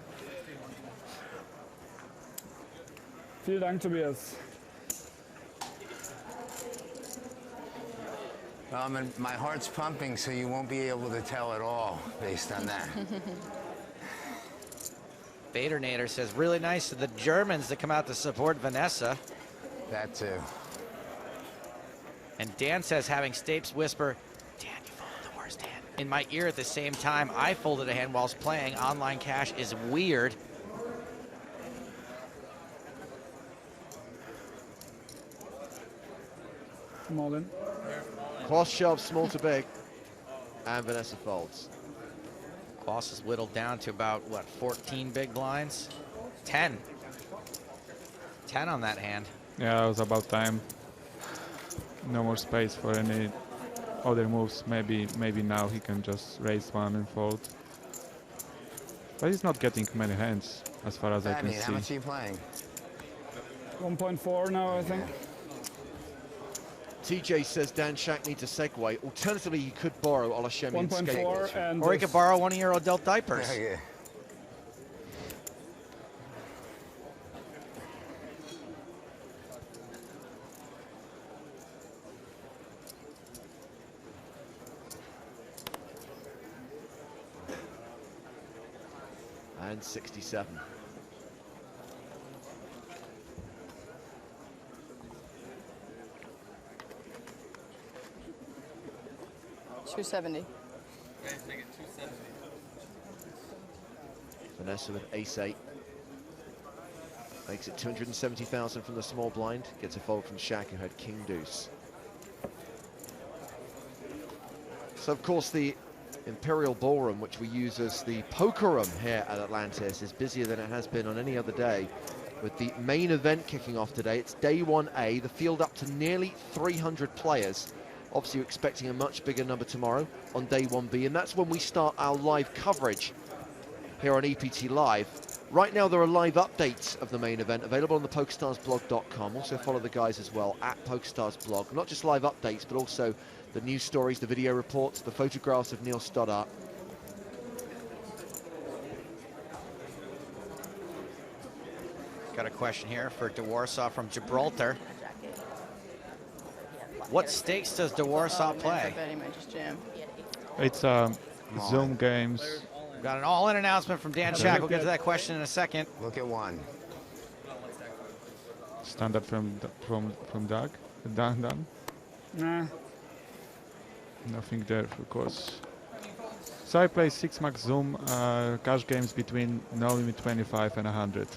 Vielen Dank, Tobias. Well, my heart's pumping, so you won't be able to tell at all based on that. Badernator says, really nice of the Germans to come out to support Vanessa. That too. And Dan says, having Stapes whisper, Dan, you folded the worst hand, in my ear at the same time I folded a hand whilst playing. Online cash is weird. All in. Cross shoves small to big, and Vanessa folds. Boss is whittled down to about, what, 14 big blinds? 10. 10 on that hand. Yeah, it was about time. no more space for any other moves. Maybe now he can just raise one and fold. But he's not getting many hands, as far as I can see. How much are you playing? 1.4 now, I think. TJ says Dan Shack needs a segue. Alternatively, he could borrow Olashemi and 1.4, and or he could borrow one of your adult diapers. Yeah. And 67. $270. Vanessa with ace-8. Makes it 270,000 from the small blind. Gets a fold from Shaq, who had king deuce. So, of course, the Imperial Ballroom, which we use as the poker room here at Atlantis, is busier than it has been on any other day, with the main event kicking off today. It's day 1A, the field up to nearly 300 players. Obviously, we're expecting a much bigger number tomorrow on day 1B, and that's when we start our live coverage here on EPT Live. Right now, there are live updates of the main event available on the PokerStarsblog.com. Also follow the guys as well at PokerStarsblog. Not just live updates, but also the news stories, the video reports, the photographs of Neil Stoddart. Got a question here for DeWarsaw from Gibraltar. What stakes does DeWarsaw play? It's Zoom games. We've got an all-in announcement from Dan Shack. We'll get to that question in a second. Look at one. Standard from Doug. Dan. Nah. Nothing there, of course. So I play 6 max Zoom cash games between no limit 25 and 100.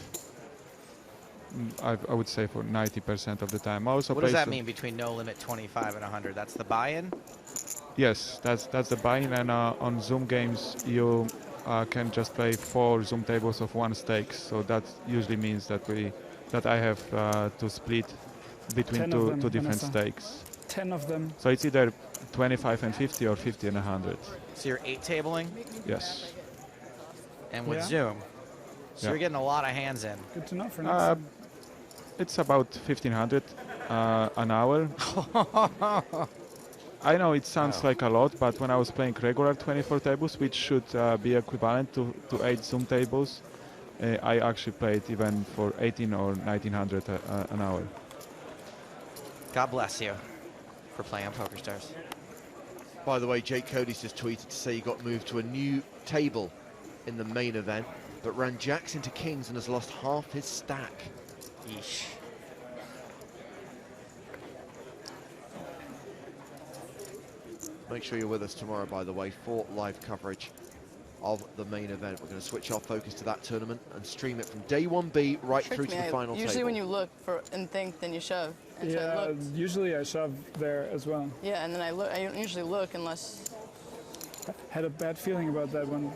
I would say for 90% of the time. I also What play does that mean between no limit 25 and 100? That's the buy-in? Yes, that's the buy-in, and on Zoom games you can just play 4 Zoom tables of 1 stake. So that usually means that I have to split between two different Vanessa. stakes. 10 of them. So it's either 25 and 50 or 50 and 100. So you're 8-tabling? Yes. And with Yeah. Zoom. So Yeah. you're getting a lot of hands in. Good to know for next time. It's about 1,500 an hour. I know it sounds like a lot, but when I was playing regular 24 tables, which should be equivalent to 8 Zoom tables, I actually played even for 18 or 1,900 an hour. God bless you for playing on PokerStars. By the way, Jake Cody's just tweeted to say he got moved to a new table in the main event, but ran jacks into kings and has lost half his stack. Yeesh. Make sure you're with us tomorrow, by the way, for live coverage of the main event. We're going to switch our focus to that tournament and stream it from day 1B right through to the final Usually table. when you look for and think, then you shove. And so I Yeah, looked. usually I shove there as well. Yeah, and then I look. I don't usually look unless. Had a bad feeling about that one.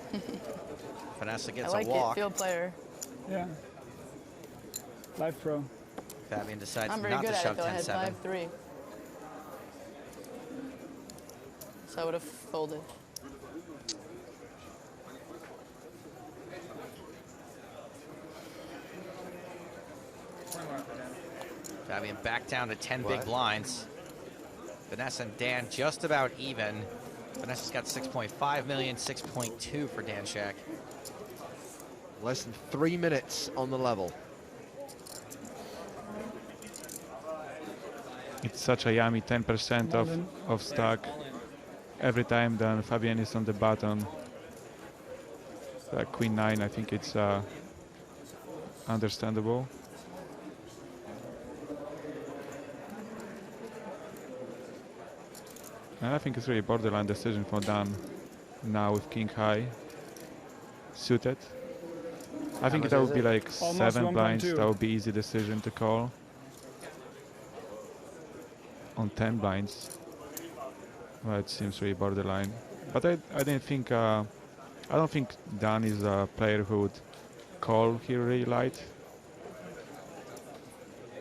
Vanessa I gets like a walk. it. Field player. Yeah. Live pro. Fabian decides I'm very not good to at shove it though. I had 10-7. 5-3. So I would have folded. Fabian back down to 10 big What? blinds. Vanessa and Dan just about even. Vanessa's got 6.5 million, 6.2 for Dan Shack. Less than 3 minutes on the level. It's such a yummy 10% of stack every time then Fabian is on the button. Queen 9, I think it's understandable. And I think it's really borderline decision for Dan now with king high suited. I think that would be like Almost 7 blinds. 1.2. That would be easy decision to call. On 10 blinds, well, it seems really borderline. But I didn't think. I don't think Dan is a player who would call here really light.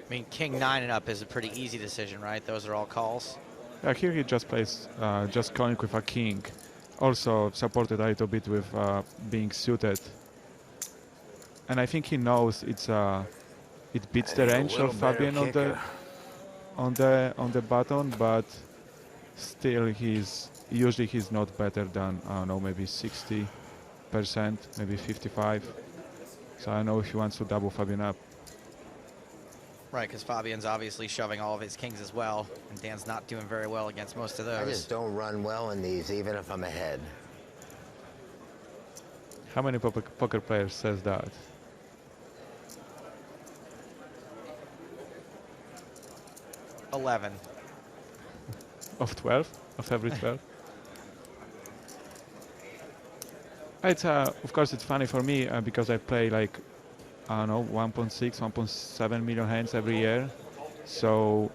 I mean, king 9 and up is a pretty easy decision, right? Those are all calls. Yeah, here he just plays just calling with a king. Also supported a little bit with being suited. And I think he knows it beats the range of Fabian on the button, but still usually he's not better than, I don't know, maybe 60%, maybe 55. So I don't know if he wants to double Fabian up. Right, because Fabian's obviously shoving all of his kings as well, and Dan's not doing very well against most of those. I just don't run well in these, even if I'm ahead. How many poker players says that? $11. Of 12? Of every 12? It's of course it's funny for me because I play like, I don't know, 1.6, 1.7 million hands every year. So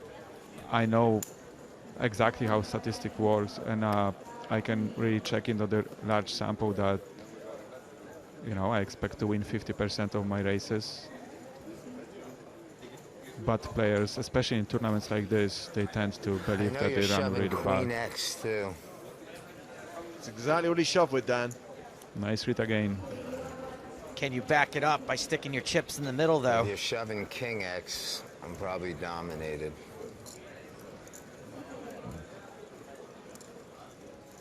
I know exactly how statistic works, and I can really check into the large sample that, you know, I expect to win 50% of my races. But players, especially in tournaments like this, they tend to believe that they run really bad. Queen X too. That's exactly what he shoved with, Dan. Nice read again. Can you back it up by sticking your chips in the middle, though? If you're shoving King X, I'm probably dominated.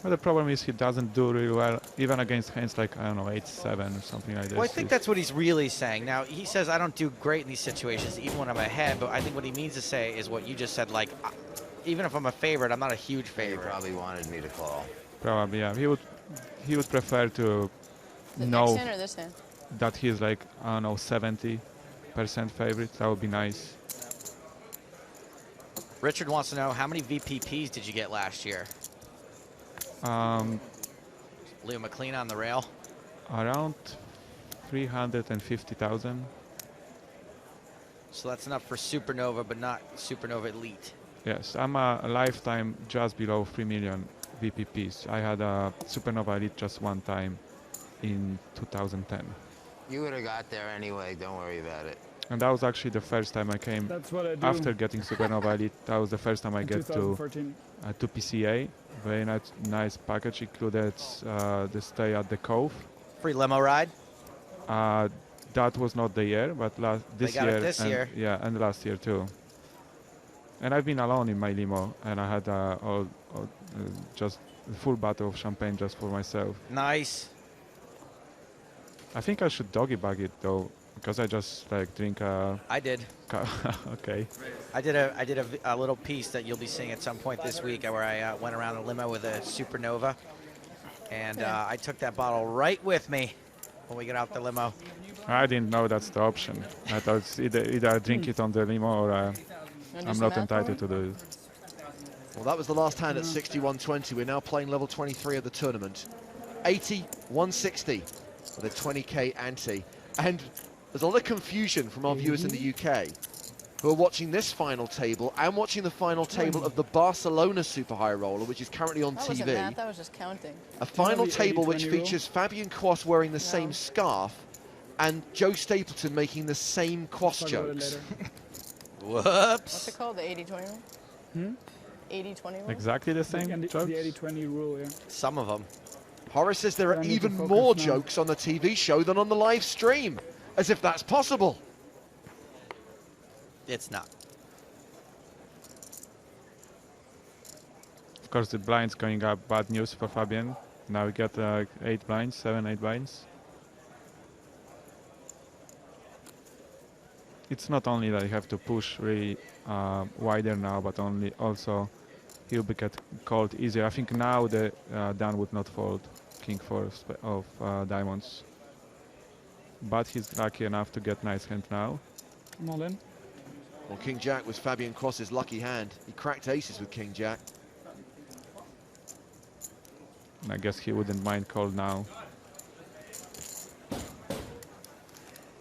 Well, the problem is he doesn't do really well, even against hands like, I don't know, 8-7 or something like this. Well, I think that's what he's really saying. Now, he says I don't do great in these situations, even when I'm ahead, but I think what he means to say is what you just said, like, even if I'm a favorite, I'm not a huge favorite. He probably wanted me to call. Probably, yeah. He would prefer to know next hand or this hand? that he's like, I don't know, 70% favorite. That would be nice. Richard wants to know, how many VPPs did you get last year? Leo McLean on the rail. Around 350,000. So that's enough for Supernova, but not Supernova Elite. Yes, I'm a lifetime just below 3 million VPPs. I had a Supernova Elite just one time in 2010. You would have got there anyway, don't worry about it. And that was actually the first time I came. That's what I do. After getting Supernova Elite, that was the first time I get to PCA. Very nice package, included the stay at the Cove. Free limo ride? That was not the year, but this got year. It this year. Yeah, and last year too. And I've been alone in my limo, and I had just a full bottle of champagne just for myself. Nice. I think I should doggy bag it though, because I just like drink a... I did. Okay. I did a little piece that you'll be seeing at some point this week where I went around the limo with a Supernova, and I took that bottle right with me when we get out the limo. I didn't know that's the option. I thought it's either I drink it on the limo or I'm not entitled to do it. Well, that was the last hand at 61-20. We're now playing level 23 of the tournament. 80-160 with a 20k ante. And there's a lot of confusion from our viewers in the UK who are watching this final table and watching the final table of the Barcelona Super High Roller, which is currently on That TV. wasn't math, that was just counting. A final table which features Fabian Quast wearing the same scarf and Joe Stapleton making the same Quast jokes. Whoops. What's it called? The 80-20 rule? 80-20 rule? Exactly the same The jokes? 80-20 rule, yeah. Some of them. Horace says there are even more jokes on the TV show than on the live stream. As if that's possible. It's not. Of course, the blinds going up, bad news for Fabian. Now we get 8 blinds, 7, 8 blinds. It's not only that you have to push really wider now, but also he'll be get called easier. I think now the Dan would not fold King 4 of diamonds. But he's lucky enough to get nice hand now. I'm all in. Well, King Jack was Fabian Quast's lucky hand. He cracked aces with King Jack. I guess he wouldn't mind call now.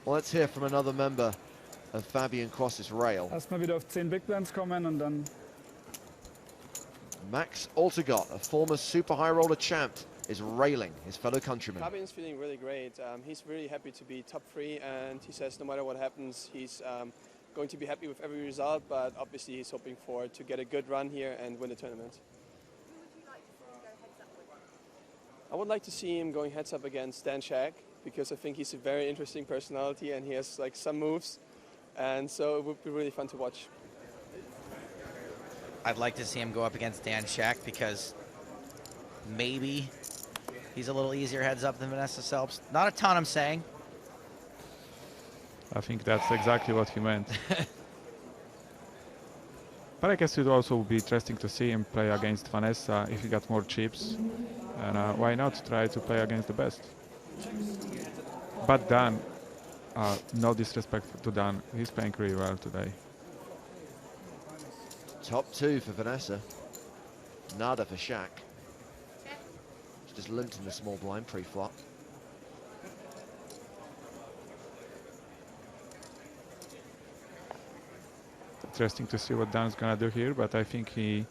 Well, let's hear from another member of Fabian Quast's rail. Erstmal wieder auf 10 Big Blinds kommen und dann... Max Altegott, a former Super High Roller champ, is railing his fellow countryman. Fabian's feeling really great. He's really happy to be top 3, and he says no matter what happens, he's going to be happy with every result, but obviously he's hoping to get a good run here and win the tournament. I would like to see him going heads up against Dan Shaq, because I think he's a very interesting personality and he has like some moves, and so it would be really fun to watch. I'd like to see him go up against Dan Shaq because maybe he's a little easier heads up than Vanessa Selbst. Not a ton, I'm saying. I think that's exactly what he meant. But I guess it would also be interesting to see him play against Vanessa if he got more chips. And why not try to play against the best? But Dan, no disrespect to Dan, he's playing really well today. Top 2 for Vanessa. Nada for Shaq. She just limped in the small blind pre-flop. Interesting to see what Dan's gonna do here, but I think he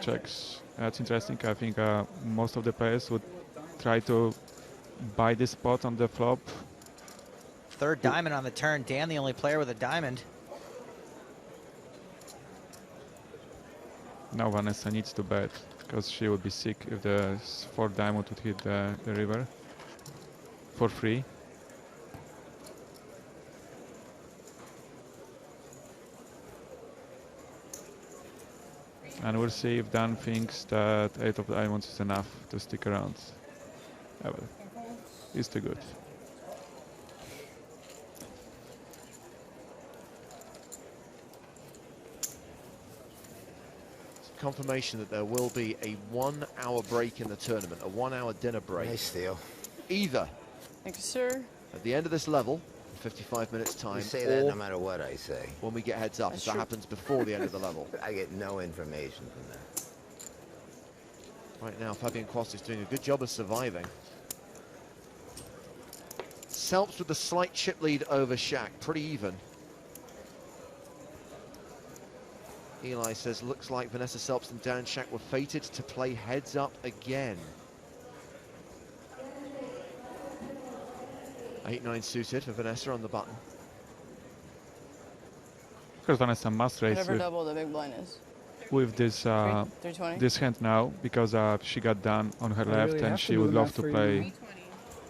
checks. That's interesting. I think most of the players would try to buy this spot on the flop. Third diamond on the turn. Dan, the only player with a diamond. Now Vanessa needs to bet, because she would be sick if the 4th diamond would hit the river for free. And we'll see if Dan thinks that 8 of diamonds is enough to stick around. He's too good. Confirmation that there will be a 1 hour break in the tournament, a 1 hour dinner break. Nice steal. Either Thank you, sir. at the end of this level, in 55 minutes time, You say that no matter what I say. when we get heads up, That's if that true. happens before the end of the level. I get no information from that. Right now, Fabian Quast is doing a good job of surviving. Selbst with a slight chip lead over Shaq, pretty even. Eli says, looks like Vanessa Selbst and Dan Shaq were fated to play heads up again. 8-9 suited for Vanessa on the button. Because Vanessa must raise Whatever double the big blind is. with this 320? this hand now, because she got Dan on her left, really and have she to do would the love math to for play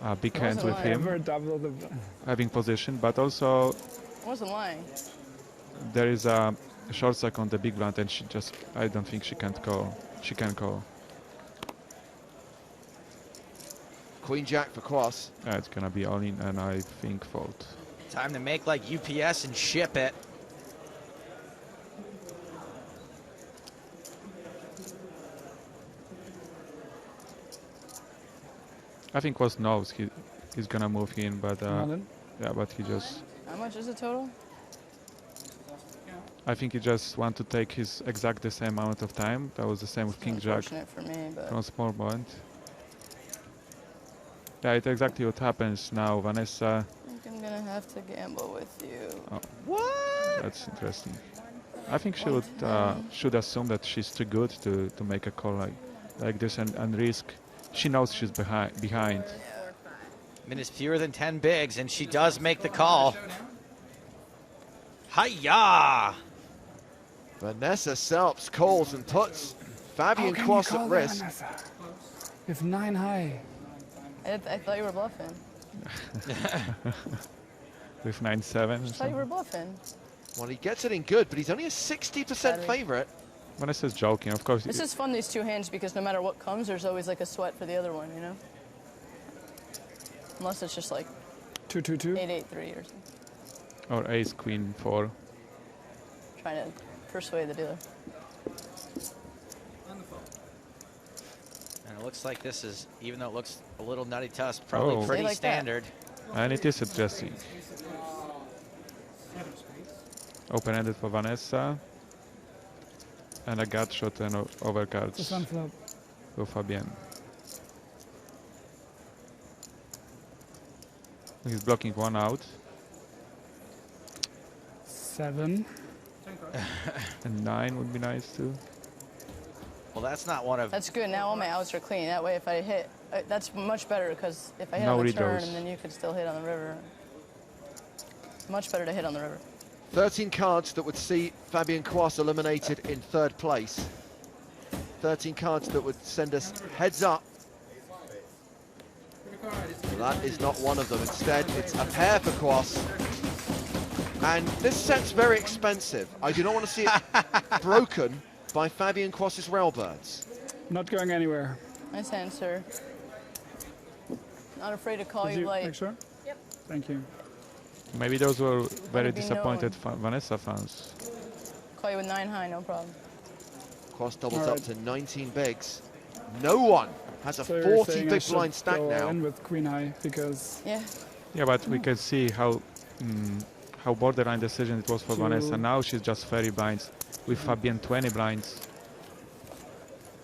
you. big hand with lying. him, Ever double the... having position. But also I wasn't lying. there is a short stack on the big blind, and I don't think she can call. She can call. Queen Jack for Quast. Yeah, it's gonna be all in, and I think fold. Time to make like UPS and ship it. I think Quast knows he's gonna move in, but yeah, but he just. How much is the total? I think he just want to take his exact the same amount of time. That was the same with King Jack Unfortunate for me, but from small blind. Yeah, it's exactly what happens now. Vanessa. I think I'm gonna have to gamble with you. Oh, What? that's interesting. I think she would should assume that she's too good to make a call like this and risk. She knows she's behind. Minutes fewer than 10 bigs, and she does make the call. Hi-ya! Vanessa Selbst calls and puts Fabian Quast at risk. With 9 high. I thought you were bluffing. With 9-7. I thought you were bluffing. Well, he gets it in good, but he's only a 60% favorite. Vanessa's joking, of course. This is fun, these two hands, because no matter what comes, there's always like a sweat for the other one, you know? Unless it's just like 2-2-2. 8-8-3 or something. Or ace queen 4. Trying to persuade the dealer. And it looks like this is, even though it looks a little nutty to us, probably Oh. pretty Like that. standard. And it is addressing. Open-ended for Vanessa. And a gut shot and overcards Just one flop. for Fabian. He's blocking one out. 7. And 9 would be nice too. Well, that's not one of... That's good. Now all my outs are clean. That way, if I hit, that's much better, because if I hit No on the turn redos. and then you could still hit on the river. Much better to hit on the river. 13 cards that would see Fabian Quas eliminated in 3rd place. 13 cards that would send us heads up. Well, that is not one of them. Instead, it's a pair for Quas. And this set's very expensive. I do not want to see it broken by Fabian Quas's Railbirds. Not going anywhere. Nice answer. Not afraid to call Did you you late. make sure? Yep. Thank you. Maybe those were very be disappointed Vanessa fans. Call you with 9 high, no problem. Quas doubles All up right. to 19 bigs. No one has a So you're 40 saying I big should blind stack go now. in with queen high because Yeah, but we can see how borderline decision it was for To- Vanessa. Now she's just 30 blinds with Fabian 20 blinds.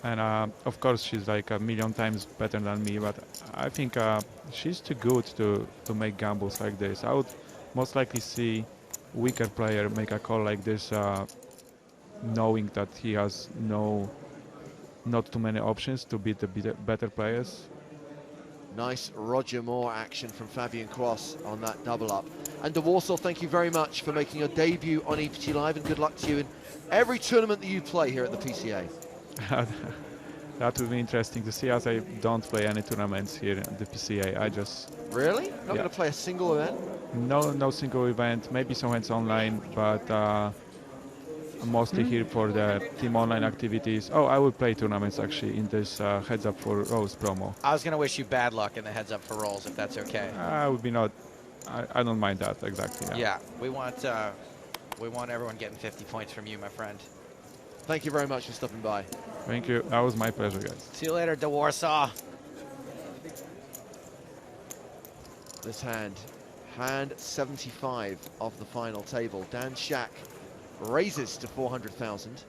And of course she's like a million times better than me, but I think she's too good to make gambles like this. I would most likely see weaker player make a call like this, knowing that he has not too many options to beat the better players. Nice Roger Moore action from Fabian Quas on that double up. And De Warsaw, thank you very much for making your debut on EPT Live, and good luck to you in every tournament that you play here at the PCA. That would be interesting to see, as I don't play any tournaments here at the PCA. I just... Really? Not going to play a single event? No single event, maybe some events online, but mostly here for the team online activities. Oh, I will play tournaments actually in this Heads Up for Rolls promo. I was going to wish you bad luck in the Heads Up for Rolls, if that's okay. I would be not... I don't mind that, exactly. Yeah, we want everyone getting 50 points from you, my friend. Thank you very much for stopping by. Thank you. That was my pleasure, guys. See you later, De Warsaw. This hand 75 of the final table. Dan Shack raises to 400,000.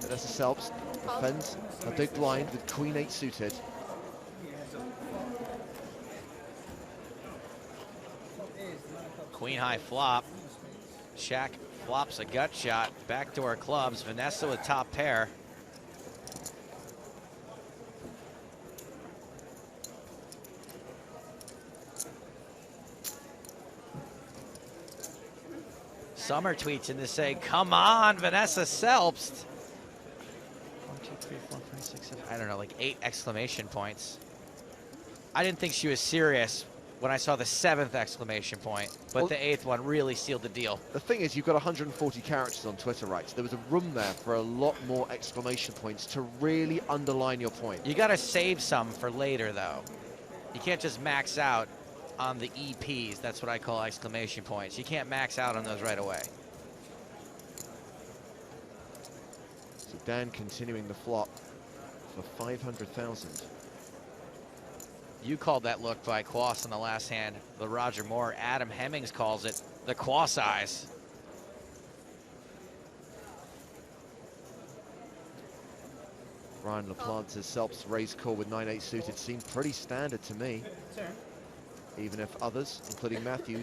Vanessa Selbst defends a big blind with Queen 8 suited. Queen high flop. Shack flops a gut shot. Backdoor clubs. Vanessa with top pair. Summer tweets in to say, come on, Vanessa Selbst. 1, 2, 3, 4, 5, 6, 7. I don't know, like 8 exclamation points. I didn't think she was serious when I saw the 7th exclamation point, but Well, the 8th one really sealed the deal. The thing is, you've got 140 characters on Twitter, right? So there was a room there for a lot more exclamation points to really underline your point. You got to save some for later, though. You can't just max out on the EPs. That's what I call exclamation points. You can't max out on those right away. So Dan continuing the flop for 500,000. You called that look by Quas in the last hand. The Roger Moore. Adam Hemmings calls it the Quas eyes. Ryan LaPlante says Selbst's raise call with 9-8 suited seemed pretty standard to me. Even if others, including Matthew,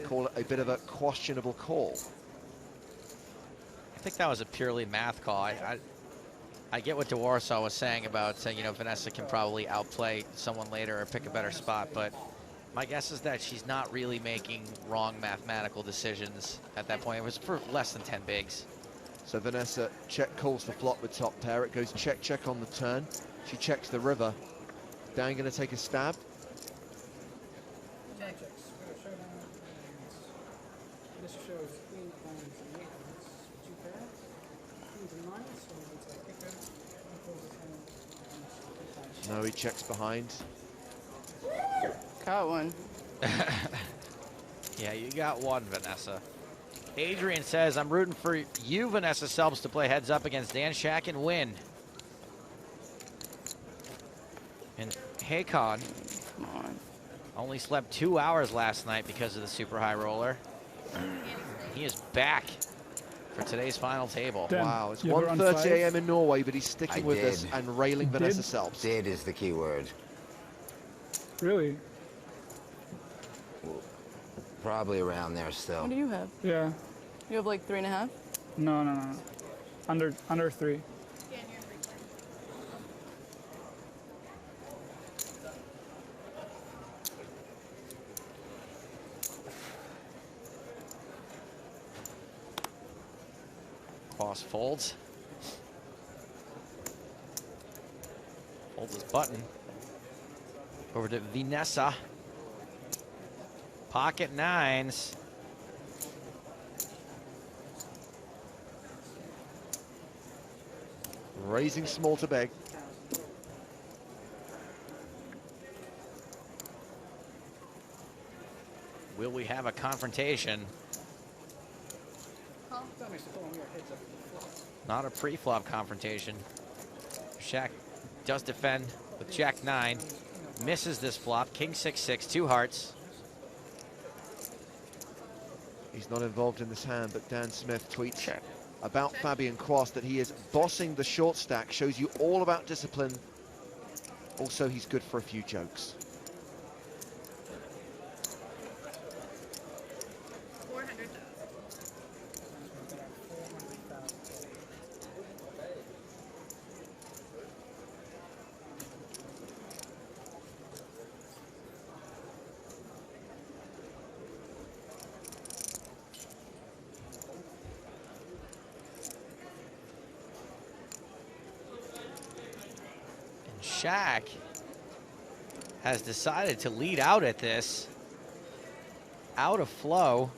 call it a bit of a questionable call. I think that was a purely math call. I get what De Warsaw was saying about saying, you know, Vanessa can probably outplay someone later or pick a better spot, but my guess is that she's not really making wrong mathematical decisions at that point. It was for less than 10 bigs. So Vanessa check calls the flop with top pair. It goes check, check on the turn. She checks the river. Dan going to take a stab. This shows queen finds an 8 hearts, 2 pair, queens and 9s, so it's a kicker, and No, he checks behind. Got one. Yeah, you got one, Vanessa. Adrian says, I'm rooting for you, Vanessa Selbst, to play heads up against Dan Shack and win. And Hakon only slept 2 hours last night because of the super high roller. He is back for today's final table. Wow, it's 1:30 a.m. in Norway, but he's sticking with us did. and railing Vanessa Selbst. Did is the key word. Really? Probably around there still. What do you have? Yeah. You have like 3.5? No. Under 3. Quas folds. Folds his button. Over to Vanessa. Pocket nines. Raising small to big. Will we have a confrontation? Not a pre-flop confrontation. Shaq does defend with Jack 9. Misses this flop. King 6-6, 2 hearts. He's not involved in this hand, but Dan Smith tweets about Fabian Quast that he is bossing the short stack. Shows you all about discipline. Also, he's good for a few jokes. Shaq has decided to lead out at this. Out of flow.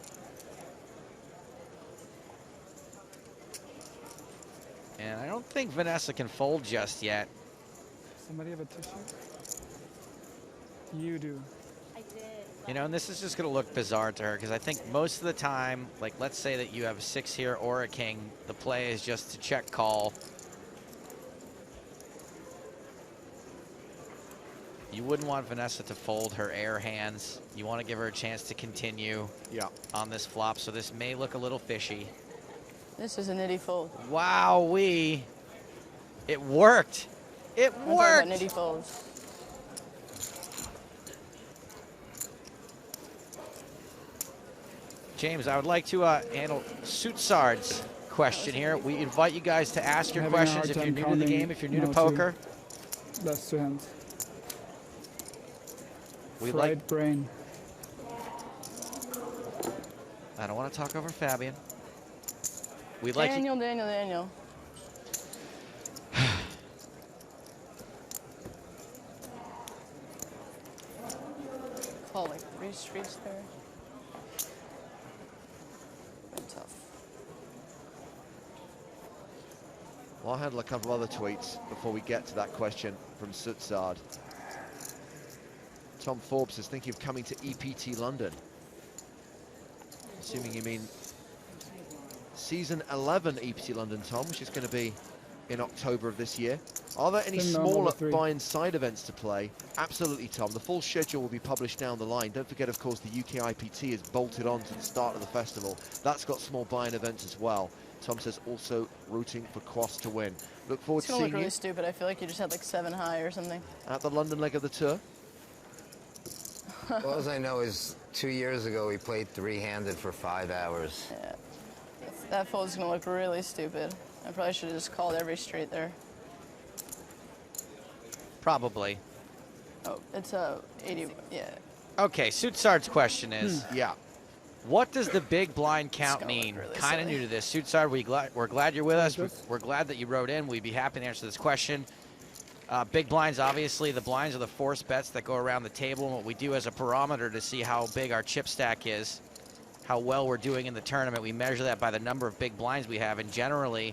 And I don't think Vanessa can fold just yet. Somebody have a tissue? You do. You know, and this is just going to look bizarre to her because I think most of the time, like let's say that you have a 6 here or a king, the play is just to check call. You wouldn't want Vanessa to fold her air hands. You want to give her a chance to continue on this flop, so this may look a little fishy. This is a nitty fold. Wowee. It worked. It worked. Nitty folds. James, I would like to handle Suitsard's question here. We invite you guys to ask your questions if you're new to the game, if you're new to poker. Last 2 hands. We Fried like brain. I don't want to talk over Fabian. We like Daniel. Call like 3 streets there. Been tough. Well, I'll handle a couple of other tweets before we get to that question from Sutsard. Tom Forbes is thinking of coming to EPT London. Assuming you mean season 11 EPT London, Tom, which is going to be in October of this year. Are there any smaller buy-in side events to play? Absolutely, Tom. The full schedule will be published down the line. Don't forget, of course, the UK IPT is bolted on to the start of the festival. That's got small buy-in events as well. Tom says also rooting for Quast to win. Look forward to seeing you. It's going to look really stupid. I feel like you just had like 7 high or something. At the London leg of the tour. All I know is 2 years ago we played 3-handed for 5 hours. Yeah. That fold's going to look really stupid. I probably should have just called every straight there. Probably. Oh, it's 80, yeah. Okay, Suitsard's question is, what does the big blind count mean? Really kind of new to this. Suitsard, we're glad you're with us. We're glad that you wrote in. We'd be happy to answer this question. Big blinds, obviously, the blinds are the force bets that go around the table, and what we do as a barometer to see how big our chip stack is, how well we're doing in the tournament. We measure that by the number of big blinds we have, and generally,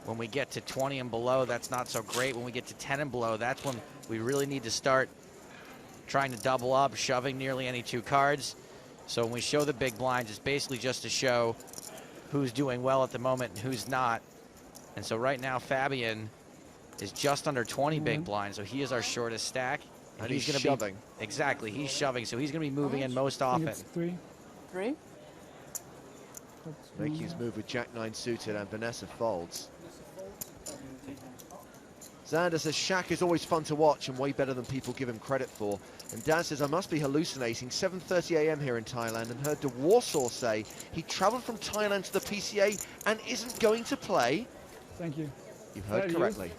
when we get to 20 and below, that's not so great. When we get to 10 and below, that's when we really need to start trying to double up, shoving nearly any 2 cards. So when we show the big blinds, it's basically just to show who's doing well at the moment and who's not. And so right now, Fabian is just under 20 big blinds, so he is our shortest stack. And he's gonna shoving. Exactly, he's shoving, so he's going to be moving in most often. 3. 3? Making his move with Jack 9 suited, and Vanessa folds. Xander says Shaq is always fun to watch and way better than people give him credit for. And Dan says, I must be hallucinating. 7:30 a.m. here in Thailand, and heard De Warsaw say he travelled from Thailand to the PCA and isn't going to play. Thank you. You've heard correctly.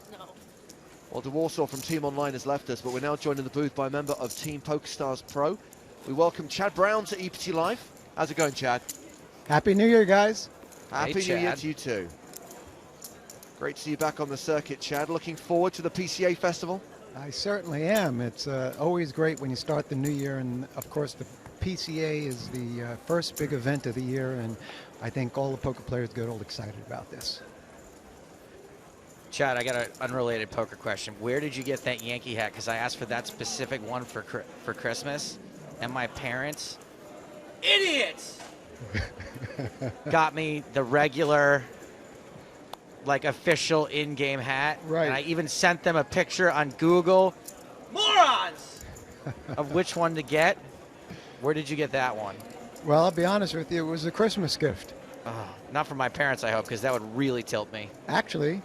Well, De Warsaw from Team Online has left us, but we're now joined in the booth by a member of Team PokerStars Pro. We welcome Chad Brown to EPT Live. How's it going, Chad? Happy New Year, guys. Happy New Year to you too. Great to see you back on the circuit, Chad. Looking forward to the PCA Festival? I certainly am. It's always great when you start the new year, and of course the PCA is the first big event of the year, and I think all the poker players get all excited about this. Chad, I got an unrelated poker question. Where did you get that Yankee hat? Because I asked for that specific one for Christmas, and my parents, idiots, got me the regular, like, official in-game hat. Right. And I even sent them a picture on Google, morons, of which one to get. Where did you get that one? Well, I'll be honest with you, it was a Christmas gift. Oh, not from my parents, I hope, because that would really tilt me. Actually.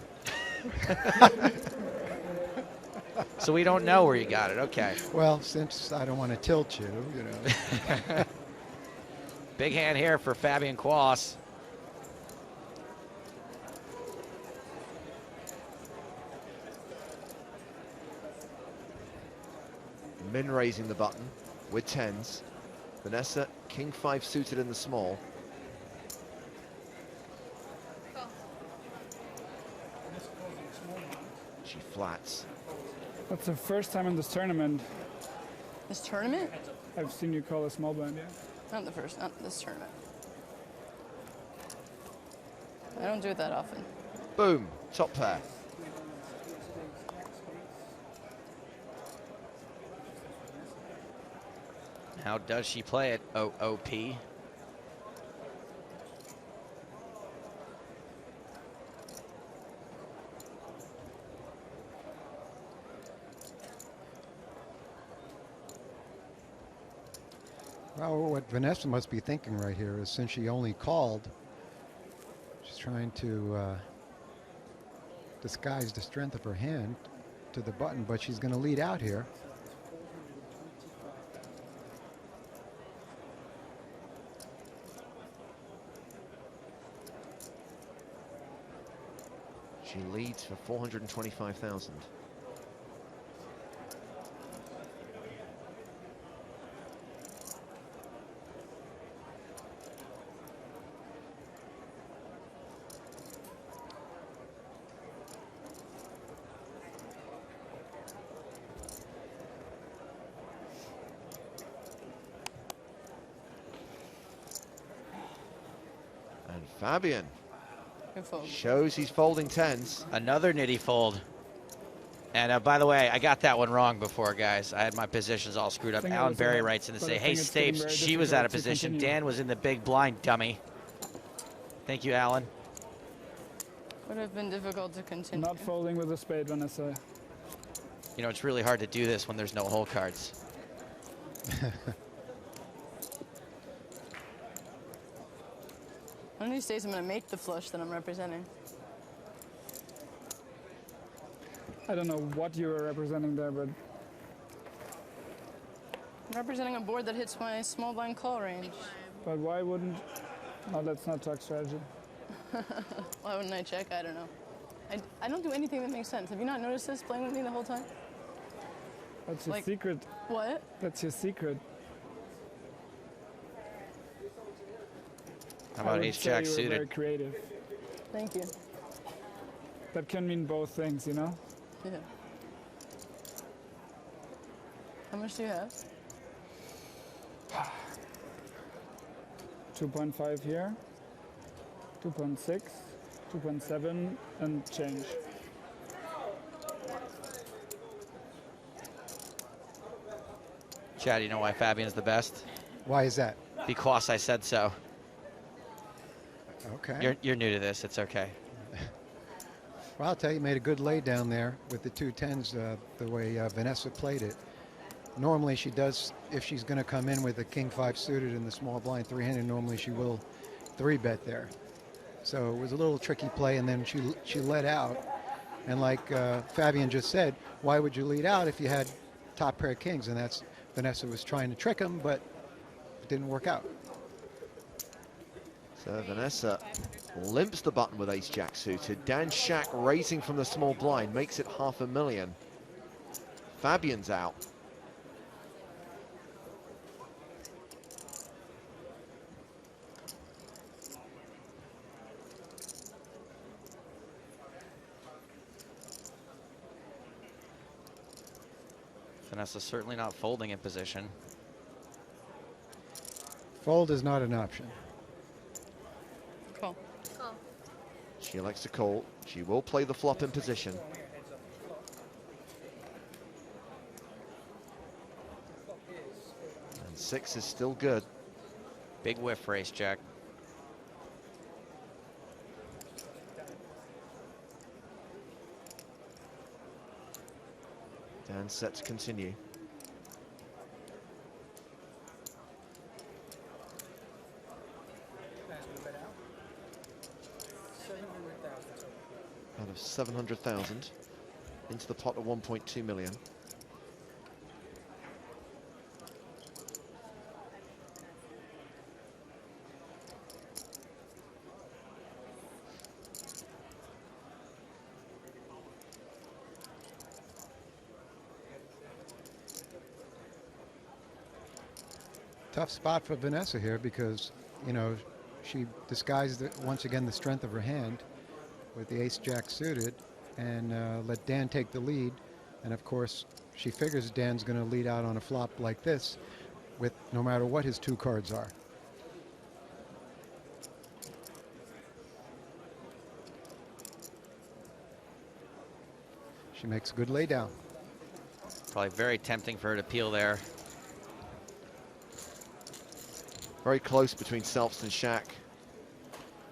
So we don't know where you got it. Okay. Well, since I don't want to tilt you, you know. Big hand here for Fabian Quass. Min raising the button with tens. Vanessa, king 5 suited in the small. She flats. That's the first time in this tournament This tournament? I've seen you call a small blind, yeah. Not the first, not this tournament. I don't do it that often. Boom, top pair. How does she play it, OOP? Well, what Vanessa must be thinking right here is, since she only called, she's trying to disguise the strength of her hand to the button, but she's going to lead out here. She leads for 425,000. And Fabian shows he's folding tens. Another nitty fold. And by the way, I got that one wrong before, guys. I had my positions all screwed up. Alan Berry writes in to say, hey, Stapes, she was out of position. Dan was in the big blind, dummy. Thank you, Alan. Would have been difficult to continue. Not folding with a spade, Vanessa. You know, it's really hard to do this when there's no hole cards. One of these days I'm going to make the flush that I'm representing. I don't know what you were representing there, but I'm representing a board that hits my small blind call range. But why wouldn't... No, let's not talk strategy. Why wouldn't I check? I don't know. I don't do anything that makes sense. Have you not noticed this playing with me the whole time? That's your secret. What? That's your secret. How about ace-jack you were suited? Very creative. Thank you. That can mean both things, you know? Yeah. How much do you have? 2.5 here, 2.6, 2.7, and change. Chad, you know why Fabian's the best? Why is that? Because I said so. Okay. You're new to this. It's okay. Well, I'll tell you, made a good lay down there with the 2 tens, the way Vanessa played it. Normally she does, if she's going to come in with a king 5 suited in the small blind 3-handed, normally she will 3-bet there. So it was a little tricky play, and then she led out. And like Fabian just said, why would you lead out if you had top pair of kings? And that's, Vanessa was trying to trick him, but it didn't work out. So Vanessa limps the button with ace-jack suited. Dan Shack raising from the small blind makes it $500,000. Fabian's out. Vanessa certainly not folding in position. Fold is not an option. Call. She elects to call. She will play the flop in position. And 6 is still good. Big whiff for ace jack. Dan set to continue. Out of 700,000 into the pot of 1.2 million. Tough spot for Vanessa here because, you know, she disguised once again the strength of her hand with the ace-jack suited and let Dan take the lead. And of course, she figures Dan's going to lead out on a flop like this with no matter what his 2 cards are. She makes a good lay down. Probably very tempting for her to peel there. Very close between Selps and Shaq.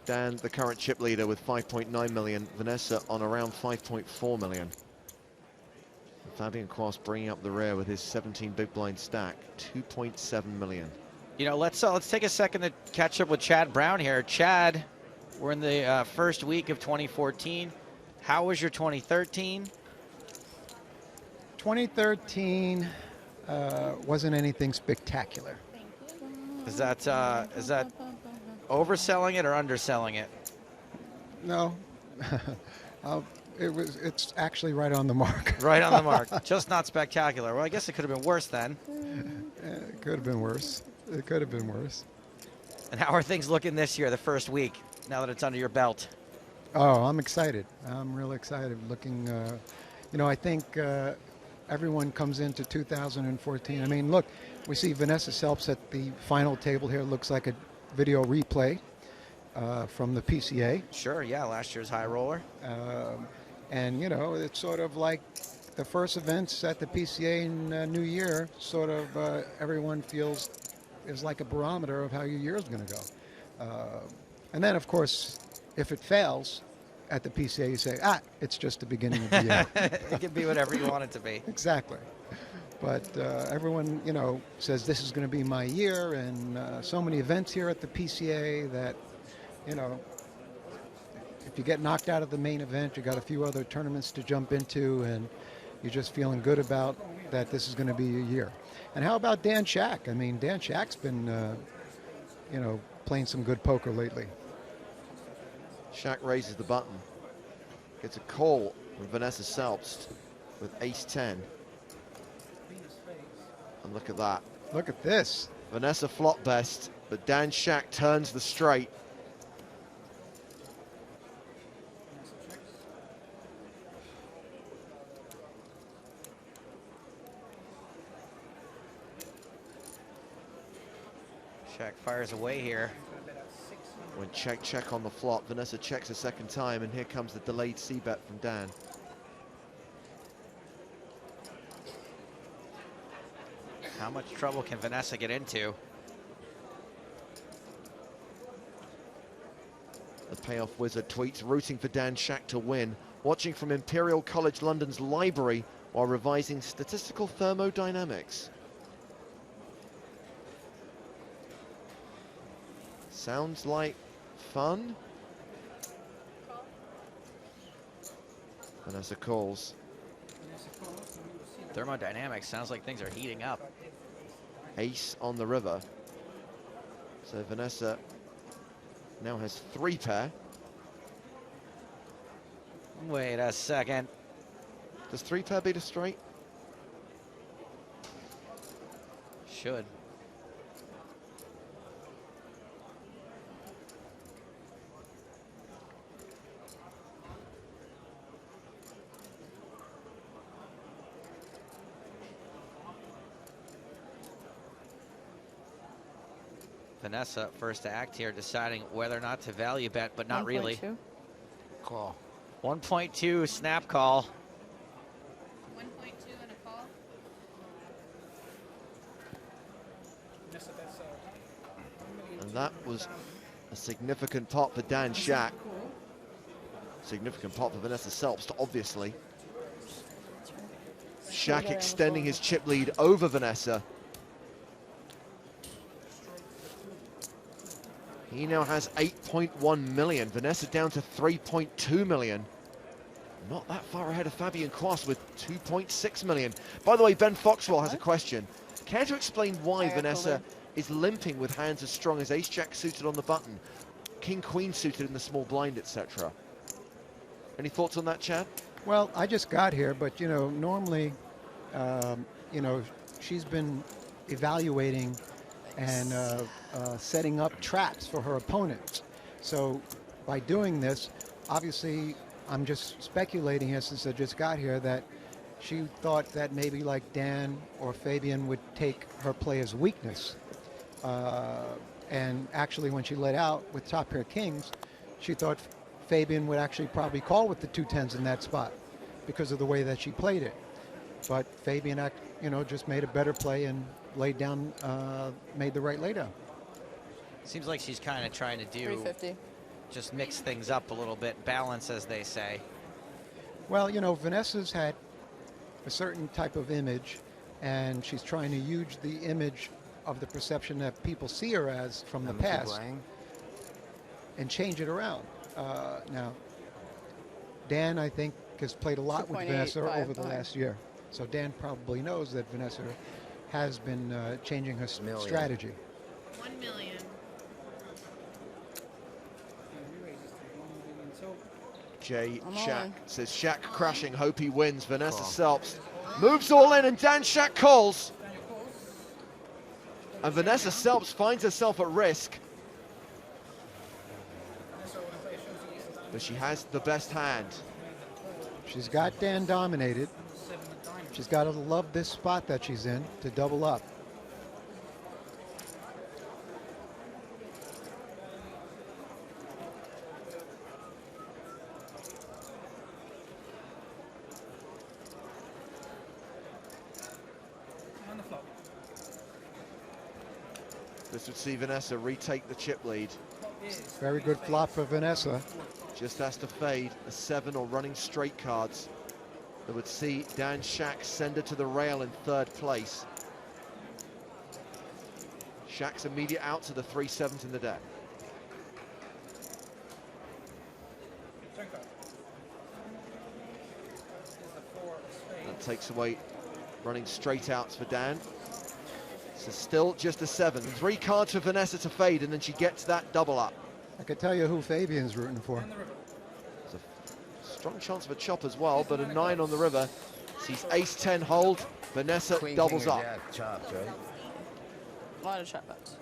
Dan, the current chip leader, with 5.9 million. Vanessa on around 5.4 million. Fabian Quast bringing up the rear with his 17 big blind stack, 2.7 million. You know, let's take a second to catch up with Chad Brown here. Chad, we're in the first week of 2014. How was your 2013? 2013 wasn't anything spectacular. Is that overselling it or underselling it? No. It's actually right on the mark. Right on the mark. Just not spectacular. Well, I guess it could have been worse then. It could have been worse. It could have been worse. And how are things looking this year, the first week, now that it's under your belt? Oh, I'm excited. I'm really excited. Looking, you know, I think everyone comes into 2014. I mean, look, we see Vanessa Selps at the final table here. Looks like a video replay from the PCA. Sure, yeah, last year's high roller. And, you know, it's sort of like the first events at the PCA in New Year, sort of everyone feels is like a barometer of how your year is going to go. And then, of course, if it fails at the PCA, you say, it's just the beginning of the year. It can be whatever you want it to be. Exactly. But everyone, you know, says this is going to be my year, and so many events here at the PCA that, you know, if you get knocked out of the main event, you got a few other tournaments to jump into, and you're just feeling good about that this is going to be your year. And how about Dan Shack? I mean, Dan Shack's been, you know, playing some good poker lately. Shaq raises the button. Gets a call from Vanessa Selps with ace-10. And look at that. Look at this. Vanessa flop best, but Dan Shaq turns the straight. Shaq fires away here. When check on the flop, Vanessa checks a second time, and here comes the delayed c-bet from Dan. How much trouble can Vanessa get into? The payoff wizard tweets, rooting for Dan Shaq to win, watching from Imperial College London's library while revising statistical thermodynamics. Sounds like fun. Vanessa calls. Thermodynamics sounds like things are heating up. Ace on the river. So Vanessa now has 3 pair. Wait a second. Does 3 pair beat a straight? Should. Vanessa first to act here, deciding whether or not to value bet, but not really. Call. 1.2 snap call. 1.2 and a call. And that was a significant pot for Dan Shack. Significant pot for Vanessa Selbst, obviously. Shack extending his chip lead over Vanessa. He now has 8.1 million. Vanessa down to 3.2 million. Not that far ahead of Fabian Quast with 2.6 million. By the way, Ben Foxwell has a question. Care to explain why Vanessa is limping with hands as strong as ace-jack suited on the button, king-queen suited in the small blind, etc.? Any thoughts on that, Chad? Well, I just got here, but, you know, normally, you know, she's been evaluating and setting up traps for her opponents. So by doing this, obviously, I'm just speculating here since I just got here that she thought that maybe like Dan or Fabian would take her player's weakness. And actually, when she let out with top pair kings, she thought Fabian would actually probably call with the 2-10s in that spot because of the way that she played it. But Fabian, you know, just made a better play and laid down, made the right laydown. Seems like she's kind of trying to do 350. Just mix things up a little bit, balance, as they say. Well, you know, Vanessa's had a certain type of image, and she's trying to use the image of the perception that people see her as from the past and change it around. Now, Dan, I think, has played a lot with Vanessa over the last year. So Dan probably knows that Vanessa has been changing her strategy. 1 million. Jay Shack says Shack crashing, hope he wins. Vanessa Selbst moves all in and Dan Shack calls. And Vanessa Selbst finds herself at risk. But she has the best hand. She's got Dan dominated. She's got to love this spot that she's in to double up. This would see Vanessa retake the chip lead. Very good flop for Vanessa. Just has to fade a 7 or running straight cards that would see Dan Shack send her to the rail in third place. Shack's immediate out to the 3-7s in the deck. That takes away running straight outs for Dan. So still just a 7. 3 cards for Vanessa to fade, and then she gets that double up. I could tell you who Fabian's rooting for. There's a strong chance of a chop as well, but a 9 on the river. Sees ace-10 hold. Vanessa Queen, doubles king, or up. jack, chopped, right? A lot of chop bets.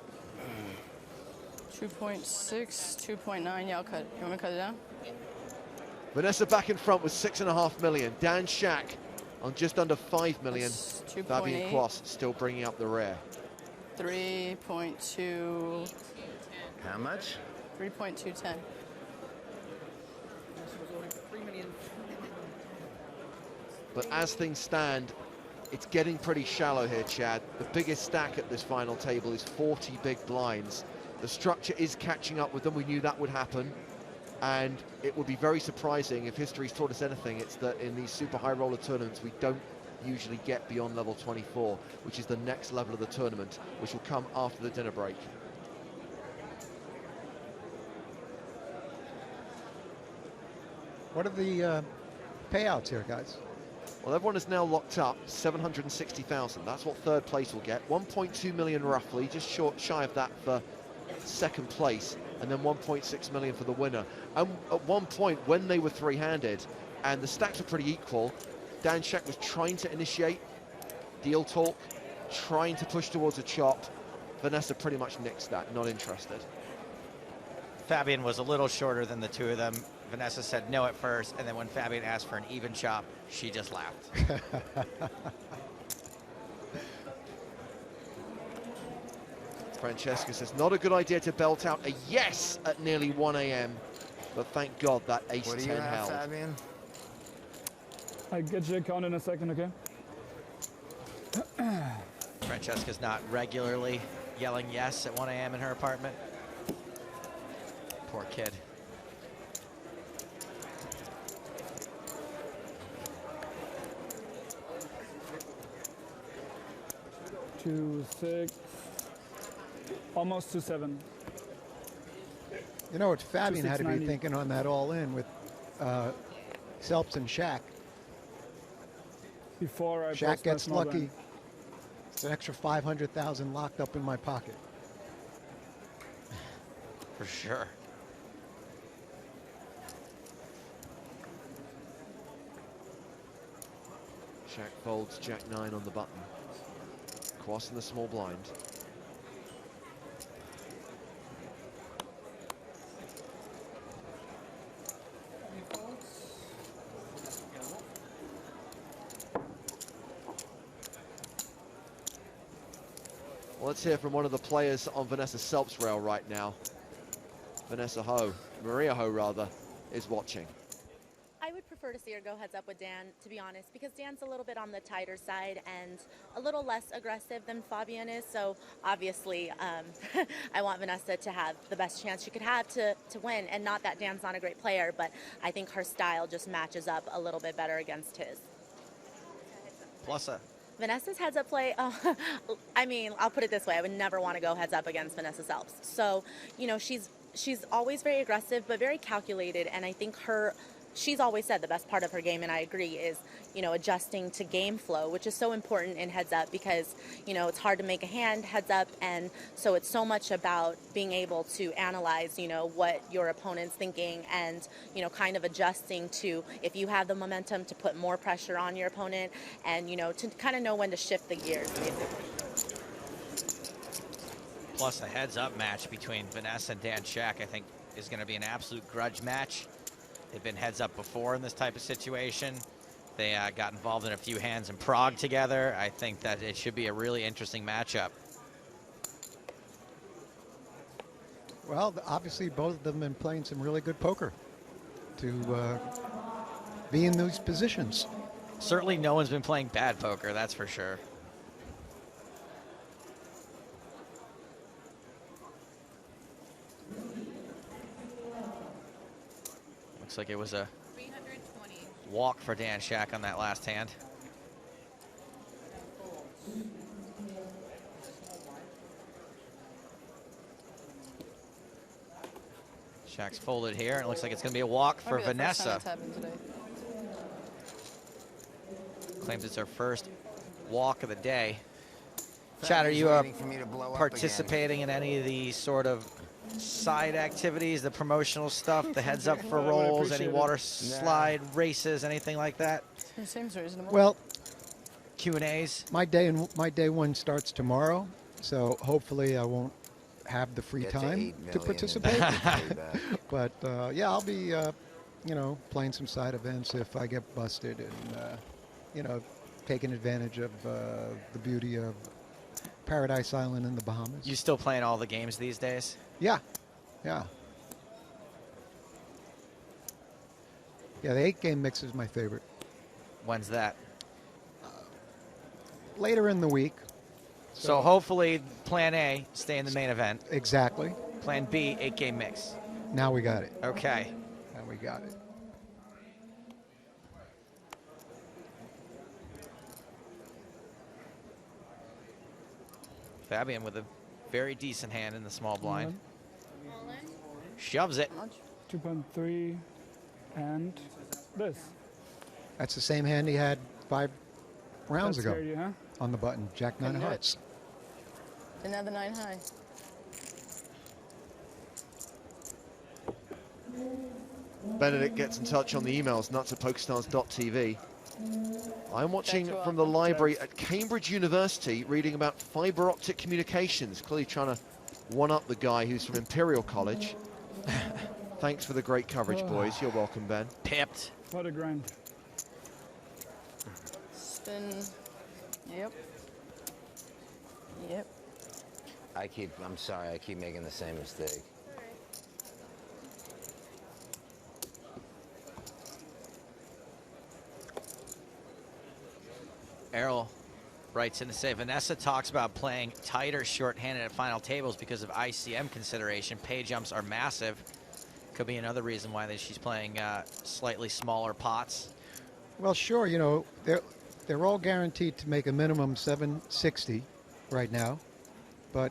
2.6, 2.9. Yeah, I'll cut it. You want me to cut it down? Vanessa back in front with 6.5 million. Dan Shack on just under 5 million. Fabian Quast still bringing up the rear. 3.2. How much? 3.210. But as things stand, it's getting pretty shallow here, Chad. The biggest stack at this final table is 40 big blinds. The structure is catching up with them. We knew that would happen. And it would be very surprising if history's taught us anything. It's that in these super high roller tournaments, we don't usually get beyond level 24, which is the next level of the tournament, which will come after the dinner break. What are the payouts here, guys? Well, everyone is now locked up, 760,000. That's what third place will get. 1.2 million roughly, just shy of that for second place, and then 1.6 million for the winner. And at one point, when they were three-handed, and the stacks were pretty equal, Dan Shack was trying to initiate deal talk, trying to push towards a chop. Vanessa pretty much nixed that, not interested. Fabian was a little shorter than the two of them. Vanessa said no at first, and then when Fabian asked for an even chop, she just laughed. Francesca says, not a good idea to belt out a yes at nearly 1 a.m. But thank God that ace-10 held. Fabian? I get your account in a second, okay? Francesca's not regularly yelling yes at 1 a.m. in her apartment. Poor kid. Two, 6, almost 2-7. You know what Fabian had to be 2,690. thinking on that all-in with Selps and Shaq. Before I Shaq post my gets small lucky. blind. It's an extra 500,000 locked up in my pocket. For sure. Shaq folds Jack 9 on the button. Crossing the small blind. Well, let's hear from one of the players on Vanessa Selp's rail right now. Maria Ho rather, is watching. I would prefer to see her go heads up with Dan, to be honest, because Dan's a little bit on the tighter side and a little less aggressive than Fabian is. So obviously, I want Vanessa to have the best chance she could have to win. And not that Dan's not a great player, but I think her style just matches up a little bit better against his. Plus a Vanessa's heads up play, I mean, I'll put it this way. I would never want to go heads up against Vanessa Selps. So, you know, she's always very aggressive, but very calculated. And I think she's always said the best part of her game, and I agree, is, you know, adjusting to game flow, which is so important in heads up because, you know, it's hard to make a hand heads up. And so it's so much about being able to analyze, you know, what your opponent's thinking and, you know, kind of adjusting to, if you have the momentum, to put more pressure on your opponent and, you know, to kind of know when to shift the gears, basically. Plus a heads-up match between Vanessa and Dan Shaq, I think, is going to be an absolute grudge match. They've been heads up before in this type of situation. They got involved in a few hands in Prague together. I think that it should be a really interesting matchup. Well, obviously both of them have been playing some really good poker to be in those positions. Certainly no one's been playing bad poker, that's for sure. Looks like it was a 320 walk for Dan Shaq on that last hand. Shaq's folded here, and it looks like it's going to be a walk for Might be the first time Vanessa. that's happened today. Claims it's her first walk of the day. Fabio's Chad, are you waiting for me to blow up participating in any of the sort of side activities, the promotional stuff, the heads up for Well, I rolls, any appreciate it. water slide races, anything like that? Seems reasonable. Well, Q&As? my day one starts tomorrow, so hopefully I won't have the free Get to time 8 to million participate. and payback. But yeah, I'll be, you know, playing some side events if I get busted, and you know, taking advantage of the beauty of Paradise Island in the Bahamas. You still playing all the games these days? Yeah, yeah. Yeah, the 8-game mix is my favorite. When's that? Later in the week. So hopefully plan A, stay in the main event. Exactly. Plan B, 8-game mix. Now we got it. Okay. Now we got it. Fabian with a very decent hand in the small blind. Shoves it. 2.3 and this. That's the same hand he had 5 rounds That ago scared you, huh? on the button. Jack 9 of Couldn't do it. hearts. Didn't have the 9 high. Benedict gets in touch on the emails, nuts@pokerstars.tv. I'm watching Thanks, from the Rob. library at Cambridge University, reading about fiber optic communications, clearly trying to one-up the guy who's from Imperial College. Thanks for the great coverage, boys. You're welcome, Ben. Pipped. What a grind. Spin. Yep. Yep. I'm sorry, I keep making the same mistake. Errol writes in to say, Vanessa talks about playing tighter short-handed at final tables because of ICM consideration. Pay jumps are massive. Could be another reason why she's playing slightly smaller pots. Well, sure, you know, they're all guaranteed to make a minimum 760 right now, but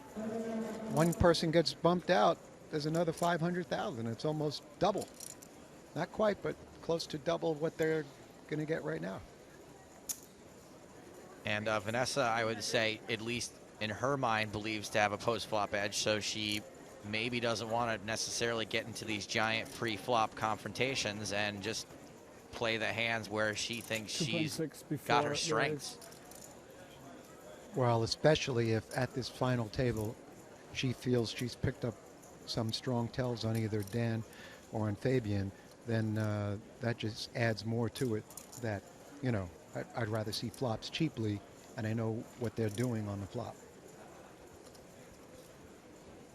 one person gets bumped out, there's another 500,000. It's almost double. Not quite, but close to double what they're going to get right now. And Vanessa, I would say, at least in her mind, believes to have a post-flop edge, so she maybe doesn't want to necessarily get into these giant pre-flop confrontations and just play the hands where she thinks she's got her strengths. Well, especially if at this final table she feels she's picked up some strong tells on either Dan or on Fabian, then that just adds more to it that, you know, I'd rather see flops cheaply, and I know what they're doing on the flop.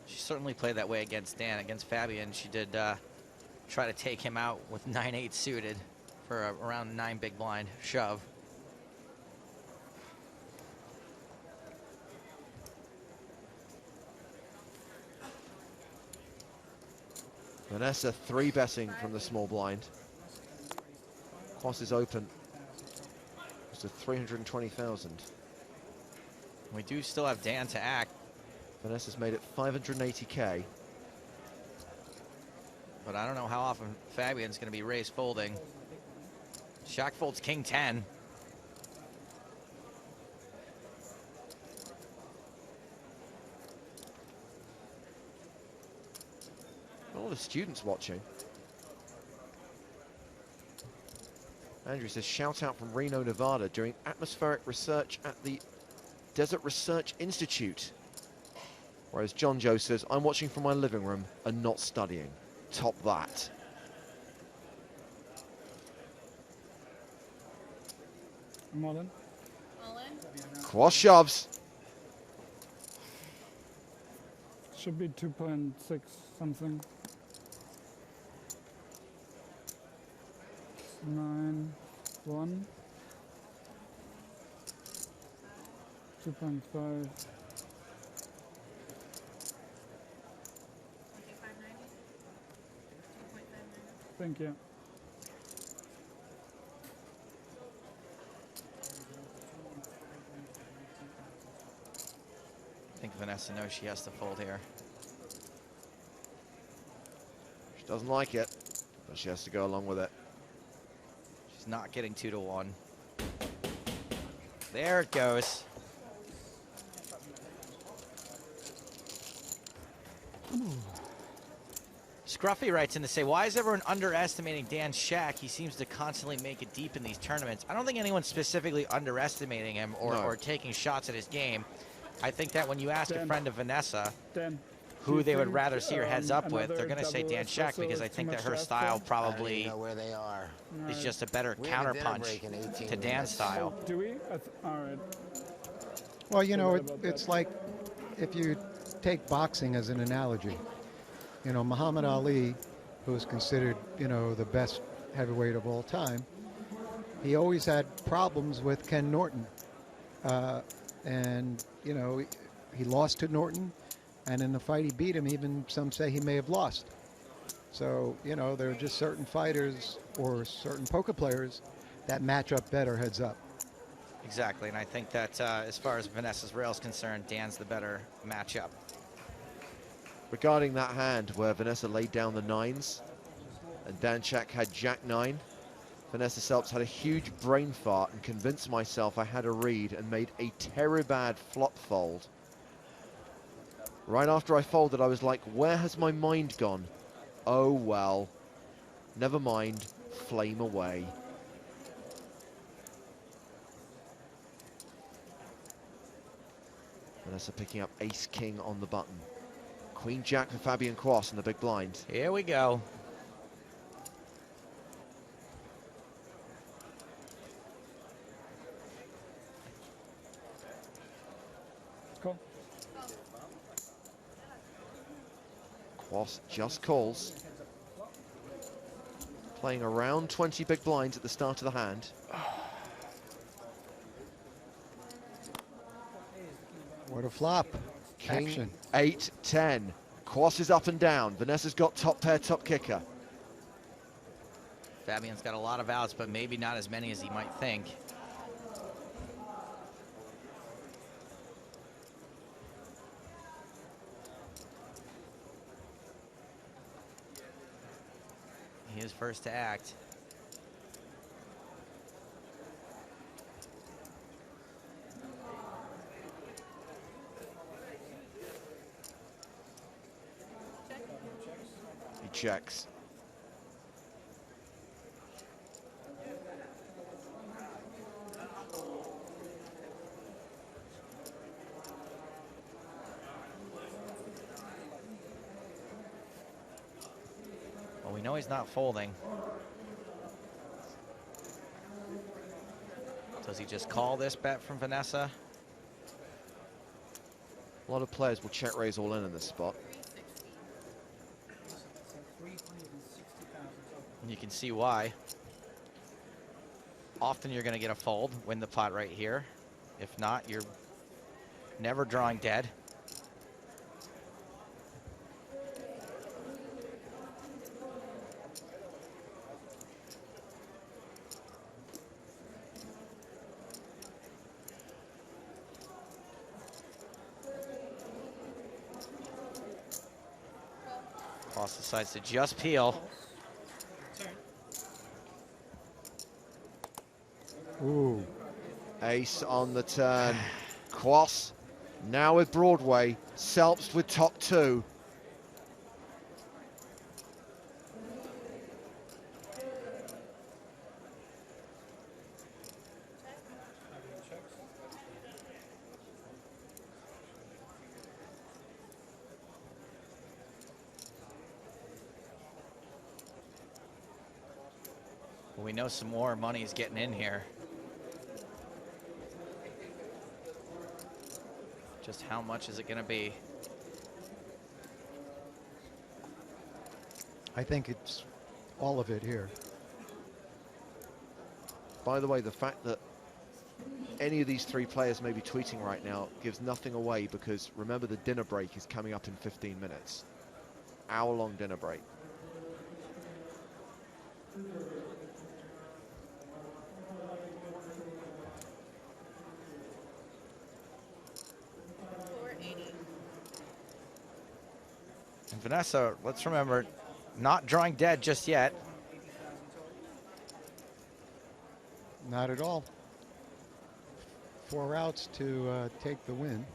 She certainly played that way against Dan. Against Fabian, she did try to take him out with 9-8 suited for around 9 big blind shove. Vanessa 3-betting from the small blind. Quas is open. It's to 320,000. We do still have Dan to act. Vanessa's made it 580K. But I don't know how often Fabian's going to be raised folding. Shaq folds king 10. All the students watching. Andrew says, shout out from Reno, Nevada, doing atmospheric research at the Desert Research Institute. Whereas John Joe says, I'm watching from my living room and not studying. Top that. I'm all in. Quas shoves. Should be 2.6 something. 9, 1. 2.5. Thank you. I think Vanessa knows she has to fold here. She doesn't like it, but she has to go along with it. She's not getting 2 to 1. There it goes. Scruffy writes in to say, why is everyone underestimating Dan Shack? He seems to constantly make it deep in these tournaments. I don't think anyone's specifically underestimating him or taking shots at his game. I think that when you ask a friend of Vanessa who they would rather see her heads up with, they're going to say Dan Shack, because I think that her style probably where they are. is just a better counterpunch to Dan's style. Do we? All right. Well, you know, it's like if you take boxing as an analogy. You know, Muhammad Ali, who is considered, you know, the best heavyweight of all time, he always had problems with Ken Norton. And, you know, he lost to Norton, and in the fight he beat him, even some say he may have lost. So, you know, there are just certain fighters or certain poker players that match up better heads up. Exactly, and I think that as far as Vanessa's rail is concerned, Dan's the better matchup. Regarding that hand where Vanessa laid down the 9s and Dan Shack had Jack 9, Vanessa Selps had a huge brain fart and convinced myself I had a read and made a terribad flop fold. Right after I folded, I was like, where has my mind gone? Oh well, never mind, flame away. Vanessa picking up ace-king on the button. Queen Jack for Fabian Quas in the big blind. Here we go. Cool. Quas just calls. Playing around 20 big blinds at the start of the hand. What a flop. King Action. 8-10. Quas is up and down. Vanessa's got top pair, top kicker. Fabian's got a lot of outs, but maybe not as many as he might think. He is first to act. He checks. Well, we know he's not folding. Does he just call this bet from Vanessa? A lot of players will check raise all in this spot. And you can see why. Often you're going to get a fold, win the pot right here. If not, you're never drawing dead. Quas decides to just peel. Ooh. Ace on the turn. Quas now with Broadway. Selps with top two. Well, we know some more money is getting in here. Just how much is it going to be? I think it's all of it here. By the way, the fact that any of these three players may be tweeting right now gives nothing away, because remember, the dinner break is coming up in 15 minutes. Hour-long dinner break. And Vanessa, let's remember, not drawing dead just yet. Not at all. 4 outs to take the win.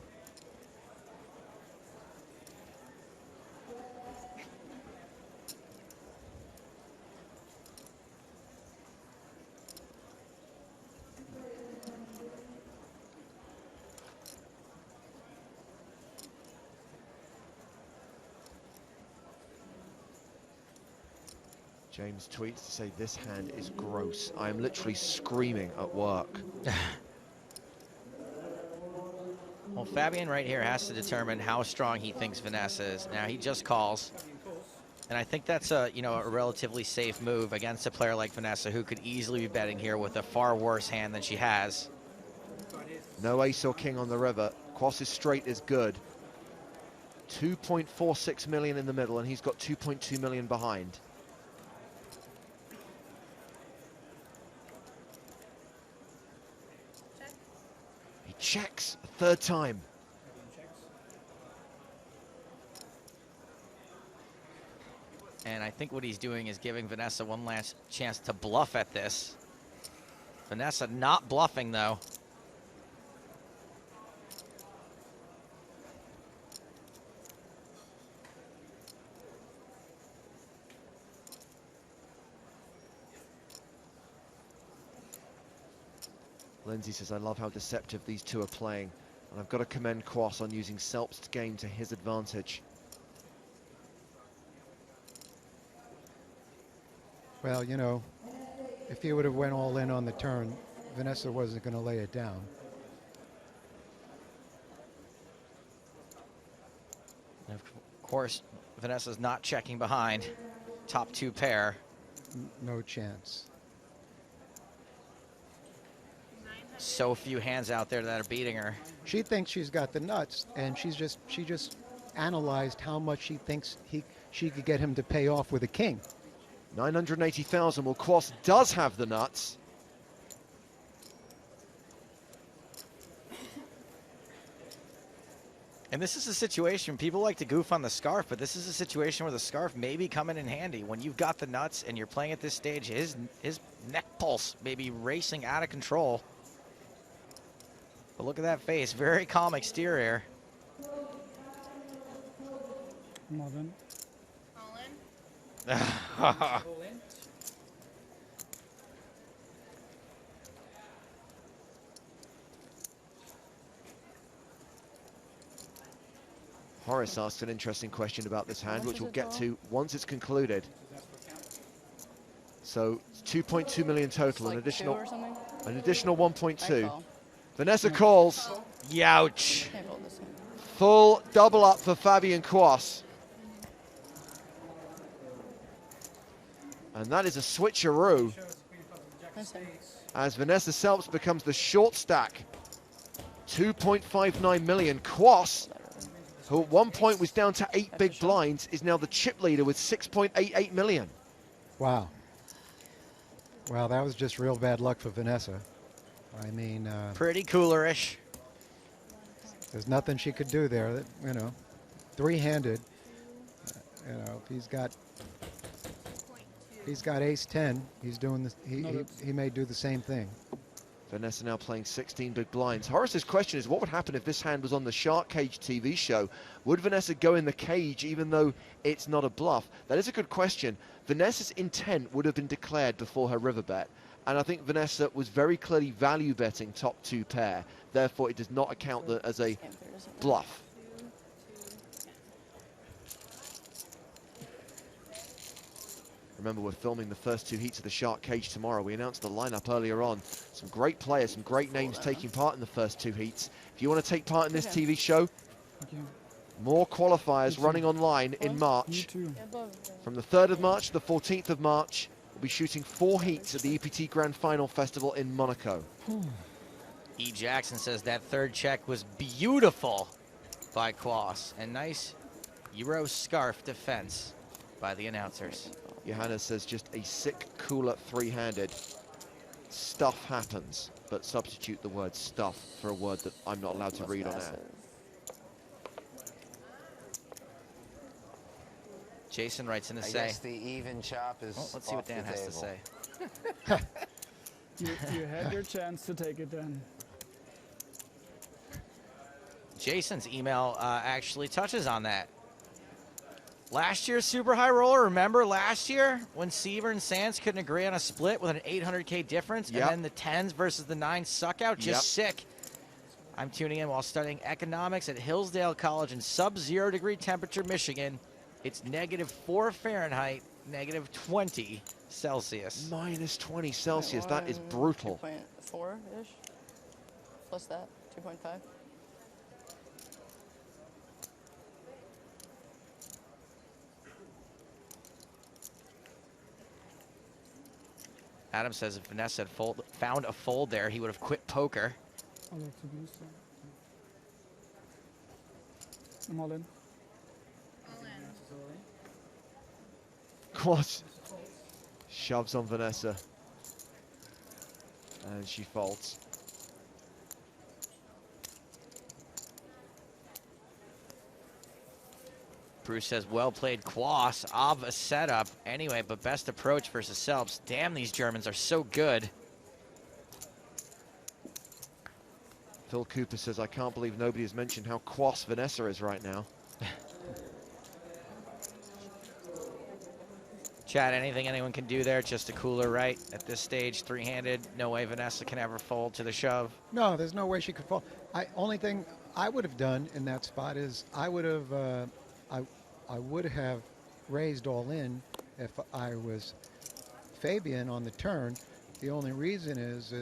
James tweets to say this hand is gross. I am literally screaming at work. Well, Fabian right here has to determine how strong he thinks Vanessa is. Now he just calls. And I think that's a relatively safe move against a player like Vanessa, who could easily be betting here with a far worse hand than she has. No ace or king on the river. Quas's straight is good. 2.46 million in the middle, and he's got 2.2 million behind. He checks a third time. And I think what he's doing is giving Vanessa one last chance to bluff at this. Vanessa not bluffing, though. Lindsay says, I love how deceptive these two are playing, and I've got to commend Quas on using Selp's game to his advantage. Well, you know, if he would have went all in on the turn, Vanessa wasn't going to lay it down. And of course, Vanessa's not checking behind. Top 2 pair. No chance. So few hands out there that are beating her. She thinks she's got the nuts, and she just analyzed how much she thinks she could get him to pay off with a king. 980,000. Well, Quas does have the nuts. And this is a situation, people like to goof on the scarf, but this is a situation where the scarf may be coming in handy. When you've got the nuts and you're playing at this stage, his neck pulse may be racing out of control. But look at that face, very calm exterior. Modern. Horace asked an interesting question about this hand, which we'll get to once it's concluded. So 2.2 million total, an additional 1.2. Vanessa calls. Youch. Full double up for Fabian Quas. And that is a switcheroo as Vanessa Selps becomes the short stack. 2.59 million. Quas, who at one point was down to 8 big blinds, is now the chip leader with 6.88 million. Wow. Wow, that was just real bad luck for Vanessa. I mean... pretty coolerish. There's nothing she could do there. You know, three-handed. You know, if he's got ace-10, he's doing this. He may do the same thing. Vanessa now playing 16 big blinds. Horace's question is, what would happen if this hand was on the Shark Cage TV show? Would Vanessa go in the cage even though it's not a bluff? That is a good question. Vanessa's intent would have been declared before her river bet. And I think Vanessa was very clearly value betting top 2 pair. Therefore, it does not account as a bluff. Remember, we're filming the first 2 heats of the Shark Cage tomorrow. We announced the lineup earlier on. Some great players, some great names taking part in the first 2 heats. If you want to take part in this TV show, more qualifiers running online in March. From the 3rd of March to the 14th of March, we'll be shooting 4 heats at the EPT Grand Final Festival in Monaco. E. Jackson says that third check was beautiful by Quas, and nice Euro scarf defense by the announcers. Johanna says just a sick, cooler 3-handed. Stuff happens, but substitute the word stuff for a word that I'm not allowed to read on air. Jason writes in to I say. guess the even chop is Let's see what Dan has to say. You had your chance to take it then. Jason's email actually touches on that. Last year's Super High Roller, remember last year when Seaver and Sands couldn't agree on a split with an 800K difference, and then the 10s versus the 9s suck out? Just sick. I'm tuning in while studying economics at Hillsdale College in sub-0 degree temperature Michigan. It's -4 Fahrenheit, -20 Celsius. -20 Celsius, that is brutal. 2.4-ish, plus that, 2.5. Adam says if Vanessa had found a fold there, he would have quit poker. I'm all in. Quas shoves on Vanessa. And she folds. Bruce says, well played, Quas. Of a setup. Anyway, but best approach versus Selps. Damn, these Germans are so good. Phil Cooper says, I can't believe nobody has mentioned how Quas Vanessa is right now. Chad, anything anyone can do there? Just a cooler, right? At this stage, 3-handed. No way Vanessa can ever fold to the shove. No, there's no way she could fold. Only thing I would have done in that spot is I would have raised all in if I was Fabian on the turn. The only reason is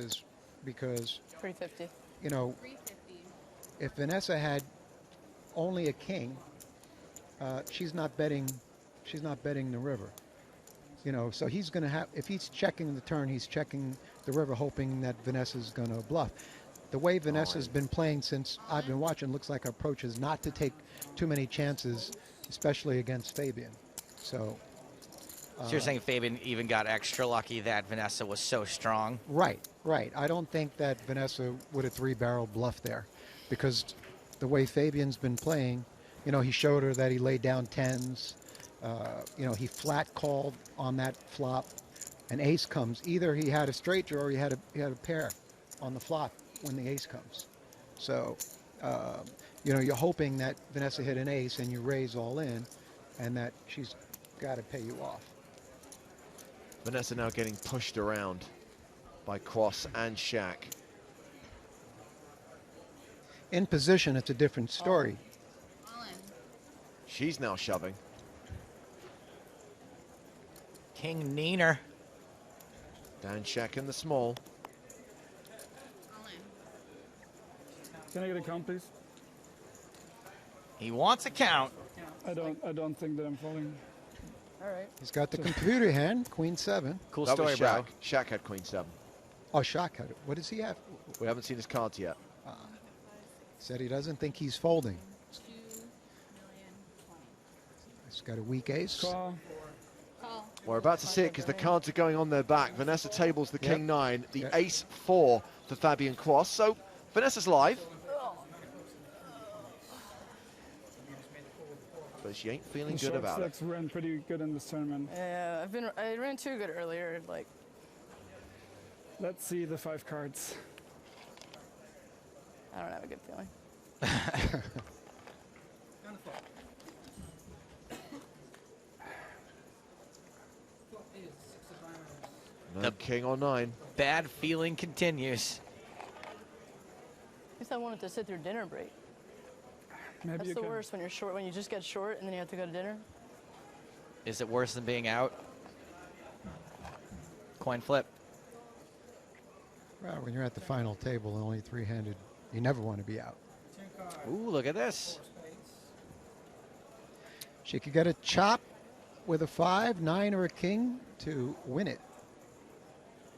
because 350. You know, if Vanessa had only a king she's not betting the river. You know, so he's going to have, if he's checking the turn, he's checking the river, hoping that Vanessa's going to bluff. The way Vanessa's been playing since I've been watching, looks like her approach is not to take too many chances, especially against Fabian. So you're saying Fabian even got extra lucky that Vanessa was so strong? Right. I don't think that Vanessa would have three-barrel bluffed there, because the way Fabian's been playing, you know, he showed her that he laid down tens. You know, he flat called on that flop. An ace comes. Either he had a straight draw or he had a pair on the flop when the ace comes. So, you know, you're hoping that Vanessa hit an ace and you raise all in, and that she's got to pay you off. Vanessa now getting pushed around by Cross and Shaq. In position, it's a different story. She's now shoving. King Neener. Dan Shaq in the small. Can I get a count, please? He wants a count. I don't think that I'm folding. All right. He's got the computer hand, Queen 7. Cool That story, was bro. Shaq had Queen 7. Oh, Shaq had it. What does he have? We haven't seen his cards yet. Said he doesn't think he's folding. He's got a weak ace. Call. We're about to see it because the cards are going on their back. Vanessa tables the King 9, the Ace 4 for Fabian Cross. So Vanessa's live. But she ain't feeling good about it. Shaq ran pretty good in this tournament. Yeah, I ran too good earlier. Like, let's see the 5 cards. I don't have a good feeling. No King or 9. Bad feeling continues. At least I wanted to sit through dinner break. Maybe That's the worst when you're short, when you just get short and then you have to go to dinner. Is it worse than being out? Coin flip. Well, when you're at the final table and only three-handed, you never want to be out. Ooh, look at this. She could get a chop with a 5, 9, or a king to win it.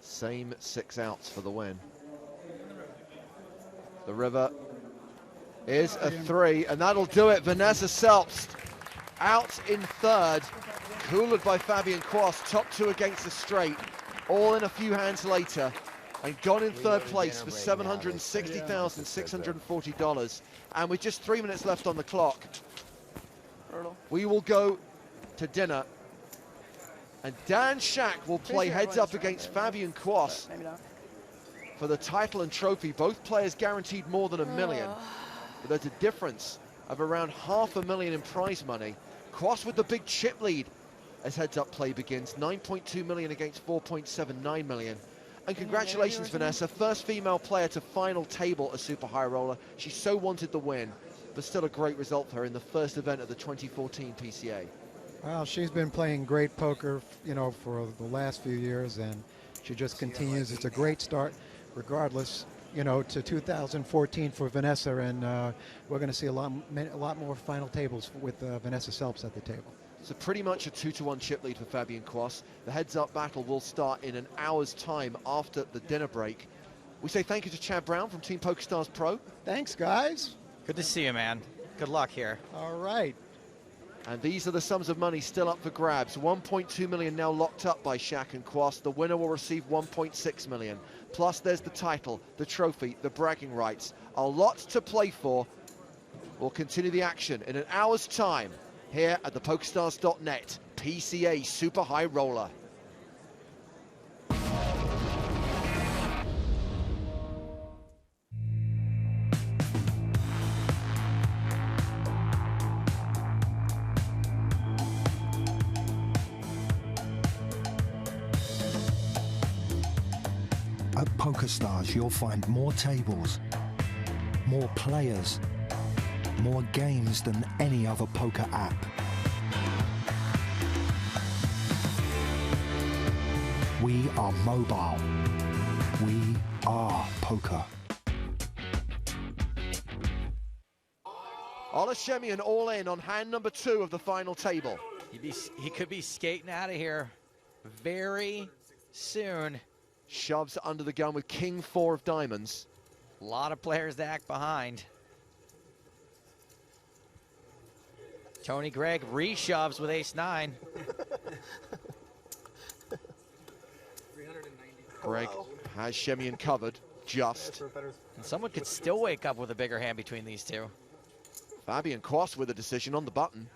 Same 6 outs for the win. The river is a 3, and that'll do it. Vanessa Selbst out in third, cooled by Fabian Cross, top 2 against the straight, all in a few hands later, and gone in third place for $760,640. And with just 3 minutes left on the clock, we will go to dinner, and Dan Shaq will play heads up against Fabian Cross for the title and trophy. Both players guaranteed more than $1 million, but there's a difference of around $500,000 in prize money. Cross with the big chip lead as heads up play begins, 9.2 million against 4.79 million. And congratulations, Vanessa, first female player to final table a Super High Roller. She so wanted the win, but still a great result for her in the first event of the 2014 PCA. Well, she's been playing great poker, you know, for the last few years, and she just continues. It's a great start, regardless, you know, to 2014 for Vanessa, and we're going to see a lot more final tables with Vanessa Selbst at the table. So pretty much a 2-1 chip lead for Fabian Cross. The heads-up battle will start in an hour's time after the dinner break. We say thank you to Chad Brown from Team PokerStars Pro. Thanks, guys. Good to see you, man. Good luck here. All right. And these are the sums of money still up for grabs. 1.2 million now locked up by Shaq and Cross. The winner will receive 1.6 million. Plus there's the title, the trophy, the bragging rights. A lot to play for. We'll continue the action in an hour's time here at the PokerStars.net PCA Super High Roller. At PokerStars, you'll find more tables, more players, more games than any other poker app. We are mobile. We are poker. Olashemian all in on hand number 2 of the final table. He could be skating out of here very soon. Shoves under the gun with king 4 of diamonds. A lot of players to act behind. Tony Gregg reshoves with ace-9. Gregg has Shemian covered, just. And someone could still wake up with a bigger hand between these two. Fabian Quast with a decision on the button.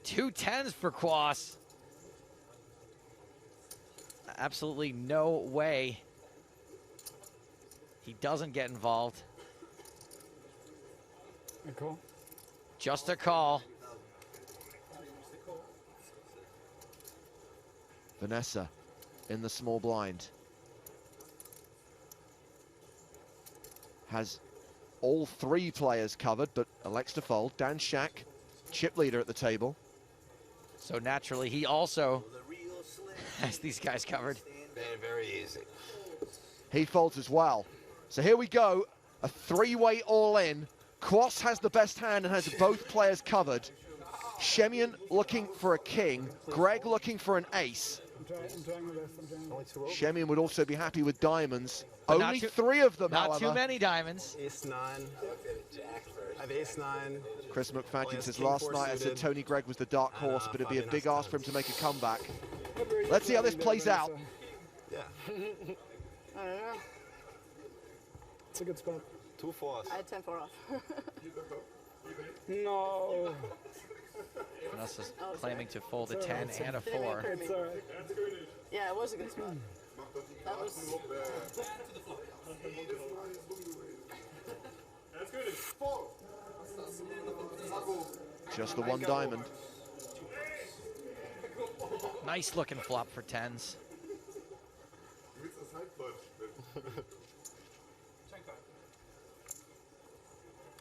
2 10s for Quast. Absolutely no way he doesn't get involved. A call. Just a call. Vanessa in the small blind. Has all 3 players covered, but elects to fold. Dan Shack, chip leader at the table. So naturally, he also has these guys covered. Very easy. He folds as well. So here we go, a 3-way all-in. Quast has the best hand and has both players covered. Shemian looking for a king, Gregg looking for an ace. I'm trying my best. Shemian would also be happy with diamonds. But Only 3 of them, not however. too many diamonds. Ace-9. I have ace-9. Chris McFadden says, king last 4 night I said suited. Tony Gregg was the dark horse, but it'd be a Fabian big has ask for him to make a comeback. What were you Let's see how this playing plays there, out. Yeah. I don't know. It's a good spot. 2 4s. I had 10-4 off. No. Vanessa's Oh, claiming to fold a It's all 10 right, and a Didn't make 4. for me. It's all right. Yeah, it was a good spot. That was. Just the 1 diamond. Nice looking flop for 10s.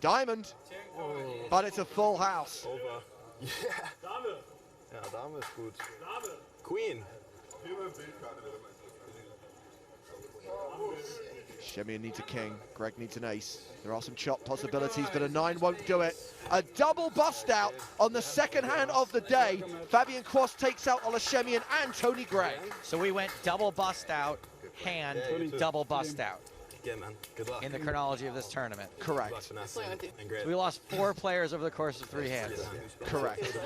Diamond, but it's a full house. Over. Yeah. Ja, Dame ist gut. Queen. Shemian needs a king, Gregg needs an ace. There are some chop possibilities, but a 9 won't do it. A double bust out on the second hand of the day. Fabian Quast takes out Olashemian and Tony Gregg. So we went double bust out, hand, double bust out Yeah, man. Good luck. in the chronology of this tournament. Correct. Good luck, Vanessa. And great. So we lost 4 players over the course of 3 hands. Correct.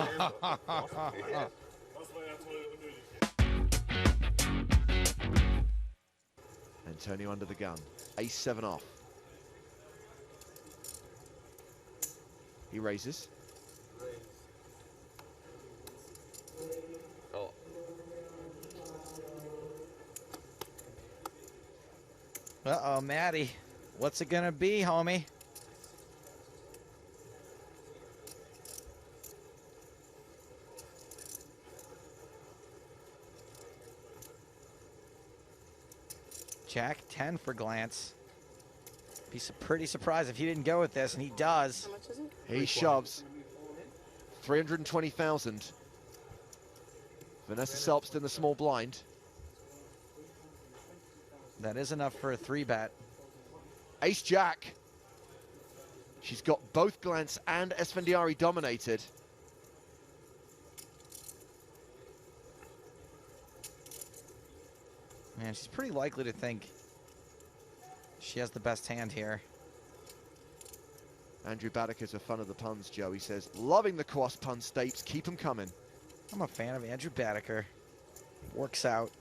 Antonio under the gun. Ace-7 off. He raises. Oh. Uh-oh, Maddie. What's it gonna be, homie? Jack 10 for Glance. Be pretty surprised if he didn't go with this, and he does. How much is it? He shoves. 320,000. Vanessa Selbst in the small blind. That is enough for a 3-bet. Ace-Jack. She's got both Glance and Esfandiari dominated. Man, she's pretty likely to think she has the best hand here. Andrew Badicker's a fan of the puns, Joe. He says, loving the Quast pun stapes, keep them coming. I'm a fan of Andrew Badiker. Works out.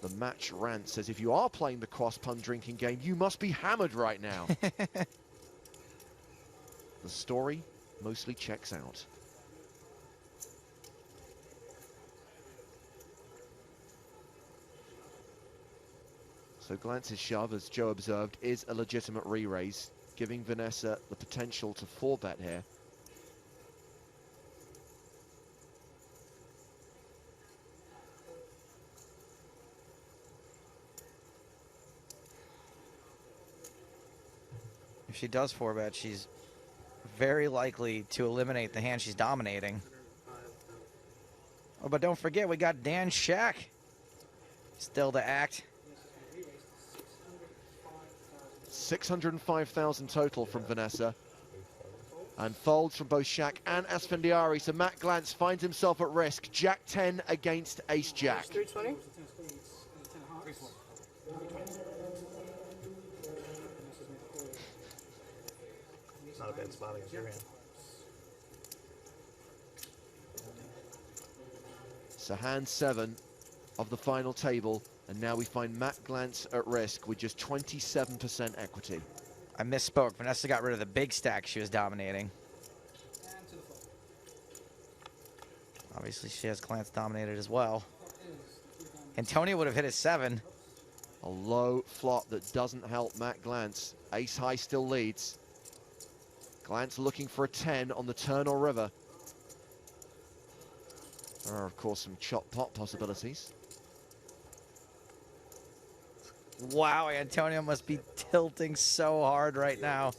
The match rant says, if you are playing the Quast pun drinking game, you must be hammered right now. The story mostly checks out. So Glance's shove, as Joe observed, is a legitimate re-raise, giving Vanessa the potential to 4-bet here. If she does 4-bet, she's very likely to eliminate the hand she's dominating. Oh, but don't forget, we got Dan Shack still to act. 605,000 total from Vanessa. And folds from both Shaq and Asfandiari. So Matt Glantz finds himself at risk. Jack 10 against Ace Jack. 320? Not a bad spot against your hand. So hand 7 of the final table. And now we find Matt Glantz at risk with just 27% equity. I misspoke. Vanessa got rid of the big stack she was dominating. Obviously, she has Glantz dominated as well. Antonio would have hit a 7. A low flop that doesn't help Matt Glantz. Ace high still leads. Glantz looking for a 10 on the turn or river. There are, of course, some chop pot possibilities. Wow, Antonio must be tilting so hard right now.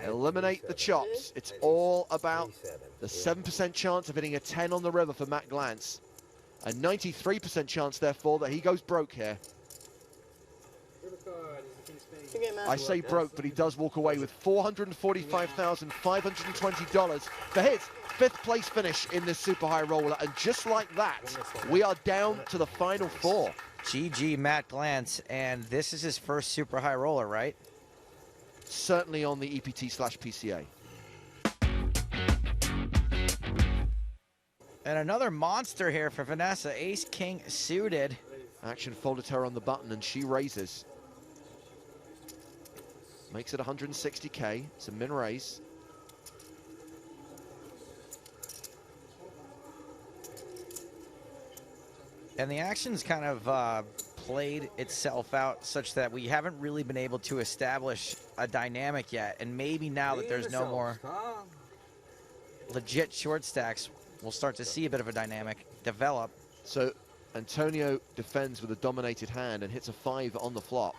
Eliminate the chops. It's all about the 7% chance of hitting a 10 on the river for Matt Glantz. A 93% chance, therefore, that he goes broke here. I say broke, but he does walk away with $445,520 for his 5th place finish in this super high roller. And just like that, we are down to the final 4. GG Matt Glantz, and this is his first super high roller, right? Certainly on the EPT/PCA. And another monster here for Vanessa, Ace King suited. Action folded her on the button and she raises. Makes it 160K. It's a min raise. And the action's kind of played itself out such that we haven't really been able to establish a dynamic yet. And maybe now that there's no more legit short stacks, we'll start to see a bit of a dynamic develop. So Antonio defends with a dominated hand and hits a 5 on the flop.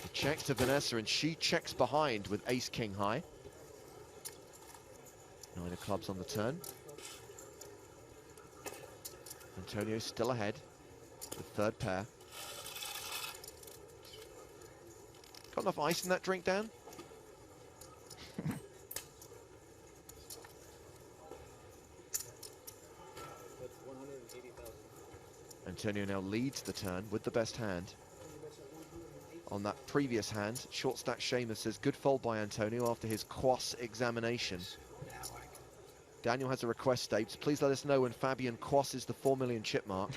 He checks to Vanessa and she checks behind with Ace King high. 9 of clubs on the turn. Antonio still ahead. The 3rd pair. Got enough ice in that drink, Dan? Antonio now leads the turn with the best hand. On that previous hand, short stack Seamus says good fold by Antonio after his quass examination. Daniel has a request states. Please let us know when Fabian quasses the 4 million chip mark.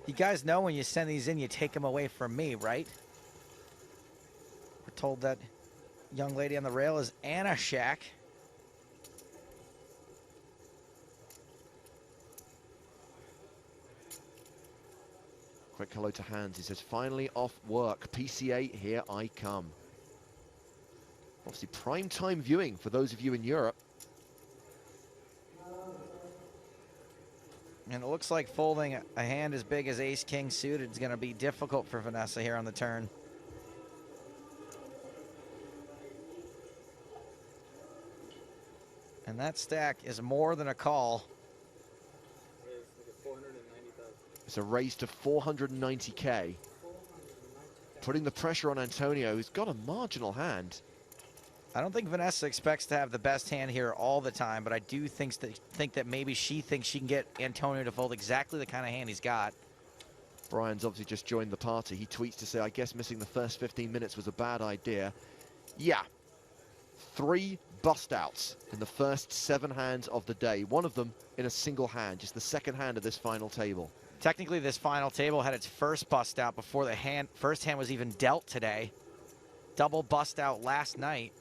You guys know when you send these in, you take them away from me, right? We're told that young lady on the rail is Anna Shack. Quick hello to Hans. He says, finally off work. PCA, here I come. Obviously, prime time viewing for those of you in Europe. And it looks like folding a hand as big as Ace King suited is going to be difficult for Vanessa here on the turn. And that stack is more than a call. It's a raise to 490K. Putting the pressure on Antonio, who's got a marginal hand. I don't think Vanessa expects to have the best hand here all the time, but I do think that maybe she thinks she can get Antonio to fold exactly the kind of hand he's got. Brian's obviously just joined the party. He tweets to say, I guess missing the first 15 minutes was a bad idea. Yeah. 3 bust outs in the first 7 hands of the day. One of them in a single hand, just the second hand of this final table. Technically, this final table had its first bust out before the first hand was even dealt today. Double bust out last night.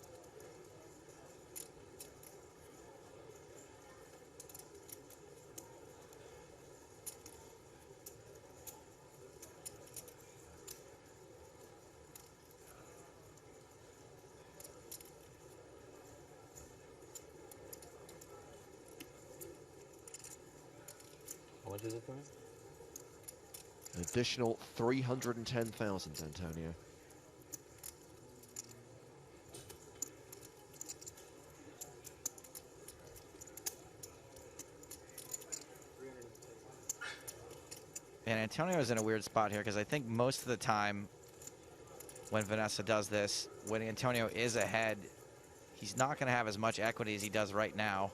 How much is it for me? An additional 310,000, Antonio. And Antonio's in a weird spot here because I think most of the time when Vanessa does this, when Antonio is ahead, he's not going to have as much equity as he does right now.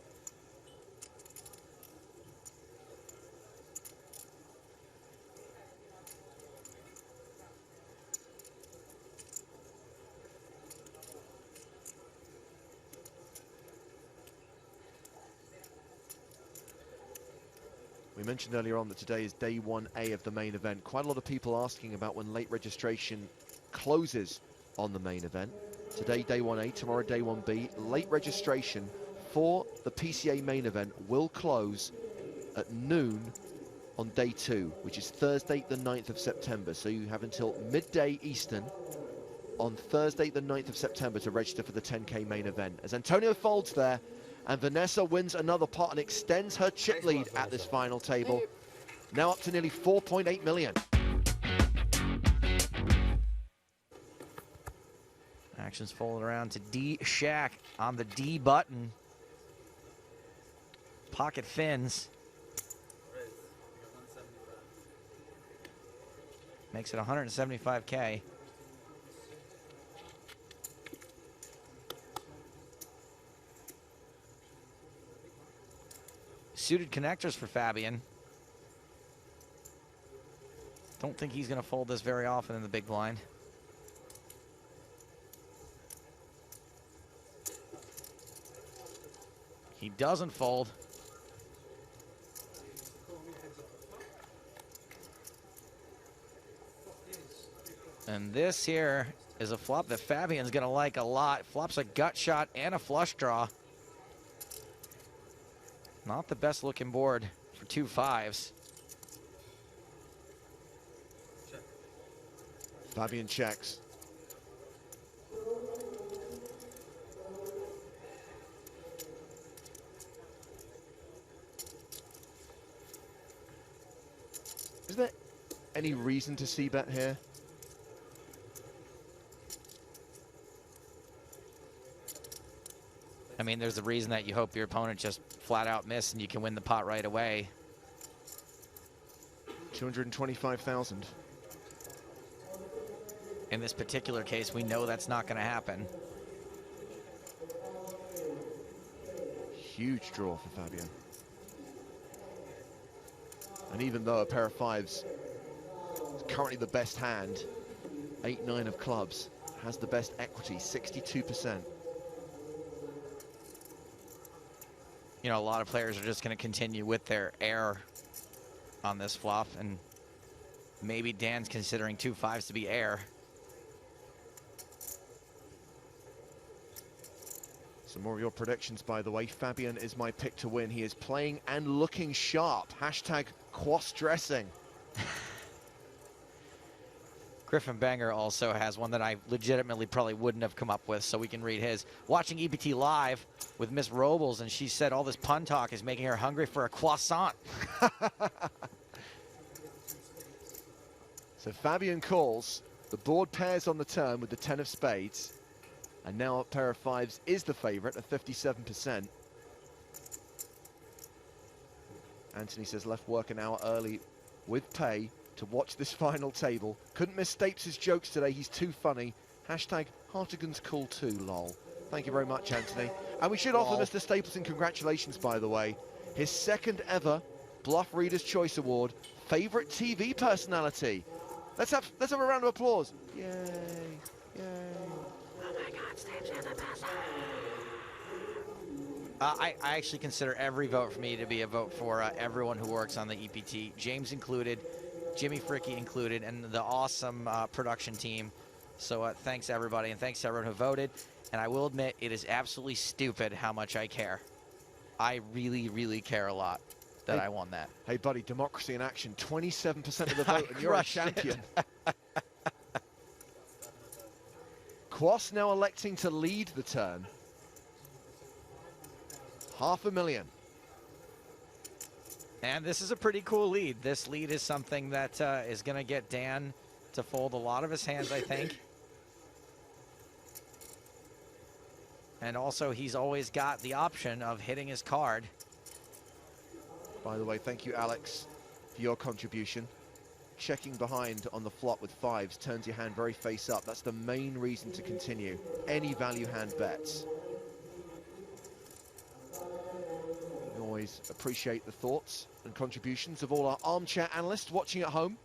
We mentioned earlier on that today is day 1A of the main event. Quite a lot of people asking about when late registration closes on the main event. Today, day 1A, tomorrow, day 1B. Late registration for the PCA main event will close at noon on day 2, which is Thursday, the 9th of September. So you have until midday Eastern on Thursday, the 9th of September to register for the 10K main event. As Antonio folds there, and Vanessa wins another pot and extends her chip lead at this final table. Now up to nearly 4.8 million. Action's folded around to D-Shack on the D button. Pocket fins. Makes it 175K. Suited connectors for Fabian. Don't think he's going to fold this very often in the big blind. He doesn't fold. And this here is a flop that Fabian's going to like a lot. Flops a gut shot and a flush draw. Not the best looking board for 2 5s. Fabian checks. Is there any reason to see bet here? I mean, there's a reason that you hope your opponent just flat out miss and you can win the pot right away. 225,000. In this particular case, we know that's not going to happen. Huge draw for Fabian. And even though a pair of 5s is currently the best hand, 8-9 of clubs, has the best equity, 62%. You know, a lot of players are just going to continue with their air on this flop, and maybe Dan's considering 2 5s to be air. Some more of your predictions, by the way. Fabian is my pick to win. He is playing and looking sharp. Hashtag cross-dressing. Griffin Banger also has one that I legitimately probably wouldn't have come up with, so we can read his. Watching EPT live with Miss Robles, and she said all this pun talk is making her hungry for a croissant. So Fabian calls. The board pairs on the turn with the 10 of spades. And now a pair of 5s is the favorite at 57%. Anthony says left work an hour early with pay to watch this final table. Couldn't miss Stapes' jokes today. He's too funny. Hashtag Hartigan's cool too, lol. Thank you very much, Anthony. And we should offer Mr. Stapleton congratulations, by the way. His second ever Bluff Reader's Choice Award, favorite TV personality. Let's have a round of applause. Yay, yay. Oh my God, Stapes has a best. I actually consider every vote for me to be a vote for everyone who works on the EPT, James included, Jimmy Fricky included, and the awesome production team. So thanks everybody, and thanks to everyone who voted. And I will admit, it is absolutely stupid how much I care. I really, really care a lot that I won that. Hey buddy, democracy in action, 27% of the vote, and you're a champion. Quas now electing to lead the turn. $500,000. And this is a pretty cool lead. This lead is something that is going to get Dan to fold a lot of his hands, I think. And also, he's always got the option of hitting his card. By the way, thank you, Alex, for your contribution. checking behind on the flop with fives turns your hand very face up. That's the main reason to continue any value hand bets. We always appreciate the thoughts and contributions of all our armchair analysts watching at home.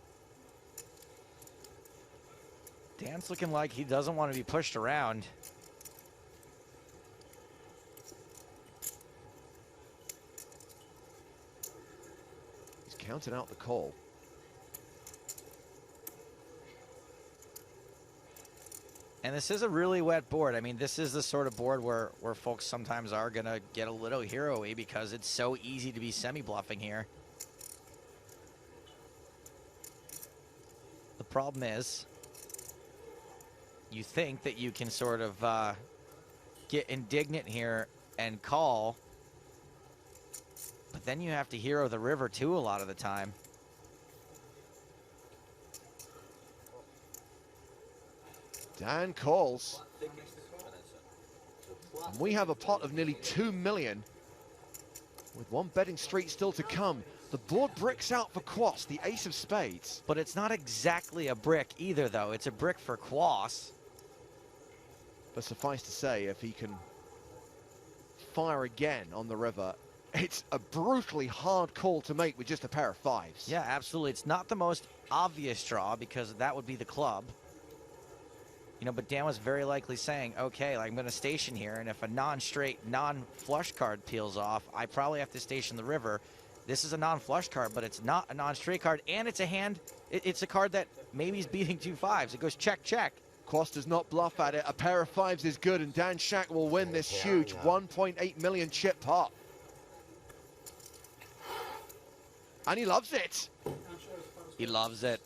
Dan's looking like he doesn't want to be pushed around. He's counted out the call. And this is a really wet board. I mean, this is the sort of board where folks sometimes are going to get a little hero-y because it's so easy to be semi-bluffing here. The problem is, you think that you can sort of get indignant here and call, but then you have to hero the river too a lot of the time. Dan calls. And we have a pot of nearly 2 million with one betting streak still to come. The board bricks out for Quas, the ace of spades. But it's not exactly a brick either, though. It's a brick for Quas. But suffice to say, if he can fire again on the river, it's a brutally hard call to make with just a pair of fives. Yeah, absolutely. It's not the most obvious draw because that would be the club. You know, but Dan was very likely saying, okay, like I'm going to station here, and if a non-straight, non-flush card peels off, I probably have to station the river. This is a non-flush card, but it's not a non-straight card, and it's a hand, it's a card that maybe is beating 2 fives. It goes check, check. Quas does not bluff at it. A pair of fives is good, and Dan Shack will win this huge 1.8 million chip pot. And he loves it. He loves it.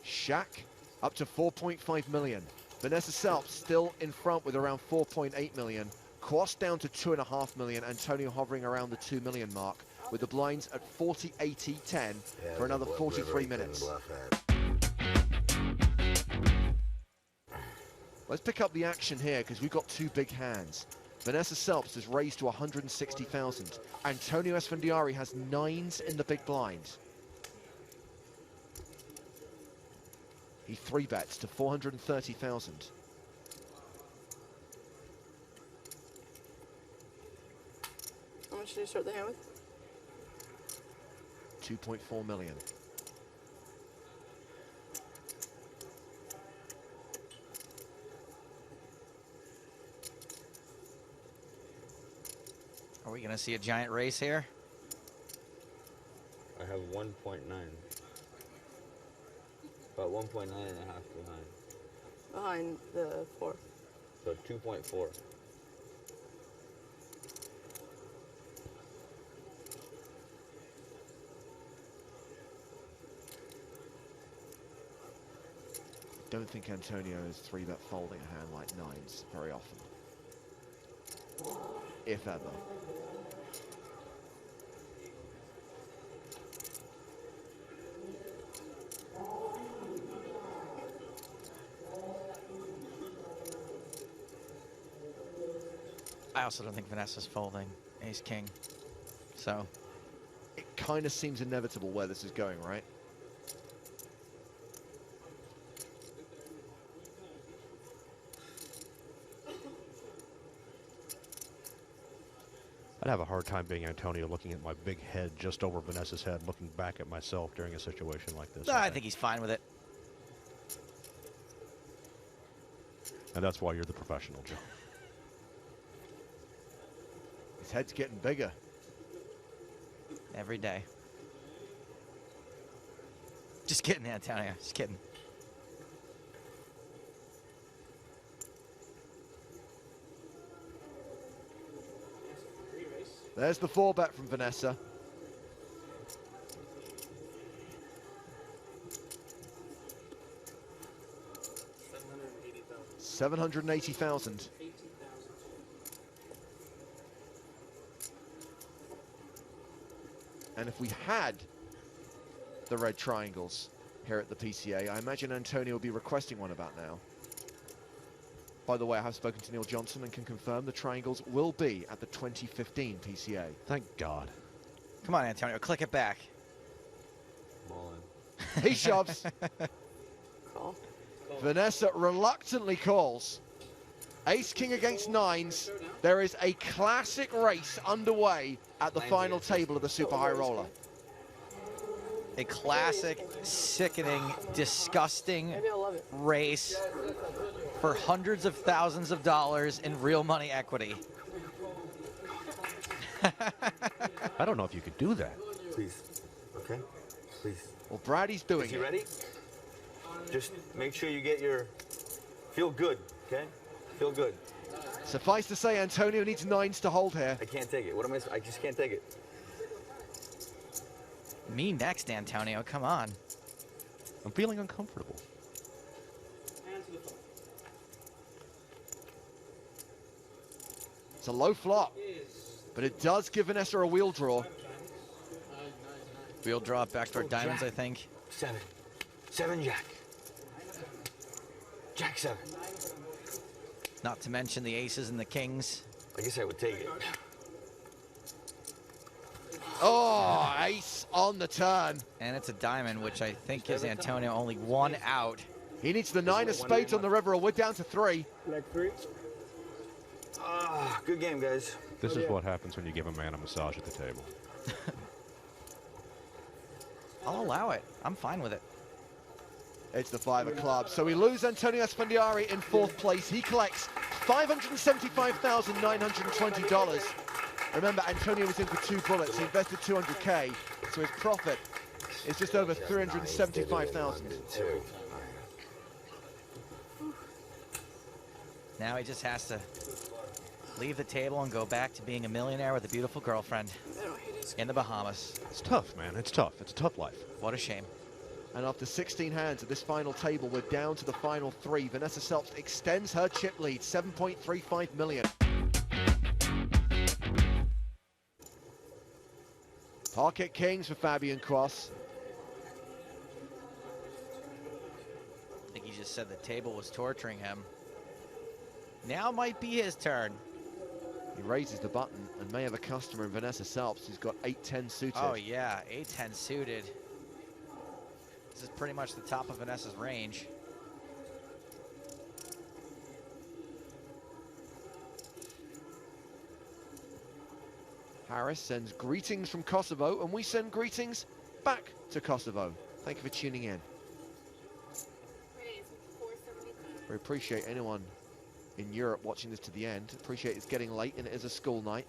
Shack up to 4.5 million. Vanessa Selp still in front with around 4.8 million. Quas down to 2.5 million. Antonio hovering around the 2 million mark with the blinds at 40, 80, 10 for another 43 minutes. Let's pick up the action here because we've got 2 big hands. Vanessa Selps has raised to 160,000. Antonio Esfandiari has 9s in the big blind. He 3-bets to 430,000. How much did you start the hand with? 2.4 million. Are we going to see a giant race here? I have 1.9. About 1.9 and a half behind. Behind the 4. So 2.4. Don't think Antonio is 3-bet folding a hand like 9s very often. If ever. I also don't think Vanessa's folding ace-king, so. It kind of seems inevitable where this is going, right? I'd have a hard time being Antonio looking at my big head just over Vanessa's head, looking back at myself during a situation like this. No, I think he's fine with it. And that's why you're the professional, Joe. His head's getting bigger. Every day. Just kidding, Antonio. Just kidding. There's the 4-bet from Vanessa. $780,000. And if we had the red triangles here at the PCA, I imagine Antonio will be requesting one about now. By the way, I have spoken to Neil Johnson and can confirm the triangles will be at the 2015 PCA. Thank God. Come on, Antonio, click it back. He shoves. Vanessa reluctantly calls. Ace-king against nines. There is a classic race underway at the final table of the Super High Roller. A classic, sickening, disgusting race for hundreds of thousands of dollars in real money equity. I don't know if you could do that. Please. Okay? Please. Well, Brady's doing Is he it. ready? Just make sure you get your... Feel good, okay? Feel good. Suffice to say, Antonio needs nines to hold here. I can't take it. What am I just can't take it. Me next, Antonio. Come on. I'm feeling uncomfortable. It's a low flop, but it does give Vanessa a wheel draw. Wheel draw, backdoor diamonds, I think. 7. 7 jack. Jack 7. Not to mention the aces and the kings. I guess I would take it. Oh, ace on the turn. And it's a diamond, which I think gives Antonio only one out. He needs the 9 of spades on the river, or we're down to 3. Leg 3. Ah, good game, guys. This is what happens when you give a man a massage at the table. I'll allow it. I'm fine with it. It's the 5 of clubs. So we lose Antonio Esfandiari in 4th place. He collects $575,920. Remember, Antonio was in for 2 bullets. He invested 200K, so his profit is just over 375,000. Now he just has to leave the table and go back to being a millionaire with a beautiful girlfriend in the Bahamas. It's tough, man. It's tough. It's a tough life. What a shame. And after 16 hands at this final table, we're down to the final 3. Vanessa Selbst extends her chip lead, 7.35 million. Pocket kings for Fabian Cross. I think he just said the table was torturing him. Now might be his turn. He raises the button and may have a customer in Vanessa Selbst who's got 8-10 suited. Oh yeah, 8-10 suited. This is pretty much the top of Vanessa's range. Harris sends greetings from Kosovo, and we send greetings back to Kosovo. Thank you for tuning in. We appreciate anyone in Europe watching this to the end. Appreciate it's getting late and it is a school night.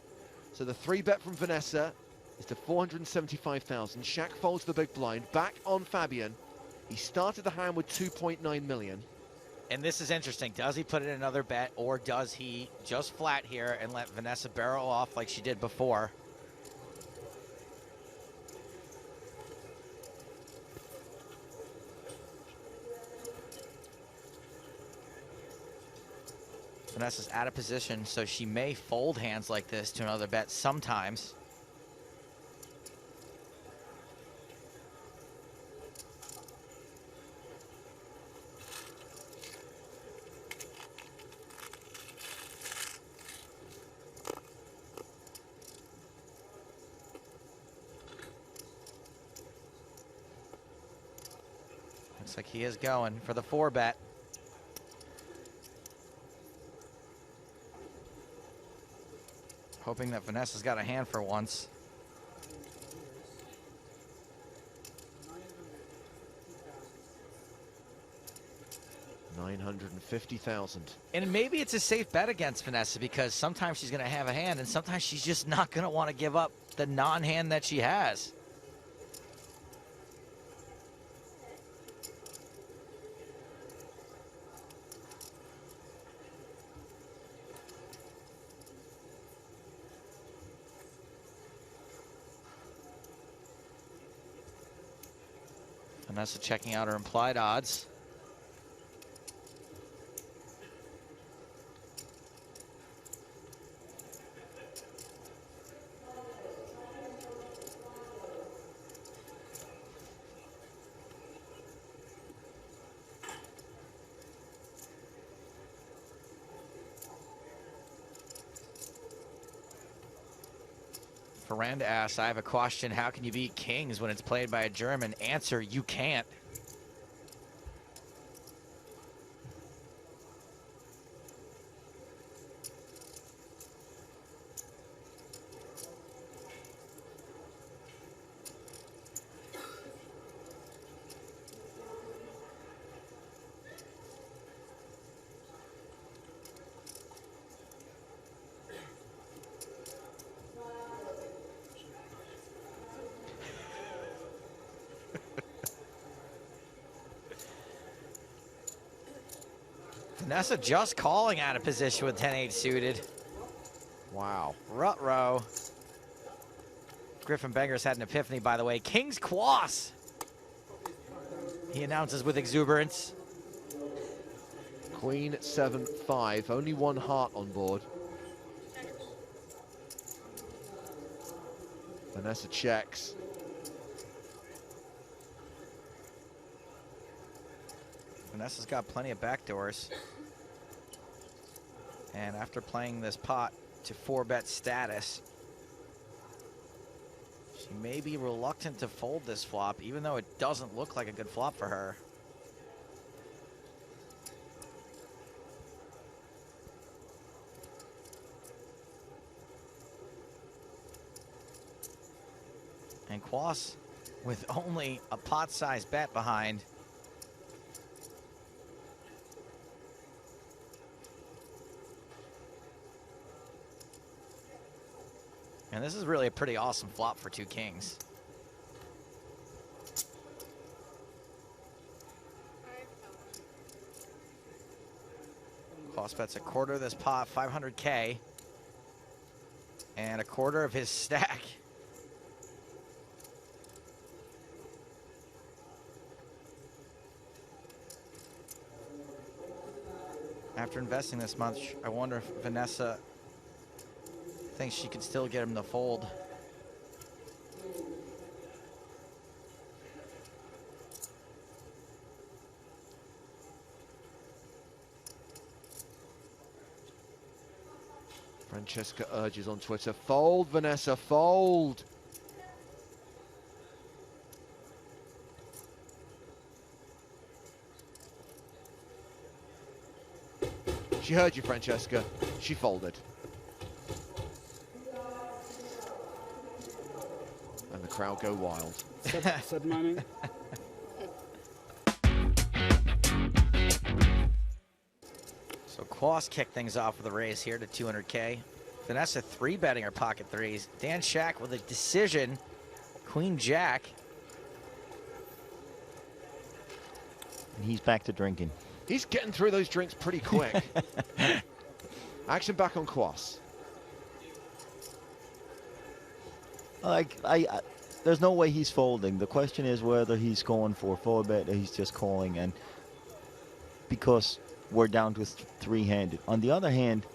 So the 3-bet from Vanessa is to 475,000. Shaq folds the big blind, back on Fabian. He started the hand with 2.9 million. And this is interesting. Does he put in another bet, or does he just flat here and let Vanessa barrel off like she did before? Vanessa's out of position, so she may fold hands like this to another bet sometimes. Looks like he is going for the 4-bet. Hoping that Vanessa's got a hand for once. $950,000. And maybe it's a safe bet against Vanessa, because sometimes she's going to have a hand and sometimes she's just not going to want to give up the non-hand that she has. Vanessa checking out her implied odds. Ferrand asks, I have a question. How can you beat kings when it's played by a German? Answer, you can't. Vanessa just calling out of position with 10-8 suited. Wow. Rut-row. Griffin Benger's had an epiphany, by the way. King's Quass. He announces with exuberance. Queen 7-5, only one heart on board. Vanessa checks. Vanessa's got plenty of backdoors. And after playing this pot to 4-bet status, she may be reluctant to fold this flop, even though it doesn't look like a good flop for her. And Quass, with only a pot-sized bet behind, and this is really a pretty awesome flop for two kings. Quass bets a quarter of this pot, 500K, and a quarter of his stack. After investing this much, I wonder if Vanessa thinks she could still get him to fold. Francesca urges on Twitter, fold, Vanessa, fold. She heard you, Francesca. She folded. And the crowd go wild. Set mining. So Quass kicked things off with a raise here to 200K. Vanessa 3-betting her pocket threes. Dan Shack with a decision. Queen Jack. And he's back to drinking. He's getting through those drinks pretty quick. Action back on Quass. There's no way he's folding. The question is whether he's going for 4-bet or he's just calling, and because we're down to 3-handed. On the other hand,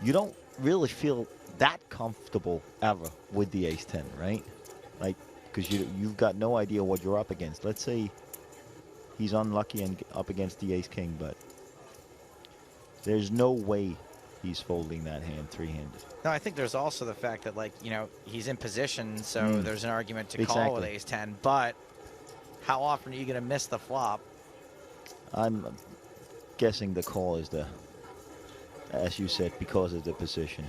you don't really feel that comfortable ever with the ace-10, right? Like, because you've got no idea what you're up against. Let's say he's unlucky and up against the ace-king, but there's no way he's folding that hand 3-handed. No, I think there's also the fact that, like, you know, he's in position, so there's an argument to call with ace-10, but how often are you going to miss the flop? I'm guessing the call is as you said, because of the position.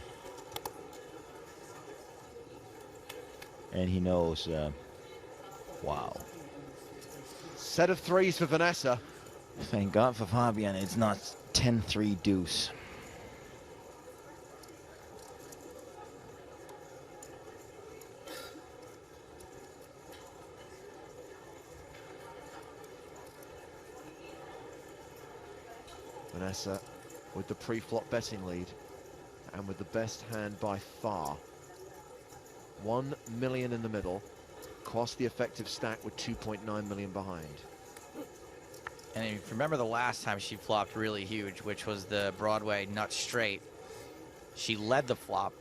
And he knows, wow. Set of threes for Vanessa. Thank God for Fabian, it's not 10-3 deuce. Vanessa with the pre-flop betting lead and with the best hand by far. 1 million in the middle. Quass the effective stack with 2.9 million behind. And if you remember the last time she flopped really huge, which was the Broadway nut straight, she led the flop.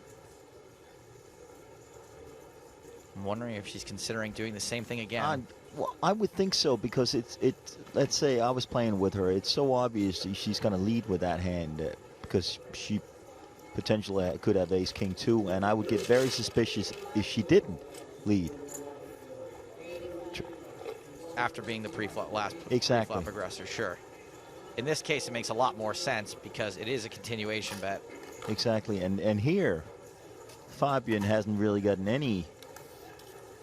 I'm wondering if she's considering doing the same thing again. Well, I would think so, because let's say I was playing with her, it's so obvious she's going to lead with that hand because she potentially could have ace king too, and I would get very suspicious if she didn't lead. After being the pre-flop, last Exactly. pre-flop aggressor, sure. In this case, it makes a lot more sense because it is a continuation bet. Exactly, and here, Fabian hasn't really gotten any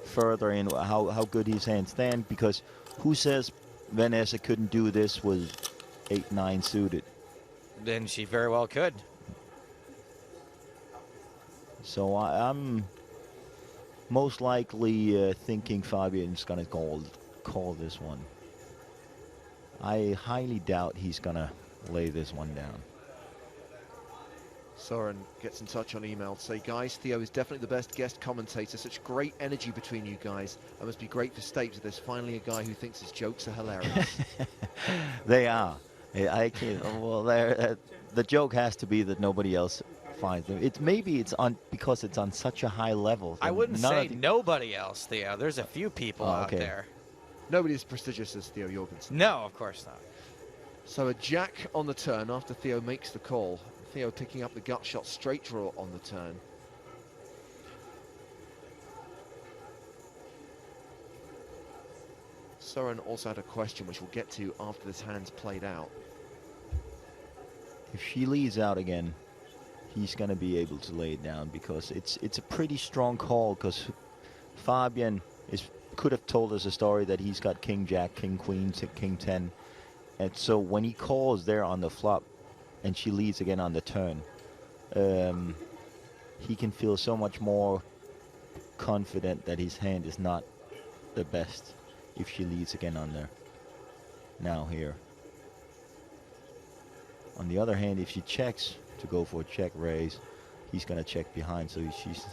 further in how good his hands stand, because who says Vanessa couldn't do this with 8-9 suited? Then she very well could. So I'm most likely thinking Fabian's gonna call this one. I highly doubt he's gonna lay this one down. Soren gets in touch on email to say, guys, Theo is definitely the best guest commentator. Such great energy between you guys. It must be great for Stapes. There's finally a guy who thinks his jokes are hilarious. They are. I can't. Well, the joke has to be that nobody else finds them. Maybe it's on because it's on such a high level. I wouldn't say nobody else, Theo. There's a few people out there. Nobody as prestigious as Theo Jorgensen. No, of course not. So a jack on the turn after Theo makes the call. Theo picking up the gut shot straight draw on the turn. Soren also had a question which we'll get to after this hand's played out. If she leads out again, he's going to be able to lay it down, because it's a pretty strong call, because Fabian could have told us a story that he's got king jack, king queen, king 10, and so when he calls there on the flop and she leads again on the turn, he can feel so much more confident that his hand is not the best if she leads again on there. Now here. On the other hand, if she checks to go for a check raise, he's going to check behind, so she's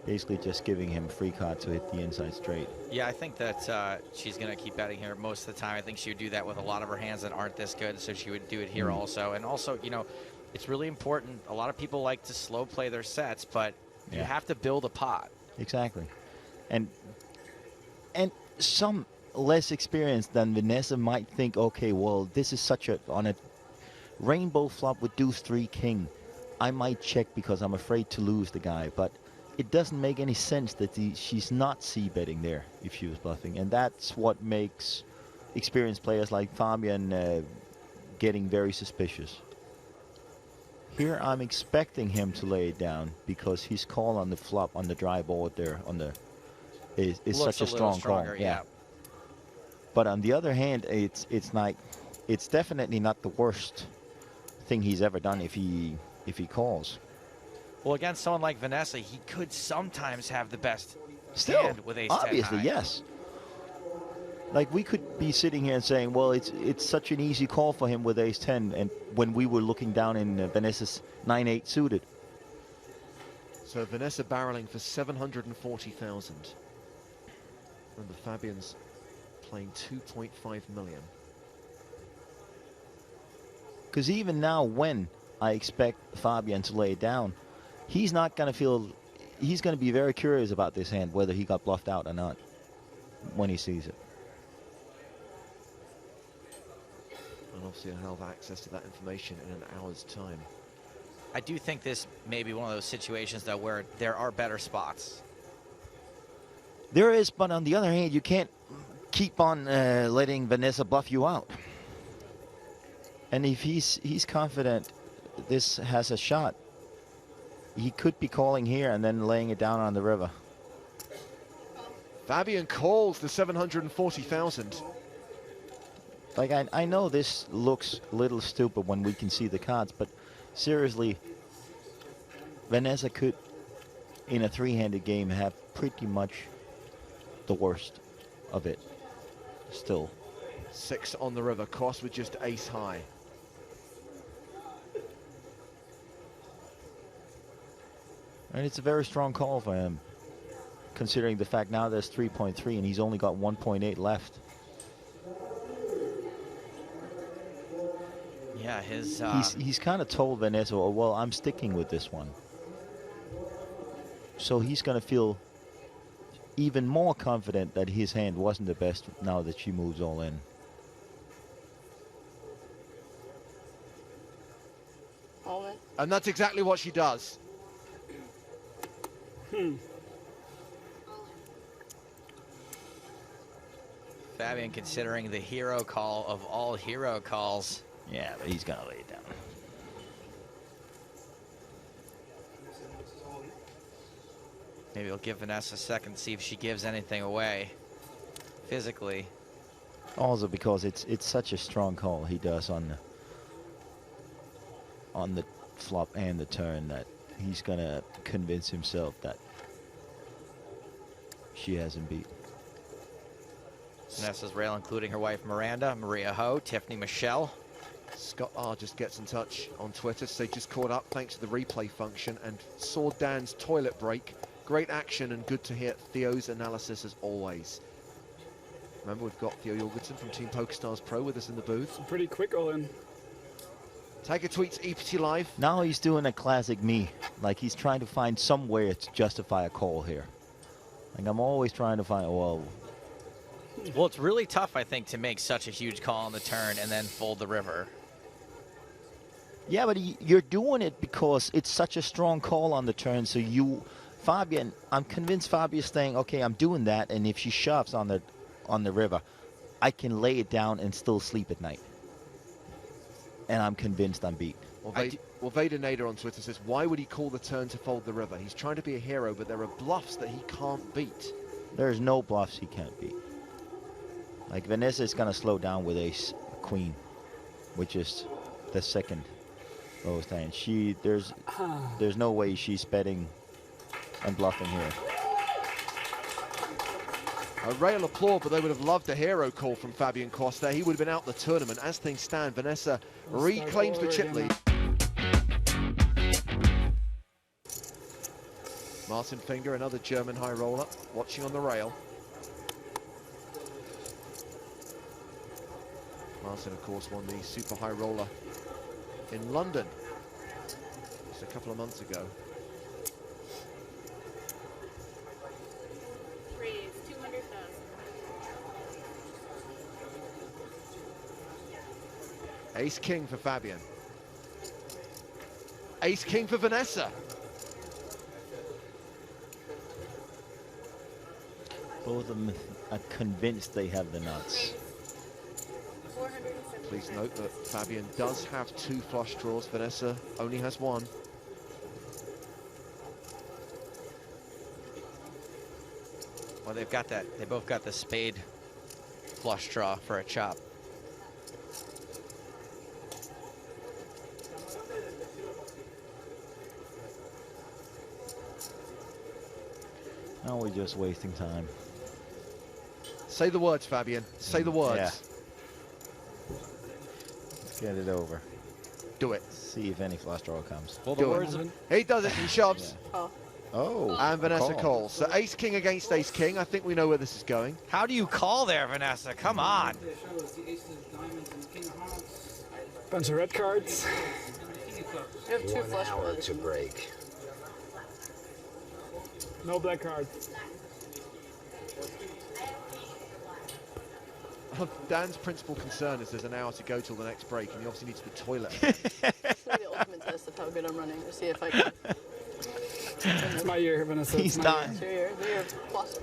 basically just giving him a free card to hit the inside straight. Yeah, I think that she's going to keep betting here most of the time. I think she would do that with a lot of her hands that aren't this good, so she would do it here also. And also, you know, it's really important. A lot of people like to slow play their sets, but you have to build a pot. Exactly. And some less experienced than Vanessa might think, okay, well, this is on a rainbow flop with deuce 3 king. I might check because I'm afraid to lose the guy, but it doesn't make any sense that she's not c-betting there if she was bluffing, and that's what makes experienced players like Fabian getting very suspicious. Here I'm expecting him to lay it down because his call on the flop on the dry board there is such a strong call. Yeah. But on the other hand, it's definitely not the worst thing he's ever done if he calls. Well, against someone like Vanessa, he could sometimes have the best Still, hand with ace 10 obviously, high. yes. Like, we could be sitting here and saying, well, it's such an easy call for him with ace 10, and when we were looking down in Vanessa's 9-8 suited. So Vanessa barreling for 740,000. Remember, Fabian's playing 2.5 million. Because even now, when I expect Fabian to lay it down, he's not going to feel. He's going to be very curious about this hand, whether he got bluffed out or not, when he sees it. And obviously, I'll have access to that information in an hour's time. I do think this may be one of those situations, though, where there are better spots. There is, but on the other hand, you can't keep on letting Vanessa bluff you out. And if he's confident this has a shot, he could be calling here and then laying it down on the river. Fabian calls the 740,000. Like, I know this looks a little stupid when we can see the cards, but seriously, Vanessa could, in a three-handed game, have pretty much the worst of it still. 6 on the river, cross with just ace high. And it's a very strong call for him, considering the fact now there's 3.3 and he's only got 1.8 left. Yeah, his... He's kind of told Vanessa, oh, well, I'm sticking with this one. So he's going to feel even more confident that his hand wasn't the best now that she moves all in. All in. And that's exactly what she does. Fabian considering the hero call of all hero calls. Yeah, but he's going to lay it down. Maybe he'll give Vanessa a second, see if she gives anything away physically. Also because it's such a strong call he does on the flop and the turn that he's going to convince himself that she hasn't beat. Vanessa's rail, including her wife Miranda, Maria Ho, Tiffany Michelle. Scott R just gets in touch on Twitter, so they just caught up thanks to the replay function and saw Dan's toilet break. Great action and good to hear Theo's analysis as always. Remember, we've got Theo Jorgensen from Team PokerStars Pro with us in the booth. Pretty quick all-in. Tiger tweets EPT Live. Now he's doing a classic me. Like he's trying to find somewhere to justify a call here. Like I'm always trying to find, well, it's really tough, I think, to make such a huge call on the turn and then fold the river. Yeah, but you're doing it because it's such a strong call on the turn. So Fabian, I'm convinced Fabian's saying, okay, I'm doing that, and if she shoves on the river, I can lay it down and still sleep at night. And I'm convinced I'm beat. Well, Vader Nader on Twitter says, why would he call the turn to fold the river? He's trying to be a hero, but there are bluffs that he can't beat. There's no bluffs he can't beat. Like Vanessa is going to slow down with ace queen, which is the second lowest hand. There's no way she's betting and bluffing here. A rail applaud, but they would have loved a hero call from Fabian Quast there. He would have been out the tournament. As things stand, Vanessa reclaims the chip lead. Martin Finger, another German high roller, watching on the rail. Martin, of course, won the super high roller in London just a couple of months ago. Ace King for Fabian. Ace King for Vanessa. Both of them are convinced they have the nuts. Please note that Fabian does have 2 flush draws. Vanessa only has 1. Well, they've got that. They both got the spade flush draw for a chop. Now we're just wasting time. Say the words, Fabian. Say the words. Yeah. Let's get it over. Do it. See if any flush draw comes. Well, Do it. He does it. He shoves. Yeah. Oh. And Vanessa call. calls. So Ace King against Ace King. I think we know where this is going. How do you call there, Vanessa? Come on. Bunch of red cards. You have 2 flush hour draws. to break. No black cards. Dan's principal concern is there's an hour to go till the next break, and he obviously needs the toilet. This is the ultimate test of how good I'm running. To see if I can. It's my year, Vanessa. He's done. It's your year. The year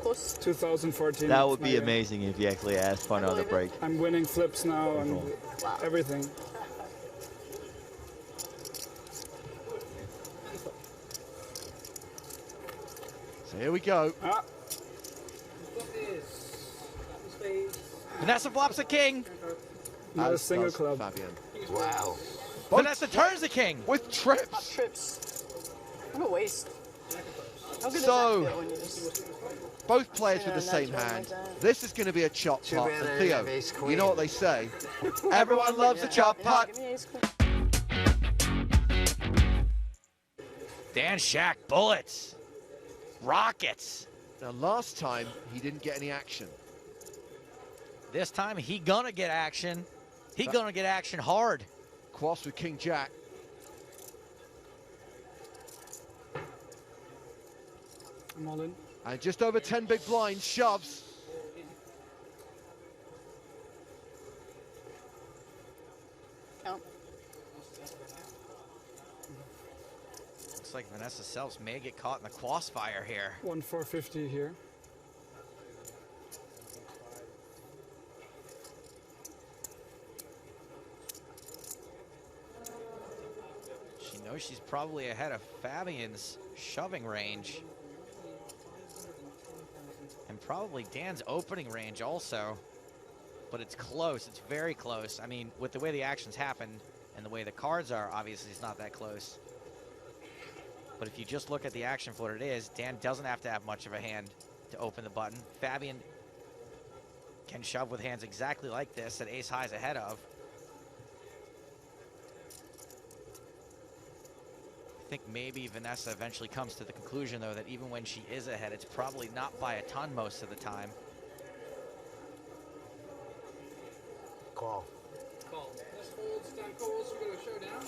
plus. 2014. That it's would my be year. amazing if you actually asked for another break. I'm winning flips now and everything. So here we go. Vanessa flops a king. Not a As single does club. Fabian. Wow. Vanessa turns the king. With trips. Trips. What a waste. How good So, does that feel when you just... both players Yeah, with the same natural hand. like that. This is going to be a chop Too putt. bad And I didn't Theo, have ace you queen. know what they say. Everyone loves a chop putt. Give me ace queen. Dan Shack, bullets. Rockets. Now, last time, he didn't get any action. This time, he gonna get action. He gonna get action hard. Quast with King Jack. I'm all in. And just over 10 big blinds, shoves. Count. Looks like Vanessa Selps may get caught in the crossfire here. 1-4-50 here. She knows she's probably ahead of Fabian's shoving range. And probably Dan's opening range also. But it's close, it's very close. I mean, with the way the actions happen and the way the cards are, obviously it's not that close. But if you just look at the action for what it is, Dan doesn't have to have much of a hand to open the button. Fabian can shove with hands exactly like this that ace high is ahead of. I think maybe Vanessa eventually comes to the conclusion, though, that even when she is ahead, it's probably not by a ton most of the time. Call. Call. This folds, Dan calls, we got a showdown.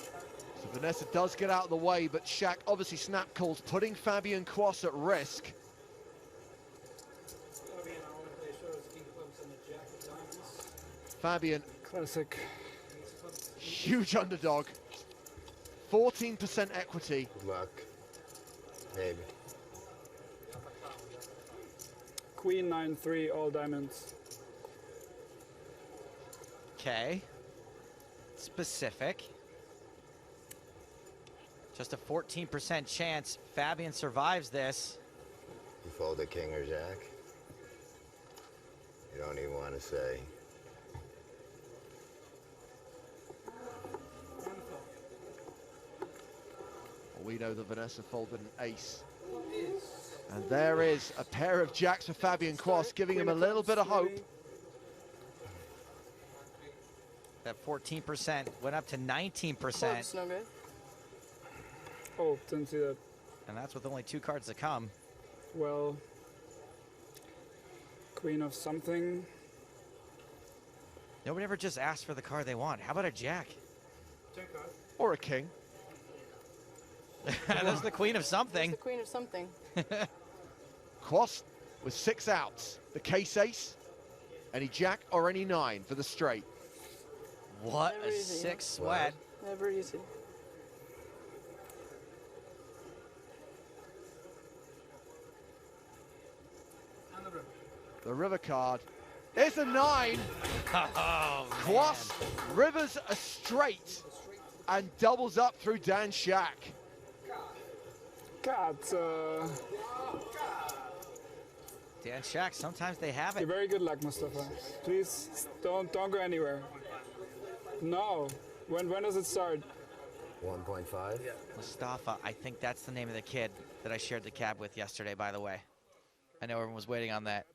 So Vanessa does get out of the way, but Shaq obviously snap calls, putting Fabian Cross at risk. Fabian, classic, huge underdog, 14% equity. Good luck. Maybe. Queen 9-3, all diamonds. Okay. Specific. Just a 14% chance Fabian survives this. You fold a king or jack? You don't even want to say. We know that Vanessa folded an ace. And there is a pair of jacks for Fabian Cross, giving him a little bit of hope. That 14% went up to 19%. No good. Oh, didn't see that. And that's with only 2 cards to come. Well, queen of something. Nobody ever just asks for the card they want. How about a jack? Or a king. That's the queen of something. That's the queen of something. Cross with 6 outs. The case ace, any jack or any 9 for the straight. What Never a easy. sick sweat. Never easy. The river card is a 9. Oh, Cross rivers a straight and doubles up through Dan Shaq. God, Dan Shaq, sometimes they have you're it. very good luck, Mustafa. Please don't go anywhere. No. When does it start? 1.5? Yeah. Mustafa, I think that's the name of the kid that I shared the cab with yesterday, by the way. I know everyone was waiting on that.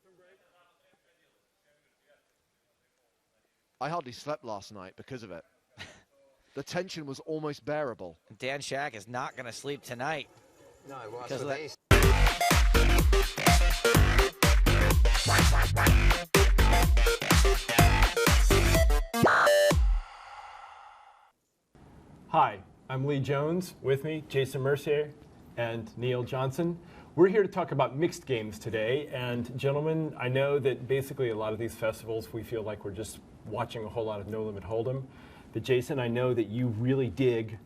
I hardly slept last night because of it. The tension was almost bearable. Dan Shaq is not going to sleep tonight. No, I lost Because with of that. ace. Hi, I'm Lee Jones. With me, Jason Mercier and Neil Johnson. We're here to talk about mixed games today. And gentlemen, I know that basically a lot of these festivals, we feel like we're just watching a whole lot of No Limit Hold'em. But Jason, I know that you really dig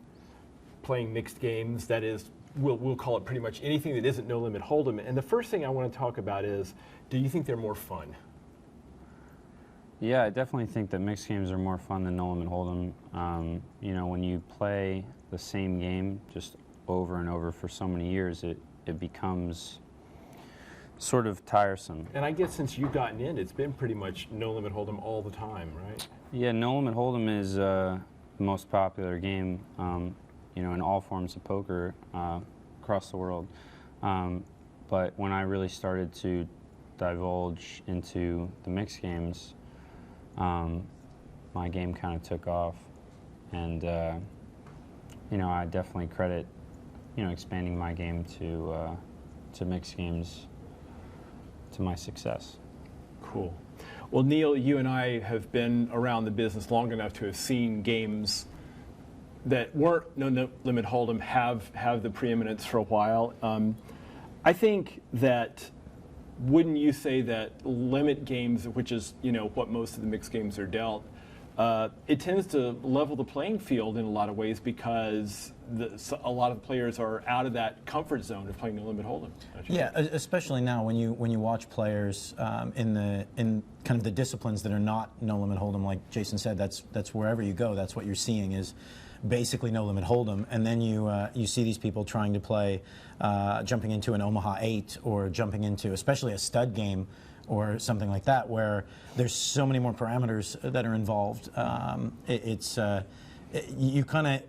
playing mixed games. That is, we'll call it pretty much anything that isn't No Limit Hold'em. And the first thing I want to talk about is, do you think they're more fun? Yeah, I definitely think that mixed games are more fun than No Limit Hold'em. You know, when you play the same game just over and over for so many years, it becomes sort of tiresome. And I guess since you've gotten in, it's been pretty much No Limit Hold'em all the time, right? Yeah, No Limit Hold'em is the most popular game, you know, in all forms of poker across the world. But when I really started to divulge into the mixed games, my game kind of took off, and you know, I definitely credit, you know, expanding my game to mixed games to my success. Cool. Well, Neil, you and I have been around the business long enough to have seen games that weren't No Limit Hold'em have the preeminence for a while. I think that, wouldn't you say that limit games, which is, you know, what most of the mixed games are dealt, it tends to level the playing field in a lot of ways because a lot of players are out of that comfort zone of playing no limit hold'em. Yeah, especially now when you watch players in kind of the disciplines that are not no limit hold'em, like Jason said, that's wherever you go, that's what you're seeing is basically no limit hold'em, and then you see these people trying to play, jumping into an Omaha 8 or jumping into especially a stud game or something like that, where there's so many more parameters that are involved. You kind of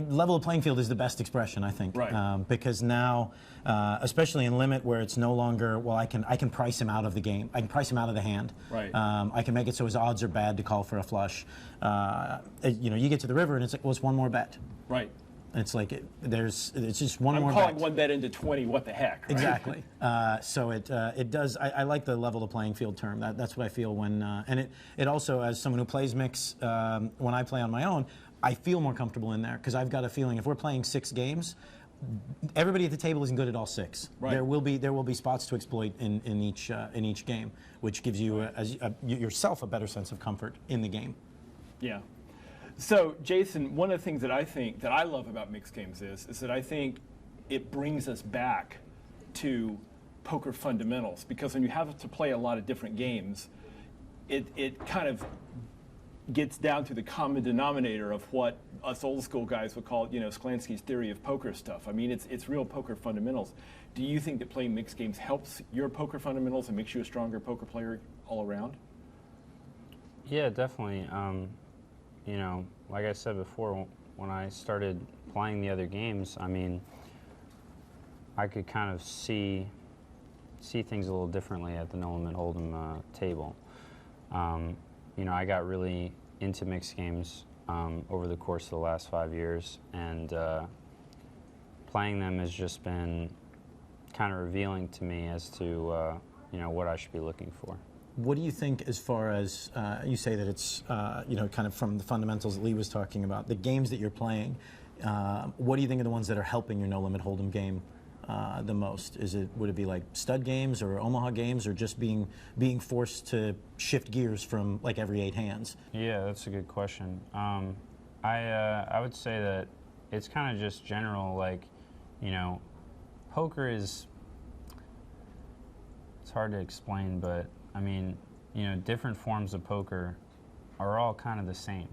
level the playing field is the best expression, I think, right. Because now, especially in limit, where it's no longer, well, I can price him out of the game. I can price him out of the hand. Right. I can make it so his odds are bad to call for a flush. You get to the river and it's like, well, it's one more bet. Right. It's like it's just one more bet. I'm calling one bet into 20. What the heck? Right? Exactly. So it does. I like the level the playing field term. That's what I feel when and it also, as someone who plays mix, when I play on my own, I feel more comfortable in there because I've got a feeling if we're playing 6 games, everybody at the table isn't good at all 6. Right. There will be spots to exploit in each game, which gives you yourself a better sense of comfort in the game. Yeah. So, Jason, one of the things that I love about mixed games is that I think it brings us back to poker fundamentals, because when you have to play a lot of different games, it kind of gets down to the common denominator of what us old school guys would call, Sklansky's theory of poker stuff. I mean, it's real poker fundamentals. Do you think that playing mixed games helps your poker fundamentals and makes you a stronger poker player all around? Yeah, definitely. Like I said before, when I started playing the other games, I mean, I could kind of see things a little differently at the no limit hold'em table. I got really into mixed games over the course of the last 5 years, and playing them has just been kind of revealing to me as to what I should be looking for. What do you think as far as, you say that it's, kind of from the fundamentals that Lee was talking about, the games that you're playing, what do you think are the ones that are helping your no-limit hold'em game the most? Would it be like stud games or Omaha games, or just being forced to shift gears from like every 8 hands? Yeah, that's a good question. I would say that it's kind of just general, like, poker is, it's hard to explain, but I mean, different forms of poker are all kind of the same,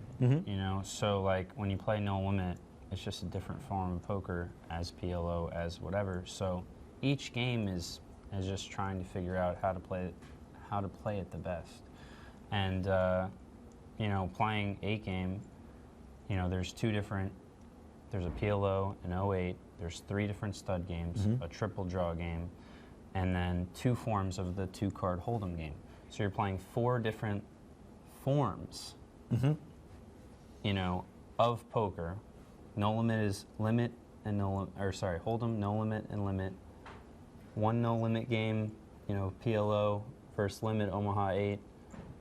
So like when you play no limit, it's just a different form of poker, as PLO, as whatever. So each game is just trying to figure out how to play it the best. And playing 8 game, there's a PLO, an 08, there's 3 different stud games, a triple draw game, and then 2 forms of the 2-card hold'em game. So you're playing 4 different forms, of poker. No limit is limit and hold'em, no limit and limit. 1 no limit game, PLO versus limit Omaha 8.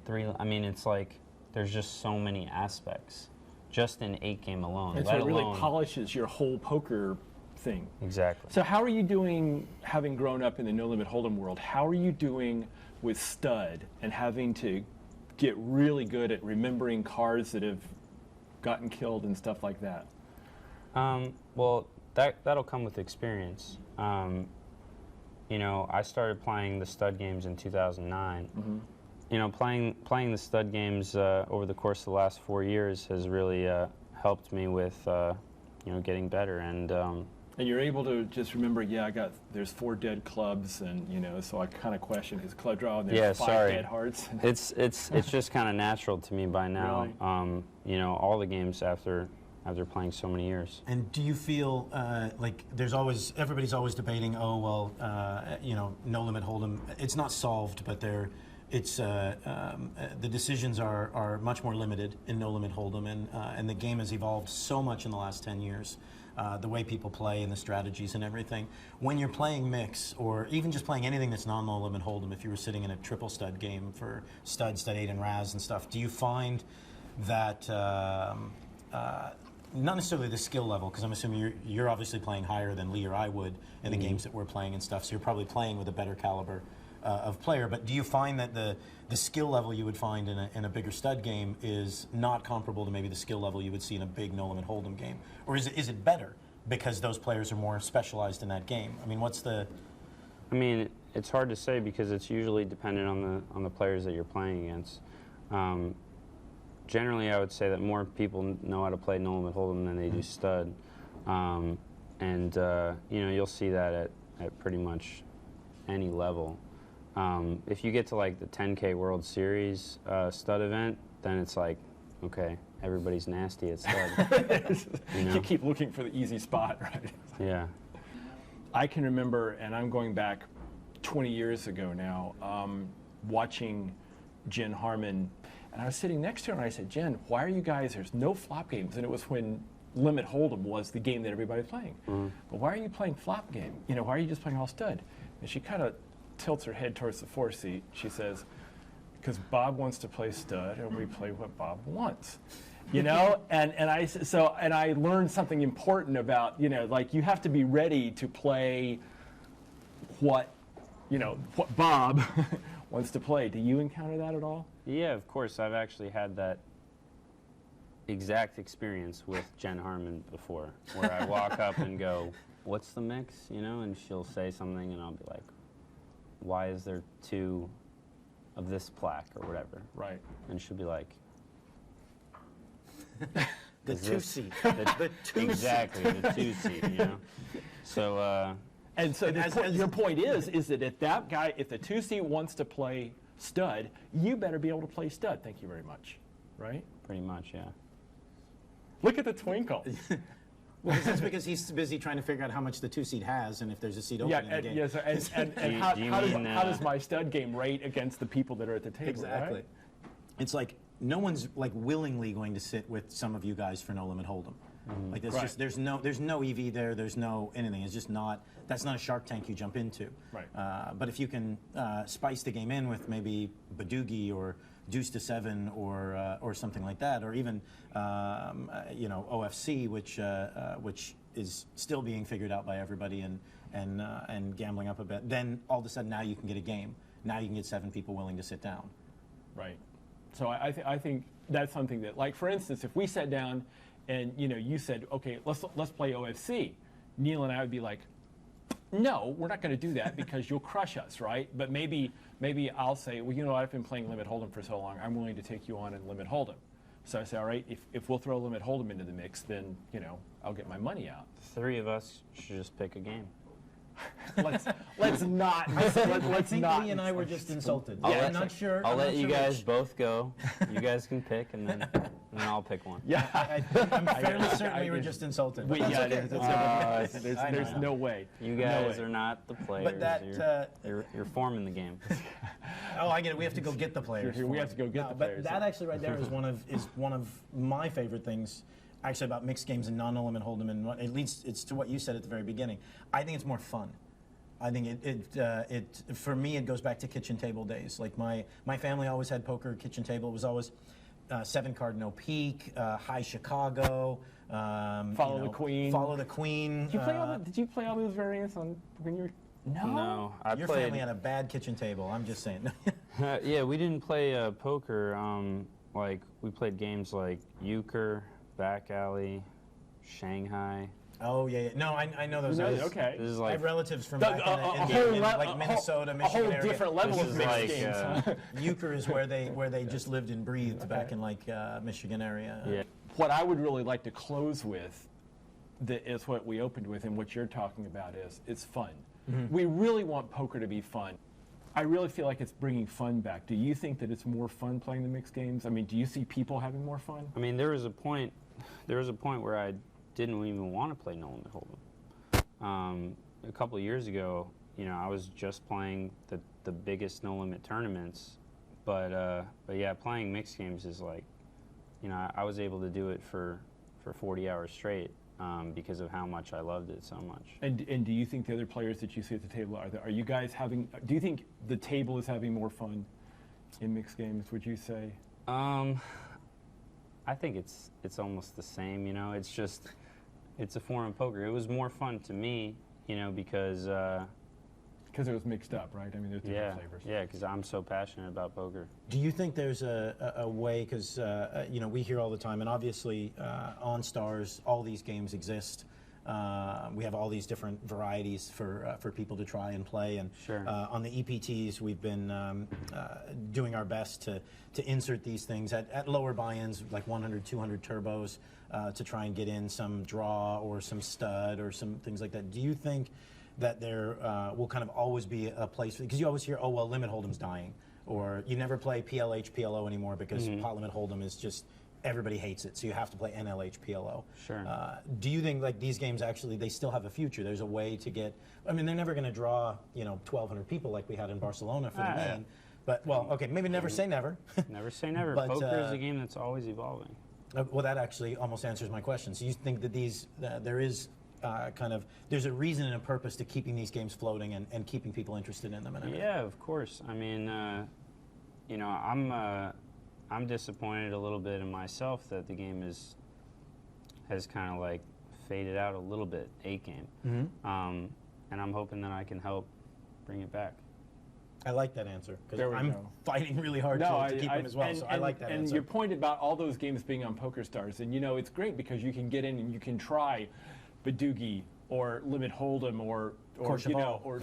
3. I mean, it's like there's just so many aspects, just in 8 game alone. And so it really polishes your whole poker thing. Exactly. So how are you doing, having grown up in the no limit hold'em world, how are you doing with stud and having to get really good at remembering cards that have gotten killed and stuff like that? Well, that'll come with experience. I started playing the stud games in 2009. Playing the stud games over the course of the last 4 years has really helped me with getting better. And you're able to just remember, there's 4 dead clubs, and so I kind of question his club draw, and there's 5 dead hearts. It's just kind of natural to me by now. Really? All the games after playing so many years. And do you feel like everybody's always debating, no limit hold'em, it's not solved, but the decisions are much more limited in no limit hold'em, and the game has evolved so much in the last 10 years. The way people play and the strategies and everything. When you're playing mix, or even just playing anything that's non-no limit hold'em, if you were sitting in a triple stud game for stud 8 and Raz and stuff, do you find that not necessarily the skill level, because I'm assuming you're obviously playing higher than Lee or I would in the games that we're playing and stuff, so you're probably playing with a better caliber of player. But do you find that the skill level you would find in a bigger stud game is not comparable to maybe the skill level you would see in a big no limit hold'em game, or is it better because those players are more specialized in that game? I mean, what's the? I mean, it's hard to say because it's usually dependent on the players that you're playing against. Generally, I would say that more people know how to play no limit hold'em than they do stud, and you know, you'll see that at pretty much any level. If you get to like the 10K World Series stud event, then it's like, okay, everybody's nasty at stud. You keep looking for the easy spot, right? Yeah. I can remember, and I'm going back 20 years ago now, watching Jen Harmon, and I was sitting next to her and I said, Jen, why are you guys, there's no flop games, and it was when Limit Hold'em was the game that everybody was playing. But why are you playing flop game? You know, why are you just playing all stud? And she kind of tilts her head towards the 4 seat. She says, because Bob wants to play stud and we play what Bob wants. You know, and I learned something important about, you know, like you have to be ready to play what Bob wants to play. Do you encounter that at all? Yeah, of course. I've actually had that exact experience with Jen Harmon before, where I walk up and go, what's the mix, you know, and she'll say something and I'll be like, why is there 2 of this plaque or whatever? Right. And she'll be like, the 2 seat. The 2 exactly, seat. The 2 seat, you know. So and so your point is that if that guy, if the 2 seat wants to play stud, you better be able to play stud. Thank you very much. Right? Pretty much, yeah. Look at the twinkle. Well, that's because he's busy trying to figure out how much the 2 seat has and if there's a seat open in the game. Yes, and how does my stud game rate against the people that are at the table? Exactly. Right? It's like no one's like willingly going to sit with some of you guys for no limit hold'em. Like there's just there's no EV there. There's no anything. It's just not. That's not a Shark Tank you jump into. Right. But if you can spice the game in with maybe Badoogie or Deuce to 7 or something like that, or even you know, OFC, which is still being figured out by everybody and gambling up a bit, then all of a sudden now you can get a game. Now you can get 7 people willing to sit down. Right. So I think that's something that, like for instance, if we sat down and you know you said, okay, let's play OFC, Neil and I would be like, no, we're not going to do that because you'll crush us, right? But maybe I'll say, well, you know, I've been playing Limit Hold'em for so long, I'm willing to take you on in Limit Hold'em. So I say, all right, if we'll throw Limit Hold'em into the mix, then, you know, I'll get my money out. 3 of us should just pick a game. let's not. I think Lee and I were just insulted. I'm not sure. I'll let you guys both go. You guys can pick, and then I'll pick one. Yeah, I'm fairly certain we were just insulted. There's no way. You guys are not the players. But that you're forming the game. Oh, I get it. We have to go get the players. We have to go get the players. But that actually right there is one of my favorite things. Actually, about mixed games and non-limit hold'em, and at least it's to what you said at the very beginning. I think it's more fun. I think it for me it goes back to kitchen table days. Like my family always had poker kitchen table. It was always 7-card no peak, high Chicago. Follow the queen. Follow the queen. Did you play all those variants on when you were? No. Your family had a bad kitchen table. I'm just saying. Yeah, we didn't play poker. Like we played games like euchre, back alley, Shanghai. Oh yeah. No, I know those. Okay. This is like I have relatives from back in like Minnesota, Michigan area. A whole different level of mixed games. Euchre is where they just lived and breathed back in like Michigan area. Yeah. What I would really like to close with is what we opened with, and what you're talking about is it's fun. We really want poker to be fun. I really feel like it's bringing fun back. Do you think that it's more fun playing the mixed games? I mean, do you see people having more fun? I mean, there was a point where I didn't even want to play no limit hold'em. A couple of years ago, you know, I was just playing the biggest no limit tournaments, but yeah, playing mixed games is like, you know, I was able to do it for 40 hours straight because of how much I loved it so much. And do you think the other players that you see at the table are you guys having? Do you think the table is having more fun in mixed games? Would you say? I think it's almost the same. You know, it's just. It's a form of poker. It was more fun to me, you know, because Because it was mixed up, right? I mean, there's different flavors. Yeah, because I'm so passionate about poker. Do you think there's a way, because you know, we hear all the time, and obviously on Stars, all these games exist. We have all these different varieties for people to try and play, and on the EPTs, we've been doing our best to insert these things at lower buy-ins, like 100, 200 turbos, to try and get in some draw or some stud or some things like that. Do you think that there will kind of always be a place, because you always hear, oh, well, limit hold'em's dying, or you never play PLH, PLO anymore because pot limit hold'em is just, everybody hates it, so you have to play NLH, PLO. Sure. Do you think like these games actually, they still have a future? There's a way to get, I mean, they're never going to draw, you know, 1,200 people like we had in Barcelona for the main, but, well, okay, maybe never say never. Never say never. But, poker is a game that's always evolving. Well, that actually almost answers my question. So you think that these, there is kind of, there's a reason and a purpose to keeping these games floating and keeping people interested in them? And yeah, of course. I mean, you know, I'm disappointed a little bit in myself that the game has kind of like faded out a little bit, 8-game. And I'm hoping that I can help bring it back. I like that answer, because I'm fighting really hard to keep them as well, so I like that answer. And your point about all those games being on PokerStars, and you know, it's great because you can get in and you can try Badoogie or Limit Hold'em or you know, or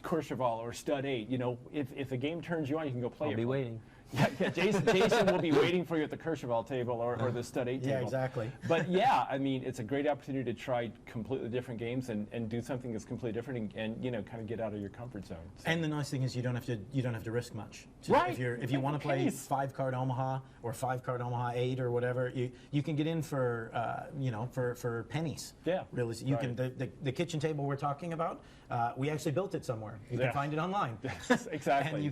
Courchevel or Stud 8. You know, if a game turns you on, you can go play it. I'll be waiting. Yeah, Jason will be waiting for you at the Courchevel table or the Stud 8 table. Yeah, exactly. But yeah, I mean, it's a great opportunity to try completely different games and do something that's completely different and you know, kind of get out of your comfort zone. So. And the nice thing is you don't have to risk much. Right. If you want to play 5-card Omaha or 5-card Omaha 8 or whatever, you can get in for you know, for pennies. Yeah. Really, you can the kitchen table we're talking about. We actually built it somewhere. You can find it online. Exactly. And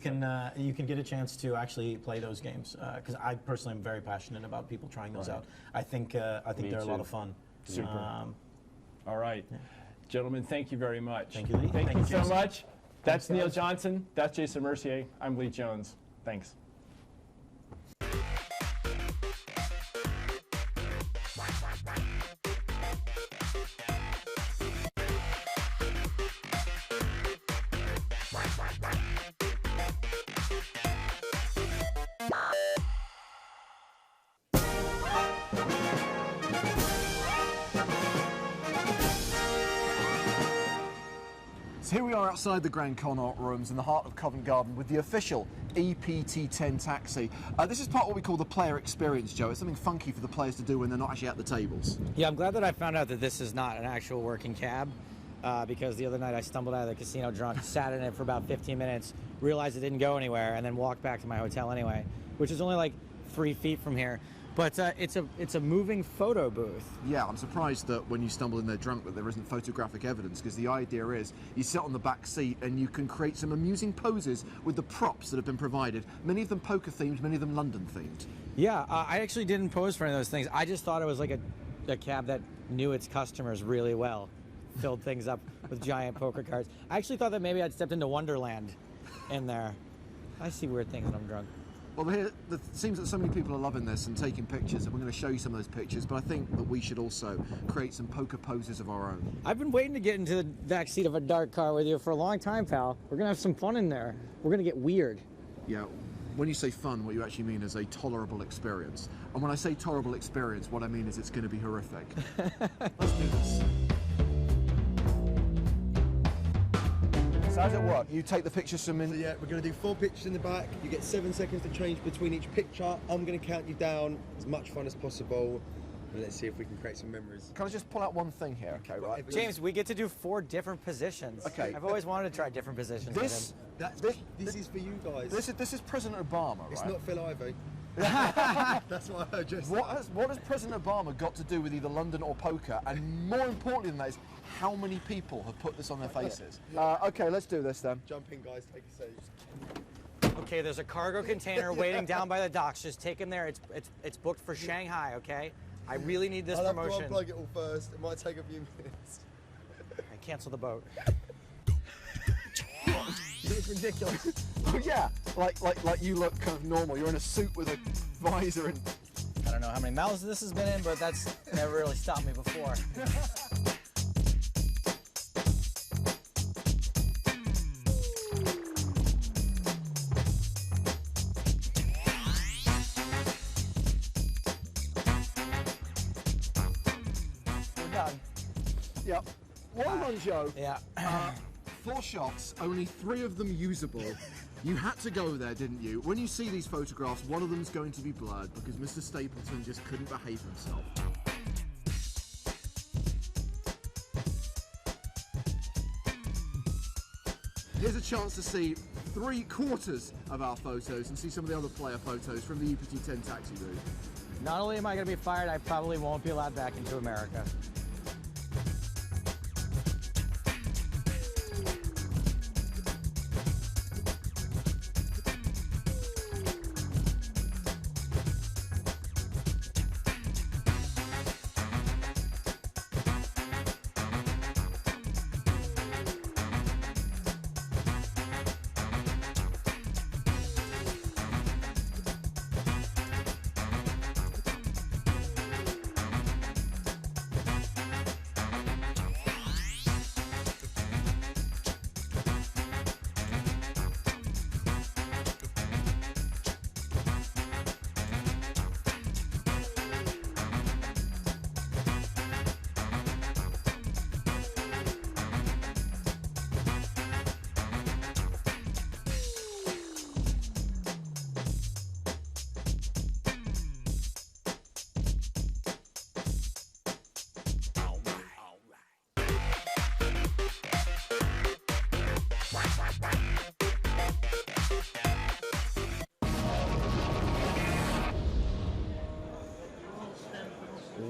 you can get a chance to actually play those games, because I personally am very passionate about people trying those out. I think they're a lot of fun. Super. All right, gentlemen, thank you very much. Thank you, Lee. Thank you so much. That's Neil Johnson. That's Jason Mercier. I'm Lee Jones. Thanks. So here we are outside the Grand Connaught Rooms in the heart of Covent Garden with the official EPT10 taxi. This is part of what we call the player experience, Joe. It's something funky for the players to do when they're not actually at the tables. Yeah, I'm glad that I found out that this is not an actual working cab, because the other night I stumbled out of the casino drunk, sat in it for about 15 minutes, realized it didn't go anywhere, and then walked back to my hotel anyway, which is only like 3 feet from here. But it's a moving photo booth. Yeah, I'm surprised that when you stumble in there drunk that there isn't photographic evidence, because the idea is you sit on the back seat and you can create some amusing poses with the props that have been provided. Many of them poker themed, many of them London themed. Yeah, I actually didn't pose for any of those things. I just thought it was like a cab that knew its customers really well, filled things up with giant poker cards. I actually thought that maybe I'd stepped into Wonderland in there. I see weird things when I'm drunk. Well, it seems that so many people are loving this and taking pictures, and we're going to show you some of those pictures, but I think that we should also create some poker poses of our own. I've been waiting to get into the back seat of a dark car with you for a long time, pal. We're going to have some fun in there. We're going to get weird. Yeah, when you say fun, what you actually mean is a tolerable experience. And when I say tolerable experience, what I mean is it's going to be horrific. Let's do this. So how does it work? You take the pictures from in... So yeah, we're going to do 4 pictures in the back. You get 7 seconds to change between each picture. I'm going to count you down as much fun as possible. And let's see if we can create some memories. Can I just pull out one thing here? Okay, right. James, we get to do 4 different positions. Okay. I've always wanted to try different positions. This is for you guys. This is President Obama, right? It's not Phil Ivey. That's why I just... What has President Obama got to do with either London or poker? And more importantly than that is, how many people have put this on their faces? Okay, let's do this then. Jump in, guys. Take a seat. Okay, there's a cargo container waiting down by the docks. Just take him there. It's booked for Shanghai, okay? I really need this promotion. I'll unplug it all first. It might take a few minutes. I cancel the boat. It's ridiculous. Oh yeah, like you look kind of normal. You're in a suit with a visor and... I don't know how many mouths this has been in, but that's never really stopped me before. Yep. Well done, Joe. Yeah. 4 shots, only 3 of them usable. You had to go there, didn't you? When you see these photographs, one of them's going to be blurred because Mr. Stapleton just couldn't behave himself. Here's a chance to see 3/4 of our photos and see some of the other player photos from the UPT-10 taxi booth. Not only am I going to be fired, I probably won't be allowed back into America.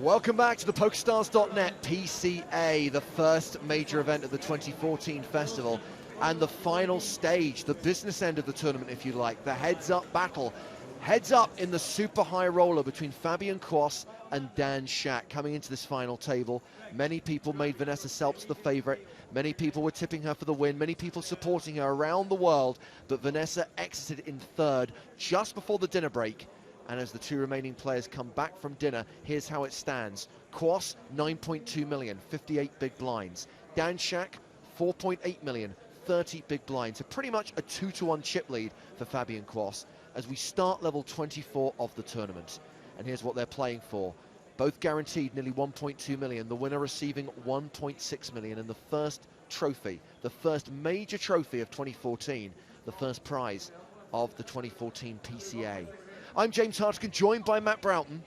Welcome back to the PokerStars.net PCA, the first major event of the 2014 festival and the final stage, the business end of the tournament, if you like, the heads-up battle. Heads up in the super high roller between Fabian Quass and Dan Shack coming into this final table. Many people made Vanessa Selbst the favorite. Many people were tipping her for the win. Many people supporting her around the world. But Vanessa exited in third just before the dinner break. And as the 2 remaining players come back from dinner, here's how it stands. Quass, 9.2 million, 58 big blinds. Dan Shack, 4.8 million, 30 big blinds. So pretty much a 2-to-1 chip lead for Fabian Quass as we start level 24 of the tournament. And here's what they're playing for. Both guaranteed nearly 1.2 million, the winner receiving 1.6 million, and the first trophy, the first major trophy of 2014, the first prize of the 2014 PCA. I'm James Hartigan, joined by Matt Broughton.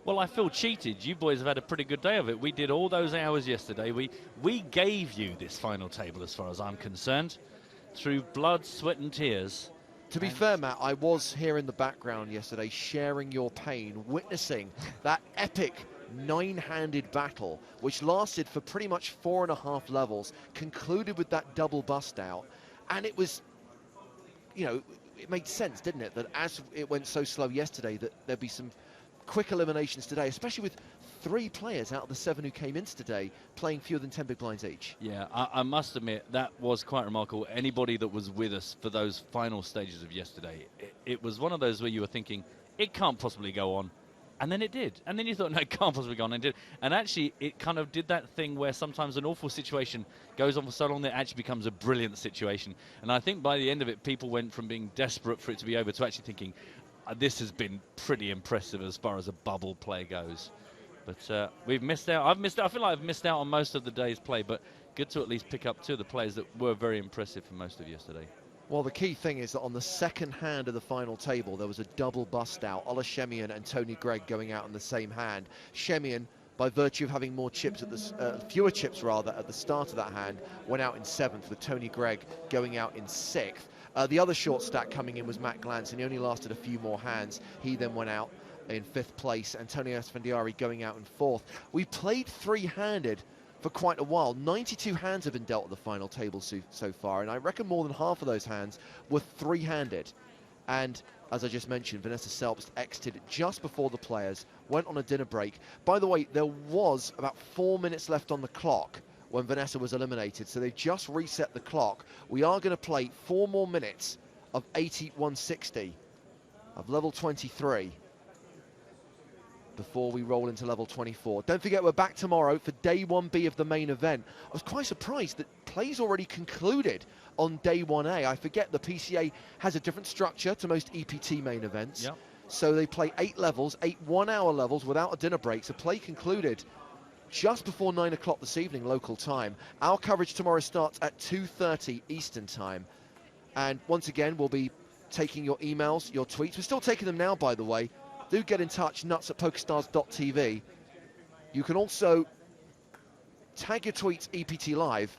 Well, I feel cheated. You boys have had a pretty good day of it. We did all those hours yesterday. We gave you this final table, as far as I'm concerned, through blood, sweat and tears. To be fair, Matt, I was here in the background yesterday sharing your pain, witnessing that epic 9-handed battle, which lasted for pretty much 4.5 levels, concluded with that double bust out. And it was, you know, it made sense, didn't it, that as it went so slow yesterday, that there'd be some quick eliminations today, especially with 3 players out of the 7 who came in today playing fewer than 10 big blinds each. Yeah, I must admit, that was quite remarkable. Anybody that was with us for those final stages of yesterday, it was one of those where you were thinking, it can't possibly go on. And then it did. And then you thought, no, it can't possibly go on. And it did. And actually, it kind of did that thing where sometimes an awful situation goes on for so long that it actually becomes a brilliant situation. And I think by the end of it, people went from being desperate for it to be over to actually thinking, this has been pretty impressive as far as a bubble play goes. But we've missed out. I've missed out. I feel like I've missed out on most of the day's play, but good to at least pick up 2 of the players that were very impressive for most of yesterday. Well, the key thing is that on the second hand of the final table, there was a double bust out. Ola Shemian and Tony Gregg going out in the same hand. Shemian, by virtue of having more chips at the fewer chips rather at the start of that hand, went out in 7th, with Tony Gregg going out in 6th. The other short stack coming in was Matt Glantz, and he only lasted a few more hands. He then went out in 5th place. Antonio Esfandiari going out in 4th. We played 3-handed for quite a while. 92 hands have been dealt at the final table so far, and I reckon more than half of those hands were 3-handed. And as I just mentioned, Vanessa Selbst exited just before the players, went on a dinner break. By the way, there was about 4 minutes left on the clock when Vanessa was eliminated, so they just reset the clock. We are going to play 4 more minutes of 80-160 of level 23 before we roll into level 24. Don't forget, we're back tomorrow for day 1B of the main event. I was quite surprised that plays already concluded on day 1A. I forget the PCA has a different structure to most EPT main events. Yep. So they play 8 levels, 8 one-hour levels without a dinner break. So play concluded just before 9 o'clock this evening, local time. Our coverage tomorrow starts at 2:30 Eastern time. And once again, we'll be taking your emails, your tweets. We're still taking them now, by the way. Do get in touch, nuts@pokerstars.tv. You can also tag your tweets EPT Live.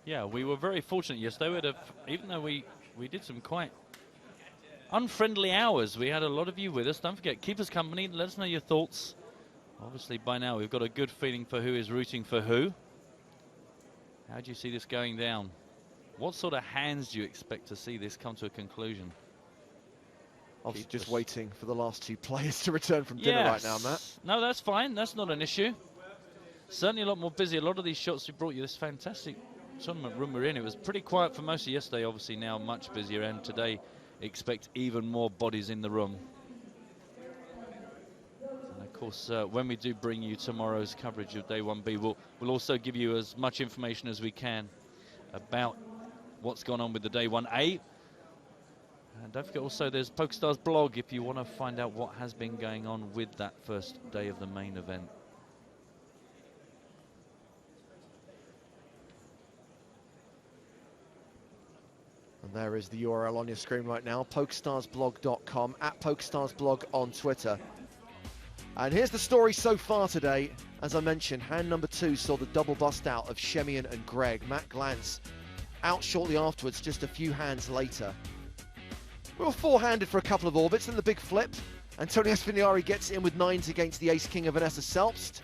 Yeah, we were very fortunate yesterday. Even though we did some quite unfriendly hours, we had a lot of you with us. Don't forget, keep us company. Let us know your thoughts. Obviously, by now, we've got a good feeling for who is rooting for who. How do you see this going down? What sort of hands do you expect to see this come to a conclusion? Obviously just waiting for the last two players to return from dinner right now, Matt. No, that's fine. That's not an issue. Certainly a lot more busy. A lot of these shots we brought you this fantastic tournament room we're in. It was pretty quiet for most of yesterday. Obviously now much busier, and today expect even more bodies in the room. And of course, when we do bring you tomorrow's coverage of Day 1B, we'll also give you as much information as we can about what's gone on with the Day 1A. And don't forget also there's PokerStars blog if you want to find out what has been going on with that first day of the main event. And there is the URL on your screen right now, PokerStarsblog.com, @PokerStarsblog on Twitter. And here's the story so far today. As I mentioned, hand number 2 saw the double bust out of Shemian and Greg. Matt Glantz out shortly afterwards, just a few hands later. We were four-handed for a couple of orbits, and the big flip. Antonio Esfandiari gets in with 9s against the ace-king of Vanessa Selbst.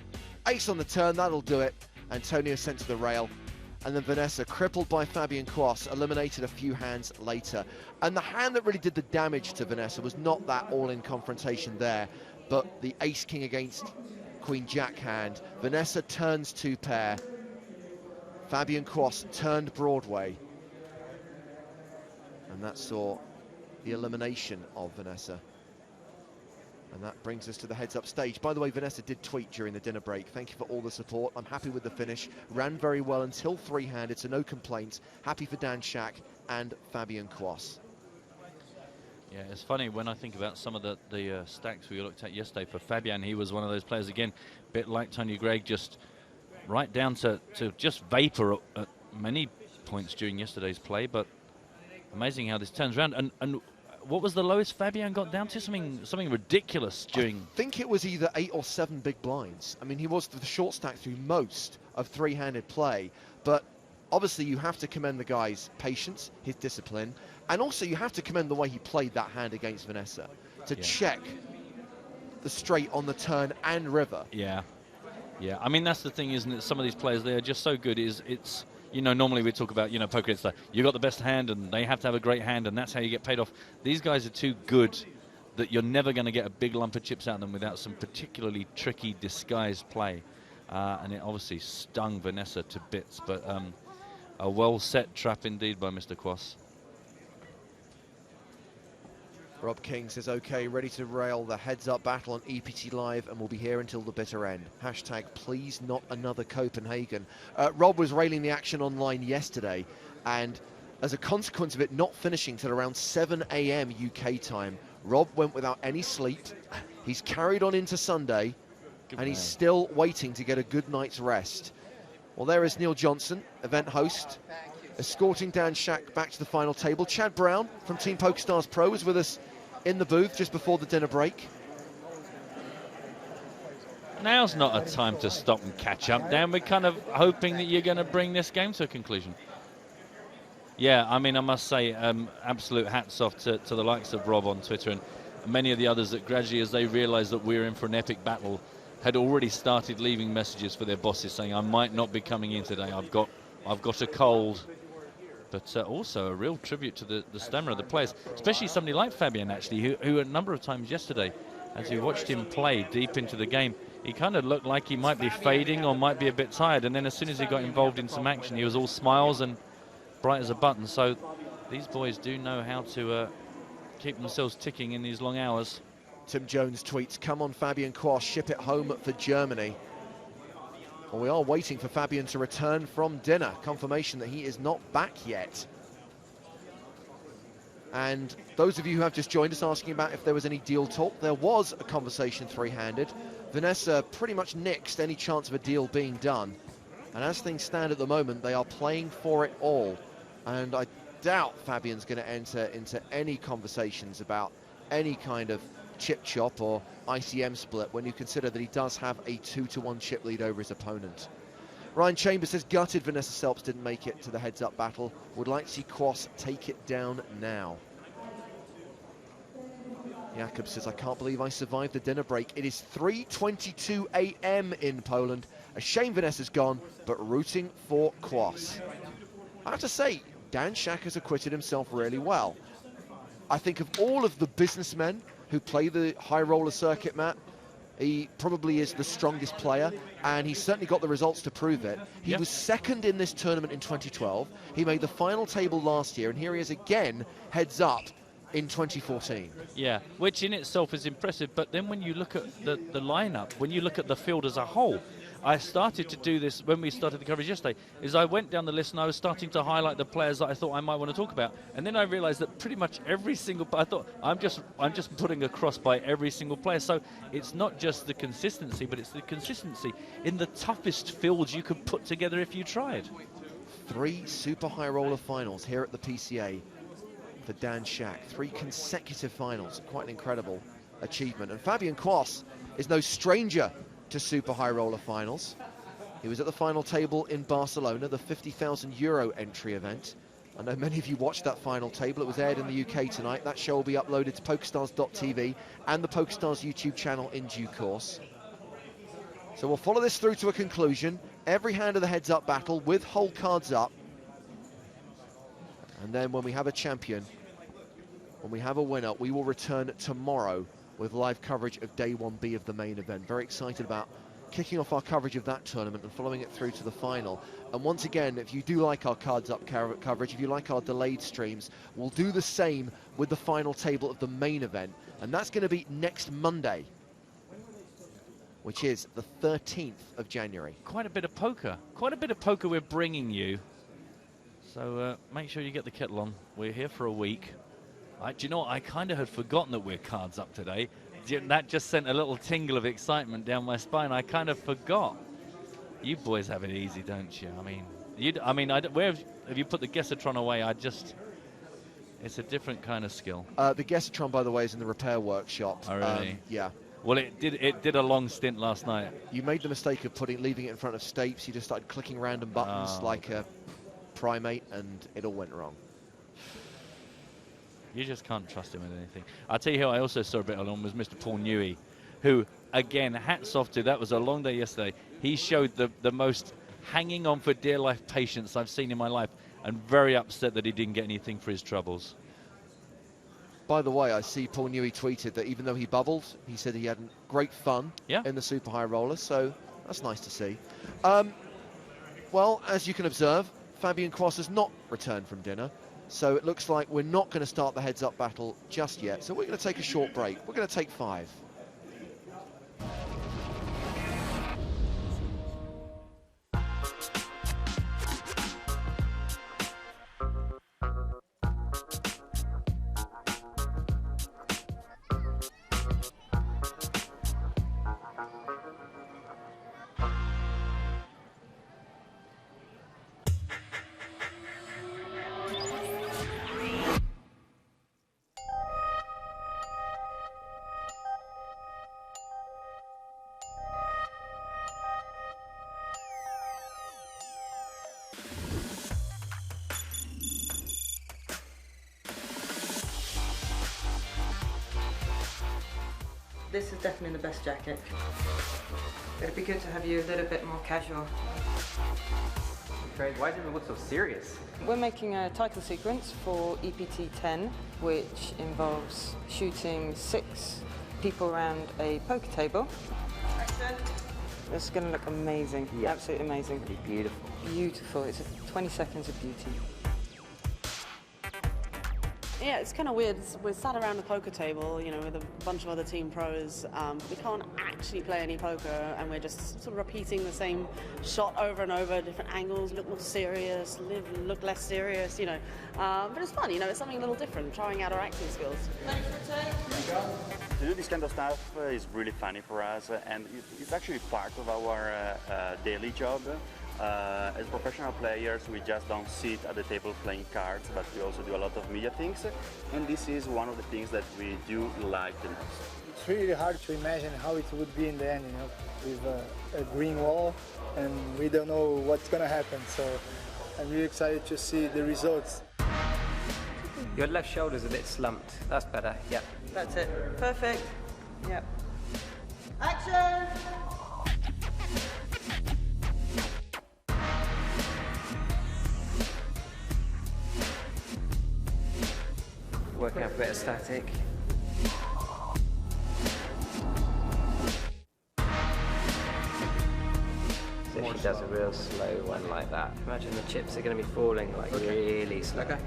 Ace on the turn, that'll do it. Antonio sent to the rail. And then Vanessa, crippled by Fabian Quas, eliminated a few hands later. And the hand that really did the damage to Vanessa was not that all-in confrontation there, but the ace-king against Queen-Jack hand. Vanessa turns 2-pair. Fabian Quas turned Broadway. And that saw the elimination of Vanessa. And that brings us to the heads-up stage. By the way, Vanessa did tweet during the dinner break. Thank you for all the support. I'm happy with the finish. Ran very well until 3-handed, so no complaints. Happy for Dan Shack and Fabian Quas. Yeah, it's funny when I think about some of the stacks we looked at yesterday for Fabian. He was one of those players, again, a bit like Tony Gregg, just right down to just vapor at many points during yesterday's play. But amazing how this turns around. And what was the lowest Fabian got down to? Something ridiculous during... I think it was either 8 or 7 big blinds. I mean, he was the short stack through most of 3-handed play. But obviously you have to commend the guy's patience, his discipline, and also you have to commend the way he played that hand against Vanessa to check the straight on the turn and river. Yeah. Yeah, I mean, that's the thing, isn't it? Some of these players, they are just so good. It's you know, normally we talk about, you know, poker, it's like, you got the best hand and they have to have a great hand and that's how you get paid off. These guys are too good that you're never going to get a big lump of chips out of them without some particularly tricky disguised play. And it obviously stung Vanessa to bits, but a well-set trap indeed by Mr. Quas. Rob King says, okay, ready to rail the heads-up battle on EPT Live, and we'll be here until the bitter end. Hashtag, please not another Copenhagen. Rob was railing the action online yesterday, and as a consequence of it not finishing till around 7 a.m. UK time, Rob went without any sleep. He's carried on into Sunday, and he's still waiting to get a good night's rest. Well, there is Neil Johnson, event host, escorting Dan Shack back to the final table. Chad Brown from Team PokerStars Pro was with us in the booth just before the dinner break. Now's not a time to stop and catch up, Dan. We're kind of hoping that you're going to bring this game to a conclusion. Yeah, I mean, I must say, absolute hats off to the likes of Rob on Twitter and many of the others that gradually, as they realised that we're in for an epic battle, had already started leaving messages for their bosses saying, I might not be coming in today. I've got a cold. But also a real tribute to the stamina of the players, especially somebody like Fabian, actually, who a number of times yesterday, as we watched him play deep into the game, he kind of looked like he might be fading or might be a bit tired. And then as soon as he got involved in some action, he was all smiles and bright as a button. So these boys do know how to keep themselves ticking in these long hours. Tim Jones tweets, come on Fabian Quas, ship it home for Germany. Well, we are waiting for Fabian to return from dinner. Confirmation that he is not back yet. And those of you who have just joined us asking about if there was any deal talk, there was a conversation three-handed. Vanessa pretty much nixed any chance of a deal being done. And as things stand at the moment, they are playing for it all. And I doubt Fabian's going to enter into any conversations about any kind of chip chop or ICM split when you consider that he does have a 2-1 chip lead over his opponent. Ryan Chambers says, gutted Vanessa Selps didn't make it to the heads-up battle. Would like to see Kwas take it down now. Jakob says, I can't believe I survived the dinner break. It is 3:22 a.m. in Poland. A shame Vanessa's gone, but rooting for Kwas. I have to say, Dan Shack has acquitted himself really well. I think of all of the businessmen who play the high roller circuit, Matt, he probably is the strongest player, and he's certainly got the results to prove it. He was second in this tournament in 2012. He made the final table last year, and here he is again, heads up, in 2014. Yeah, which in itself is impressive, but then when you look at the lineup, when you look at the field as a whole, I started to do this when we started the coverage yesterday, is I went down the list and I was starting to highlight the players that I thought I might want to talk about, and then I realized that pretty much every single, I thought I'm just putting across by every single player, so it's not just the consistency, but it's the consistency in the toughest fields you could put together if you tried. 3 super high roller finals here at the PCA for Dan Shack. 3 consecutive finals, quite an incredible achievement. And Fabian Kwas is no stranger to super high roller finals. He was at the final table in Barcelona, the 50,000 euro entry event. I know many of you watched that final table. It was aired in the UK tonight. That show will be uploaded to PokerStars.tv and the PokerStars YouTube channel in due course. So we'll follow this through to a conclusion. Every hand of the heads-up battle with whole cards up. And then when we have a champion, when we have a winner, we will return tomorrow with live coverage of Day 1B of the main event. Very excited about kicking off our coverage of that tournament and following it through to the final. And once again, if you do like our cards up coverage, if you like our delayed streams, we'll do the same with the final table of the main event. And that's going to be next Monday, which is the 13th of January. Quite a bit of poker. Quite a bit of poker we're bringing you. So make sure you get the kettle on. We're here for a week. Do you know what? I kind of had forgotten that we're cards up today. That just sent a little tingle of excitement down my spine. I kind of forgot. You boys have it easy, don't you? Where have you put the Guessatron away? It's a different kind of skill. The Guessatron, by the way, is in the repair workshop. Oh, really? Yeah. Well, it did a long stint last night. You made the mistake of leaving it in front of Stapes. You just started clicking random buttons like a primate, and it all went wrong. You just can't trust him with anything. I'll tell you who I also saw a bit along was Mr. Paul Newey, who, again, hats off to. That was a long day yesterday. He showed the most hanging on for dear life patience I've seen in my life, and very upset that he didn't get anything for his troubles. By the way, I see Paul Newey tweeted that even though he bubbled, he said he had great fun in the super high roller, so that's nice to see. Well, as you can observe, Fabian Kwas has not returned from dinner. So it looks like we're not going to start the heads-up battle just yet. So we're going to take a short break. We're going to take 5. This is definitely the best jacket. It'd be good to have you a little bit more casual. Craig, why does it look so serious? We're making a title sequence for EPT 10, which involves shooting 6 people around a poker table. This is going to look amazing. Yeah. Absolutely amazing. It'll be beautiful. Beautiful. It's 20 seconds of beauty. Yeah, it's kind of weird. We're sat around the poker table, you know, with a bunch of other team pros. We can't actually play any poker, and we're just sort of repeating the same shot over and over, different angles, look more serious, look less serious, you know. But it's fun, you know, it's something a little different, trying out our acting skills. To do this kind of stuff is really funny for us, and it's actually part of our daily job. As professional players, we just don't sit at the table playing cards, but we also do a lot of media things, and this is one of the things that we do like the most. It's really hard to imagine how it would be in the end, you know, with a green wall, and we don't know what's going to happen, so I'm really excited to see the results. Your left shoulder's a bit slumped. That's better, yep. That's it. Perfect. Yep. Action! Working out a bit of static. So if she does a real slow one like that, imagine the chips are going to be falling like really slow. Okay.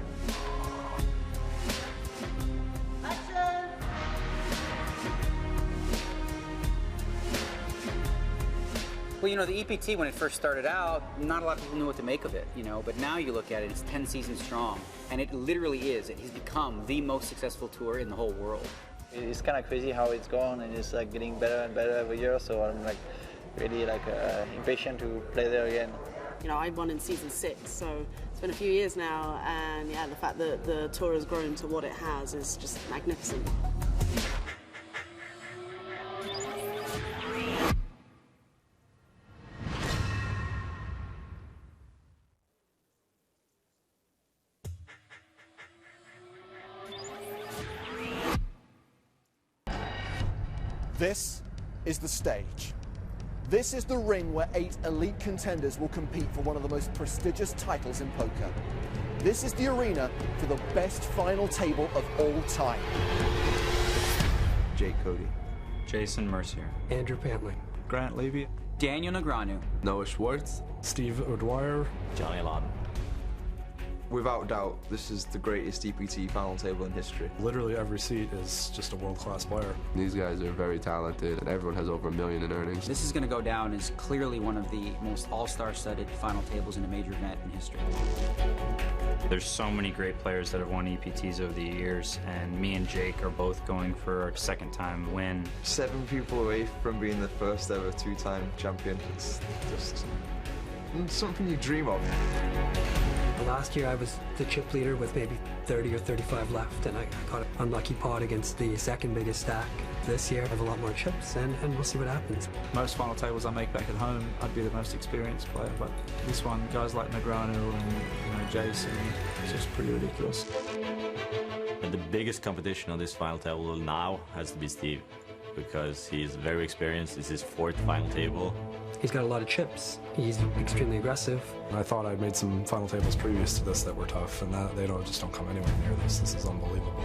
Well, you know, the EPT, when it first started out, not a lot of people knew what to make of it, you know, but now you look at it, it's 10 seasons strong, and it literally is. It has become the most successful tour in the whole world. It's kind of crazy how it's gone, and it's like getting better and better every year, so I'm like really like impatient to play there again. You know, I won in season 6, so it's been a few years now, and yeah, the fact that the tour has grown to what it has is just magnificent. This is the stage. This is the ring where 8 elite contenders will compete for one of the most prestigious titles in poker. This is the arena for the best final table of all time. Jake Cody. Jason Mercier. Andrew Pantling. Grant Levy. Daniel Negreanu. Noah Schwartz. Steve O'Dwyer. Johnny Lawton. Without doubt, this is the greatest EPT final table in history. Literally every seat is just a world-class player. These guys are very talented, and everyone has over $1 million in earnings. This is going to go down as clearly one of the most all-star studded final tables in a major event in history. There's so many great players that have won EPTs over the years, and me and Jake are both going for our second time win. 7 people away from being the first ever 2-time champion. It's just something you dream of. Last year I was the chip leader with maybe 30 or 35 left, and I got an unlucky pot against the second biggest stack. This year I have a lot more chips, and we'll see what happens. Most final tables I make back at home, I'd be the most experienced player, but this one, guys like Negreanu and Jason, it's just pretty ridiculous. And the biggest competition on this final table now has to be Steve, because he's very experienced. This is his 4th final table. He's got a lot of chips. He's extremely aggressive. I thought I'd made some final tables previous to this that were tough, and they just don't come anywhere near this. This is unbelievable.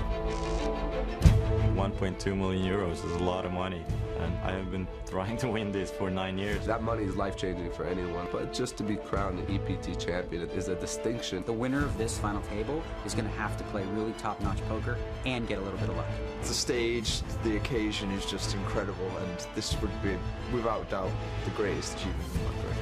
1.2 million euros is a lot of money, and I have been trying to win this for 9 years. That money is life-changing for anyone, but just to be crowned an EPT champion is a distinction. The winner of this final table is going to have to play really top-notch poker and get a little bit of luck. The stage, the occasion is just incredible, and this would be, without doubt, the greatest achievement of my career.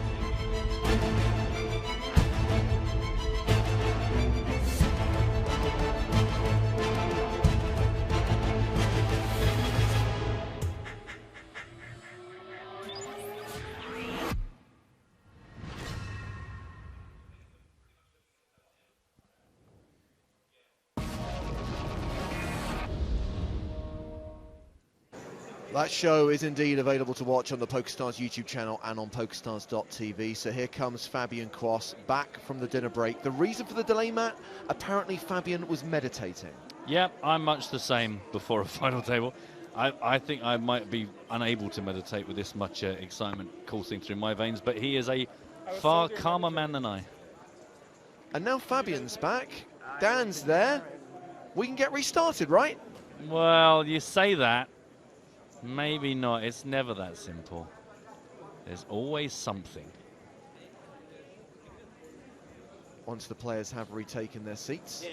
That show is indeed available to watch on the PokerStars YouTube channel and on PokerStars.tv. So here comes Fabian Quass back from the dinner break. The reason for the delay, Matt? Apparently Fabian was meditating. Yeah, I'm much the same before a final table. I think I might be unable to meditate with this much excitement coursing through my veins, but he is a far calmer man than I. And now Fabian's back. Dan's there. We can get restarted, right? Well, you say that. Maybe not. It's never that simple. There's always something. Once the players have retaken their seats.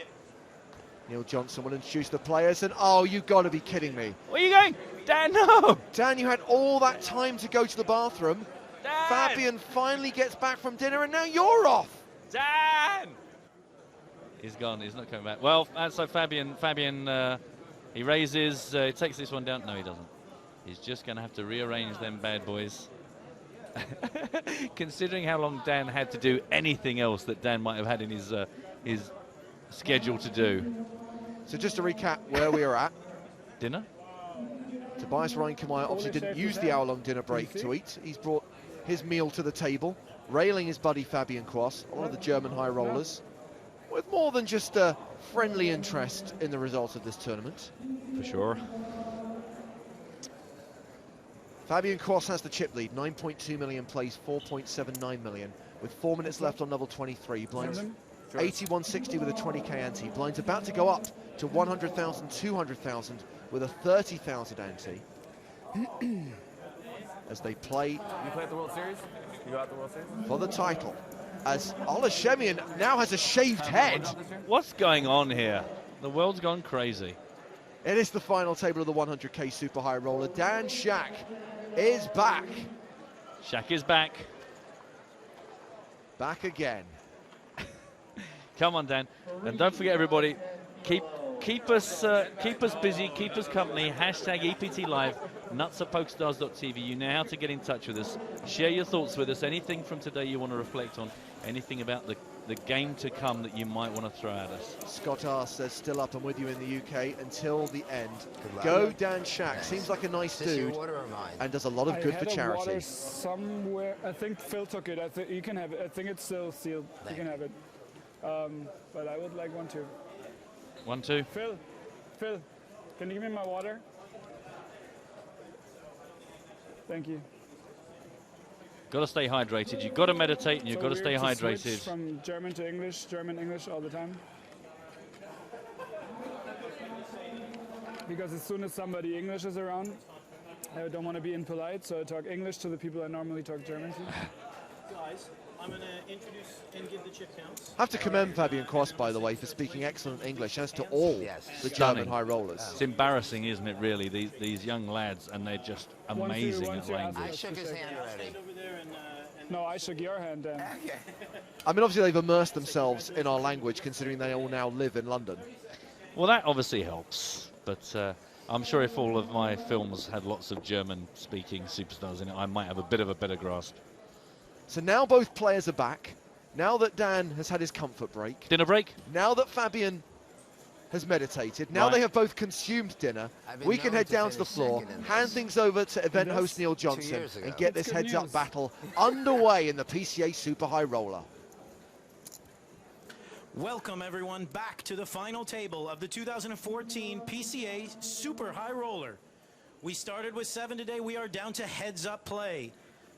Neil Johnson will introduce the players, and oh, you've got to be kidding me. Where are you going? Dan, no! Dan, you had all that time to go to the bathroom. Dan! Fabian finally gets back from dinner, and now you're off. Dan! He's gone. He's not coming back. Well, so Fabian, he raises, he takes this one down. No, he doesn't. He's just going to have to rearrange them bad boys. Considering how long Dan had to do anything else that Dan might have had in his schedule to do. So just to recap where we are at. Dinner? Tobias Reinkemeyer obviously didn't use the hour-long dinner break to eat. He's brought his meal to the table, railing his buddy Fabian Quass, one of the German high rollers, with more than just a friendly interest in the results of this tournament. For sure. Fabian Quass has the chip lead, 9.2 million plays, 4.79 million, with 4 minutes left on level 23. Blinds 81.60 with a 20k ante. Blinds about to go up to 100,000, 200,000 with a 30,000 ante. As they play. You play at the World Series? You go out the World Series? For the title. As Ola Shemian now has a shaved head. What's going on here? The world's gone crazy. It is the final table of the 100k super high roller. Dan Shack is back. Shack is back. Back again. Come on, Dan. And don't forget, everybody, keep us busy, keep us company. Hashtag EPT Live, nuts at PokerStars.tv. You know how to get in touch with us. Share your thoughts with us. Anything from today you want to reflect on. Anything about the game to come that you might want to throw at us. Scott R says, still up and with you in the UK until the end. Go Dan Shack. Nice. Seems like a nice dude and does a lot of good for charity. Water somewhere. I think Phil took it. I think you can have it. I think it's still sealed. You can have it. But I would like 1, 2. 1, 2. Phil, can you give me my water? Thank you. Got to stay hydrated. You've got to meditate, and you've got to stay hydrated. Switch from German to English, German, English all the time. Because as soon as somebody English is around, I don't want to be impolite, so I talk English to the people I normally talk German to. Guys, I'm going to introduce and give the chip counts. I have to commend Fabian Quass, by the way, for speaking excellent English, as to all the German high rollers. It's embarrassing, isn't it, really, these young lads, and they're just amazing at language. I shook his hand already. No, I shook your hand, Dan. Okay. I mean, obviously they've immersed themselves in our language, considering they all now live in London. Well, that obviously helps, but I'm sure if all of my films had lots of German-speaking superstars in it, I might have a bit of a better grasp. So now both players are back. Now that Dan has had his comfort break. Dinner break. Now that Fabian has meditated. Now they have both consumed dinner. We can head down to the floor, hand things over to event host Neil Johnson, and get this heads-up battle underway in the PCA Super High Roller. Welcome, everyone, back to the final table of the 2014 PCA Super High Roller. We started with 7 today. We are down to heads-up play.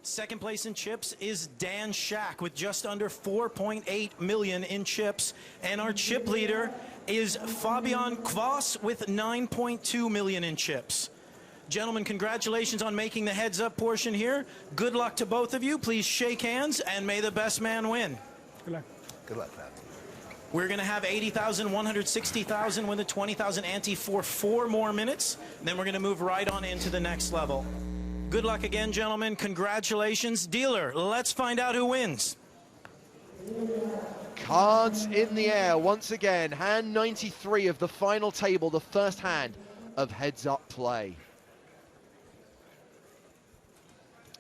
Second place in chips is Dan Shack with just under 4.8 million in chips. And our chip leader is Fabian Quass with 9.2 million in chips. Gentlemen, congratulations on making the heads-up portion here. Good luck to both of you. Please shake hands, and may the best man win. Good luck. Good luck, Fabian. We're going to have 80,000, 160,000 with a 20,000 ante for 4 more minutes. Then we're going to move right on into the next level. Good luck again, gentlemen. Congratulations. Dealer, let's find out who wins. Cards in the air once again. Hand 93 of the final table, the first hand of heads-up play.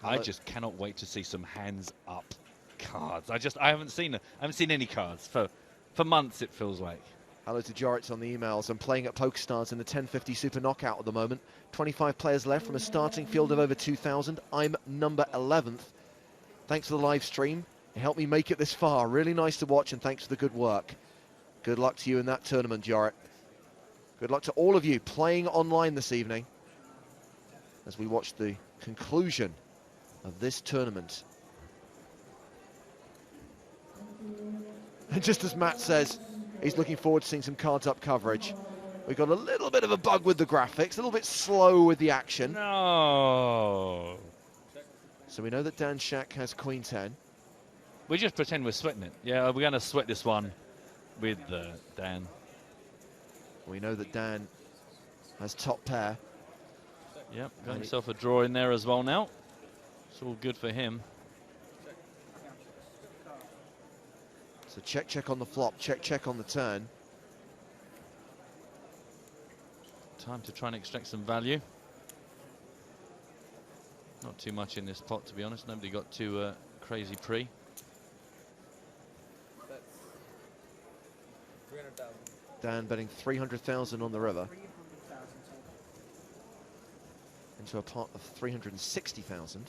I just cannot wait to see some hands-up cards. I haven't seen any cards for months, it feels like. Hello to Joritz on the emails. I'm playing at PokerStars in the 1050 Super Knockout at the moment. 25 players left from a starting field of over 2,000. I'm number 11th. Thanks for the live stream. It helped me make it this far. Really nice to watch, and thanks for the good work. Good luck to you in that tournament, Jorit. Good luck to all of you playing online this evening as we watch the conclusion of this tournament. And just as Matt says, he's looking forward to seeing some cards-up coverage. We've got a little bit of a bug with the graphics, a little bit slow with the action. No. So we know that Dan Shack has Queen 10. We just pretend we're sweating it. Yeah, we're going to sweat this one with Dan. We know that Dan has top pair. Yep, got himself a draw in there as well now. It's all good for him. So check, check on the flop, check, check on the turn. Time to try and extract some value. Not too much in this pot, to be honest. Nobody got too crazy pre. Dan betting 300,000 on the river. Into a pot of 360,000.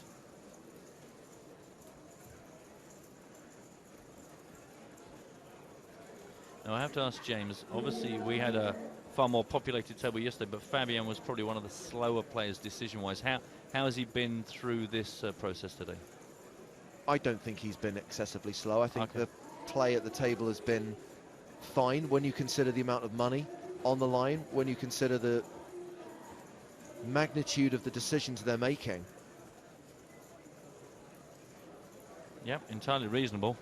Now I have to ask James, obviously we had a far more populated table yesterday, but Fabian was probably one of the slower players decision-wise. How has he been through this process today? I don't think he's been excessively slow. I think the play at the table has been fine when you consider the amount of money on the line, when you consider the magnitude of the decisions they're making. Yep, entirely reasonable.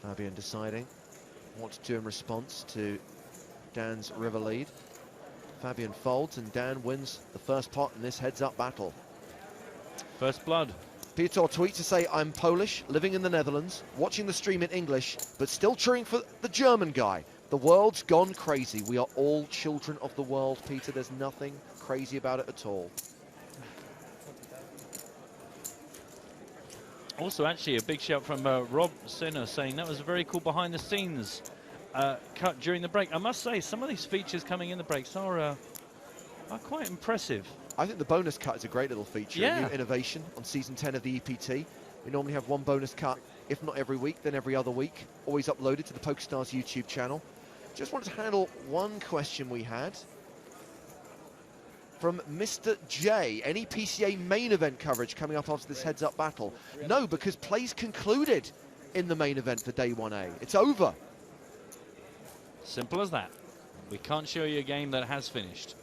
Fabian deciding what to do in response to Dan's river lead. Fabian folds and Dan wins the first pot in this heads-up battle. First blood. Peter tweets to say, I'm Polish, living in the Netherlands, watching the stream in English, but still cheering for the German guy. The world's gone crazy. We are all children of the world, Peter. There's nothing crazy about it at all. Also, actually, a big shout from Rob Sinner saying that was a very cool behind-the-scenes cut during the break. I must say, some of these features coming in the breaks are quite impressive. I think the bonus cut is a great little feature, a new innovation on Season 10 of the EPT. We normally have one bonus cut, if not every week, then every other week, always uploaded to the PokerStars YouTube channel. Just wanted to handle one question we had from Mr. J. Any PCA main event coverage coming up after this heads-up battle? No, because plays concluded in the main event for Day 1A. It's over. Simple as that. We can't show you a game that has finished.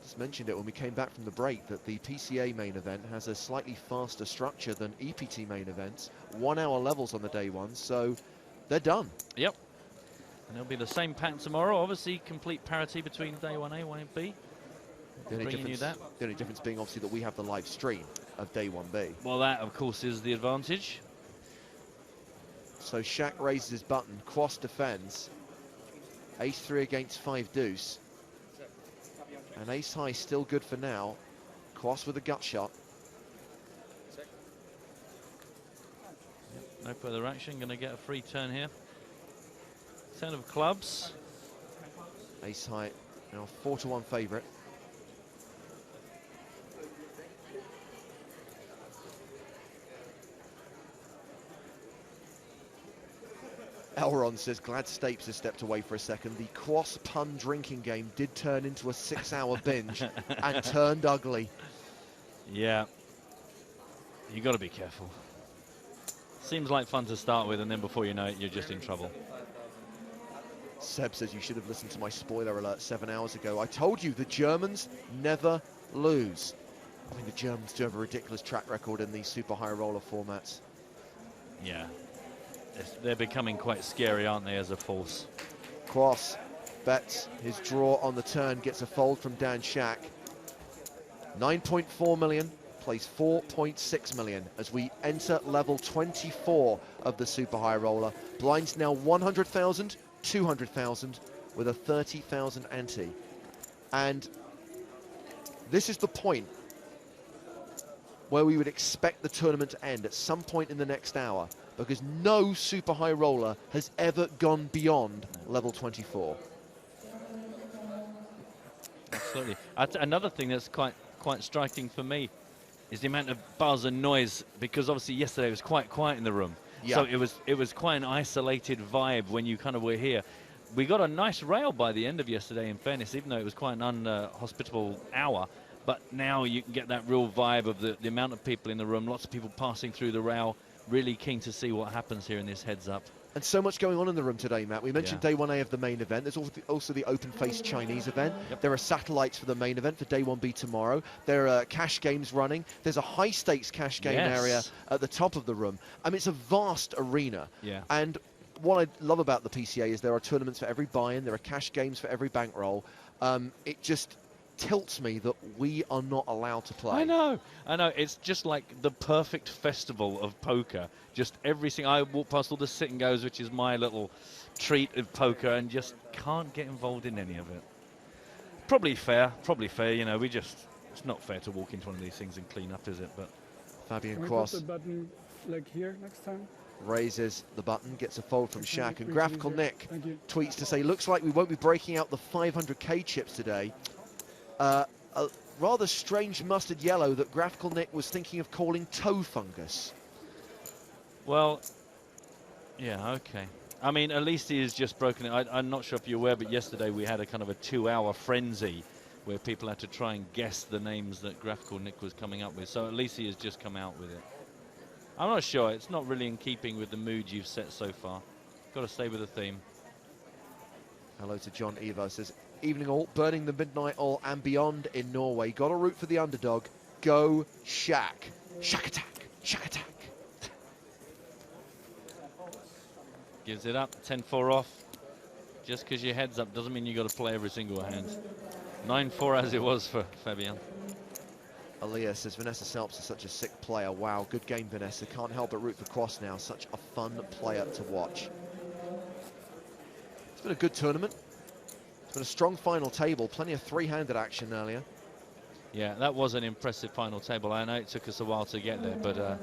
Just mentioned it when we came back from the break that the PCA main event has a slightly faster structure than EPT main events. 1 hour levels on the Day 1, so they're done. Yep. And it'll be the same pattern tomorrow. Obviously, complete parity between Day 1A, 1B. The only difference being obviously that we have the live stream of Day 1B. Well, that, of course, is the advantage. So Shaq raises his button, Quas defends. Ace-3 against 5 deuce. And ace-high still good for now. Quas with a gut shot. No further action, going to get a free turn here. 10 of clubs. Ace-high now 4-1 favourite. Elron says, glad Stapes has stepped away for a second. The Quas pun drinking game did turn into a 6-hour binge and turned ugly. Yeah. You got to be careful. Seems like fun to start with, and then before you know it, you're just in trouble. Seb says, you should have listened to my spoiler alert 7 hours ago. I told you, the Germans never lose. I mean, the Germans do have a ridiculous track record in these super high roller formats. Yeah. They're becoming quite scary, aren't they, as a force? Quas bets his draw on the turn, gets a fold from Dan Shaq. 9.4 million, plays 4.6 million as we enter level 24 of the super high roller. Blinds now 100,000, 200,000 with a 30,000 ante. And this is the point where we would expect the tournament to end at some point in the next hour, because no super high roller has ever gone beyond level 24. Absolutely. Another thing that's quite striking for me is the amount of buzz and noise, because obviously yesterday it was quite quiet in the room. Yeah. So it was quite an isolated vibe when you kind of were here. We got a nice rail by the end of yesterday, in fairness, even though it was quite an unhospitable hour. But now you can get that real vibe of the amount of people in the room, lots of people passing through the rail, really keen to see what happens here in this heads up. And so much going on in the room today, Matt. We mentioned day 1A of the main event. There's also the open-faced Chinese event. There are satellites for the main event for day 1B tomorrow. There are cash games running. There's a high-stakes cash game area at the top of the room. I mean, it's a vast arena. Yeah. And what I love about the PCA is there are tournaments for every buy-in. There are cash games for every bankroll. It just tilts me that we are not allowed to play. I know. It's just like the perfect festival of poker. Just everything. I walk past all the sit and goes, which is my little treat of poker, and just can't get involved in any of it. Probably fair. You know, it's not fair to walk into one of these things and clean up, is it? But Fabian Can we Cross put the button like here next time? raises the button, gets a fold from Shaq, and Please, Graphical easier. Nick Thank you. tweets to say, looks like we won't be breaking out the 500k chips today. A rather strange mustard yellow that Graphical Nick was thinking of calling toe fungus. Well, yeah, okay. I mean, at least he has just broken it. I'm not sure if you're aware, but yesterday we had a kind of a 2-hour frenzy where people had to try and guess the names that Graphical Nick was coming up with. So at least he has just come out with it. I'm not sure. It's not really in keeping with the mood you've set so far. Got to stay with the theme. Hello to John Evo, says, evening all, burning the midnight oil and beyond in Norway. Got to root for the underdog. Go Shaq. Shaq attack. Shaq attack. Gives it up. 10-4 off. Just because your head's up doesn't mean you got to play every single hand. 9-4 as it was for Fabian. Aaliyah says, Vanessa Selps is such a sick player. Wow, good game, Vanessa. Can't help but root for Cross now. Such a fun player to watch. It's been a good tournament. It's been a strong final table. Plenty of three-handed action earlier. Yeah, that was an impressive final table. I know it took us a while to get there, but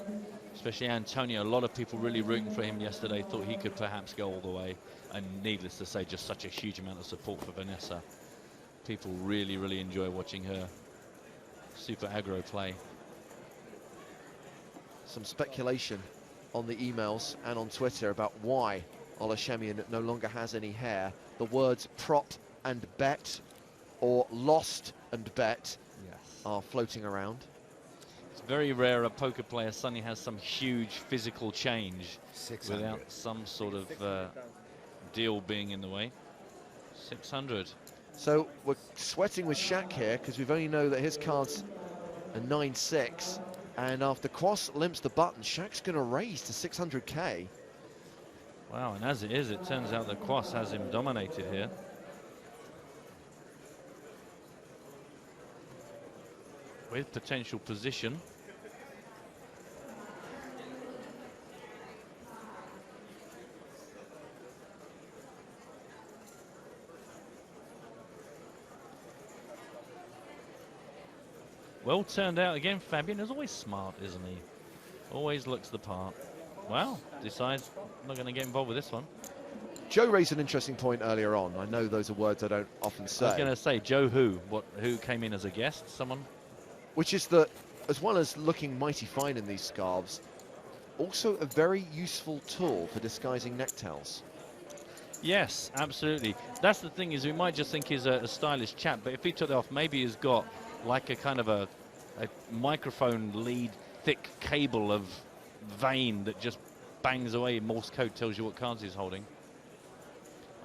especially Antonio, a lot of people really rooting for him yesterday, thought he could perhaps go all the way. And needless to say, just such a huge amount of support for Vanessa. People really, really enjoy watching her super aggro play. Some speculation on the emails and on Twitter about why Olashemian no longer has any hair. The words prop and bet or lost and bet are floating around. It's very rare a poker player suddenly has some huge physical change 600. without some sort of deal being in the way. 600. So we're sweating with Shaq here because we've only know that his card's a 9-6, and after Cross limps the button, Shaq's going to raise to 600k. Wow, and as it is, it turns out that Cross has him dominated here. With potential position. Well turned out again. Fabian is always smart, isn't he? Always looks the part. Wow, decides not going to get involved with this one. Joe raised an interesting point earlier on. I know those are words I don't often say. I was going to say, Joe who? Who came in as a guest? Someone? Which is that, as well as looking mighty fine in these scarves, also a very useful tool for disguising necktails. Yes, absolutely. That's the thing, is we might just think he's a stylish chap, but if he took it off, maybe he's got like a kind of a microphone lead thick cable of vein that just bangs away. Morse code tells you what cards he's holding.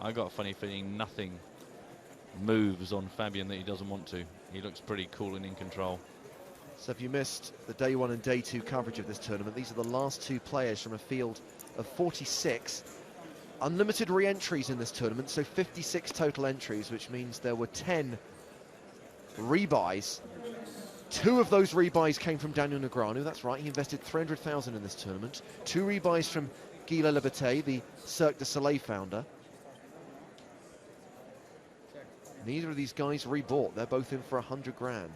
I got a funny feeling nothing moves on Fabian that he doesn't want to. He looks pretty cool and in control. So if you missed the day 1 and day 2 coverage of this tournament, these are the last 2 players from a field of 46. Unlimited re-entries in this tournament, so 56 total entries, which means there were 10 rebuys. 2 of those rebuys came from Daniel Negreanu. That's right, he invested 300,000 in this tournament. 2 rebuys from Guy Liberté, the Cirque du Soleil founder. Neither of these guys rebought. They're both in for 100 grand.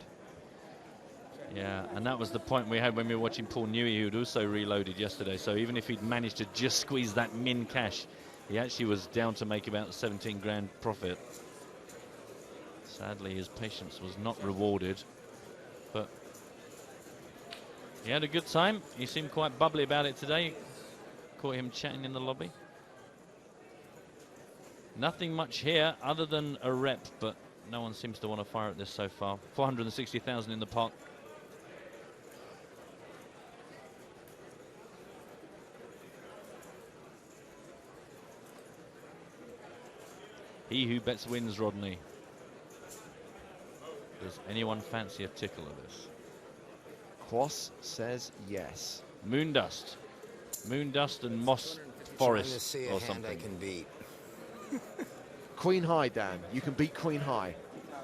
Yeah, and that was the point we had when we were watching Paul Newey, who'd also reloaded yesterday. So even if he'd managed to just squeeze that min cash, he actually was down to make about 17 grand profit. Sadly, his patience was not rewarded, but he had a good time. He seemed quite bubbly about it today. Caught him chatting in the lobby. Nothing much here other than a rep, but no one seems to want to fire at this so far. 460,000 in the pot. He who bets wins, Rodney. Does anyone fancy a tickle of this? Quas says yes. Moondust. Moondust and Moss Trying to Forest see a or hand something. I can beat. Queen high, Dan. You can beat queen high. I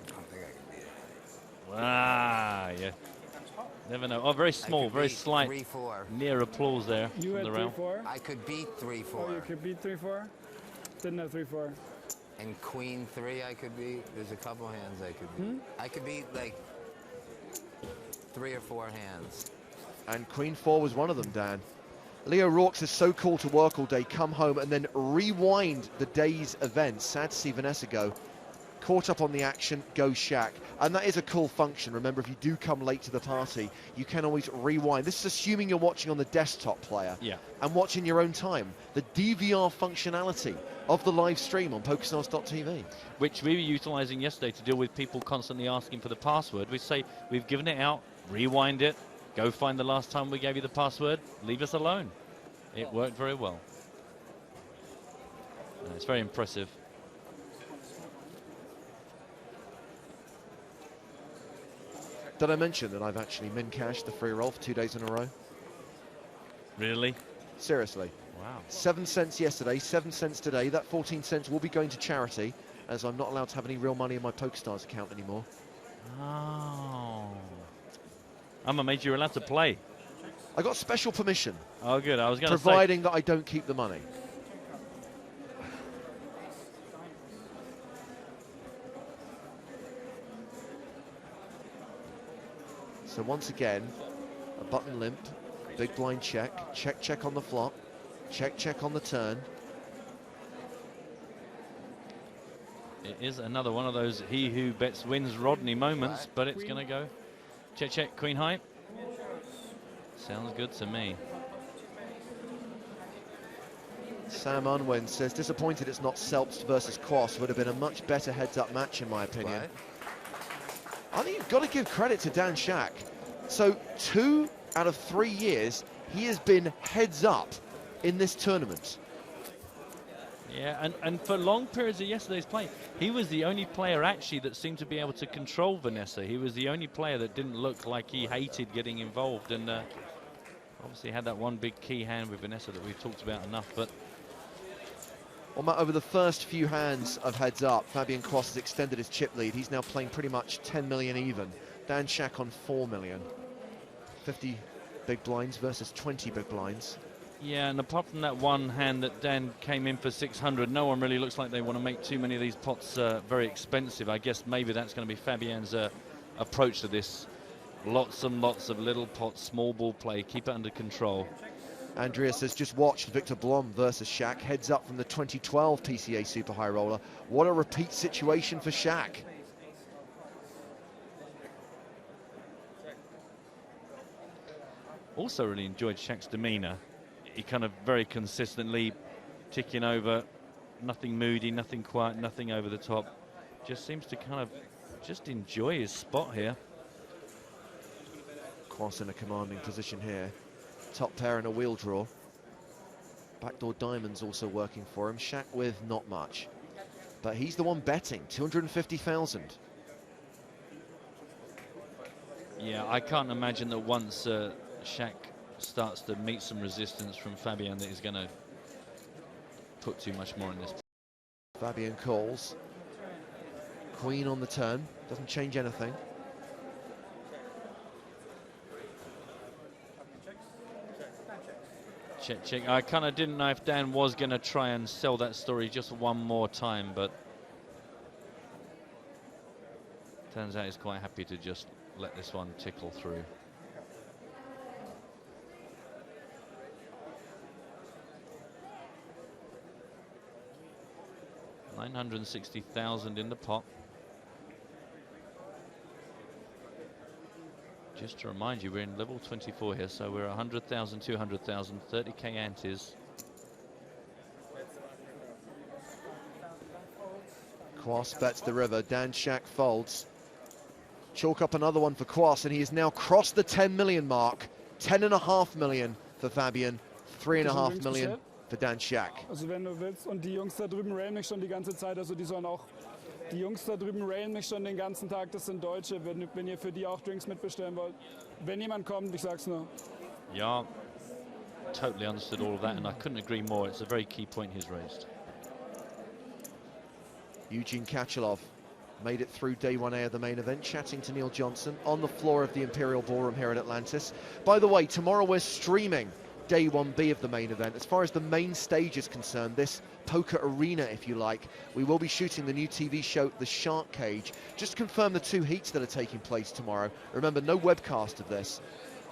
don't think I can beat it. Ah, yeah. Never know. Oh, very small, very beat slight. 3-4. Near applause there You from had the realm. 3-4? I could beat 3-4. Oh, you could beat 3-4? Didn't have 3-4. And queen 3 I could beat. There's a couple hands I could beat. I could beat like 3 or 4 hands. And queen 4 was one of them, Dan. Leo Rorks is so cool to work all day, come home and then rewind the day's events. Sad to see Vanessa go. Caught up on the action, go Shaq. And that is a cool function. Remember, if you do come late to the party, you can always rewind. This is assuming you're watching on the desktop player. Yeah. And watching your own time. The DVR functionality of the live stream on PokerStars.tv. Which we were utilising yesterday to deal with people constantly asking for the password. We say, we've given it out, rewind it, go find the last time we gave you the password, leave us alone. It worked very well. It's very impressive. Did I mention that I've actually min-cashed the free roll for 2 days in a row? Really? Seriously. Wow. 7 cents yesterday, 7 cents today. That 14 cents will be going to charity, as I'm not allowed to have any real money in my PokerStars account anymore. Oh. I'm amazed you're allowed to play. I got special permission. Oh, good. I was going to say. Providing that I don't keep the money. So once again, a button limp, big blind check, check on the flop, check on the turn. It is another one of those he who bets wins Rodney moments, but it's going to go. Check, queen high. Sounds good to me. Sam Unwin says, disappointed it's not Selpst versus Quas. Would have been a much better heads-up match, in my opinion. I think you've got to give credit to Dan Shaq. So 2 out of 3 years, he has been heads up in this tournament. Yeah, and for long periods of yesterday's play, he was the only player actually that seemed to be able to control Vanessa. He was the only player that didn't look like he hated getting involved, and obviously had that one big key hand with Vanessa that we've talked about enough. But well, Matt, over the first few hands of heads up, Fabian Quas has extended his chip lead. He's now playing pretty much 10 million even. Dan Shaq on 4 million. 50 big blinds versus 20 big blinds. yeah, and apart from that one hand that Dan came in for 600, no one really looks like they want to make too many of these pots very expensive. I guess maybe that's going to be Fabian's approach to this. Lots and lots of little pots, small ball play, keep it under control. Andrea says, just watched Victor Blom versus Shaq, heads up from the 2012 PCA Super High Roller. What a repeat situation for Shaq. Also really enjoyed Shaq's demeanour. He kind of very consistently ticking over, nothing moody, nothing quiet, nothing over the top. Just seems to kind of just enjoy his spot here. Quas in a commanding position here. Top pair and a wheel draw. Backdoor diamonds also working for him. Shaq with not much. But he's the one betting, 250,000. Yeah, I can't imagine that once Shaq starts to meet some resistance from Fabian that he's going to put too much more in this. Fabian calls. Queen on the turn, doesn't change anything. Check. I kind of didn't know if Dan was going to try and sell that story just one more time, but turns out he's quite happy to just let this one tickle through. $960,000 in the pot. Just to remind you, we're in level 24 here, so we're 100,000, 200,000, 30k antes. Kwas bets the river. Dan Shak folds. Chalk up another one for Kwas, and he has now crossed the 10 million mark. 10,5 million for Fabian, 3,5 million for Dan Shak. Also wenn du willst, und die Jungs da drüben railen mich schon die ganze Zeit, also die sollen auch, die Jungs da drüben railen mich schon den ganzen Tag, das sind Deutsche, wenn ihr für die auch Drinks mitbestellen wollt. Wenn jemand kommt, ich sag's nur. Yeah, totally understood all of that, and I couldn't agree more. It's a very key point he's raised. Eugene Kachalov made it through day 1A of the main event, chatting to Neil Johnson on the floor of the Imperial Ballroom here at Atlantis. By the way, tomorrow we're streaming day 1B of the main event. As far as the main stage is concerned, this poker arena, if you like, we will be shooting the new TV show, The Shark Cage. Just to confirm the 2 heats that are taking place tomorrow. Remember, no webcast of this.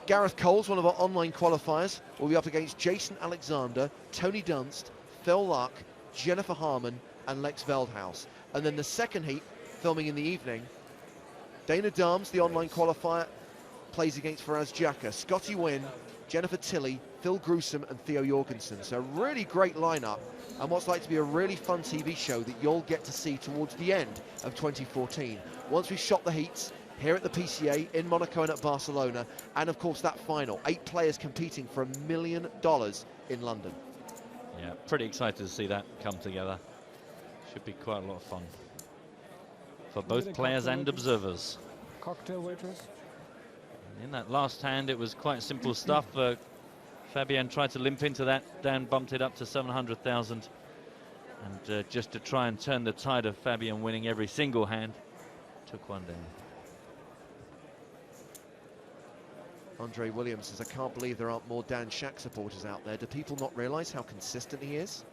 Gareth Coles, one of our online qualifiers, will be up against Jason Alexander, Tony Dunst, Phil Luck, Jennifer Harmon, and Lex Veldhaus. And then the second heat, filming in the evening, Dana Darms, the online qualifier, plays against Faraz Jaka, Scotty Wynn, Jennifer Tilley, Phil Gruesome, and Theo Jorgensen. So really great lineup, and what's like to be a really fun TV show that you'll get to see towards the end of 2014. Once we've shot the heats here at the PCA, in Monaco and at Barcelona, and of course that final, 8 players competing for $1 million in London. Yeah, pretty excited to see that come together. Should be quite a lot of fun for both players and observers. Cocktail waitress. In that last hand, it was quite simple stuff. Fabian tried to limp into that. Dan bumped it up to 700,000. And just to try and turn the tide of Fabian winning every single hand, took one down. Andre Williams says, I can't believe there aren't more Dan Shak supporters out there. Do people not realise how consistent he is?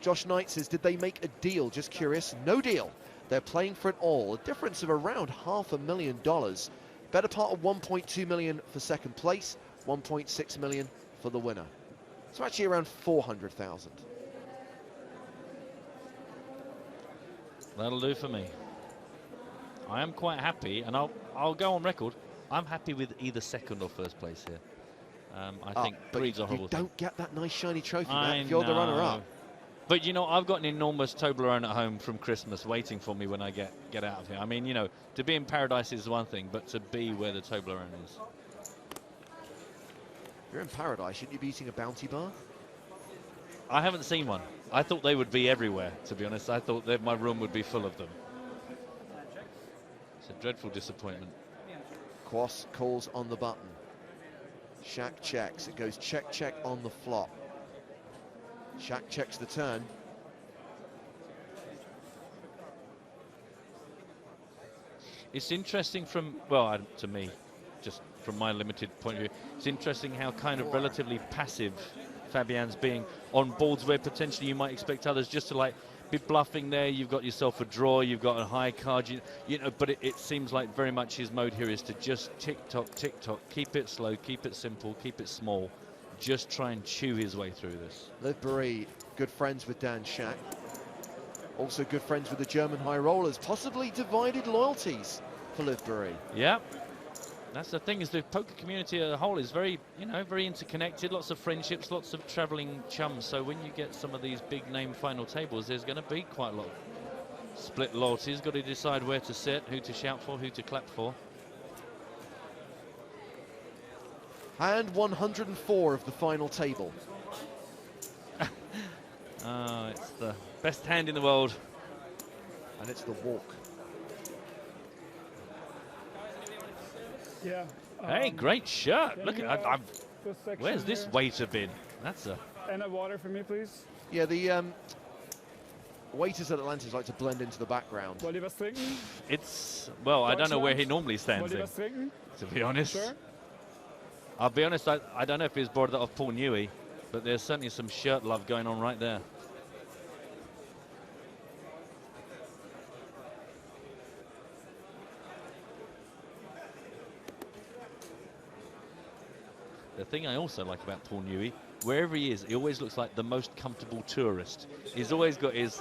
Josh Knight says, did they make a deal? Just curious. No deal. They're playing for it all. A difference of around $500,000. Better part of 1.2 million for second place, 1.6 million for the winner. So actually around 400,000. That'll do for me. I am quite happy, and I'll go on record. I'm happy with either second or first place here. I think greed's a horrible thing. You don't get that nice shiny trophy, Matt, if you're the runner-up. But, you know, I've got an enormous Toblerone at home from Christmas waiting for me when I get out of here. I mean, you know, to be in paradise is one thing, but to be where the Toblerone is. If you're in paradise, shouldn't you be eating a Bounty bar? I haven't seen one. I thought they would be everywhere, to be honest. I thought that my room would be full of them. It's a dreadful disappointment. Kwas calls on the button. Shak checks. It goes check, check on the flop. Shak checks the turn. It's interesting from, well, to me, just from my limited point of view, it's interesting how kind of relatively passive Fabian's being on boards where potentially you might expect others just to like be bluffing there. You've got yourself a draw, you've got a high card, you know, but it seems like very much his mode here is to just tick-tock, keep it slow, keep it simple, keep it small. Just try and chew his way through this. Liv Boeree, good friends with Dan Shak. Also good friends with the German high rollers. Possibly divided loyalties for Liv Boeree. Yeah, that's the thing, is the poker community as a whole is very, you know, very interconnected. Lots of friendships, lots of traveling chums. So when you get some of these big name final tables, there's going to be quite a lot of split loyalties. Got to decide where to sit, who to shout for, who to clap for. Hand 104 of the final table. Oh, it's the best hand in the world. And it's the walk. Yeah. Hey, great shot. Look at where's this here? waiter been? That's a... And a water for me, please. Yeah, the waiters at Atlantis like to blend into the background. Wollt ihr was trinken? It's, well, I don't know where he normally stands Wollt ihr in, was trinken? to be honest. Sure. I'll be honest, I don't know if he's bored that of Paul Newey, but there's certainly some shirt love going on right there. The thing I also like about Paul Newey, wherever he is, he always looks like the most comfortable tourist. He's always got his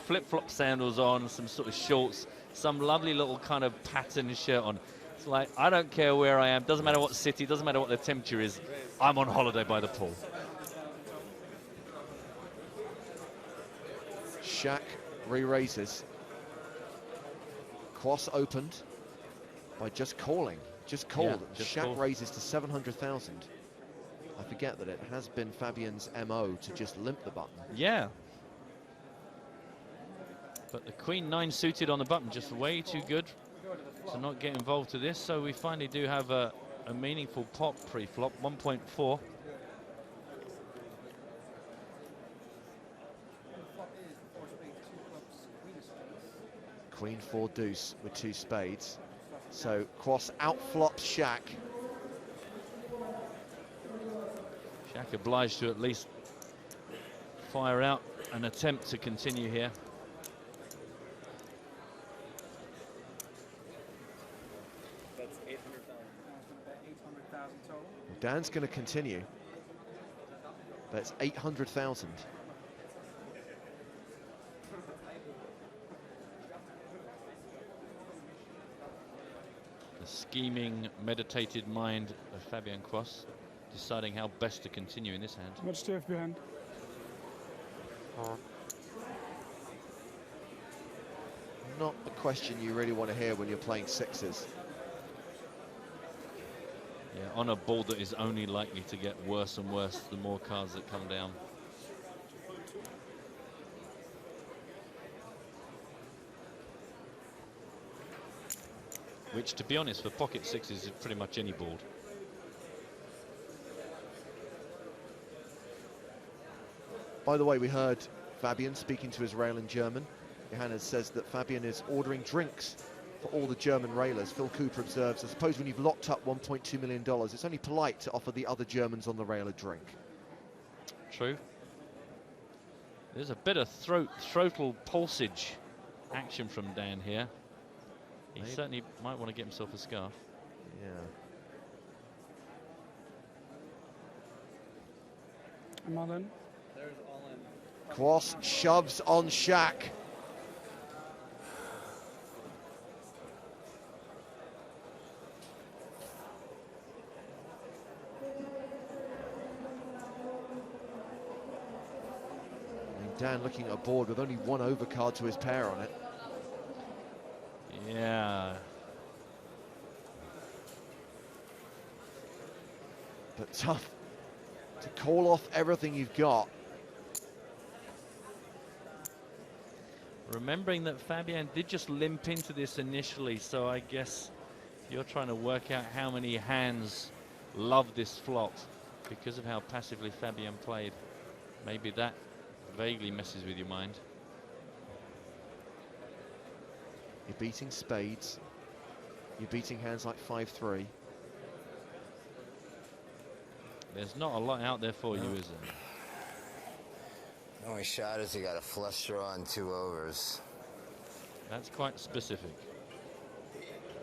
flip-flop sandals on, some sort of shorts, some lovely little kind of pattern shirt on. It's like, I don't care where I am, doesn't matter what city, doesn't matter what the temperature is, I'm on holiday by the pool. Shak re-raises. Cross opened by just calling. Just called. Yeah, just Shaq called. raises to 700,000. I forget that it has been Fabian's MO to just limp the button. Yeah. But the Queen 9 suited on the button, just way too good to not get involved to this. So we finally do have a meaningful pot pre-flop, 1.4. Queen 4 deuce with 2 spades. So Cross outflops Shaq. Shaq obliged to at least fire out an attempt to continue here. That's 800,000 total. Dan's going to continue. That's 800,000. The scheming, meditated mind of Fabian Cross, deciding how best to continue in this hand. Much do you have behind? Not a question you really want to hear when you're playing sixes. Yeah, on a board that is only likely to get worse and worse the more cards that come down. Which, to be honest, for pocket sixes is pretty much any board. By the way, we heard Fabian speaking to his rail in German. Johannes says that Fabian is ordering drinks for all the German railers. Phil Cooper observes, I suppose when you've locked up $1.2 million, it's only polite to offer the other Germans on the rail a drink. True. There's a bit of throatal pulsage action from Dan here. He certainly might want to get himself a scarf. Yeah. I'm all in. Cross shoves on Shaq. And Dan looking at a board with only one overcard to his pair on it. Yeah. But tough to call off everything you've got. Remembering that Fabian did just limp into this initially, so I guess you're trying to work out how many hands love this flop because of how passively Fabian played. Maybe that vaguely messes with your mind. You're beating spades. You're beating hands like 5-3. There's not a lot out there for you, is there? The only shot is he got a flush draw and 2 overs. That's quite specific.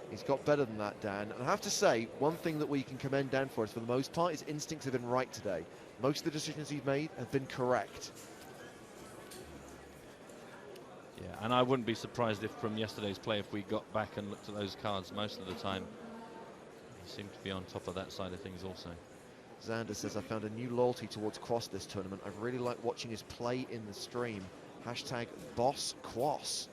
He's got better than that, Dan. And I have to say, one thing that we can commend Dan for is, for the most part, his instincts have been right today. Most of the decisions he's made have been correct. Yeah, and I wouldn't be surprised if from yesterday's play, if we got back and looked at those cards most of the time, he seemed to be on top of that side of things also. Xander says, I found a new loyalty towards Cross this tournament. I really like watching his play in the stream. Hashtag Boss Cross.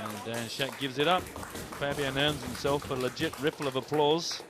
And Dan Shaq gives it up. Fabian earns himself a legit ripple of applause.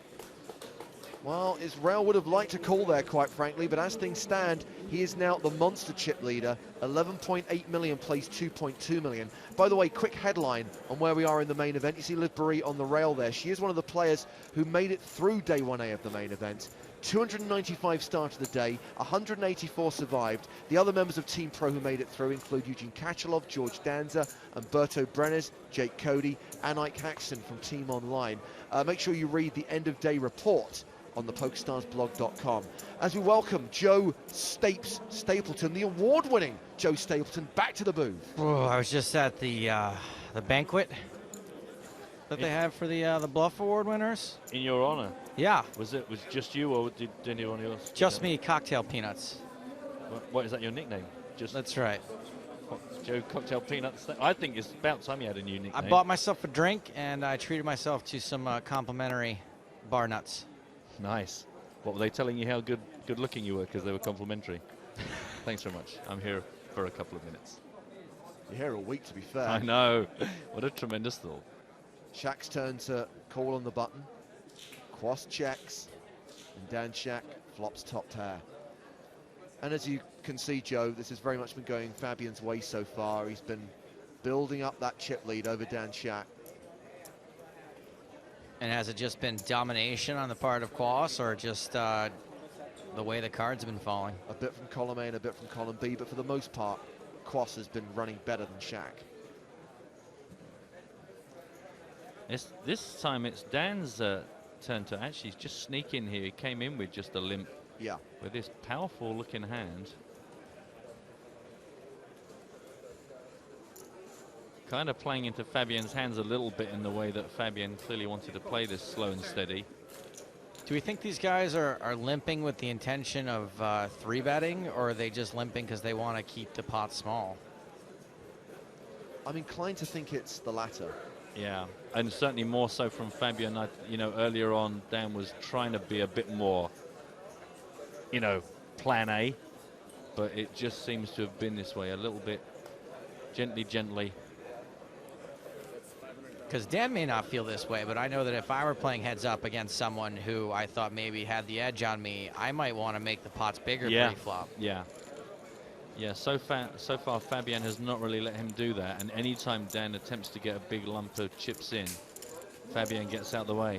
Well, his rail would have liked to call there, quite frankly, but as things stand, he is now the monster chip leader. 11.8 million plays 2.2 million. By the way, quick headline on where we are in the main event. You see Liv Boeree on the rail there. She is one of the players who made it through day 1A of the main event. 295 started the day, 184 survived. The other members of Team Pro who made it through include Eugene Kachalov, George Danza, Umberto Brenes, Jake Cody, and Ike Haxton from Team Online. Make sure you read the end of day report on the PokerStarsblog.com. As we welcome Joe Stapleton, the award-winning Joe Stapleton, back to the booth. Oh, I was just at the banquet that they have for the Bluff Award winners. In your honor? Yeah. Was just you, or did anyone else? Just me, Cocktail Peanuts. What is that your nickname? That's right. Joe Cocktail Peanuts. I think it's about time you had a new nickname. I bought myself a drink and I treated myself to some complimentary bar nuts. Nice. What were they telling you how good looking you were because they were complimentary? Thanks very much. I'm here for a couple of minutes. You're here all week, to be fair. I know. What a tremendous thought. Shaq's turn to call on the button. Quas checks, and Dan Shaq flops top pair. And as you can see, Joe, this has very much been going Fabian's way so far. He's been building up that chip lead over Dan Shaq. And has it just been domination on the part of Quas, or just the way the cards have been falling? A bit from column A and a bit from column B, but for the most part, Quas has been running better than Shaq. This time it's Dan's turn to actually just sneak in here. He came in with just a limp. Yeah. With this powerful looking hand. Kind of playing into Fabian's hands a little bit in the way that Fabian clearly wanted to play this slow and steady. Do we think these guys are limping with the intention of 3-betting, or are they just limping because they want to keep the pot small? I'm inclined to think it's the latter. Yeah, and certainly more so from Fabian. You know, earlier on, Dan was trying to be a bit more, you know, plan A, but it just seems to have been this way, a little bit gently. Because Dan may not feel this way, but I know that if I were playing heads up against someone who I thought maybe had the edge on me, I might want to make the pots bigger pre-flop. Yeah. So far, Fabian has not really let him do that, and anytime Dan attempts to get a big lump of chips in, Fabian gets out the way.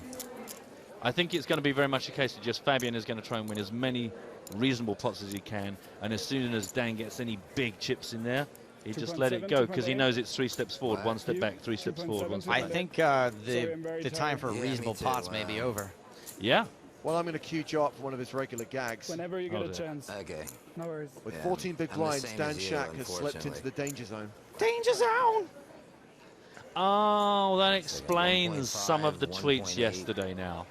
I think it's going to be very much a case of just Fabian is going to try and win as many reasonable pots as he can, and as soon as Dan gets any big chips in there, he just let it go, because he knows it's 3 steps forward, 1 step back, 3 steps forward, 1 step back. I think the time for reasonable pots may be over. Yeah. Well, I'm going to cue Joe up for one of his regular gags. Whenever you get a chance. Okay. No worries. With 14 big blinds, Dan Shaq has slipped into the danger zone. Danger zone! Oh, that explains some of the tweets yesterday now.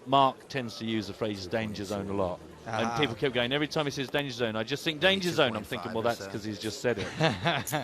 Mark tends to use the phrase danger zone a lot. And people kept going, every time he says danger zone, I just think danger zone. I'm thinking, well, that's because he's just said it.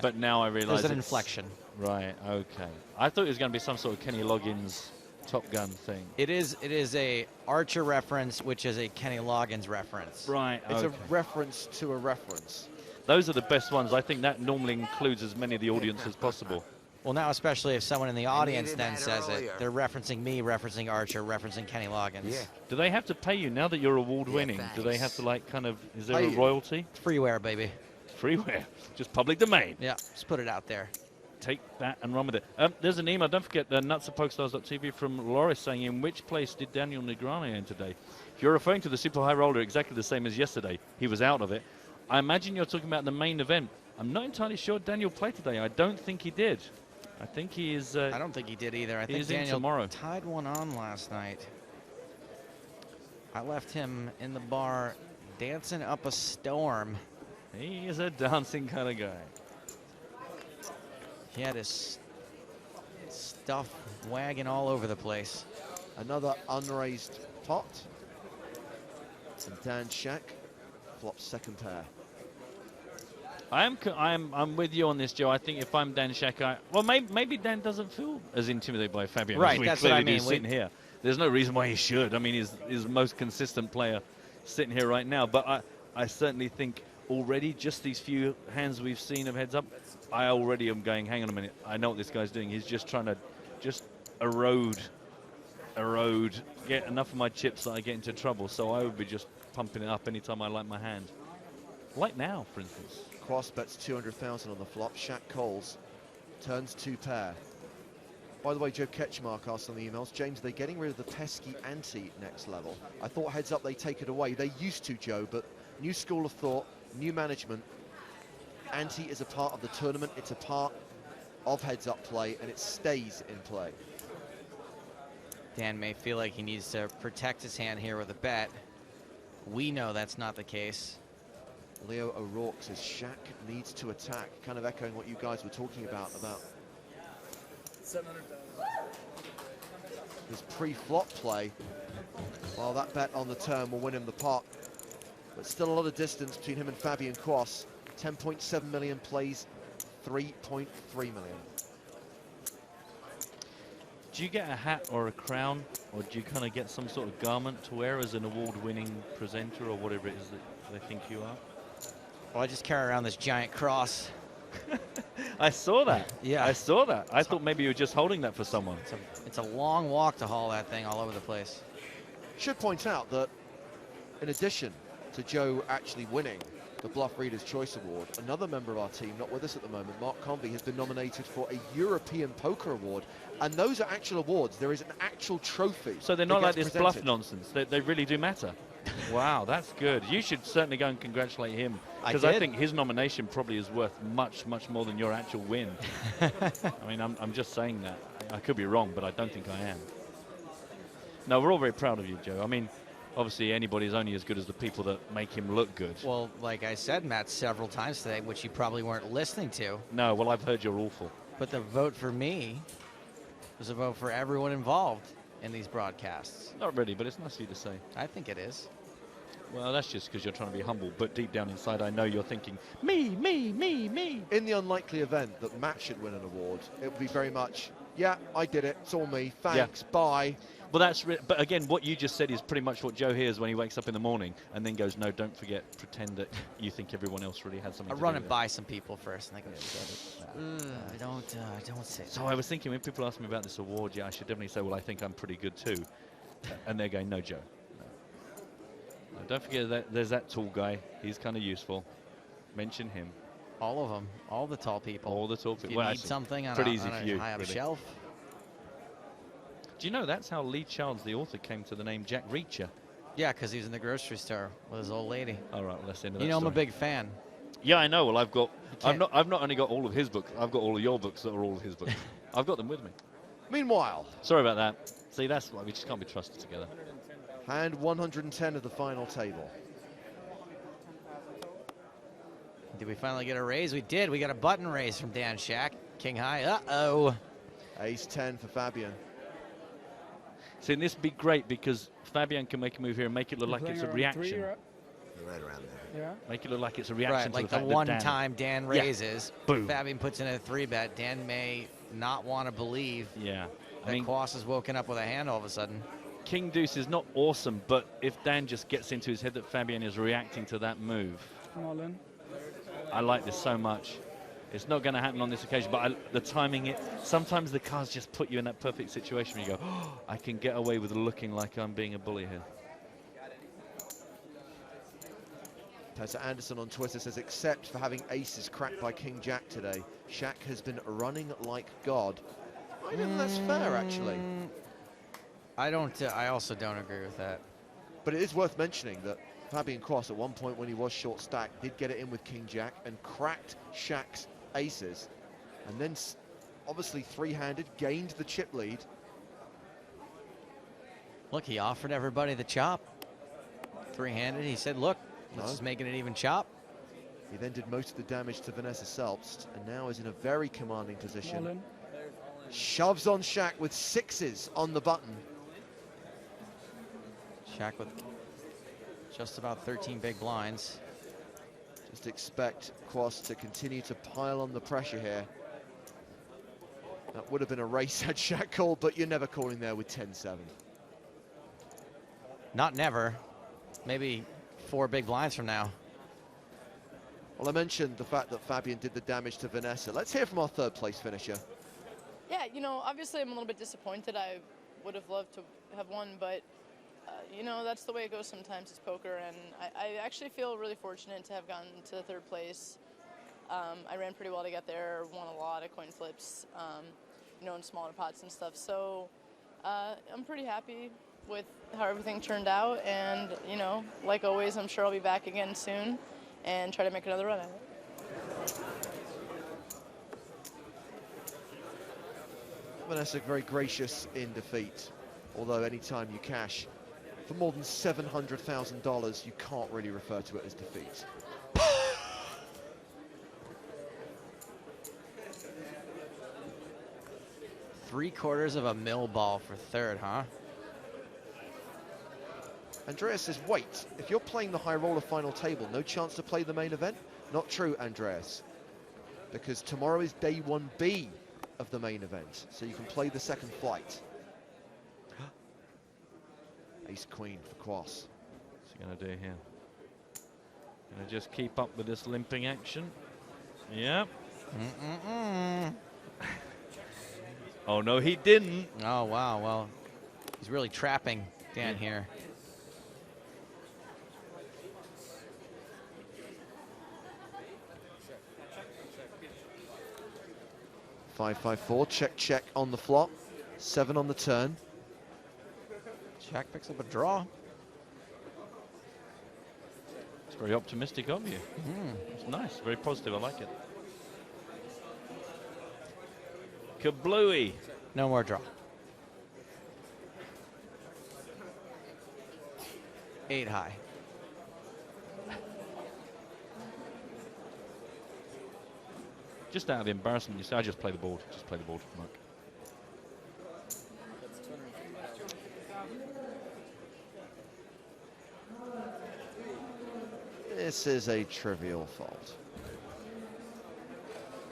But now I realize there's an inflection. Right, okay. I thought it was going to be some sort of Kenny Loggins Top Gun thing. It is a Archer reference, which is a Kenny Loggins reference. Right, It's a reference to a reference. Those are the best ones. I think that normally includes as many of the audience as possible. Well, now especially if someone in the audience then says it, they're referencing me, referencing Archer, referencing Kenny Loggins. Yeah. Do they have to pay you now that you're award-winning? Do they have to, like, kind of, is there a royalty? Freeware, baby. Freeware. Just public domain. Yeah, just put it out there. Take that and run with it. There's an email, don't forget, nuts at PokerStars.tv from Loris saying, in which place did Daniel Negreanu in today? If you're referring to the super high roller, exactly the same as yesterday, he was out of it. I imagine you're talking about the main event. I'm not entirely sure Daniel played today. I don't think he did. I think he is... I don't think he did either. I think Daniel tied one on last night. I left him in the bar dancing up a storm. He is a dancing kind of guy. He had his stuff wagging all over the place. Another unraised pot. And Dan Shaq flops second pair. I'm with you on this, Joe. I think if I'm Dan Shaq, well, maybe Dan doesn't feel as intimidated by Fabian right, as we that's clearly what I mean. do sitting here. There's no reason why he should. I mean, he's the most consistent player sitting here right now. But I certainly think already just these few hands we've seen of heads up, I already am going, hang on a minute, I know what this guy's doing. He's just trying to just erode, get enough of my chips that I get into trouble. So I would be just pumping it up anytime I like my hand. Like now, for instance. Quas bets 200,000 on the flop. Shaq calls, turns 2 pair. By the way, Joe Ketchmark asked on the emails, James, are they getting rid of the pesky ante next level? I thought heads up they take it away. They used to, Joe, but new school of thought, new management. Ante is a part of the tournament. It's a part of heads up play, and it stays in play. Dan may feel like he needs to protect his hand here with a bet. We know that's not the case. Leo O'Rourke says Shaq needs to attack, kind of echoing what you guys were talking about 700,000. His pre-flop play. Well, that bet on the turn will win him the pot, but still a lot of distance between him and Fabian Quas. 10.7 million plays 3.3 million. Do you get a hat or a crown, or do you kind of get some sort of garment to wear as an award-winning presenter or whatever it is that they think you are? Well, I just carry around this giant cross. I saw that. Yeah. I saw that. I thought maybe you were just holding that for someone. It's a long walk to haul that thing all over the place. Should point out that in addition to Joe actually winning the Bluff Reader's Choice Award, another member of our team, not with us at the moment, Mark Convey, has been nominated for a European Poker Award, and those are actual awards. There is an actual trophy. So they're not like this presented. bluff nonsense. They really do matter. Wow, that's good. You should certainly go and congratulate him, because I think his nomination probably is worth much, much more than your actual win. I mean, I'm just saying that. I could be wrong, but I don't think I am. No, we're all very proud of you, Joe. I mean, obviously anybody's only as good as the people that make him look good. Well, like I said, Matt, several times today, which you probably weren't listening to. No, well, I've heard you're awful. But the vote for me was a vote for everyone involved in these broadcasts. Not really, but it's nice of you to say. I think it is. Well, that's just because you're trying to be humble, but deep down inside, I know you're thinking, me, me, me, me. In the unlikely event that Matt should win an award, it would be very much, yeah, I did it, it's all me, thanks, bye. Well, but again, what you just said is pretty much what Joe hears when he wakes up in the morning and then goes, no, don't forget, pretend that you think everyone else really had something to do run with it it. by some people first, and they go, don't say that. So I was thinking, when people ask me about this award, yeah, I should definitely say, well, I think I'm pretty good too. And they're going, no, Joe. No, don't forget that there's that tall guy. He's kind of useful. Mention him. All of them. All the tall people. All the tall people. If you well, need actually, something on pretty a, easy on for a you, high up really. shelf. Do you know that's how Lee Charles, the author, came to the name Jack Reacher? Yeah, because he was in the grocery store with his old lady. All right, well, that's the end of that You know, I'm a story. big fan. Yeah, I know. Well, I've not only got all of his books, I've got all of your books that are all of his books. I've got them with me. Meanwhile, sorry about that. See, that's why we just can't be trusted together. Hand 110 of the final table. Did we finally get a raise? We did. We got a button raise from Dan Shack. King high. Uh-oh. Ace 10 for Fabian. See, and this would be great because Fabian can make a move here and make it look like it's a reaction. Right around there. Yeah. Make it look like it's a reaction Right, to like the the fact one that time Dan raises. Boom. Fabian puts in a 3-bet. Dan may not want to believe that Quas has woken up with a hand all of a sudden. King Deuce is not awesome, but if Dan just gets into his head that Fabian is reacting to that move, All in. I like this so much. It's not going to happen on this occasion, but the timing, sometimes the cards just put you in that perfect situation where you go, oh, I can get away with looking like I'm being a bully here. Tessa Anderson on Twitter says, except for having aces cracked by King Jack today, Shaq has been running like God. I don't think that's fair, actually. I also don't agree with that. But it is worth mentioning that Fabian Cross, at one point when he was short stacked, did get it in with King Jack and cracked Shaq's aces. And then, obviously three-handed, gained the chip lead. Look, he offered everybody the chop. Three-handed. He said, look, this is making it even chop. He then did most of the damage to Vanessa Selbst and now is in a very commanding position. Shoves on Shaq with sixes on the button. Shaq with just about 13 big blinds. Just expect Quas to continue to pile on the pressure here. That would have been a race had Shaq called, but you're never calling there with 10-7. Not never. Maybe 4 big blinds from now. Well, I mentioned the fact that Fabian did the damage to Vanessa. Let's hear from our third place finisher. Yeah, you know, obviously I'm a little bit disappointed. I would have loved to have won, but you know, that's the way it goes sometimes. It's poker, and I actually feel really fortunate to have gotten to third place. I ran pretty well to get there, won a lot of coin flips, you know, in smaller pots and stuff. So I'm pretty happy with how everything turned out, and you know, like always, I'm sure I'll be back again soon and try to make another run at it. Vanessa very gracious in defeat, although anytime you cash for more than $700,000, you can't really refer to it as defeat. Three-quarters of a mill ball for third, huh? Andreas says, wait, if you're playing the high roller final table, no chance to play the main event? Not true, Andreas, because tomorrow is day 1B of the main event, so you can play the second flight. Ace Queen for Quas. What's he going to do here? Gonna just keep up with this limping action. Yep. Oh, no, he didn't. Oh, wow. Well, he's really trapping Dan here. Five, 5-4, check on the flop. 7 on the turn. Jack picks up a draw. It's very optimistic of you. It's nice, very positive. I like it. Kablooey. No more draw. 8 high. Just out of embarrassment, you say, I just play the board. Just play the board, Mark. This is a trivial fault.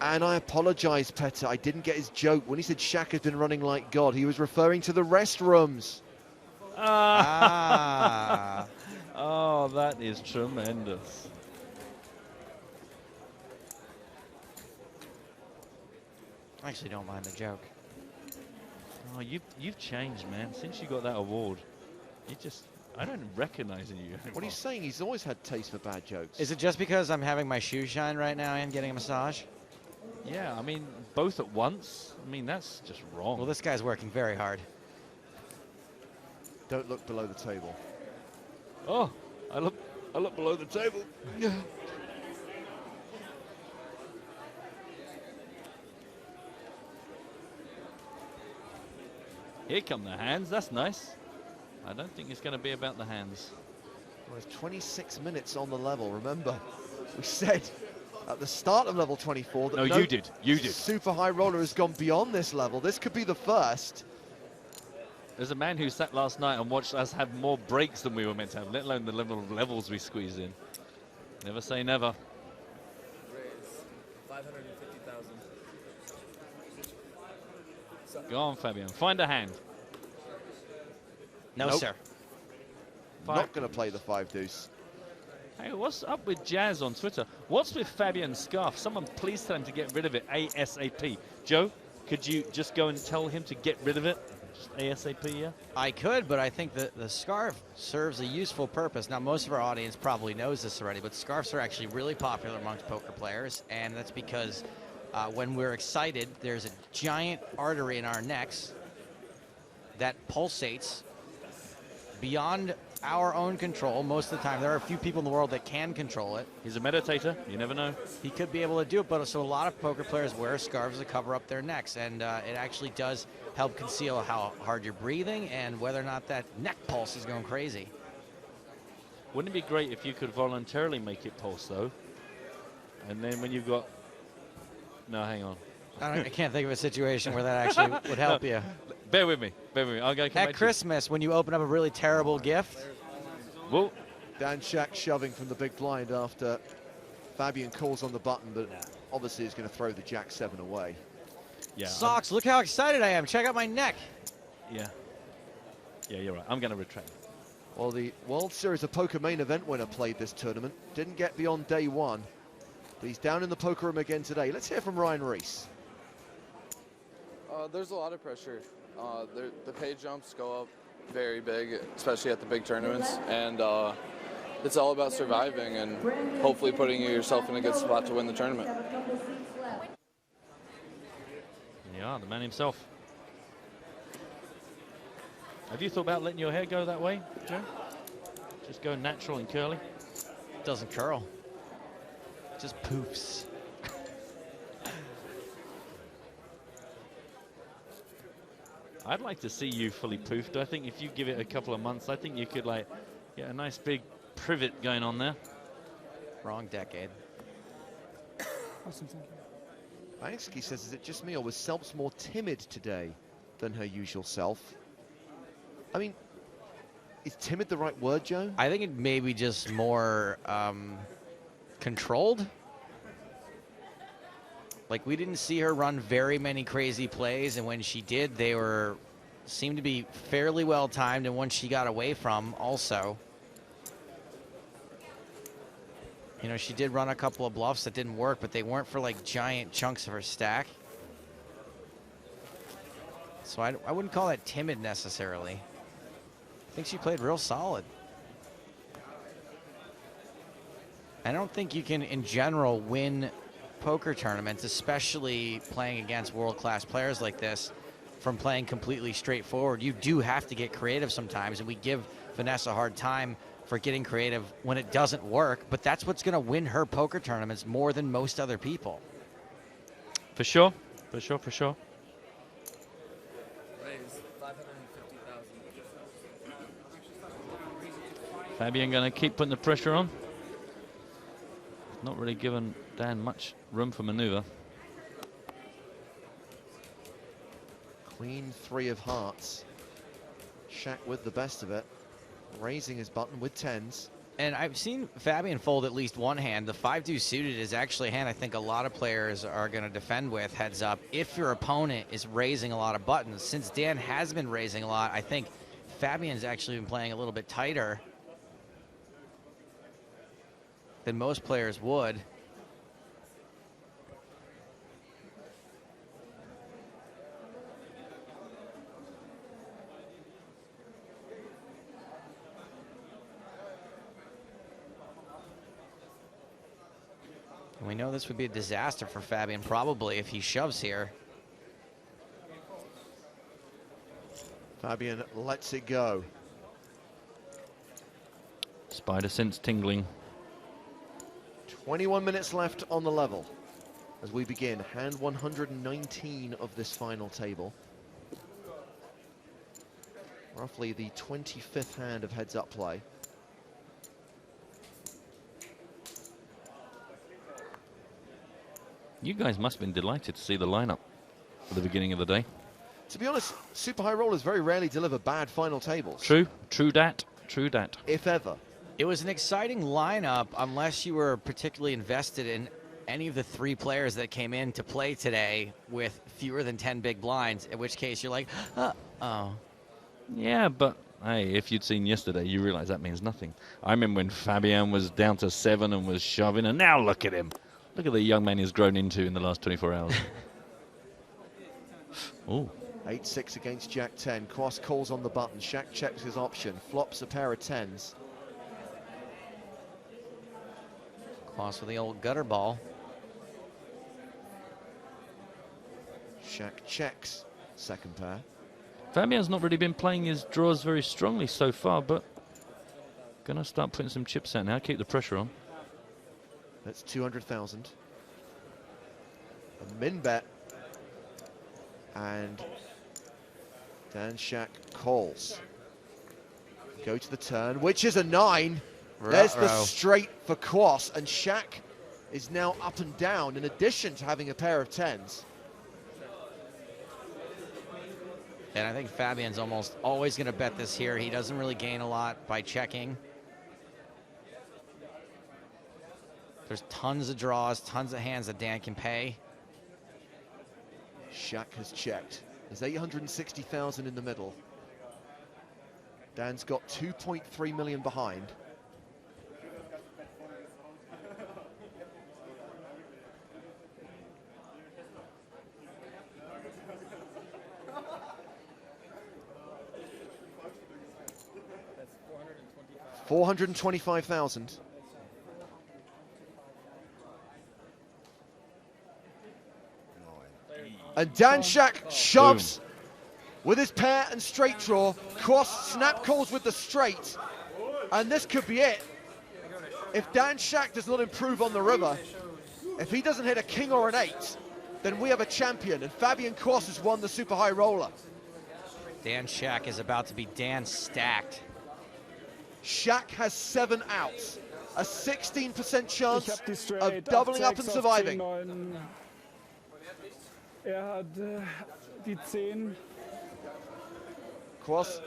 And I apologize, Petter. I didn't get his joke. When he said Shaq has been running like God, he was referring to the restrooms. Ah. Oh, that is tremendous. I actually don't mind the joke. Oh, you've changed, man. Since you got that award, you just... I don't recognize you anymore. What are you saying? He's always had taste for bad jokes. Is it just because I'm having my shoes shine right now and getting a massage? Yeah, I mean, both at once. I mean, that's just wrong. Well, this guy's working very hard. Don't look below the table. Oh, I look below the table. Yeah. Here come the hands. That's nice. I don't think it's going to be about the hands. Well, there's 26 minutes on the level. Remember, we said at the start of level 24 that no, you did. You did. Super high roller has gone beyond this level. This could be the first. There's a man who sat last night and watched us have more breaks than we were meant to have, let alone the level of levels we squeezed in. Never say never. Raise 550,000. Go on, Fabian. Find a hand. No, nope. sir. Not going to play the 5 deuce. Hey, what's up with Jazz on Twitter? What's with Fabian's scarf? Someone please tell him to get rid of it ASAP. Joe, could you just go and tell him to get rid of it? Just ASAP, yeah? I could, but I think that the scarf serves a useful purpose. Now, most of our audience probably knows this already, but scarves are actually really popular amongst poker players, and that's because when we're excited, there's a giant artery in our necks that pulsates beyond our own control most of the time. There are a few people in the world that can control it. He's a meditator. You never know. He could be able to do it, but so a lot of poker players wear scarves to cover up their necks, and it actually does help conceal how hard you're breathing and whether or not that neck pulse is going crazy. Wouldn't it be great if you could voluntarily make it pulse, though? And then when you've got... No, hang on. I can't think of a situation where that actually would help you. Bear with me. Bear with me. I'll go come At back Christmas, when you open up a really terrible gift. Whoa. Dan Shaq shoving from the big blind after Fabian calls on the button, but obviously is going to throw the Jack-7 away. Yeah. Socks, look how excited I am. Check out my neck. Yeah. Yeah, you're right. I'm going to retract. Well, the World Series of Poker main event winner played this tournament. Didn't get beyond day 1. But he's down in the poker room again today. Let's hear from Ryan Reese. There's a lot of pressure. The pay jumps go up very big, especially at the big tournaments, and it's all about surviving and hopefully putting yourself in a good spot to win the tournament. Yeah, the man himself. Have you thought about letting your hair go that way, Joe? Just go natural and curly? Doesn't curl. Just poofs. I'd like to see you fully poofed. I think if you give it a couple of months, I think you could like get a nice big privet going on there. Wrong decade. Awesome, thank you. Banksky says, is it just me or was Selps more timid today than her usual self? I mean, is timid the right word, Joe? I think it may be just more controlled. Like, we didn't see her run very many crazy plays, and when she did, they seemed to be fairly well timed, and one she got away from also. You know, she did run a couple of bluffs that didn't work, but they weren't for like giant chunks of her stack. So I wouldn't call that timid necessarily. I think she played real solid. I don't think you can, in general, win poker tournaments, especially playing against world-class players like this, from playing completely straightforward. You do have to get creative sometimes, and we give Vanessa a hard time for getting creative when it doesn't work, but that's what's going to win her poker tournaments more than most other people. For sure, for sure, for sure. Fabian going to keep putting the pressure on. Not really given Dan much room for maneuver. Queen 3 of hearts. Shaq with the best of it. Raising his button with 10s. And I've seen Fabian fold at least one hand. The 5-2 suited is actually a hand I think a lot of players are going to defend with, heads up, if your opponent is raising a lot of buttons. Since Dan has been raising a lot, I think Fabian's actually been playing a little bit tighter than most players would. And we know this would be a disaster for Fabian probably if he shoves here. Fabian lets it go. Spider sense tingling. 21 minutes left on the level as we begin hand 119 of this final table. Roughly the 25th hand of heads-up play. You guys must have been delighted to see the lineup at the beginning of the day. To be honest, super high rollers very rarely deliver bad final tables. True, true dat, true dat. If ever. It was an exciting lineup unless you were particularly invested in any of the 3 players that came in to play today with fewer than 10 big blinds, in which case you're like, oh. Yeah, but hey, if you'd seen yesterday, you realize that means nothing. I remember when Fabian was down to 7 and was shoving, and now look at him. Look at the young man he's grown into in the last 24 hours. Oh. 8-6 against Jack 10. Cross calls on the button. Shaq checks his option. Flops a pair of 10s. Cross with the old gutter ball. Shaq checks. Second pair. Fabian's not really been playing his draws very strongly so far, but gonna start putting some chips out now. Keep the pressure on. That's 200,000. A min bet. And Dan Shaq calls. Go to the turn, which is a 9. There's the straight for Quas, and Shaq is now up and down in addition to having a pair of 10s. And I think Fabian's almost always going to bet this here. He doesn't really gain a lot by checking. There's tons of draws, tons of hands that Dan can pay. Shaq has checked. There's 860,000 in the middle. Dan's got 2.3 million behind. That's 425,000. And Dan Shaq shoves with his pair and straight draw. Cross snap calls with the straight. And this could be it. If Dan Shaq does not improve on the river, if he doesn't hit a king or an 8, then we have a champion. And Fabian Cross has won the super high roller. Dan Shaq is about to be Dan stacked. Shaq has 7 outs. A 16% chance of doubling up and surviving. Hat die 10. Cross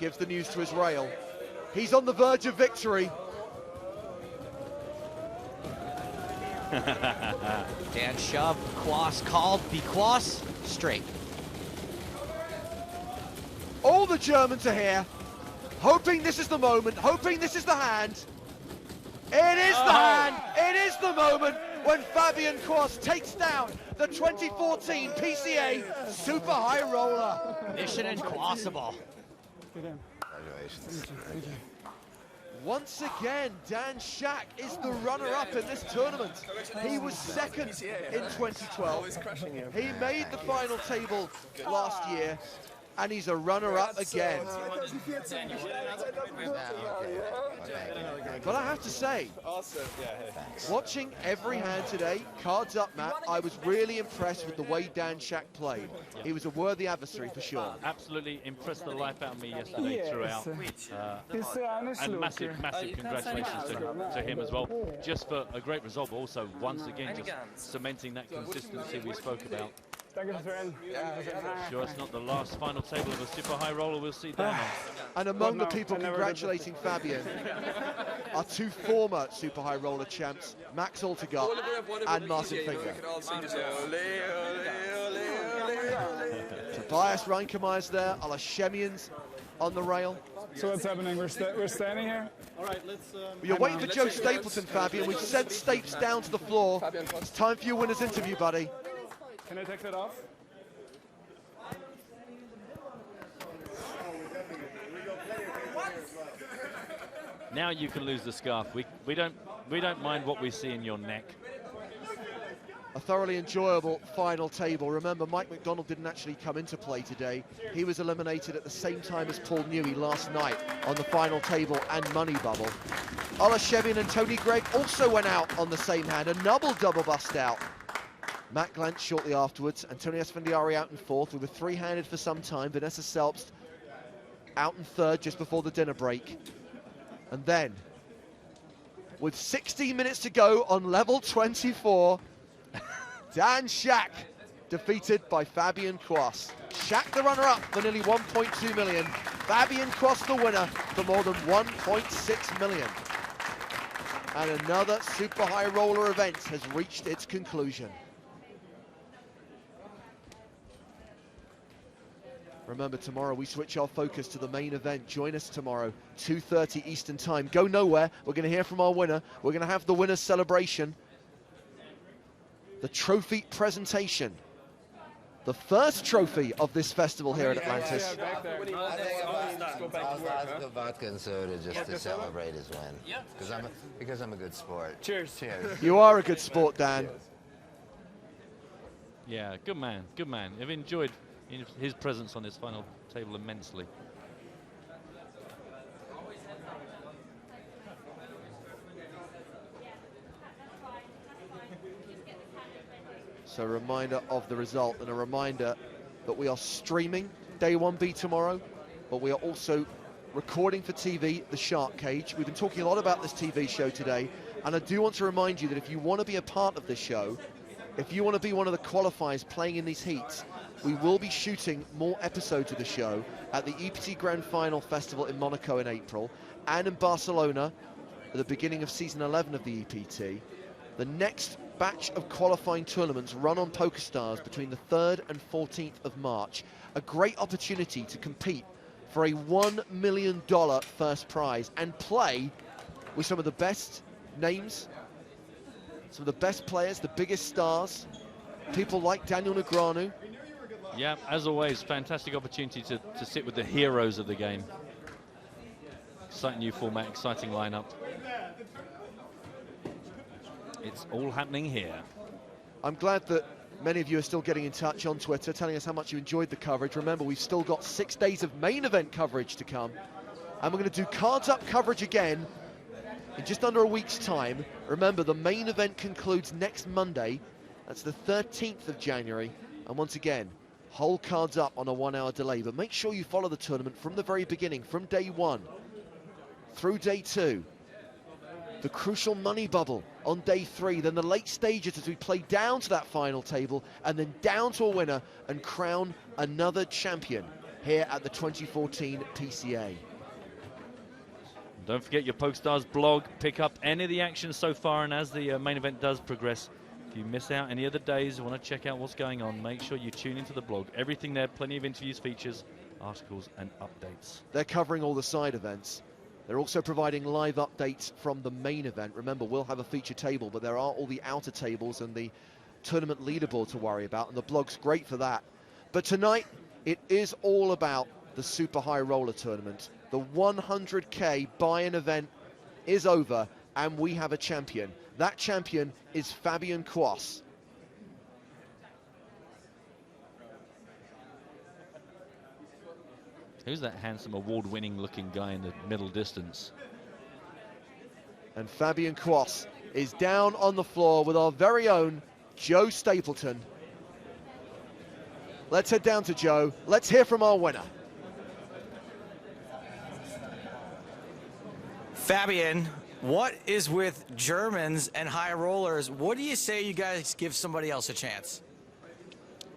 gives the news to his rail. He's on the verge of victory. Dan shoved, Quas called, be Quas, straight. All the Germans are here, hoping this is the moment, hoping this is the hand. It is the hand, it is the moment when Fabian Cross takes down the 2014 PCA Super High Roller. Mission impossible. Congratulations. Once again, Dan Shack is the runner-up in this tournament. He was second in 2012. He made the final table last year, and he's a runner-up again. But I have to say, watching every hand today, cards up, Matt, I was really impressed with the way Dan Shack played. He was a worthy adversary for sure. Absolutely impressed the life out of me yesterday throughout. And massive congratulations to him as well. Just for a great result, but also once again just cementing that consistency we spoke about. Sure, it's not the last final table of a super high roller we'll see down on. And among the people congratulating Fabian are two former super high roller champs, Max Altegart and Martin Finger. Tobias Reinkemeier's there, Alashemian's on the rail. So what's happening? We're standing here? All right, let's... You're waiting for Joe Stapleton, Fabian. We've sent Stapes down to the floor. It's time for your winner's interview, buddy. Can I take that off? Now you can lose the scarf. We don't mind what we see in your neck. A thoroughly enjoyable final table. Remember, Mike McDonald didn't actually come into play today. He was eliminated at the same time as Paul Newey last night on the final table and money bubble. Alashemian and Tony Gregg also went out on the same hand, a double bust out. Matt Glantz shortly afterwards, Antonio Esfandiari out in fourth. We were three-handed for some time. Vanessa Selbst out in third just before the dinner break. And then, with 16 minutes to go on level 24, Dan Shack defeated by Fabian Cross. Shack the runner-up for nearly 1.2 million. Fabian Cross the winner for more than 1.6 million. And another super high roller event has reached its conclusion. Remember, tomorrow we switch our focus to the main event. Join us tomorrow, 2:30 Eastern Time. Go nowhere. We're going to hear from our winner. We're going to have the winner's celebration. The trophy presentation. The first trophy of this festival here at Atlantis. I'll vodka and soda just to celebrate his win. Because I'm a good sport. Cheers. Cheers. You are a good sport, Dan. Yeah, good man, good man. I've enjoyed his presence on this final table immensely. So a reminder of the result and a reminder that we are streaming Day 1B tomorrow, but we are also recording for TV the Shark Cage. We've been talking a lot about this TV show today, and I do want to remind you that if you want to be a part of this show, if you want to be one of the qualifiers playing in these heats, we will be shooting more episodes of the show at the EPT Grand Final Festival in Monaco in April and in Barcelona at the beginning of season 11 of the EPT. The next batch of qualifying tournaments run on PokerStars between the 3rd and 14th of March. A great opportunity to compete for a $1 million first prize and play with some of the best names, some of the best players, the biggest stars, people like Daniel Negreanu. Yeah, as always, fantastic opportunity to sit with the heroes of the game. Exciting new format, exciting lineup. It's all happening here. I'm glad that many of you are still getting in touch on Twitter, telling us how much you enjoyed the coverage. Remember, we've still got 6 days of main event coverage to come. And we're going to do cards up coverage again in just under a week's time. Remember, the main event concludes next Monday. That's the 13th of January. And once again, whole cards up on a 1 hour delay. But make sure you follow the tournament from the very beginning, from day 1 through day 2. The crucial money bubble on day 3, then the late stages as we play down to that final table and then down to a winner and crown another champion here at the 2014 PCA. Don't forget your PokerStars blog. Pick up any of the action so far, and as the main event does progress, if you miss out any of the days, want to check out what's going on, make sure you tune into the blog. Everything there, plenty of interviews, features, articles and updates. They're covering all the side events. They're also providing live updates from the main event. Remember, we'll have a feature table, but there are all the outer tables and the tournament leaderboard to worry about, and the blog's great for that. But tonight, it is all about the Super High Roller Tournament. The 100K buy-in event is over, and we have a champion. That champion is Fabian Quas. Who's that handsome, award-winning looking guy in the middle distance? And Fabian Quas is down on the floor with our very own Joe Stapleton. Let's head down to Joe. Let's hear from our winner. Fabian, what is with Germans and high rollers? What do you say you guys give somebody else a chance?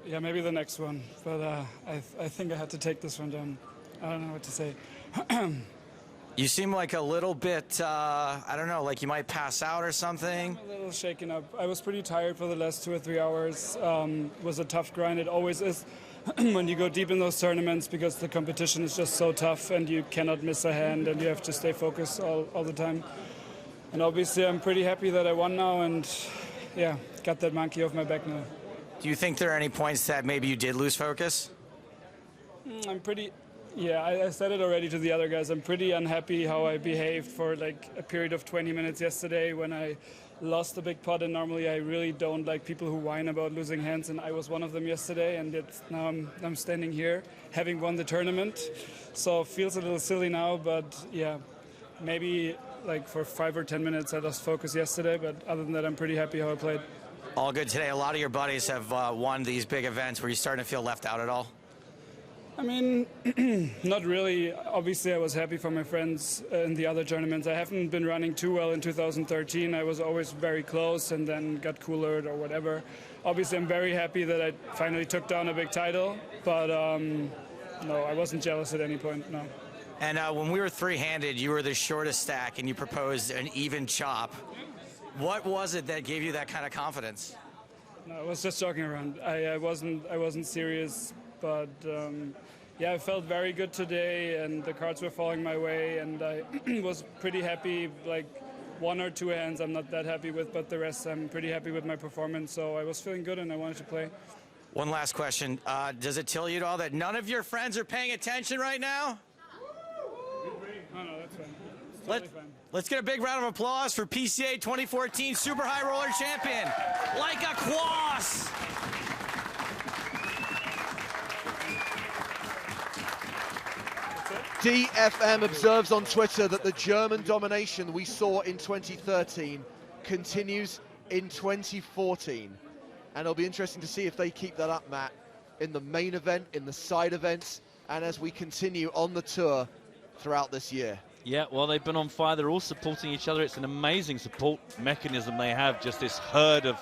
Yeah, maybe the next one. But I think I had to take this one down. I don't know what to say. You seem like a little bit, I don't know, like you might pass out or something. I'm a little shaken up. I was pretty tired for the last 2 or 3 hours. It was a tough grind. It always is when you go deep in those tournaments, because the competition is just so tough and you cannot miss a hand and you have to stay focused all the time. And obviously I'm pretty happy that I won now and, yeah, got that monkey off my back now. Do you think there are any points that maybe you did lose focus? I'm pretty... Yeah, I said it already to the other guys. I'm pretty unhappy how I behaved for like a period of 20 minutes yesterday when I lost a big pot, and normally I really don't like people who whine about losing hands, and I was one of them yesterday, and now I'm standing here having won the tournament. So it feels a little silly now, but yeah, maybe like for 5 or 10 minutes I lost focus yesterday, but other than that I'm pretty happy how I played. All good today. A lot of your buddies have won these big events. Were you starting to feel left out at all? I mean, not really. Obviously, I was happy for my friends in the other tournaments. I haven't been running too well in 2013. I was always very close and then got coolered or whatever. Obviously, I'm very happy that I finally took down a big title, but no, I wasn't jealous at any point, no. And when we were three-handed, you were the shortest stack and you proposed an even chop. What was it that gave you that kind of confidence? No, I was just joking around. I wasn't serious. But yeah, I felt very good today, and the cards were falling my way, and I was pretty happy. Like 1 or 2 hands I'm not that happy with, but the rest I'm pretty happy with my performance. So I was feeling good, and I wanted to play. One last question. Does it tell you at all that none of your friends are paying attention right now? No, that's fine. It's totally fine. Let's get a big round of applause for PCA 2014 Super High Roller Champion, like a Quas. DFM observes on Twitter that the German domination we saw in 2013 continues in 2014. And it'll be interesting to see if they keep that up, Matt, in the main event, in the side events, and as we continue on the tour throughout this year. Yeah, well, they've been on fire. They're all supporting each other. It's an amazing support mechanism they have, just this herd of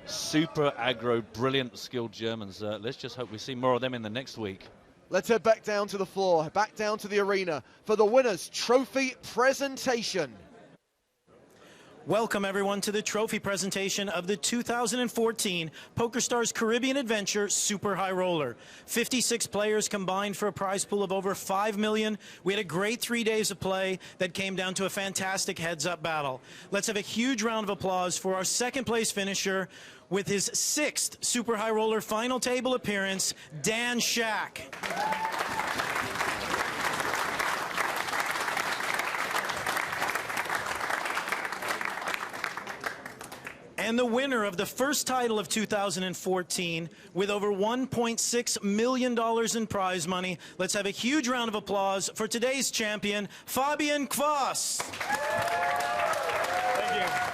super aggro, brilliant, skilled Germans. Let's just hope we see more of them in the next week. Let's head back down to the floor, back down to the arena for the winners' trophy presentation. Welcome, everyone, to the trophy presentation of the 2014 PokerStars Caribbean Adventure Super High Roller. 56 players combined for a prize pool of over $5 million. We had a great 3 days of play that came down to a fantastic heads-up battle. Let's have a huge round of applause for our second-place finisher with his 6th Super High Roller final table appearance, Dan Shack. And the winner of the first title of 2014 with over $1.6 million in prize money. Let's have a huge round of applause for today's champion, Fabian Quas. Thank you.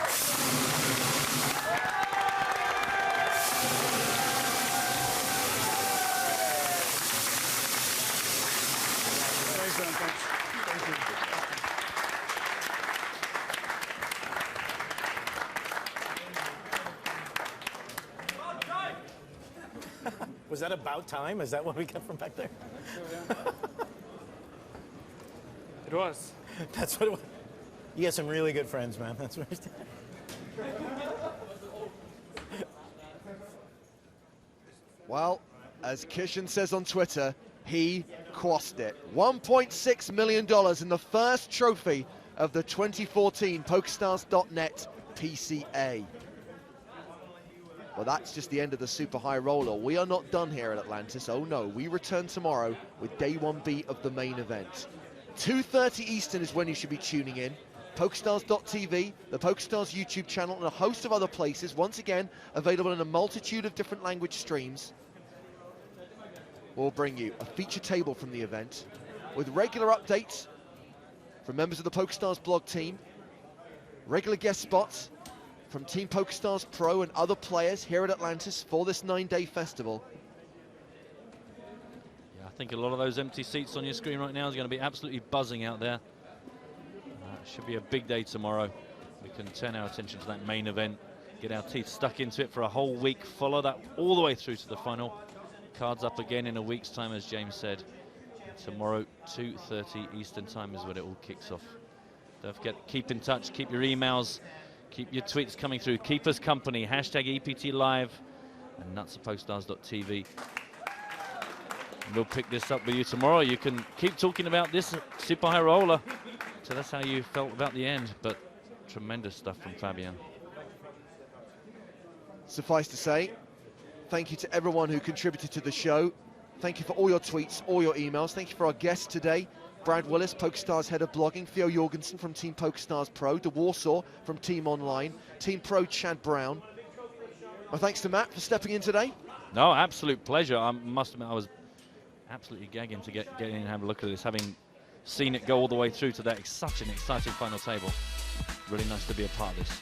Was that about time? Is that what we got from back there? It was. That's what it was. You got some really good friends, man. That's what it is. Well, as Kishan says on Twitter, he quassed it. $1.6 million in the first trophy of the 2014 PokerStars.net PCA. Well, that's just the end of the Super High Roller. We are not done here at Atlantis. Oh no, we return tomorrow with day 1B of the main event. 2:30 Eastern is when you should be tuning in. PokerStars.tv, the PokerStars YouTube channel, and a host of other places, once again available in a multitude of different language streams. We'll bring you a feature table from the event with regular updates from members of the PokerStars blog team, regular guest spots from Team PokerStars Pro and other players here at Atlantis for this 9-day festival. Yeah, I think a lot of those empty seats on your screen right now is going to be absolutely buzzing out there. Should be a big day tomorrow. We can turn our attention to that main event, get our teeth stuck into it for a whole week, follow that all the way through to the final. Cards up again in a week's time, as James said. Tomorrow, 2:30 Eastern time is when it all kicks off. Don't forget, keep in touch, keep your emails, keep your tweets coming through, keep us company, hashtag EPT Live and nuts@pokerstars.tv. We'll pick this up with you tomorrow. You can keep talking about this Super High Roller. Tell us how you felt about the end, but tremendous stuff from Fabian. Suffice to say, thank you to everyone who contributed to the show. Thank you for all your tweets, all your emails. Thank you for our guests today. Brad Willis, PokerStars head of blogging, Theo Jorgensen from Team PokerStars Pro, De Warsaw from Team Online, Team Pro Chad Brown. My thanks to Matt for stepping in today. No, absolute pleasure. I must admit, I was absolutely gagging to get in and have a look at this, having seen it go all the way through to that such an exciting final table. Really nice to be a part of this.